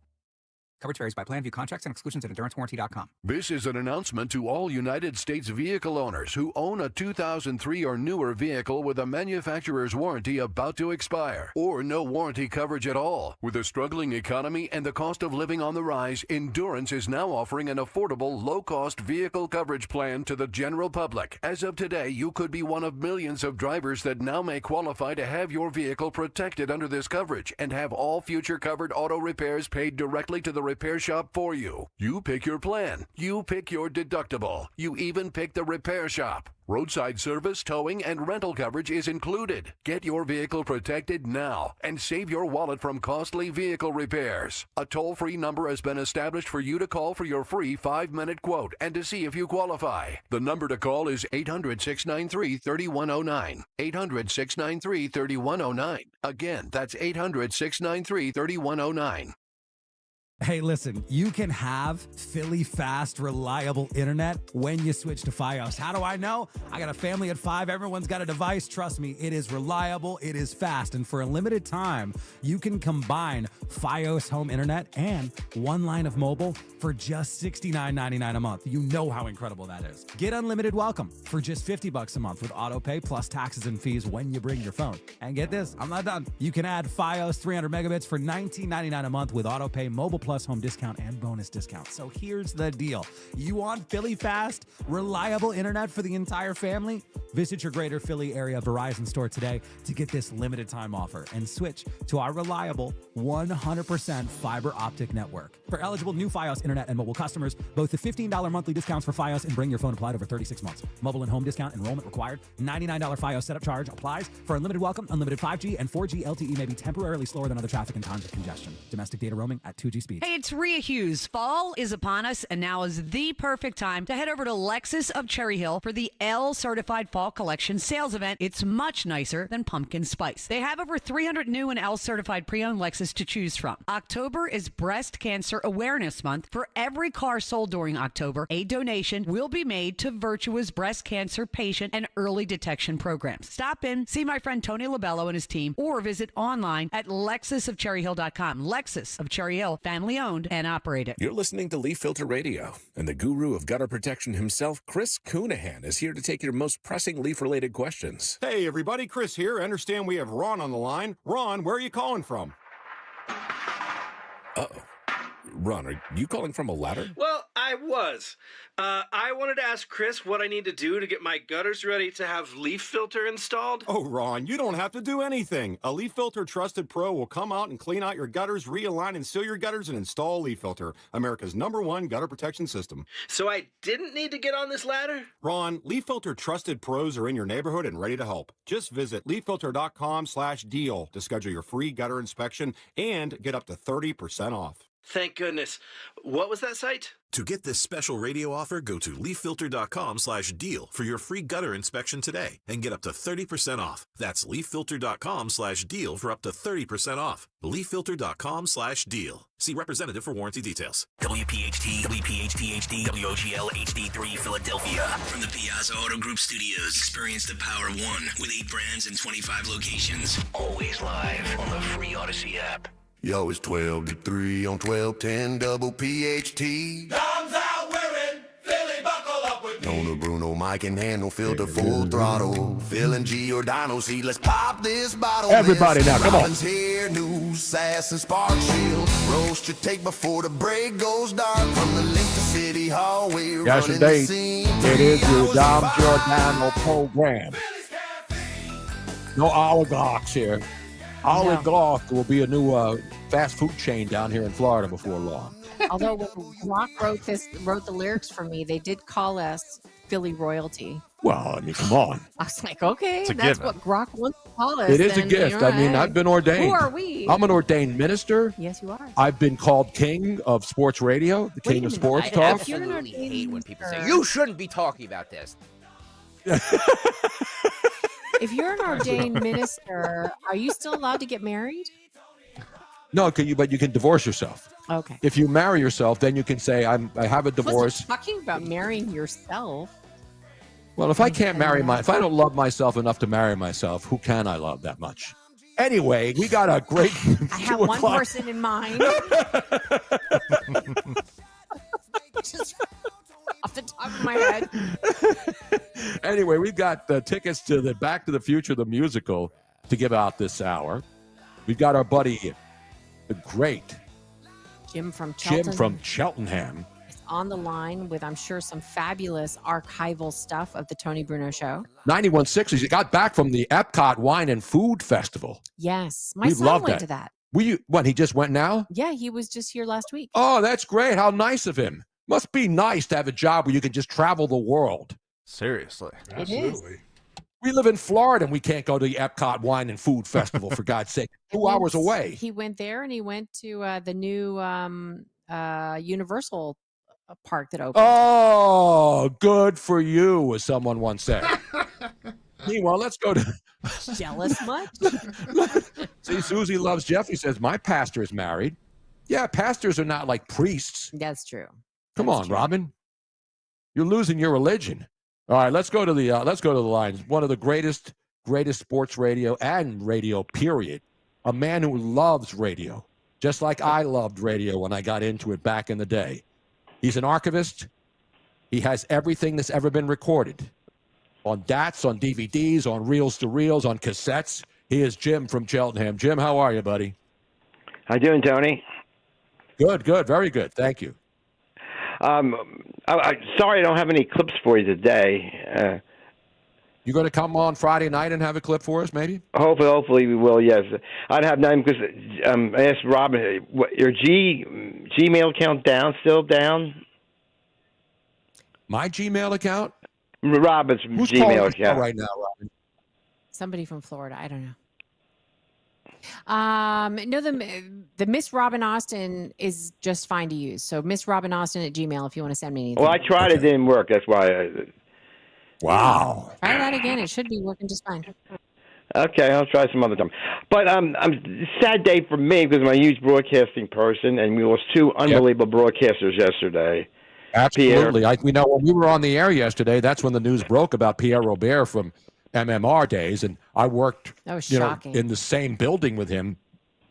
Coverage varies by plan. View contracts and exclusions at endurancewarranty.com. This is an announcement to all United States vehicle owners who own a 2003 or newer vehicle with a manufacturer's warranty about to expire, or no warranty coverage at all. With a struggling economy and the cost of living on the rise, Endurance is now offering an affordable, low-cost vehicle coverage plan to the general public. As of today, you could be one of millions of drivers that now may qualify to have your vehicle protected under this coverage and have all future covered auto repairs paid directly to the repair shop for you. You pick your plan. You pick your deductible. You even pick the repair shop. Roadside service, towing, and rental coverage is included. Get your vehicle protected now and save your wallet from costly vehicle repairs. A toll-free number has been established for you to call for your free 5-minute quote and to see if you qualify. The number to call is 800-693-3109. 800-693-3109. Again, that's 800-693-3109. Hey, listen, you can have Philly fast, reliable internet when you switch to Fios. How do I know? I got a family at 5. Everyone's got a device. Trust me, it is reliable. It is fast. And for a limited time, you can combine Fios home internet and one line of mobile for just $69.99 a month. You know how incredible that is. Get unlimited welcome for just $50 a month with auto pay plus taxes and fees when you bring your phone. And get this, I'm not done. You can add Fios 300 megabits for $19.99 a month with auto pay, mobile plus home discount, and bonus discount. So here's the deal. You want Philly fast, reliable internet for the entire family? Visit your greater Philly area Verizon store today to get this limited time offer and switch to our reliable 100% fiber optic network. For eligible new Fios internet and mobile customers, both the $15 monthly discounts for Fios and bring your phone applied over 36 months. Mobile and home discount enrollment required. $99 Fios setup charge applies. For unlimited welcome, unlimited 5G and 4G LTE may be temporarily slower than other traffic and times of congestion. Domestic data roaming at 2G speed. Hey, it's Rhea Hughes. Fall is upon us, and now is the perfect time to head over to Lexus of Cherry Hill for the L Certified Fall Collection sales event. It's much nicer than pumpkin spice. They have over 300 new and L Certified pre-owned Lexus to choose from. October is Breast Cancer Awareness Month. For every car sold during October, a donation will be made to Virtua's breast cancer patient and early detection programs. Stop in, see my friend Tony Labello and his team, or visit online at lexusofcherryhill.com. Lexus of Cherry Hill, family owned and operated. You're listening to Leaf Filter Radio, and the guru of gutter protection himself, Chris Coonahan, is here to take your most pressing leaf-related questions. Hey, everybody, Chris here. I understand we have Ron on the line. Ron, where are you calling from? Uh-oh. Ron, are you calling from a ladder? Well, I was. I wanted to ask Chris what I need to do to get my gutters ready to have leaf filter installed. Oh, Ron, you don't have to do anything. A Leaf Filter Trusted Pro will come out and clean out your gutters, realign and seal your gutters, and install Leaf Filter, America's #1 gutter protection system. So I didn't need to get on this ladder? Ron, Leaf Filter Trusted Pros are in your neighborhood and ready to help. Just visit leaffilter.com/deal to schedule your free gutter inspection and get up to 30% off. Thank goodness. What was that site? To get this special radio offer, go to leaffilter.com/deal for your free gutter inspection today and get up to 30% off. That's leaffilter.com/deal for up to 30% off. leaffilter.com/deal. See representative for warranty details. WPHT, WPHT HD, WOGL HD3 Philadelphia. From the Piazza Auto Group Studios, experience the power of one with 8 brands and 25 locations. Always live on the free Odyssey app. Yo, it's 12 to 3 on 1210 WPHT. Dom's out wearing Philly, buckle up with me. Tony Bruno, Mike and Handle, filter full throttle. Phil and Giordano, see, let's pop this bottle. Everybody now, come on. Robin's here, new sass and spark shield. Roast your take before the break goes dark. From the link to City Hall, we're running the scene. It is the Dom Giordano Program. No oligarchs here. Oligarch will be a new fast food chain down here in Florida before long. Although when Rock wrote the lyrics for me, they did call us Philly royalty. Well, I mean, come on. I was like, okay, It's a that's given. what Grok wants to call us. It is a then, gift. you know, I mean, I've been ordained. Who are we? I'm an ordained minister. Yes, you are. I've been called king of sports radio, the king of sports I talk. absolutely hate when people say, you shouldn't be talking about this. If you're an ordained minister, are you still allowed to get married? No, but you can divorce yourself. Okay. If you marry yourself, then you can say, I have a divorce. Talking about marrying yourself. Well, if I can't if I don't love myself enough to marry myself, who can I love that much? Anyway, we got a great. I have one person in mind. Just off the top of my head. Anyway, we've got the tickets to the Back to the Future, the musical, to give out this hour. We've got our buddy, the great Jim from Cheltenham. Is on the line with, I'm sure, some fabulous archival stuff of the Tony Bruno Show. 91.6. He got back from the Epcot Wine and Food Festival. Yes. My We son love went to that. He just went now? Yeah, he was just here last week. Oh, that's great. How nice of him. Must be nice to have a job where you can just travel the world. Seriously. It is. We live in Florida and we can't go to the Epcot Wine and Food Festival, for God's sake. 2 hours away. He went there and he went to the new Universal park that opened. Oh, good for you, as someone once said. Meanwhile, let's go to... Jealous much? See, Susie loves Jeff. He says, my pastor is married. Yeah, pastors are not like priests. That's true. Come on, Robin. You're losing your religion. All right, let's go to the lines. One of the greatest sports radio and radio, period. A man who loves radio, just like I loved radio when I got into it back in the day. He's an archivist. He has everything that's ever been recorded on DATs, on DVDs, on reels to reels, on cassettes. He is Jim from Cheltenham. Jim, how are you, buddy? How you doing, Tony? Good, very good. Thank you. Sorry I don't have any clips for you today. You going to come on Friday night and have a clip for us, maybe? Hopefully we will, yes. I'd have none because I asked Robin, your Gmail account still down? My Gmail account? Robin's Who's Gmail calling account. right now, Robin? Somebody from Florida. I don't know. No, the Miss Robin Austin is just fine to use. So Miss Robin Austin at Gmail if you want to send me anything. Well, I tried. It didn't work. That's why. Wow. Try that again. It should be working just fine. Okay, I'll try some other time. But sad day for me because I'm a huge broadcasting person, and we lost two unbelievable broadcasters yesterday. Absolutely. We know when we were on the air yesterday, that's when the news broke about Pierre Robert from MMR days, and I worked in the same building with him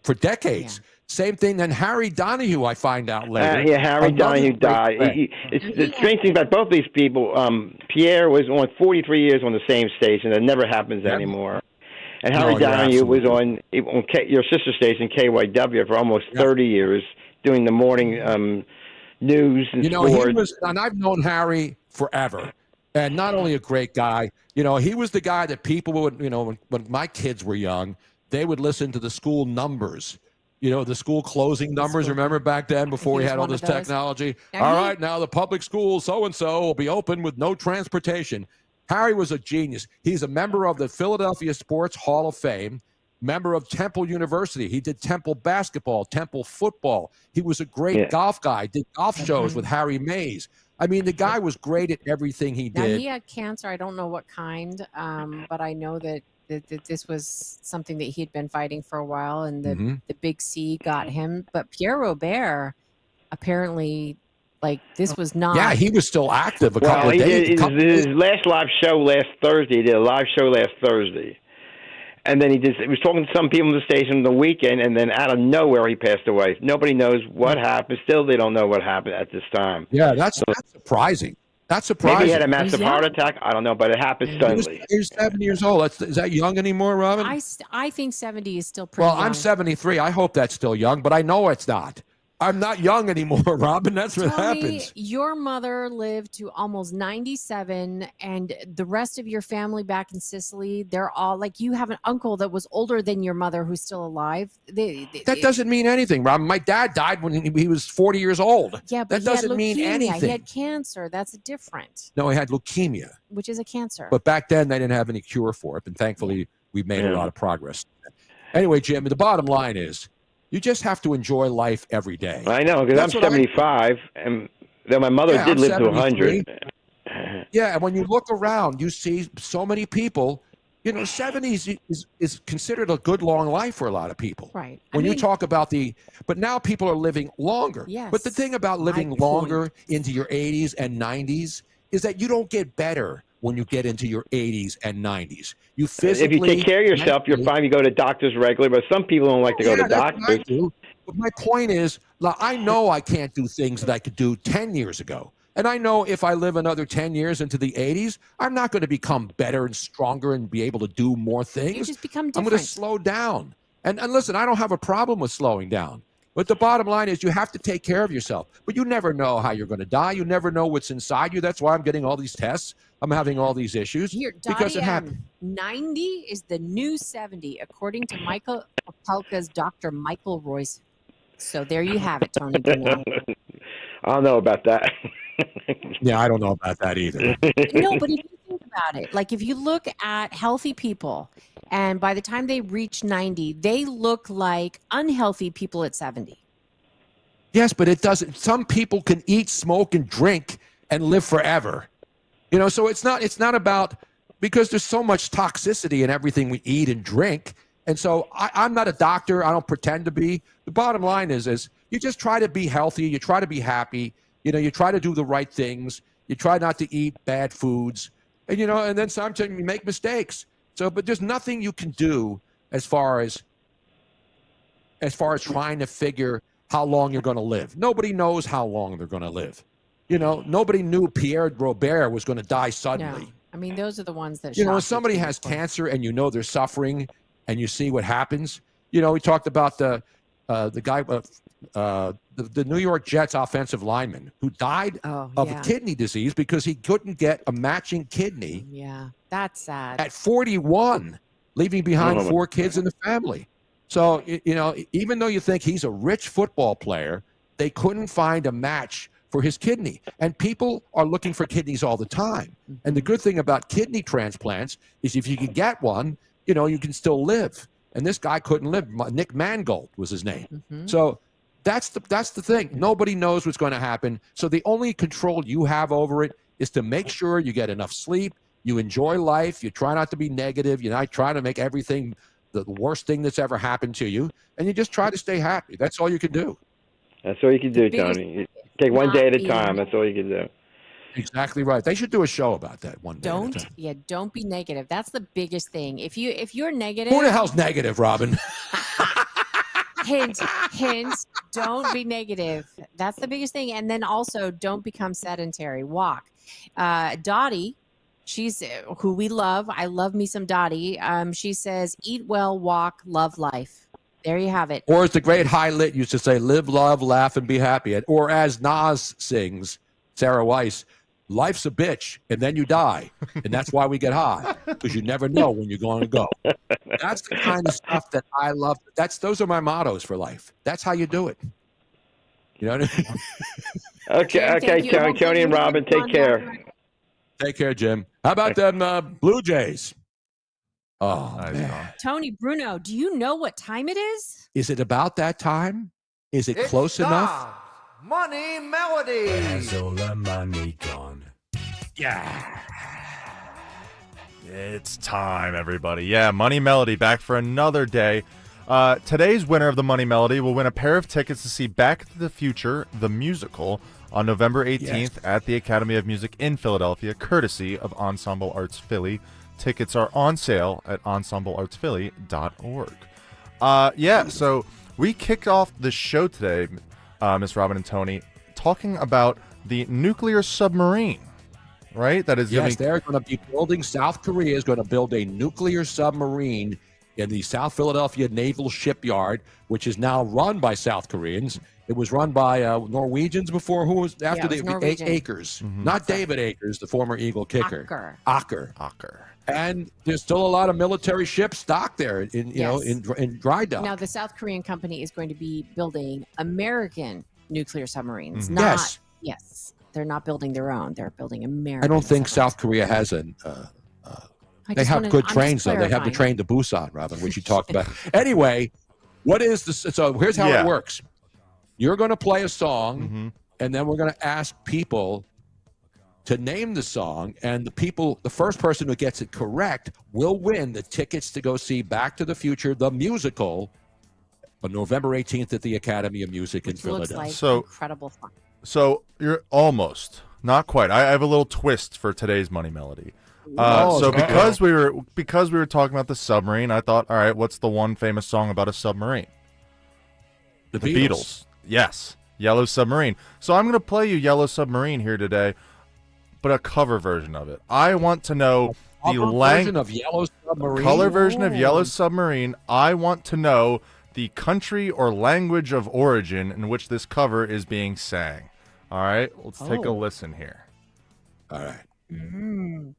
for decades. Same thing. Then Harry Donahue, I find out later. Harry Donahue died. The strange thing about both these people, Pierre was on 43 years on the same station. That never happens anymore. And Harry Donahue was on your sister station, KYW, for almost 30 years, doing the morning news and sports. And I've known Harry forever. And not only a great guy, he was the guy that people would, when my kids were young, they would listen to the school numbers. The school closing numbers. Remember back then before we had all this technology? All right, now the public school so-and-so will be open with no transportation. Harry was a genius. He's a member of the Philadelphia Sports Hall of Fame, member of Temple University. He did Temple basketball, Temple football. He was a great golf guy, did golf shows with Harry Mays. I mean, the guy was great at everything he did. Now, he had cancer. I don't know what kind, but I know that this was something that he had been fighting for a while, and the Big C got him. But Pierre Robert, apparently, this was not. Yeah, he was still active a couple of days. His last live show last Thursday. He did a live show last Thursday. And then he was talking to some people on the station on the weekend, and then out of nowhere he passed away. Nobody knows what happened. Still, they don't know what happened at this time. Yeah, that's surprising. That's surprising. Maybe he had a massive heart attack. I don't know, but it happened suddenly. He was 70 years old. Is that young anymore, Robin? I think 70 is still pretty young. I'm 73. I hope that's still young, but I know it's not. I'm not young anymore, Robin. That's what happens. Your mother lived to almost 97, and the rest of your family back in Sicily, they're all you have an uncle that was older than your mother who's still alive. That doesn't mean anything, Robin. My dad died when he was 40 years old. Yeah, but that doesn't mean anything. He had cancer. That's different. No, he had leukemia, which is a cancer. But back then, they didn't have any cure for it, and thankfully, we've made a lot of progress. Anyway, Jim, the bottom line is, you just have to enjoy life every day. I know, because I'm 75, and then my mother did live to 100. Yeah, and when you look around, you see so many people. 70 is considered a good long life for a lot of people. Right. When you talk about but now people are living longer. Yes. But the thing about living longer into your 80s and 90s is that you don't get better when you get into your 80s and 90s. You physically, if you take care of yourself, you're fine. You go to doctors regularly, but some people don't like to go to doctors. But my point is, I know I can't do things that I could do 10 years ago. And I know if I live another 10 years into the 80s, I'm not going to become better and stronger and be able to do more things. You just become different. I'm going to slow down. And listen, I don't have a problem with slowing down. But the bottom line is you have to take care of yourself. But you never know how you're going to die. You never know what's inside you. That's why I'm getting all these tests. I'm having all these issues because it happened. 90 is the new 70, according to Michael Opelka's Dr. Michael Royce. So there you have it, Tony Bruno. I don't know about that. Yeah, I don't know about that either. No, but if you think about it, if you look at healthy people, and by the time they reach 90, they look like unhealthy people at 70. Yes, but it doesn't. Some people can eat, smoke, and drink and live forever. So it's not about, because there's so much toxicity in everything we eat and drink. And so I'm not a doctor. I don't pretend to be. The bottom line is you just try to be healthy. You try to be happy. You try to do the right things. You try not to eat bad foods. And, and then sometimes you make mistakes. So, but there's nothing you can do as far as trying to figure how long you're going to live. Nobody knows how long they're going to live. Nobody knew Pierre Robert was going to die suddenly. No. I mean, those are the ones that when somebody has cancer and they're suffering and you see what happens. We talked about the guy, the New York Jets offensive lineman who died of kidney disease because he couldn't get a matching kidney. Yeah, that's sad. At 41, leaving behind 4 kids in the family. So, even though you think he's a rich football player, they couldn't find a match for his kidney. And people are looking for kidneys all the time. And the good thing about kidney transplants is if you can get one, you can still live. And this guy couldn't live. Nick Mangold was his name. So that's the thing. Nobody knows what's going to happen. So the only control you have over it is to make sure you get enough sleep, you enjoy life, you try not to be negative, you not try to make everything the worst thing that's ever happened to you, and you just try to stay happy. That's all you can do. That's all you can do, Tony. You take one day at a time. That's all you can do. Exactly right. They should do a show about that one day. Don't be negative. That's the biggest thing. If you're negative, who the hell's negative, Robin? Hint, don't be negative. That's the biggest thing. And then also don't become sedentary. Walk. Dottie, She's who we love. I love me some Dottie. She says, eat well, walk, love life. There you have it. Or as the great High Lit used to say, live, love, laugh, and be happy. Or as Nas sings, Sarah Weiss, life's a bitch, and then you die. And that's why we get high, because you never know when you're going to go. That's the kind of stuff that I love. Those are my mottos for life. That's how you do it. You know what I mean? Okay, Tony and Robin, take care. Take care, Jim. How about them Blue Jays? Oh, man. Tony Bruno, do you know what time it is? Is it about that time? Is it close enough? Money Melody. Has all the money gone? Yeah. It's time, everybody. Yeah, Money Melody back for another day. Today's winner of the Money Melody will win a pair of tickets to see Back to the Future, the musical, on November 18th at the Academy of Music in Philadelphia, courtesy of Ensemble Arts Philly. Tickets are on sale at ensembleartsphilly.org. So we kicked off the show today, Miss Robin and Tony, talking about the nuclear submarine, right? That is they're going to be building. South Korea is going to build a nuclear submarine in the South Philadelphia Naval Shipyard, which is now run by South Koreans. It was run by Norwegians before. Who was after Akers? Mm-hmm. Not David Akers, the former Eagle kicker. Aker. And there's still a lot of military ships docked there in dry dock. Now, the South Korean company is going to be building American nuclear submarines. Mm-hmm. Yes, they're not building their own. They're building American. I don't think submarines. South Korea has an. They have good trains, though. They have the train to Busan, Robin, which you talked about. Anyway, what is this? So here's how it works. You're going to play a song, and then we're going to ask people to name the song, and the first person who gets it correct will win the tickets to go see Back to the Future, the musical, on November 18th at the Academy of Music in Philadelphia. Looks like incredible fun. So you're almost, not quite. I have a little twist for today's Money Melody. Because we were talking about the submarine, I thought, all right, what's the one famous song about a submarine? The Beatles. Yes, Yellow Submarine. So I'm going to play you Yellow Submarine here today, but a cover version of it. I want to know the version of Yellow Submarine. Color version of Yellow Submarine. I want to know the country or language of origin in which this cover is being sang. All right, let's take a listen here. All right. Mm.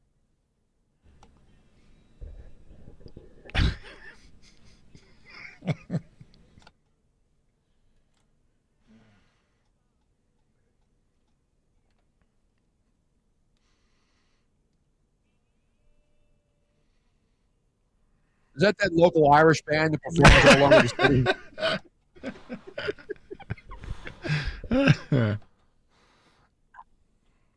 Is that local Irish band that performs all over the city?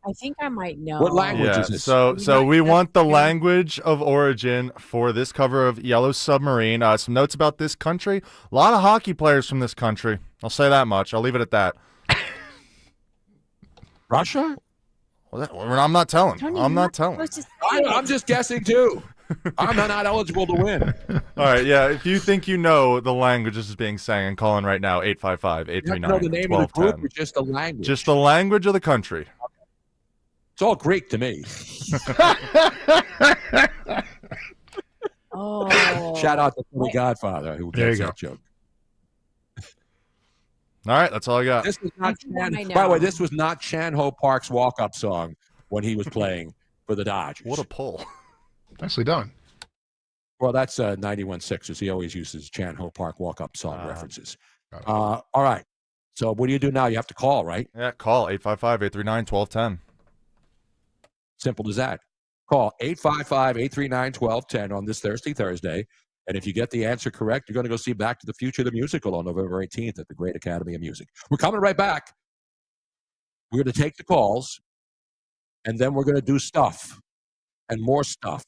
I think I might know. What language is this? So we want the language of origin for this cover of Yellow Submarine. Some notes about this country. A lot of hockey players from this country. I'll say that much. I'll leave it at that. Russia? Well, I'm not telling. Tony, I'm not telling. I'm just guessing, too. I'm not eligible to win. All right, yeah. If you think you know the language this is being sang, and call in right now, 855-839-1210. You know the name of the group or just the language? Just the language of the country. It's all Greek to me. Shout out to the Godfather who gets that joke. All right, that's all I got. This was not by the way, this was not Chan Ho Park's walk-up song when he was playing for the Dodgers. What a pull. Nicely done. Well, that's 91 Sixers. He always uses Chan Ho Park walk-up song references. All right. So what do you do now? You have to call, right? Yeah, call 855-839-1210. Simple as that. Call 855-839-1210 on this Thursday. And if you get the answer correct, you're going to go see Back to the Future, the musical, on November 18th at the Great Academy of Music. We're coming right back. We're going to take the calls, and then we're going to do stuff and more stuff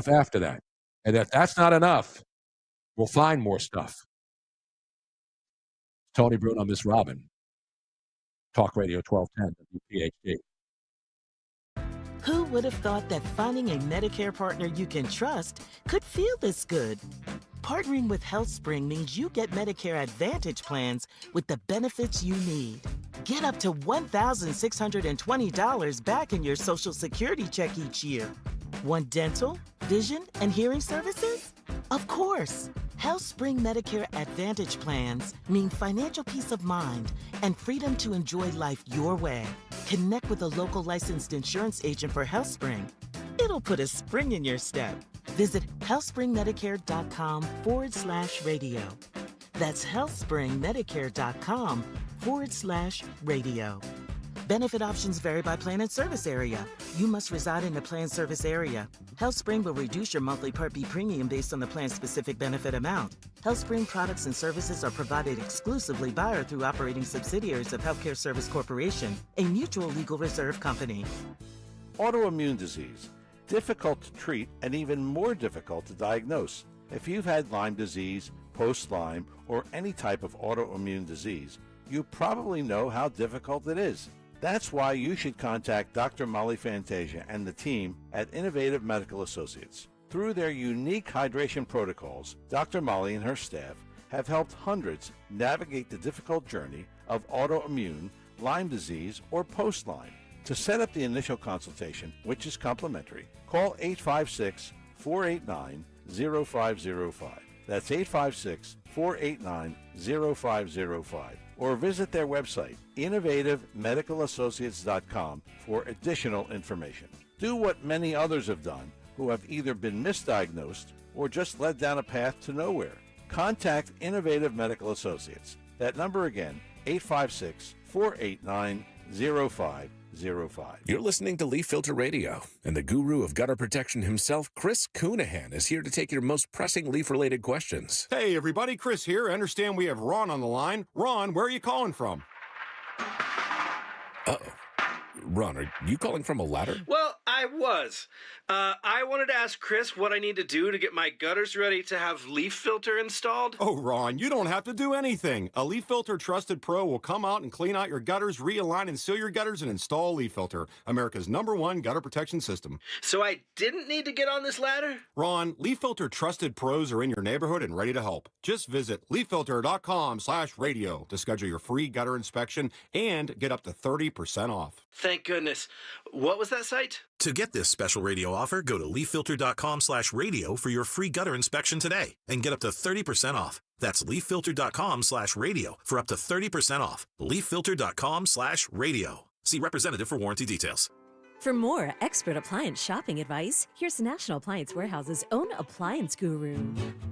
after that. And if that's not enough, we'll find more stuff. Tony Bruno, Miss Robin. Talk Radio 1210 WPHT. Who would have thought that finding a Medicare partner you can trust could feel this good? Partnering with HealthSpring means you get Medicare Advantage plans with the benefits you need. Get up to $1,620 back in your Social Security check each year. Want dental, vision, and hearing services? Of course. HealthSpring Medicare Advantage plans mean financial peace of mind and freedom to enjoy life your way. Connect with a local licensed insurance agent for HealthSpring. It'll put a spring in your step. Visit healthspringmedicare.com/radio. That's healthspringmedicare.com/radio. Benefit options vary by plan and service area. You must reside in the plan service area. HealthSpring will reduce your monthly Part B premium based on the plan's specific benefit amount. HealthSpring products and services are provided exclusively by or through operating subsidiaries of Healthcare Service Corporation, a mutual legal reserve company. Autoimmune disease. Difficult to treat and even more difficult to diagnose. If you've had Lyme disease, post-Lyme, or any type of autoimmune disease, you probably know how difficult it is. That's why you should contact Dr. Molly Fantasia and the team at Innovative Medical Associates. Through their unique hydration protocols, Dr. Molly and her staff have helped hundreds navigate the difficult journey of autoimmune, Lyme disease, or post-Lyme. To set up the initial consultation, which is complimentary, call 856-489-0505. That's 856-489-0505. Or visit their website, innovativemedicalassociates.com, for additional information. Do what many others have done who have either been misdiagnosed or just led down a path to nowhere. Contact Innovative Medical Associates. That number again, 856-489-0505. You're listening to Leaf Filter Radio, and the guru of gutter protection himself, Chris Cunahan, is here to take your most pressing leaf-related questions. Hey, everybody, Chris here. I understand we have Ron on the line. Ron, where are you calling from? Uh-oh. Ron, are you calling from a ladder? Well, I was. I wanted to ask Chris what I need to do to get my gutters ready to have leaf filter installed. Oh, Ron, you don't have to do anything. A Leaf Filter Trusted Pro will come out and clean out your gutters, realign and seal your gutters, and install Leaf Filter, America's #1 gutter protection system. So I didn't need to get on this ladder? Ron, Leaf Filter Trusted Pros are in your neighborhood and ready to help. Just visit leaffilter.com/radio to schedule your free gutter inspection and get up to 30% off. Thank goodness. What was that site? To get this special radio offer, go to leaffilter.com/radio for your free gutter inspection today and get up to 30% off. That's leaffilter.com/radio for up to 30% off. leaffilter.com/radio. See representative for warranty details. For more expert appliance shopping advice, here's National Appliance Warehouse's own appliance guru.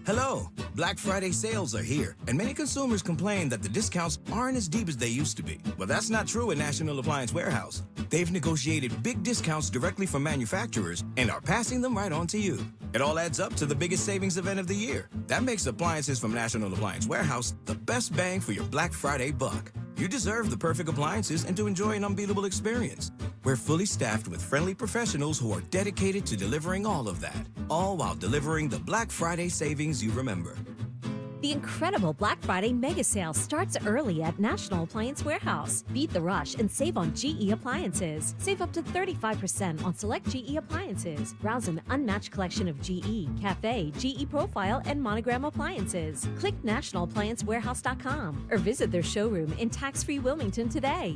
Hello! Black Friday sales are here, and many consumers complain that the discounts aren't as deep as they used to be. But that's not true at National Appliance Warehouse. They've negotiated big discounts directly from manufacturers and are passing them right on to you. It all adds up to the biggest savings event of the year. That makes appliances from National Appliance Warehouse the best bang for your Black Friday buck. You deserve the perfect appliances and to enjoy an unbeatable experience. We're fully staffed with friendly professionals who are dedicated to delivering all of that, all while delivering the Black Friday savings you remember. The incredible Black Friday mega sale starts early at National Appliance Warehouse. Beat the rush and save on GE appliances. Save up to 35% on select GE appliances. Browse an unmatched collection of GE, Cafe, GE Profile, and Monogram appliances. Click nationalappliancewarehouse.com or visit their showroom in tax-free Wilmington today.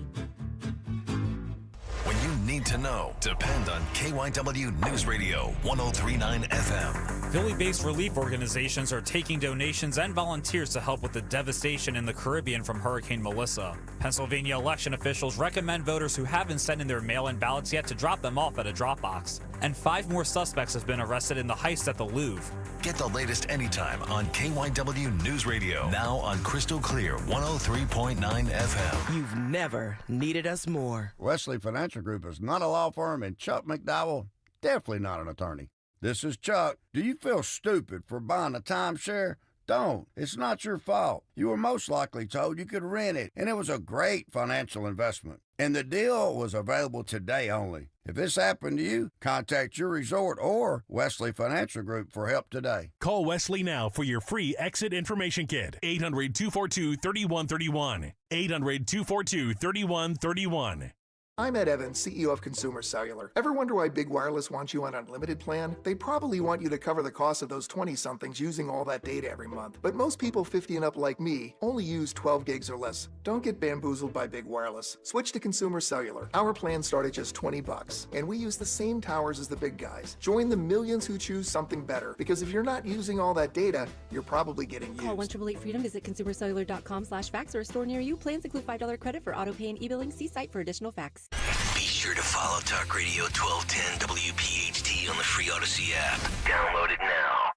When you need to know, depend on KYW News Radio 103.9 FM. Philly-based relief organizations are taking donations and volunteers to help with the devastation in the Caribbean from Hurricane Melissa. Pennsylvania election officials recommend voters who haven't sent in their mail-in ballots yet to drop them off at a drop box. And 5 more suspects have been arrested in the heist at the Louvre. Get the latest anytime on KYW News Radio. Now on Crystal Clear 103.9 FM. You've never needed us more. Wesley Financial Group is not a law firm, and Chuck McDowell, definitely not an attorney. This is Chuck. Do you feel stupid for buying a timeshare? Don't. It's not your fault. You were most likely told you could rent it, and it was a great financial investment. And the deal was available today only. If this happened to you, contact your resort or Wesley Financial Group for help today. Call Wesley now for your free exit information kit. 800-242-3131. 800-242-3131. I'm Ed Evans, CEO of Consumer Cellular. Ever wonder why Big Wireless wants you on an unlimited plan? They probably want you to cover the cost of those 20-somethings using all that data every month. But most people 50 and up like me only use 12 gigs or less. Don't get bamboozled by Big Wireless. Switch to Consumer Cellular. Our plans start at just $20, and we use the same towers as the big guys. Join the millions who choose something better, because if you're not using all that data, you're probably getting used. Call 1-888-FREEDOM, visit consumercellular.com/fax or a store near you. Plans include $5 credit for auto pay and e-billing. See site for additional facts. Be sure to follow Talk Radio 1210 WPHT on the free Odyssey app. Download it now.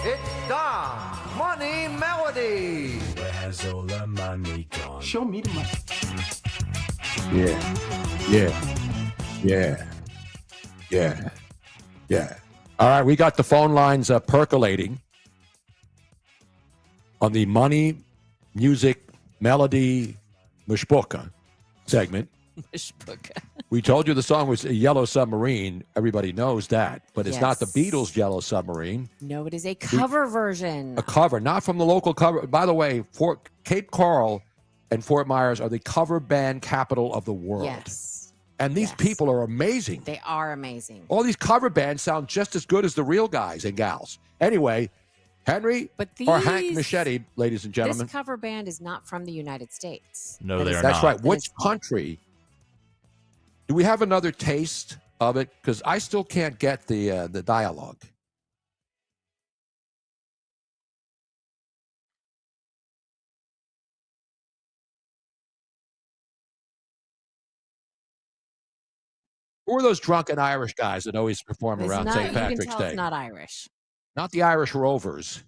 It's Dom Money Melody. Where's all the money gone? Show me the money. Yeah. All right, we got the phone lines percolating on the Money, Music, Melody, Mishpucha segment. We told you the song was Yellow Submarine. Everybody knows that, but it's not the Beatles' Yellow Submarine. No, it is a cover version. A cover, not from the local cover. By the way, Cape Coral and Fort Myers are the cover band capital of the world. Yes. And these people are amazing. They are amazing. All these cover bands sound just as good as the real guys and gals. Anyway, Henry or Hank Machete, ladies and gentlemen. This cover band is not from the United States. No, they are not. That's right. Which country? Do we have another taste of it? Because I still can't get the dialogue. Who are those drunken Irish guys that always perform around St. Patrick's you can tell Day? It's not Irish. Not the Irish Rovers.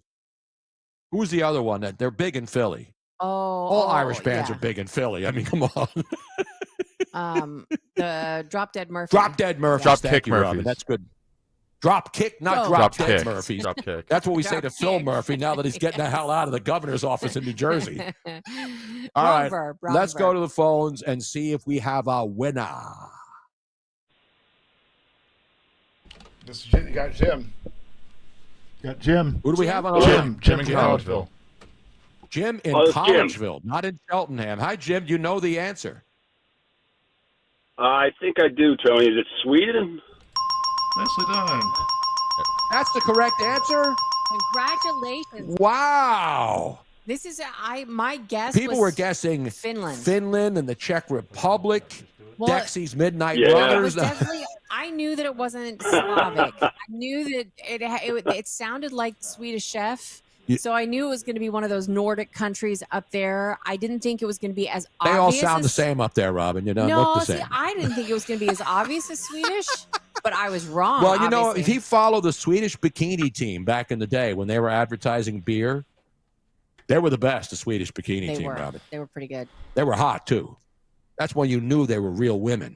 Who's the other one? They're big in Philly. All Irish bands are big in Philly. I mean, come on. The Drop Dead Murphys. Drop Dead Murphys. Drop Thank Kick you, Robin. Murphys. That's good. Drop kick, not Drop drop dead kick. Murphys. Drop kick. That's what we say to Phil Murphy now that he's getting the hell out of the governor's office in New Jersey. All right, let's go to the phones and see if we have a winner. This is Jim. You got Jim. Got Jim. Who do we have on the line? Jim in Collegeville. Jim in Oh, it's Jim. Collegeville, not in Cheltenham. Hi, Jim. You know the answer. I think I do, Tony. Is it Sweden? Nicely done. That's the correct answer. Congratulations. Wow. This is my guess. People was were guessing Finland and the Czech Republic, Well, Dexy's Midnight It Runners. was definitely. I knew that it wasn't Slavic. I knew that it sounded like Swedish Chef. So I knew it was going to be one of those Nordic countries up there. I didn't think it was going to be as They obvious. all sound the as, same up there, Robin. You know, No, look the see, same. I didn't think it was going to be as obvious as Swedish, but I was wrong. Well, you know, obviously. if he followed the Swedish bikini team back in the day when they were advertising beer, they were the best, the Swedish bikini they team, were, Robin. they were pretty good. They were hot, too. That's when you knew they were real women.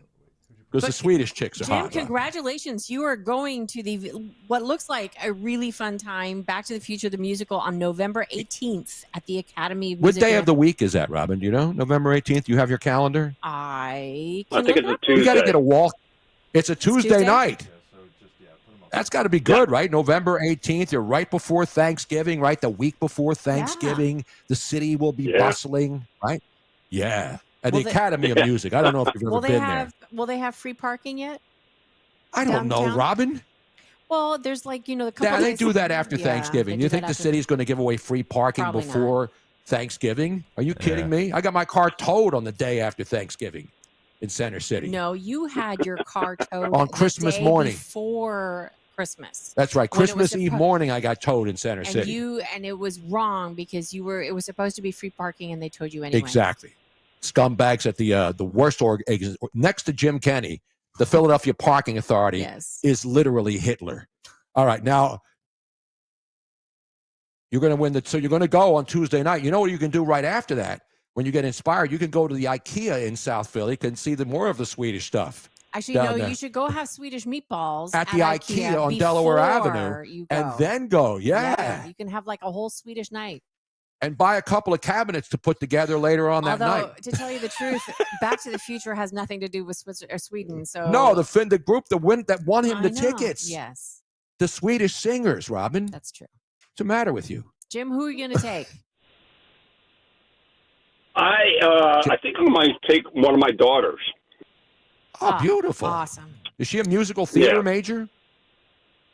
Because the Swedish chicks are Jim, hot. Robin. congratulations. You are going to what looks like a really fun time, Back to the Future, the musical, on November 18th at the Academy of What Music. day of the week is that, Robin? Do you know? November 18th? You have your calendar? I think it's a Tuesday. You got to get a walk. It's a Tuesday Tuesday? night. That's got to be good, right? November 18th. You're right before Thanksgiving, right? The week before Thanksgiving. The city will be bustling, right? Yeah. At the Academy of Music. I don't know if you've ever been there. Will they have free parking yet? I don't know, downtown? Robin. Well, there's a couple. Yeah, they days- do that after Yeah, Thanksgiving. they You do think that the after- city's going to give away free parking Probably not. before Thanksgiving? Are you kidding me? I got my car towed on the day after Thanksgiving in Center City. No, you had your car towed On the Christmas day morning. before Christmas. That's right. When it was Christmas Eve suppo- morning, I got towed in Center And City. it was wrong because it was supposed to be free parking and they told you anyway. Exactly. Scumbags at the worst next to Jim Kenney, the Philadelphia Parking Authority is literally Hitler. All right, now you're going to win so you're going to go on Tuesday night. You know what you can do right after that? When you get inspired, you can go to the IKEA in South Philly. You can see more of the Swedish stuff. Actually, down no, there. you should go have Swedish meatballs At the IKEA on Delaware Avenue, you and go. then go. Yeah. You can have like a whole Swedish night. And buy a couple of cabinets to put together later on that Although, night. to tell you the truth, Back to the Future has nothing to do with Sweden. So No, the group that won him I the know. tickets. Yes, The Swedish singers, Robin. that's true. What's the matter with you? Jim, who are you going to take? I think I might take one of my daughters. Oh, beautiful. Awesome. Is she a musical theater Yeah. major?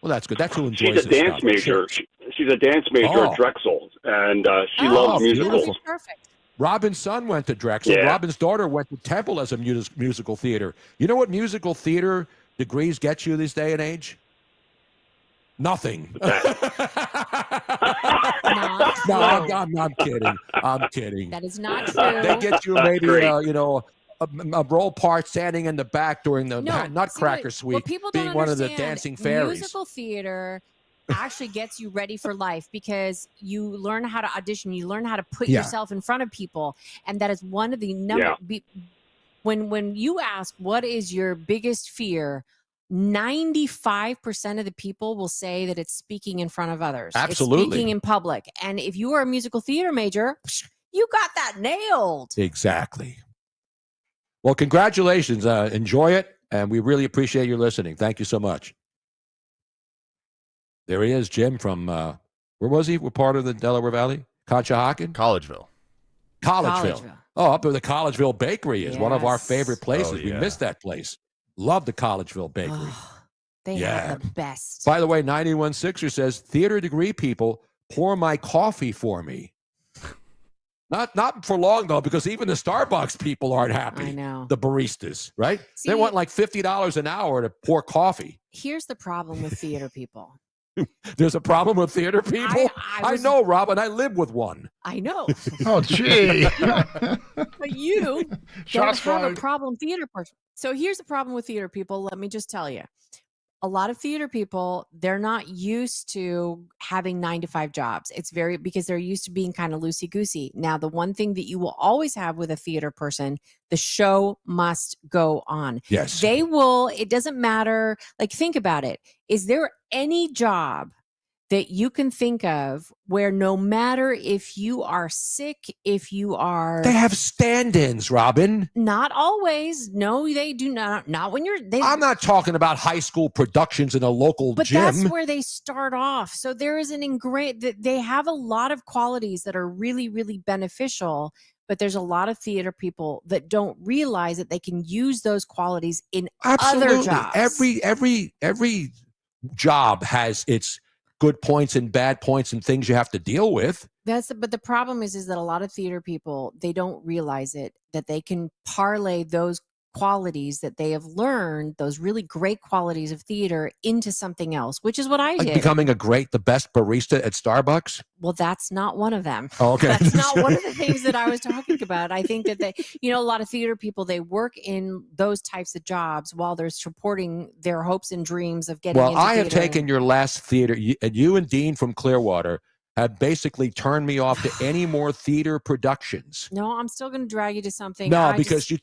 Well, that's good. That's who enjoys She's a this dance stuff. major. She's a dance major at Drexel, and she loves musicals. Perfect. Robin's son went to Drexel. Yeah. Robin's daughter went to Temple as a musical theater. You know what musical theater degrees get you this day and age? Nothing. No, I'm kidding. I'm kidding. That is not true. They get you maybe, a role part standing in the back during the Nutcracker Suite, what people don't being one of the understand, dancing fairies. Musical theater actually gets you ready for life because you learn how to audition, you learn how to put yourself in front of people, and that is one of the when you ask what is your biggest fear, 95% of the people will say that it's speaking in front of others. Absolutely. It's speaking in public. And if you are a musical theater major, you got that nailed. Exactly. Well, congratulations. Enjoy it. And we really appreciate you listening. Thank you so much. There he is, Jim from, where was he? We're part of the Delaware Valley? Conshohocken? Collegeville. Oh, up at the Collegeville Bakery is one of our favorite places. Oh, We yeah. miss that place. Love the Collegeville Bakery. They have the best. By the way, 91.6er says, theater degree people, pour my coffee for me. Not for long, though, because even the Starbucks people aren't happy. I know. The baristas, right? See, they want like $50 an hour to pour coffee. Here's the problem with theater people. There's a problem with theater people? I know, Robin. I live with one. I know. Oh, gee. But you Shots don't have fired. a problem theater person. So here's the problem with theater people. Let me just tell you. A lot of theater people, they're not used to having 9-to-5 jobs. It's because they're used to being kind of loosey-goosey. Now, the one thing that you will always have with a theater person, the show must go on. Yes. They will, it doesn't matter. Like, think about it. Is there any job that you can think of where no matter if you are sick, if you are... They have stand-ins, Robin. Not always. No, they do not. Not when you're... I'm not talking about high school productions in a local But gym. that's where they start off. So there is an ingrained... They have a lot of qualities that are really, really beneficial, but there's a lot of theater people that don't realize that they can use those qualities in other jobs. Every job has its good points and bad points and things you have to deal with. But the problem is that a lot of theater people, they don't realize it, that they can parlay those qualities that they have learned, those really great qualities of theater, into something else, which is what I Like did. becoming the best barista at Starbucks. Well, that's not one of them. Oh, okay. That's not one of the things that I was talking about. I think that a lot of theater people, they work in those types of jobs while they're supporting their hopes and dreams of getting into I have theater. taken your last theater, you and Dean from Clearwater have basically turned me off to any more theater productions. No, I'm still going to drag you to something. No, because you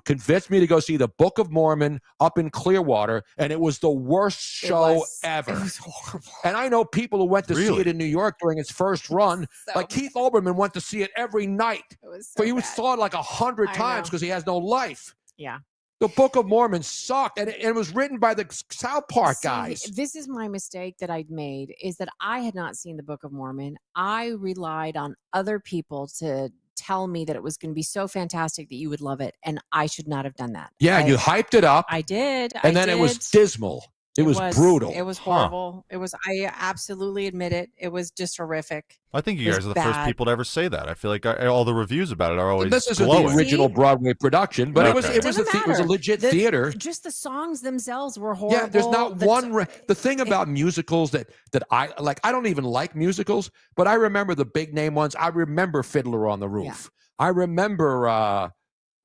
convinced me to go see the Book of Mormon up in Clearwater, and it was the worst show ever. It was horrible. And I know people who went to see it in New York during its first run. Like Keith Olbermann went to see it every night. He saw it like 100 times because he has no life. Yeah. The Book of Mormon sucked, and it was written by the South Park guys. This is my mistake that I'd made, is that I had not seen the Book of Mormon. I relied on other people to tell me that it was going to be so fantastic that you would love it, and I should not have done that. Yeah, you hyped it up. I did. And then it was dismal. It was brutal. It was horrible. It was. I absolutely admit it. It was just horrific. I think you It guys was are the first bad. people to ever say that. I feel like all the reviews about it are always This isn't glowing. the original Broadway production, but it was Doesn't a legit matter. theater. Just the songs themselves were horrible. Yeah, there's not one. The thing about musicals that I like, I don't even like musicals, but I remember the big name ones. I remember Fiddler on the Roof. I remember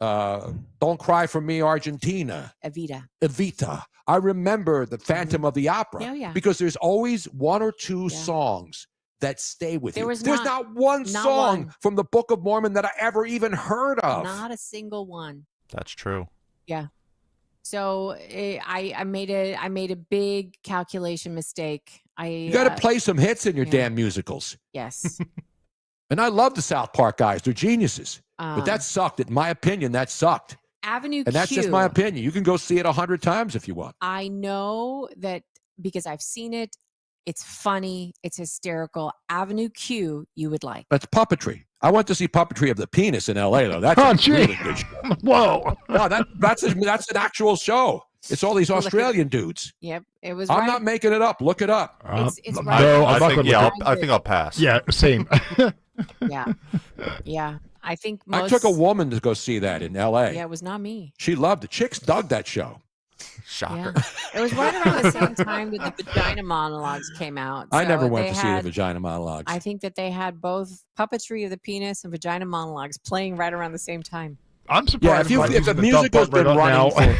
Don't Cry for Me, Argentina. Evita. I remember the Phantom of the Opera because there's always one or two songs that stay with you. There's not one song from the Book of Mormon that I ever even heard of. Not a single one. That's true. Yeah. So I made a big calculation mistake. You got to play some hits in your damn musicals. Yes. And I love the South Park guys. They're geniuses. But that sucked. In my opinion, that sucked. Avenue And that's Q. just my opinion. You can go see it 100 times if you want. I know that because I've seen it. It's funny. It's hysterical. Avenue Q, you would like. That's puppetry. I went to see puppetry of the penis in L.A. though. That's a really good show. Whoa! No, that's an actual show. It's all these Australian dudes. Yep, it was. I'm not making it up. Look it up. It's No, right. I think I'll pass. Yeah, same. Yeah. I think most. I took a woman to go see that in L.A. Yeah, it was not me. She loved it. Chicks dug that show. Shocker. Yeah. It was right around the same time that the vagina monologues came out. I So never went they to see the had- vagina monologues. I think that they had both puppetry of the penis and vagina monologues playing right around the same time. I'm Yeah, surprised. if a musical's been running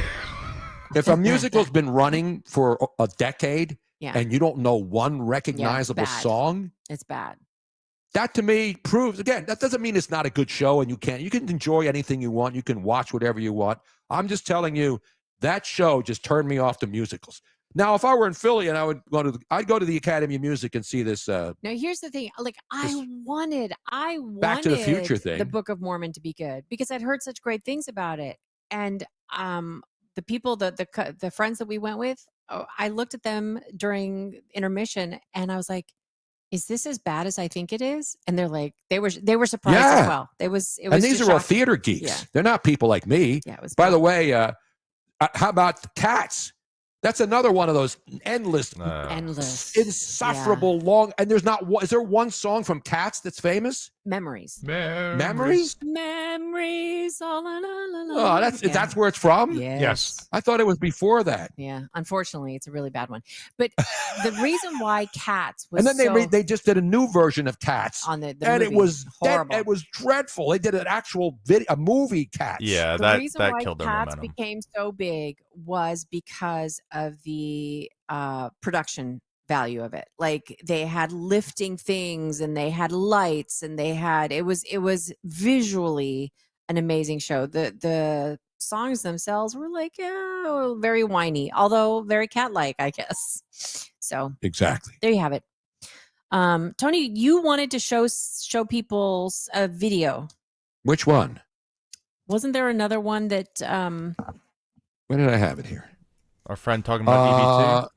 if a musical's been running for a decade Yeah. and you don't know one recognizable bad. song, It's bad. that to me proves again, that doesn't mean it's not a good show and you can enjoy anything you want, you can watch whatever you want. I'm just telling you that show just turned me off to musicals. Now, if I were in Philly and I'd go to the Academy of Music and see this Now, here's the thing. Like, I wanted Back to the Future thing. the Book of Mormon to be good because I'd heard such great things about it. And the people, the friends that we went with, I looked at them during intermission and I was like, is this as bad as I think it is? And they're like, they were surprised as well. It was and these just are all shocking. theater geeks. Yeah. They're not people like me. Yeah, it was By the way, how about Cats? That's another one of those endless, insufferable, long. And there's not one. Is there one song from Cats that's famous? Memories. Memories? Memories. La, la, la, la. Oh, that's where it's from. Yes. I thought it was before that. Yeah. Unfortunately, it's a really bad one. But the reason why Cats was And then so, they just did a new version of Cats, on the and it movie. was Horrible. It was dreadful. They did an actual a movie Cats. Yeah, the reason that why killed their Cats momentum. became so big was because of the production value of it. Like they had lifting things and they had lights and they had it was visually an amazing show. The songs themselves were like very whiny, although very cat-like, I guess. So Exactly. there you have it. Tony, you wanted to show people a video. Which one? Wasn't there another one that Where did I have it here? Our friend talking about EBT.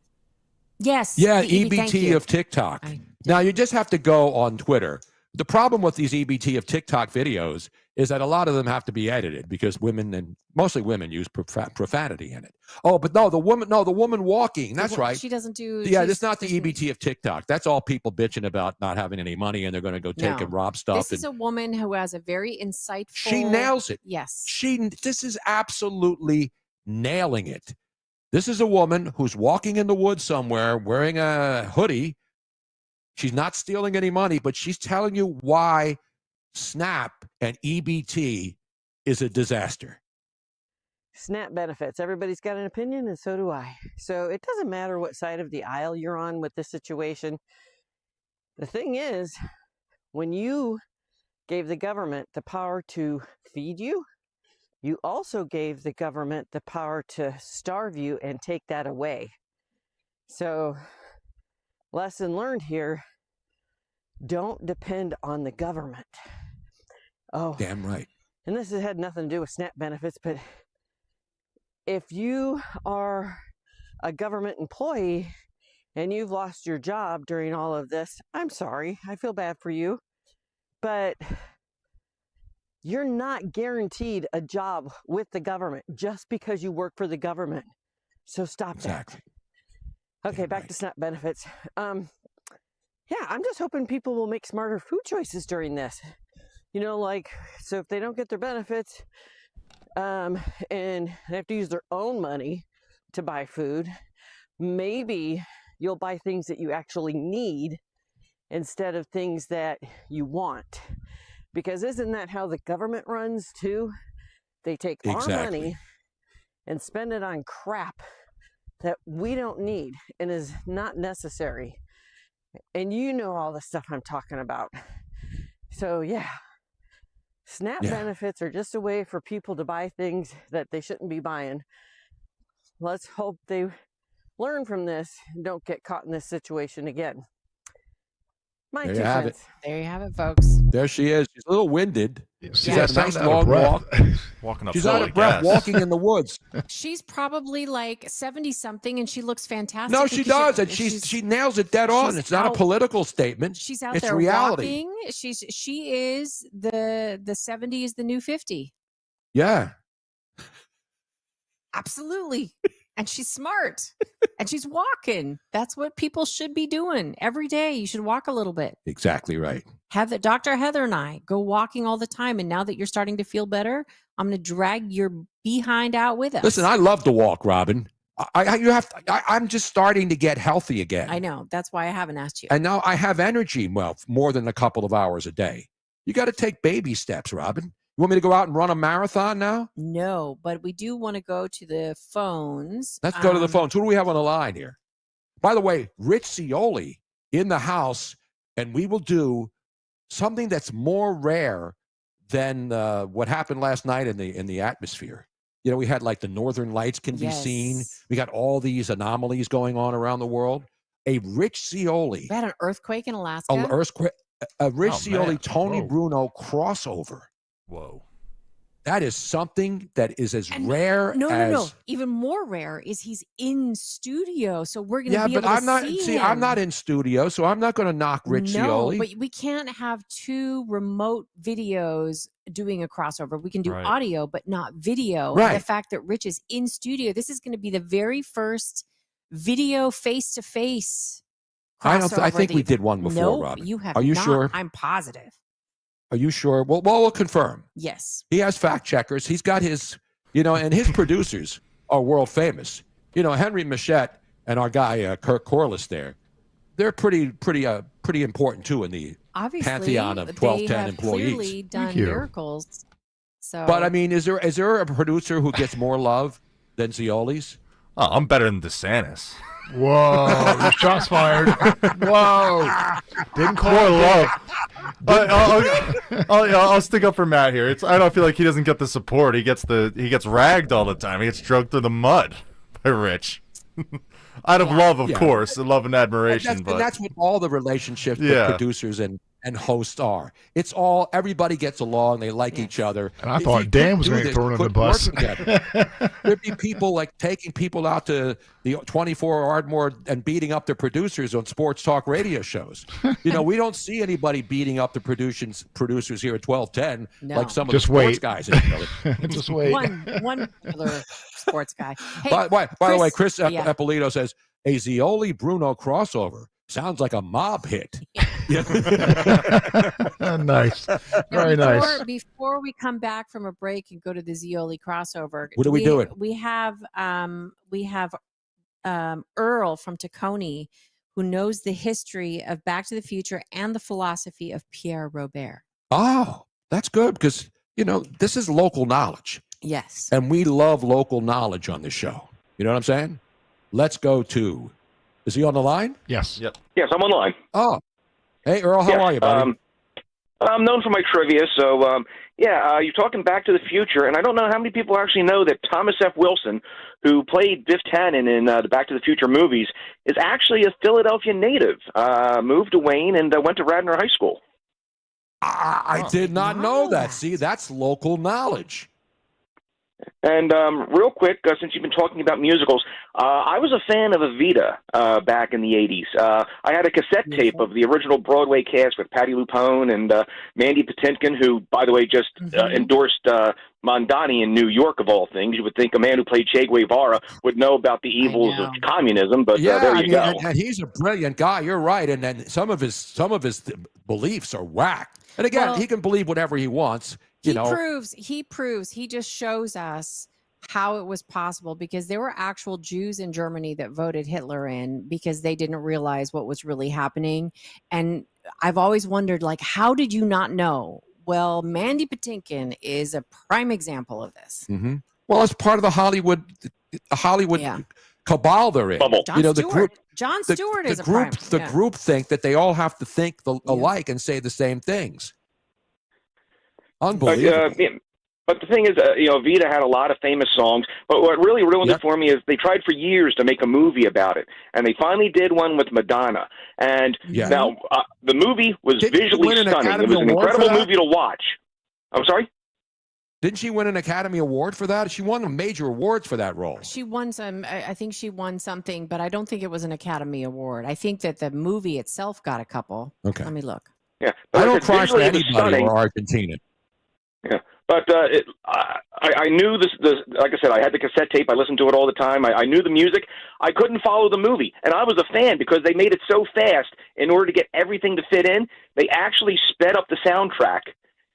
Yes. Yeah, the thank EBT you. of TikTok. Now, you just have to go on Twitter. The problem with these EBT of TikTok videos is that a lot of them have to be edited because women, and mostly women, use profanity in it. Oh, but no, the woman walking. That's right. She doesn't do. Yeah, it's not the EBT of TikTok. That's all people bitching about not having any money and they're going to go take and rob stuff. This is a woman who has a very insightful. She nails it. Yes. This is absolutely nailing it. This is a woman who's walking in the woods somewhere wearing a hoodie. She's not stealing any money, but she's telling you why SNAP and EBT is a disaster. SNAP benefits. Everybody's got an opinion, and so do I. So it doesn't matter what side of the aisle you're on with this situation. The thing is, when you gave the government the power to feed you, you also gave the government the power to starve you and take that away. So, lesson learned here, don't depend on the government. Oh, damn right. And this has had nothing to do with SNAP benefits, but if you are a government employee and you've lost your job during all of this, I'm sorry, I feel bad for you, but you're not guaranteed a job with the government just because you work for the government. So stop that. Okay, back to SNAP benefits. Yeah, I'm just hoping people will make smarter food choices during this. You know, like, so if they don't get their benefits and they have to use their own money to buy food, maybe you'll buy things that you actually need instead of things that you want. Because isn't that how the government runs too? They take our money and spend it on crap that we don't need and is not necessary. And you know all the stuff I'm talking about. So yeah, SNAP benefits are just a way for people to buy things that they shouldn't be buying. Let's hope they learn from this and don't get caught in this situation again. My There two you have it. cents. There you have it, folks. There she is. She's a little winded. She's had a nice long walk. Walking up. She's out of breath walking in the woods. She's probably like 70-something, and she looks fantastic. No, she does, and she nails it dead on. It's not a political statement. She's out it's there reality. walking. She is the 70 is the new 50. Yeah. Absolutely. And she's smart. And she's walking. That's what people should be doing every day. You should walk a little bit. Exactly right. Dr. Heather and I go walking all the time. And now that you're starting to feel better, I'm going to drag your behind out with us. Listen, I love to walk, Robin. I'm just starting to get healthy again. I know. That's why I haven't asked you. And now I have energy, more than a couple of hours a day. You got to take baby steps, Robin. You want me to go out and run a marathon now? No, but we do want to go to the phones. Let's go to the phones. Who do we have on the line here? By the way, Rich Scioli in the house, and we will do something that's more rare than what happened last night in the atmosphere. You know, we had like the northern lights can be seen. We got all these anomalies going on around the world. A Rich Scioli. We had an earthquake in Alaska. A Rich Scioli, Tony Bruno crossover. Whoa. That is something that is as rare as... No. Even more rare is he's in studio, so we're going to be able to see him. I'm not in studio, so I'm not going to knock Rich Scioli. No, but we can't have two remote videos doing a crossover. We can do audio, but not video. Right. And the fact that Rich is in studio, this is going to be the very first video face-to-face crossover. I think we did one before, Robin. You have Are you not. sure? I'm positive. Are you sure? Well, we'll confirm. Yes. He has fact checkers. He's got his, and his producers are world famous. Henry Michette and our guy Kirk Corliss there, they're pretty important too in the pantheon of 1210 employees. They have clearly done miracles. So, but I mean, is there a producer who gets more love than Scioli's? Oh, I'm better than DeSantis. Whoa! Shots fired. Whoa! Didn't call more it love. I'll stick up for Matt here. I don't feel like he doesn't get the support. He gets ragged all the time. He gets drugged through the mud by Rich. Out of love, of course, and love and admiration. And that's what all the relationships with producers and hosts are. It's all, everybody gets along. They like each other. And I thought Dan was going to throw in the bus. There'd be people like taking people out to the 24 Ardmore and beating up their producers on sports talk radio shows. We don't see anybody beating up the producers here at 1210 like some of the sports guys. Just wait. One particular sports guy. Hey, by the way, Chris Eppolito says, a Scioli Bruno crossover sounds like a mob hit. Nice. Very nice. Before we come back from a break and go to the Scioli crossover, what are we doing? We have Earl from Tacony, who knows the history of Back to the Future and the philosophy of Pierre Robert. Oh, that's good because this is local knowledge. Yes. And we love local knowledge on this show. You know what I'm saying? Let's go to... Is he on the line? Yes. Yep. Yes, I'm on the line. Oh. Hey, Earl, how are you, buddy? I'm known for my trivia, so, you're talking Back to the Future, and I don't know how many people actually know that Thomas F. Wilson, who played Biff Tannen in the Back to the Future movies, is actually a Philadelphia native, moved to Wayne, and went to Radnor High School. I did not know that. See, that's local knowledge. And real quick, since you've been talking about musicals, I was a fan of Evita back in the 80s. I had a cassette tape of the original Broadway cast with Patti LuPone and Mandy Patinkin, who, by the way, just endorsed Mondani in New York, of all things. You would think a man who played Che Guevara would know about the evils of communism, but there you go. And he's a brilliant guy. You're right. And then some of his beliefs are whack. And again, he can believe whatever he wants. He proves, he just shows us how it was possible because there were actual Jews in Germany that voted Hitler in because they didn't realize what was really happening. And I've always wondered, how did you not know? Well, Mandy Patinkin is a prime example of this. Mm-hmm. Well, it's part of the Hollywood cabal they're in. John Stewart is a prime. The group think that they all have to think alike and say the same things. Unbelievable. But the thing is, Evita had a lot of famous songs, but what really ruined it for me is they tried for years to make a movie about it, and they finally did one with Madonna. And now the movie was visually stunning. It was an incredible movie to watch. I'm sorry? Didn't she win an Academy Award for that? She won major awards for that role. She won some. I think she won something, but I don't think it was an Academy Award. I think that the movie itself got a couple. Okay. Let me look. Yeah. I don't cry for visually it was anybody stunning. or Argentina. Yeah, but I knew this. Like I said, I had the cassette tape. I listened to it all the time. I knew the music. I couldn't follow the movie, and I was a fan because they made it so fast. In order to get everything to fit in, they actually sped up the soundtrack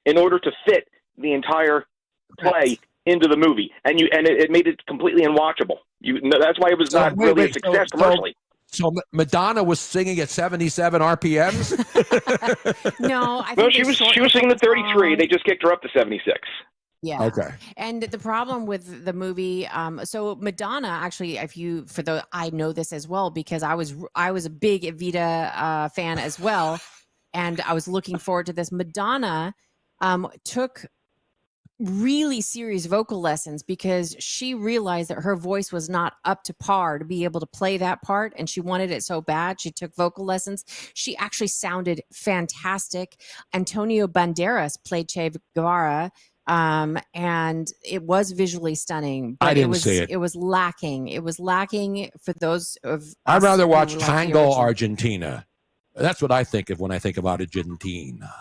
in order to fit the entire play into the movie, and it made it completely unwatchable. That's why it was not really a success commercially. So Madonna was singing at 77 RPMs? No, I think No, she was singing at 33. They just kicked her up to 76. Yeah. Okay. And the problem with the movie, so Madonna actually, I know this as well because I was a big Evita fan as well, and I was looking forward to this. Madonna took really serious vocal lessons because she realized that her voice was not up to par to be able to play that part, and she wanted it so bad. She took vocal lessons. She actually sounded fantastic. Antonio Banderas played Che Guevara, and it was visually stunning. But I didn't see it. It was lacking. It was lacking for those of. I'd us rather who watch like the Tango original. Argentina. That's what I think of when I think about Argentina.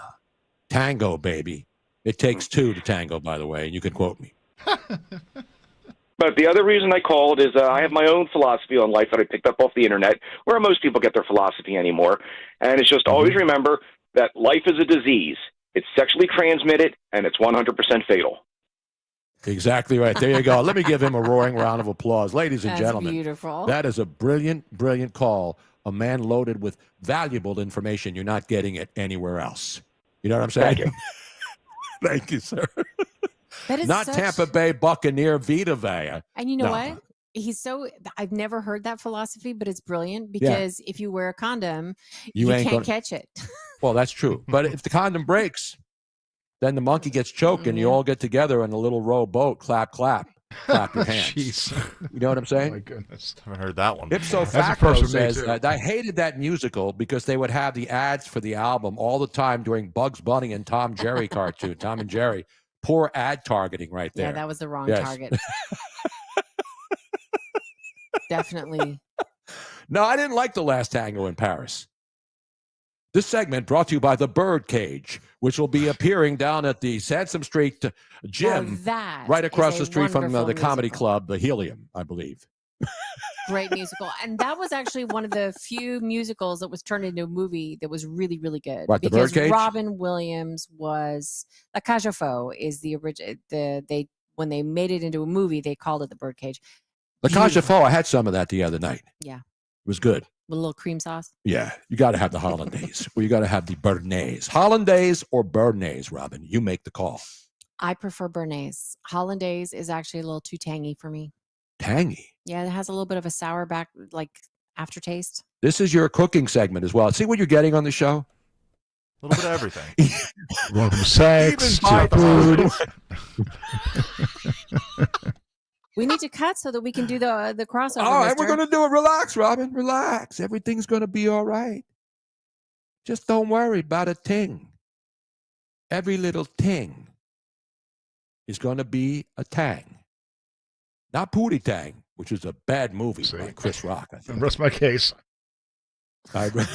Tango, baby. It takes two to tango, by the way, and you can quote me. But the other reason I called is I have my own philosophy on life that I picked up off the internet, where most people get their philosophy anymore. And it's just always remember that life is a disease. It's sexually transmitted, and it's 100% fatal. Exactly right. There you go. Let me give him a roaring round of applause. Ladies and That's gentlemen, beautiful. that is a brilliant, brilliant call. A man loaded with valuable information. You're not getting it anywhere else. You know what I'm saying? Thank you. Thank you, sir. That is Not such- Tampa Bay Buccaneer Vita Vea. And you know No. what? I've never heard that philosophy, but it's brilliant because if you wear a condom, You you ain't can't gonna- catch it. Well, that's true. But if the condom breaks, then the monkey gets choked and you all get together in a little rowboat, clap, clap, clap your hands. Jeez. You know what I'm saying? My goodness. Haven't heard that one. Ipso That's the facto first for me, says too. that I hated that musical because they would have the ads for the album all the time during Bugs Bunny and Tom Jerry cartoon. Tom and Jerry. Poor ad targeting right there. Yeah, that was the wrong Yes. target. Definitely. No, I didn't like The Last Tango in Paris. This segment brought to you by The Birdcage, which will be appearing down at the Sansom Street gym that right across is the a street from the wonderful comedy musical. club, the Helium, I believe. Great musical. And that was actually one of the few musicals that was turned into a movie that was really, really good. What, The because Birdcage? Robin Williams was La Cage aux Folles is the original. When they made it into a movie, they called it The Birdcage. La Cage aux Folles, I had some of that the other night. Yeah. It was good. With a little cream sauce. Yeah, you got to have the hollandaise, or you got to have the béarnaise. Hollandaise or béarnaise, Robin? You make the call. I prefer Bernays. Hollandaise is actually a little too tangy for me. Tangy. Yeah, it has a little bit of a sour aftertaste. This is your cooking segment as well. See what you're getting on the show? A little bit of everything. Well, from sex Even to food. We need to cut so that we can do the crossover. All right, mister. we're going to do it. Relax, Robin. Relax. Everything's going to be all right. Just don't worry about a thing. Every little thing is going to be a tang. Not Pootie Tang, which is a bad movie by Chris Rock. I think. Rest my case. All right,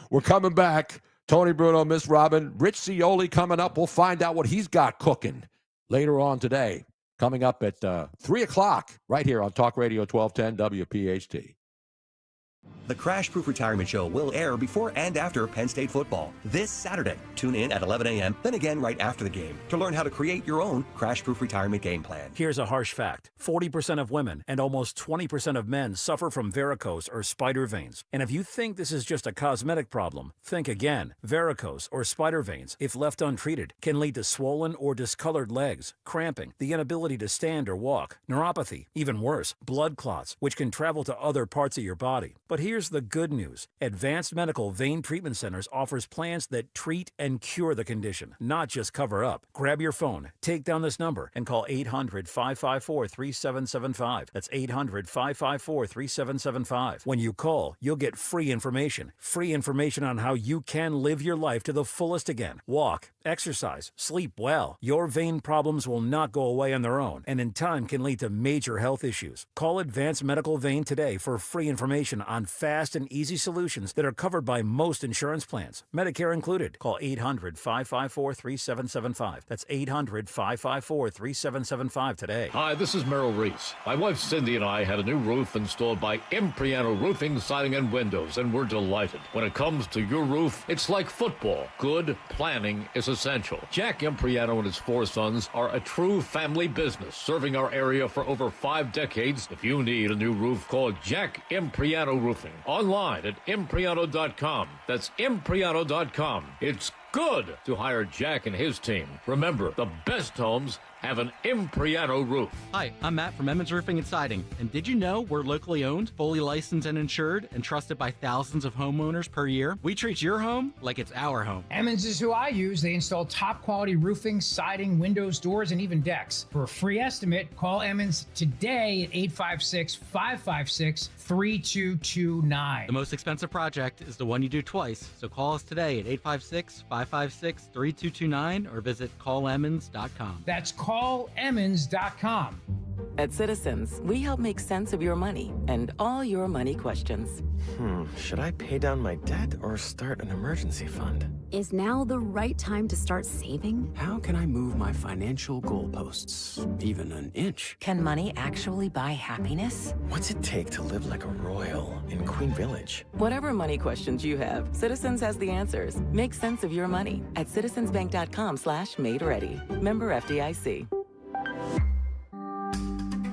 we're coming back. Tony Bruno, Miss Robin, Rich Cioli coming up. We'll find out what he's got cooking later on today. Coming up at 3 o'clock right here on Talk Radio 1210 WPHT. The Crash Proof Retirement Show will air before and after Penn State football this Saturday. Tune in at 11 a.m., then again right after the game to learn how to create your own Crash Proof Retirement game plan. Here's a harsh fact. 40% of women and almost 20% of men suffer from varicose or spider veins. And if you think this is just a cosmetic problem, think again. Varicose or spider veins, if left untreated, can lead to swollen or discolored legs, cramping, the inability to stand or walk, neuropathy, even worse, blood clots, which can travel to other parts of your body. But here's Here's the good news. Advanced Medical Vein Treatment Centers offers plans that treat and cure the condition, not just cover up. Grab your phone, take down this number, and call 800-554-3775. That's 800-554-3775. When you call, you'll get free information on how you can live your life to the fullest again. Walk, exercise, sleep well. Your vein problems will not go away on their own, and in time can lead to major health issues. Call Advanced Medical Vein today for free information on fast and easy solutions that are covered by most insurance plans, Medicare included. Call 800-554-3775. That's 800-554-3775 today. Hi, this is Merrill Reese. My wife Cindy and I had a new roof installed by Impriano Roofing, Siding, and Windows, and we're delighted. When it comes to your roof, it's like football. Good planning is essential. Jack Impriano and his 4 sons are a true family business, serving our area for over 5 decades. If you need a new roof, call Jack Impriano Roofing. Online at impriano.com. That's impriano.com. It's good to hire Jack and his team. Remember, the best homes have an Impriano roof. Hi, I'm Matt from Emmons Roofing and Siding. And did you know we're locally owned, fully licensed and insured, and trusted by thousands of homeowners per year? We treat your home like it's our home. Emmons is who I use. They install top quality roofing, siding, windows, doors, and even decks. For a free estimate, call Emmons today at 856-556-3229. The most expensive project is the one you do twice, so call us today at 856-556-3229 or visit callemmons.com. That's callemmons.com. At Citizens, we help make sense of your money and all your money questions. Should I pay down my debt or start an emergency fund? Is now the right time to start saving? How can I move my financial goalposts even an inch? Can money actually buy happiness? What's it take to live like a royal in Queen Village? Whatever money questions you have, Citizens has the answers. Make sense of your money at citizensbank.com/made-ready. Member FDIC.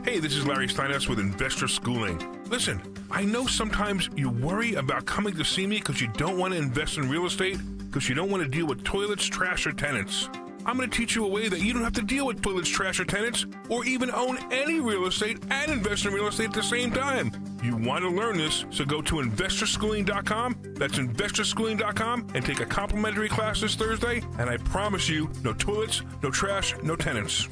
Hey, this is Larry Steinhaus with Investor Schooling. Listen, I know sometimes you worry about coming to see me because you don't want to invest in real estate, because you don't want to deal with toilets, trash, or tenants. I'm going to teach you a way that you don't have to deal with toilets, trash, or tenants, or even own any real estate and invest in real estate at the same time. You want to learn this, so go to investorschooling.com. That's investorschooling.com and take a complimentary class this Thursday, and I promise you, no toilets, no trash, no tenants.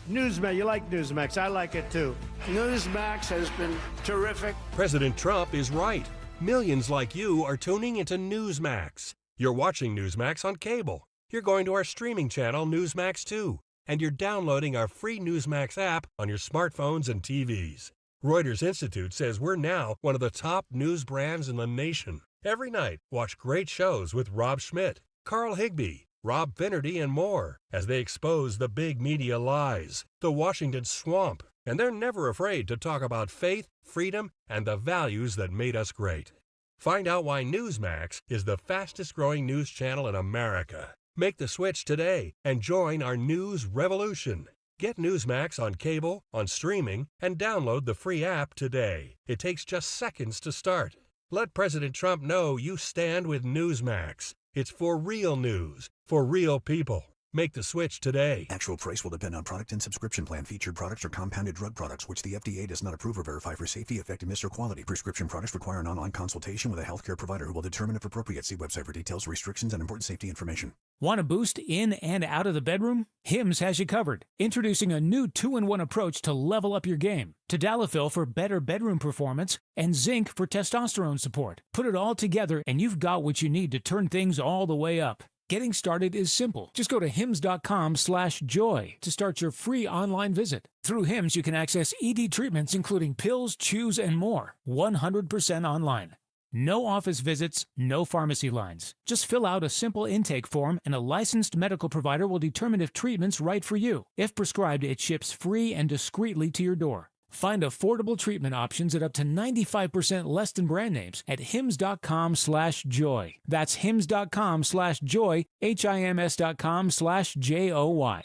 Newsmax, you like Newsmax. I like it too. Newsmax has been terrific. President Trump is right. Millions like you are tuning into Newsmax. You're watching Newsmax on cable. You're going to our streaming channel, Newsmax 2. And you're downloading our free Newsmax app on your smartphones and TVs. Reuters Institute says we're now one of the top news brands in the nation. Every night, watch great shows with Rob Schmidt, Carl Higbie, Rob Finnerty, and more as they expose the big media lies, the Washington swamp, and they're never afraid to talk about faith, freedom, and the values that made us great. Find out why Newsmax is the fastest growing news channel in America. Make the switch today and join our news revolution. Get Newsmax on cable, on streaming, and download the free app today. It takes just seconds to start. Let President Trump know you stand with Newsmax. It's for real news, for real people. Make the switch today. Actual price will depend on product and subscription plan. Featured products are compounded drug products, which the FDA does not approve or verify for safety, effectiveness, or quality. Prescription products require an online consultation with a healthcare provider who will determine if appropriate. See website for details, restrictions, and important safety information. Want a boost in and out of the bedroom? Hims has you covered. Introducing a new 2-in-1 approach to level up your game. Tadalafil for better bedroom performance and zinc for testosterone support. Put it all together and you've got what you need to turn things all the way up. Getting started is simple. Just go to hims.com/joy to start your free online visit. Through Hims, you can access ED treatments including pills, chews, and more. 100% online. No office visits, no pharmacy lines. Just fill out a simple intake form and a licensed medical provider will determine if treatment's right for you. If prescribed, it ships free and discreetly to your door. Find affordable treatment options at up to 95% less than brand names at hims.com/joy. That's hims.com/joy, hims.com/joy.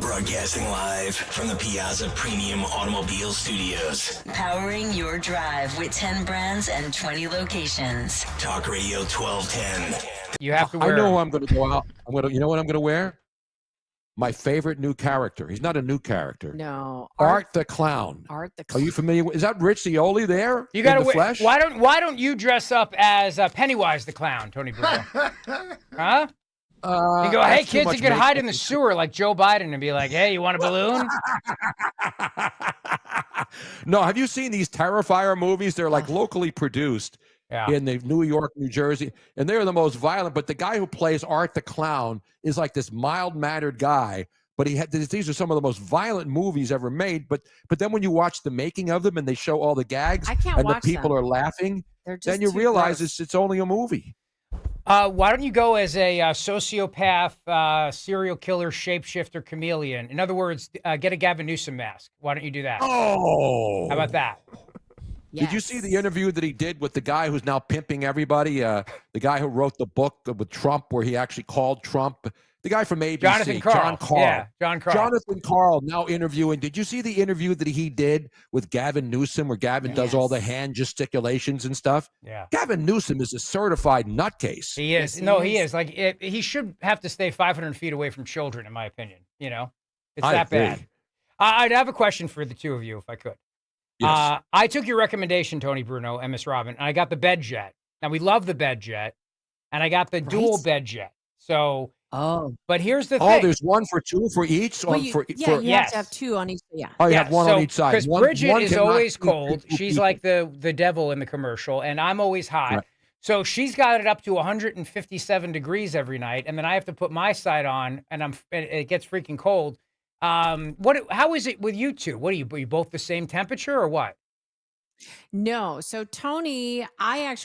Broadcasting live from the Piazza Premium Automobile Studios. Powering your drive with 10 brands and 20 locations. Talk Radio 1210. You have to wear. I know I'm going to go out. You know what I'm going to wear? my favorite new character. He's not a new character. No. Art the Clown. Art the Are Clown. you familiar? Is that Rich Cioli there? You got in the flesh? Why don't you dress up as Pennywise the Clown, Tony Bruno? Huh? You go, hey that's too kids, much you can hide in makeup. the sewer like Joe Biden and be like, hey, you want a balloon? No, have you seen these Terrifier movies? They're like locally produced in the New York, New Jersey, and they're the most violent. But the guy who plays Art the Clown is like this mild-mannered guy. But these are some of the most violent movies ever made. But then when you watch the making of them and they show all the gags I can't and the watch people them. are laughing, They're just then you too realize gross. it's only a movie. Why don't you go as a sociopath, serial killer, shapeshifter, chameleon? In other words, get a Gavin Newsom mask. Why don't you do that? Oh, how about that? Did you see the interview that he did with the guy who's now pimping everybody? The guy who wrote the book with Trump, where he actually called Trump. The guy from ABC, Jonathan Karl. John Karl. Yeah, John Karl. Jonathan Karl now interviewing. Did you see the interview that he did with Gavin Newsom, where Gavin does all the hand gesticulations and stuff? Yeah. Gavin Newsom is a certified nutcase. He is. He is. Like he should have to stay 500 feet away from children, in my opinion. You know, it's I that agree. bad. I'd have a question for the two of you, if I could. Yes. I took your recommendation, Tony Bruno and Miss Robin, and I got the bed jet. Now we love the bed jet, and I got the dual bed jet. So, but here's the thing. Oh, there's one for two for each. Well, you have to have two on each. Yeah. Oh, you have one on each side. Because One- Bridget one is cannot always be two cold. She's people. like the devil in the commercial, and I'm always hot. Right. So she's got it up to 157 degrees every night, and then I have to put my side on, and it gets freaking cold. How is it with you two? What are you both the same temperature or what? No. So Tony,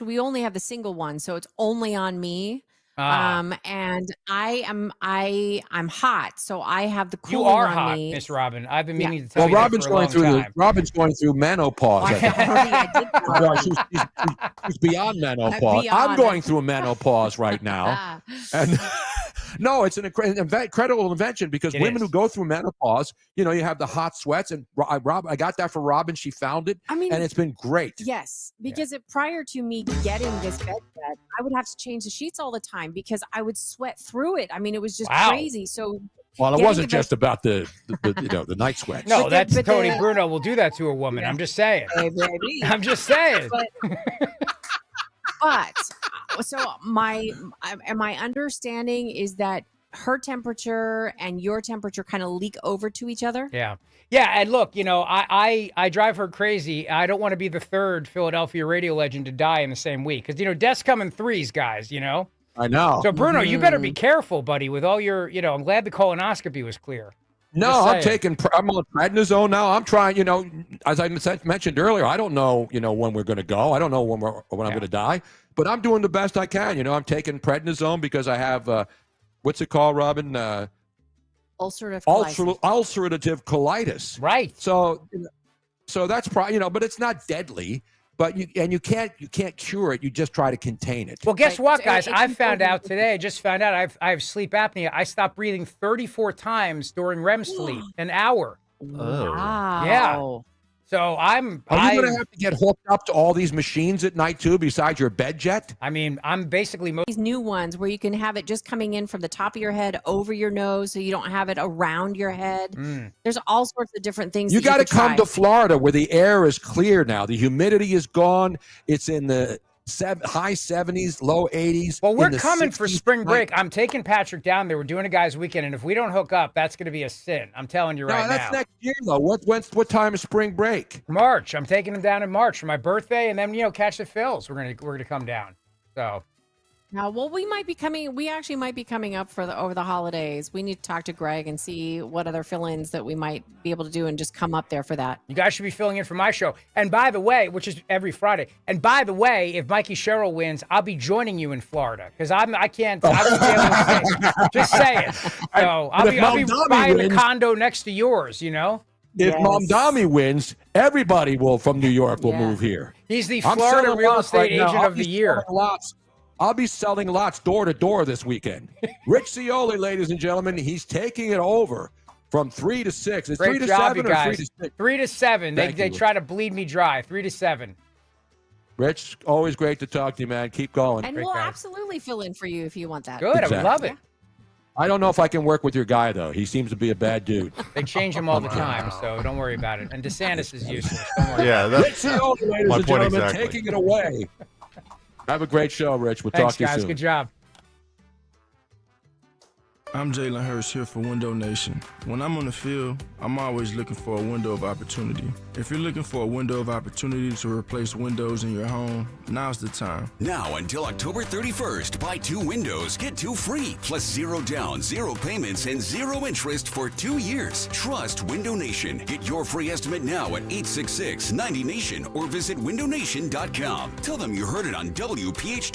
we only have the single one, so it's only on me. Ah. And I'm hot, so I have the You cooling are on hot, me. Miss Robin. I've been meaning to tell Well, you Robin's that for a going long through time. Robin's going through menopause. I think. I did Well, she's beyond menopause. beyond I'm going through a menopause right now, and no, it's an incredible invention because It women is. who go through menopause, you have the hot sweats, and I got that for Robin. She found it, I mean, and it's been great. Yes, because prior to me getting this bed set, I would have to change the sheets all the time because I would sweat through it. I mean, it was just Wow. crazy. So, Well, it getting wasn't the bed- just about the night sweats. No, But that's but Tony Bruno will do that to a woman. I'm just saying. Hey, baby. I'm just saying. But so my understanding is that her temperature and your temperature kind of leak over to each other. Yeah. Yeah. And look, I drive her crazy. I don't want to be the third Philadelphia radio legend to die in the same week. Because, deaths come in threes, guys, I know. So, Bruno, you better be careful, buddy, with all your, I'm glad the colonoscopy was clear. No, Just saying. I'm on prednisone now. I'm trying, as I mentioned earlier, I don't know, when we're going to go. I don't know when I'm going to die, but I'm doing the best I can. I'm taking prednisone because I have, what's it called, Robin? Ulcerative colitis. Ulcerative colitis. Right. So that's probably, but it's not deadly. But you can't cure it. You just try to contain it. Well, guess what, guys? It's I found out today. I just found out I have sleep apnea. I stopped breathing 34 times during REM sleep, an hour. Wow. Yeah. So Are you going to have to get hooked up to all these machines at night too, besides your bed jet? I mean, I'm basically These new ones where you can have it just coming in from the top of your head over your nose, so you don't have it around your head. There's all sorts of different things. You got to could come try. to Florida where the air is clear now. The humidity is gone. It's in the high 70s, low 80s. Well, we're in the coming for 60s. spring break. I'm taking Patrick down there. We're doing a guys' weekend, and if we don't hook up, that's going to be a sin. I'm telling you right No, that's now. next year though. What time is spring break? March. I'm taking him down in March for my birthday, and then catch the Phils. We're gonna come down. So. Now, well, we actually might be coming up over the holidays. We need to talk to Greg and see what other fill-ins that we might be able to do and just come up there for that. You guys should be filling in for my show. And by the way, which is every Friday. And by the way, if Mikey Sherrill wins, I'll be joining you in Florida because I won't be able to stay. Just saying. So I'll be buying the condo next to yours. If Mamdani wins, everybody from New York will move here. He's the I'm Florida selling real lots estate right now. agent I'll of be the year. selling lots. I'll be selling lots door to door this weekend. Rich Cioli, ladies and gentlemen, he's taking it over from 3 to 6. It's Great 3 to job, 7 you or guys. 3 to 6? 3 to 7. They Thank you. try to bleed me dry. 3 to 7. Rich, always great to talk to you, man. Keep going. And we'll absolutely fill in for you if you want that. Good. I would Exactly. love it. I don't know if I can work with your guy, though. He seems to be a bad dude. They change him all the time, so don't worry about it. And DeSantis is useless. Don't worry Yeah, about it. Rich Hill, ladies my and point gentlemen, exactly. taking it away. Have a great show, Rich. We'll Thanks, talk to you guys. soon. Good job. I'm Jalen Hurst here for Window Nation. When I'm on the field, I'm always looking for a window of opportunity. If you're looking for a window of opportunity to replace windows in your home, now's the time. Now until October 31st, buy 2 windows, get 2 free, plus 0 down, 0 payments, and 0 interest for 2 years. Trust Window Nation. Get your free estimate now at 866-90-NATION or visit windownation.com. Tell them you heard it on WPHT.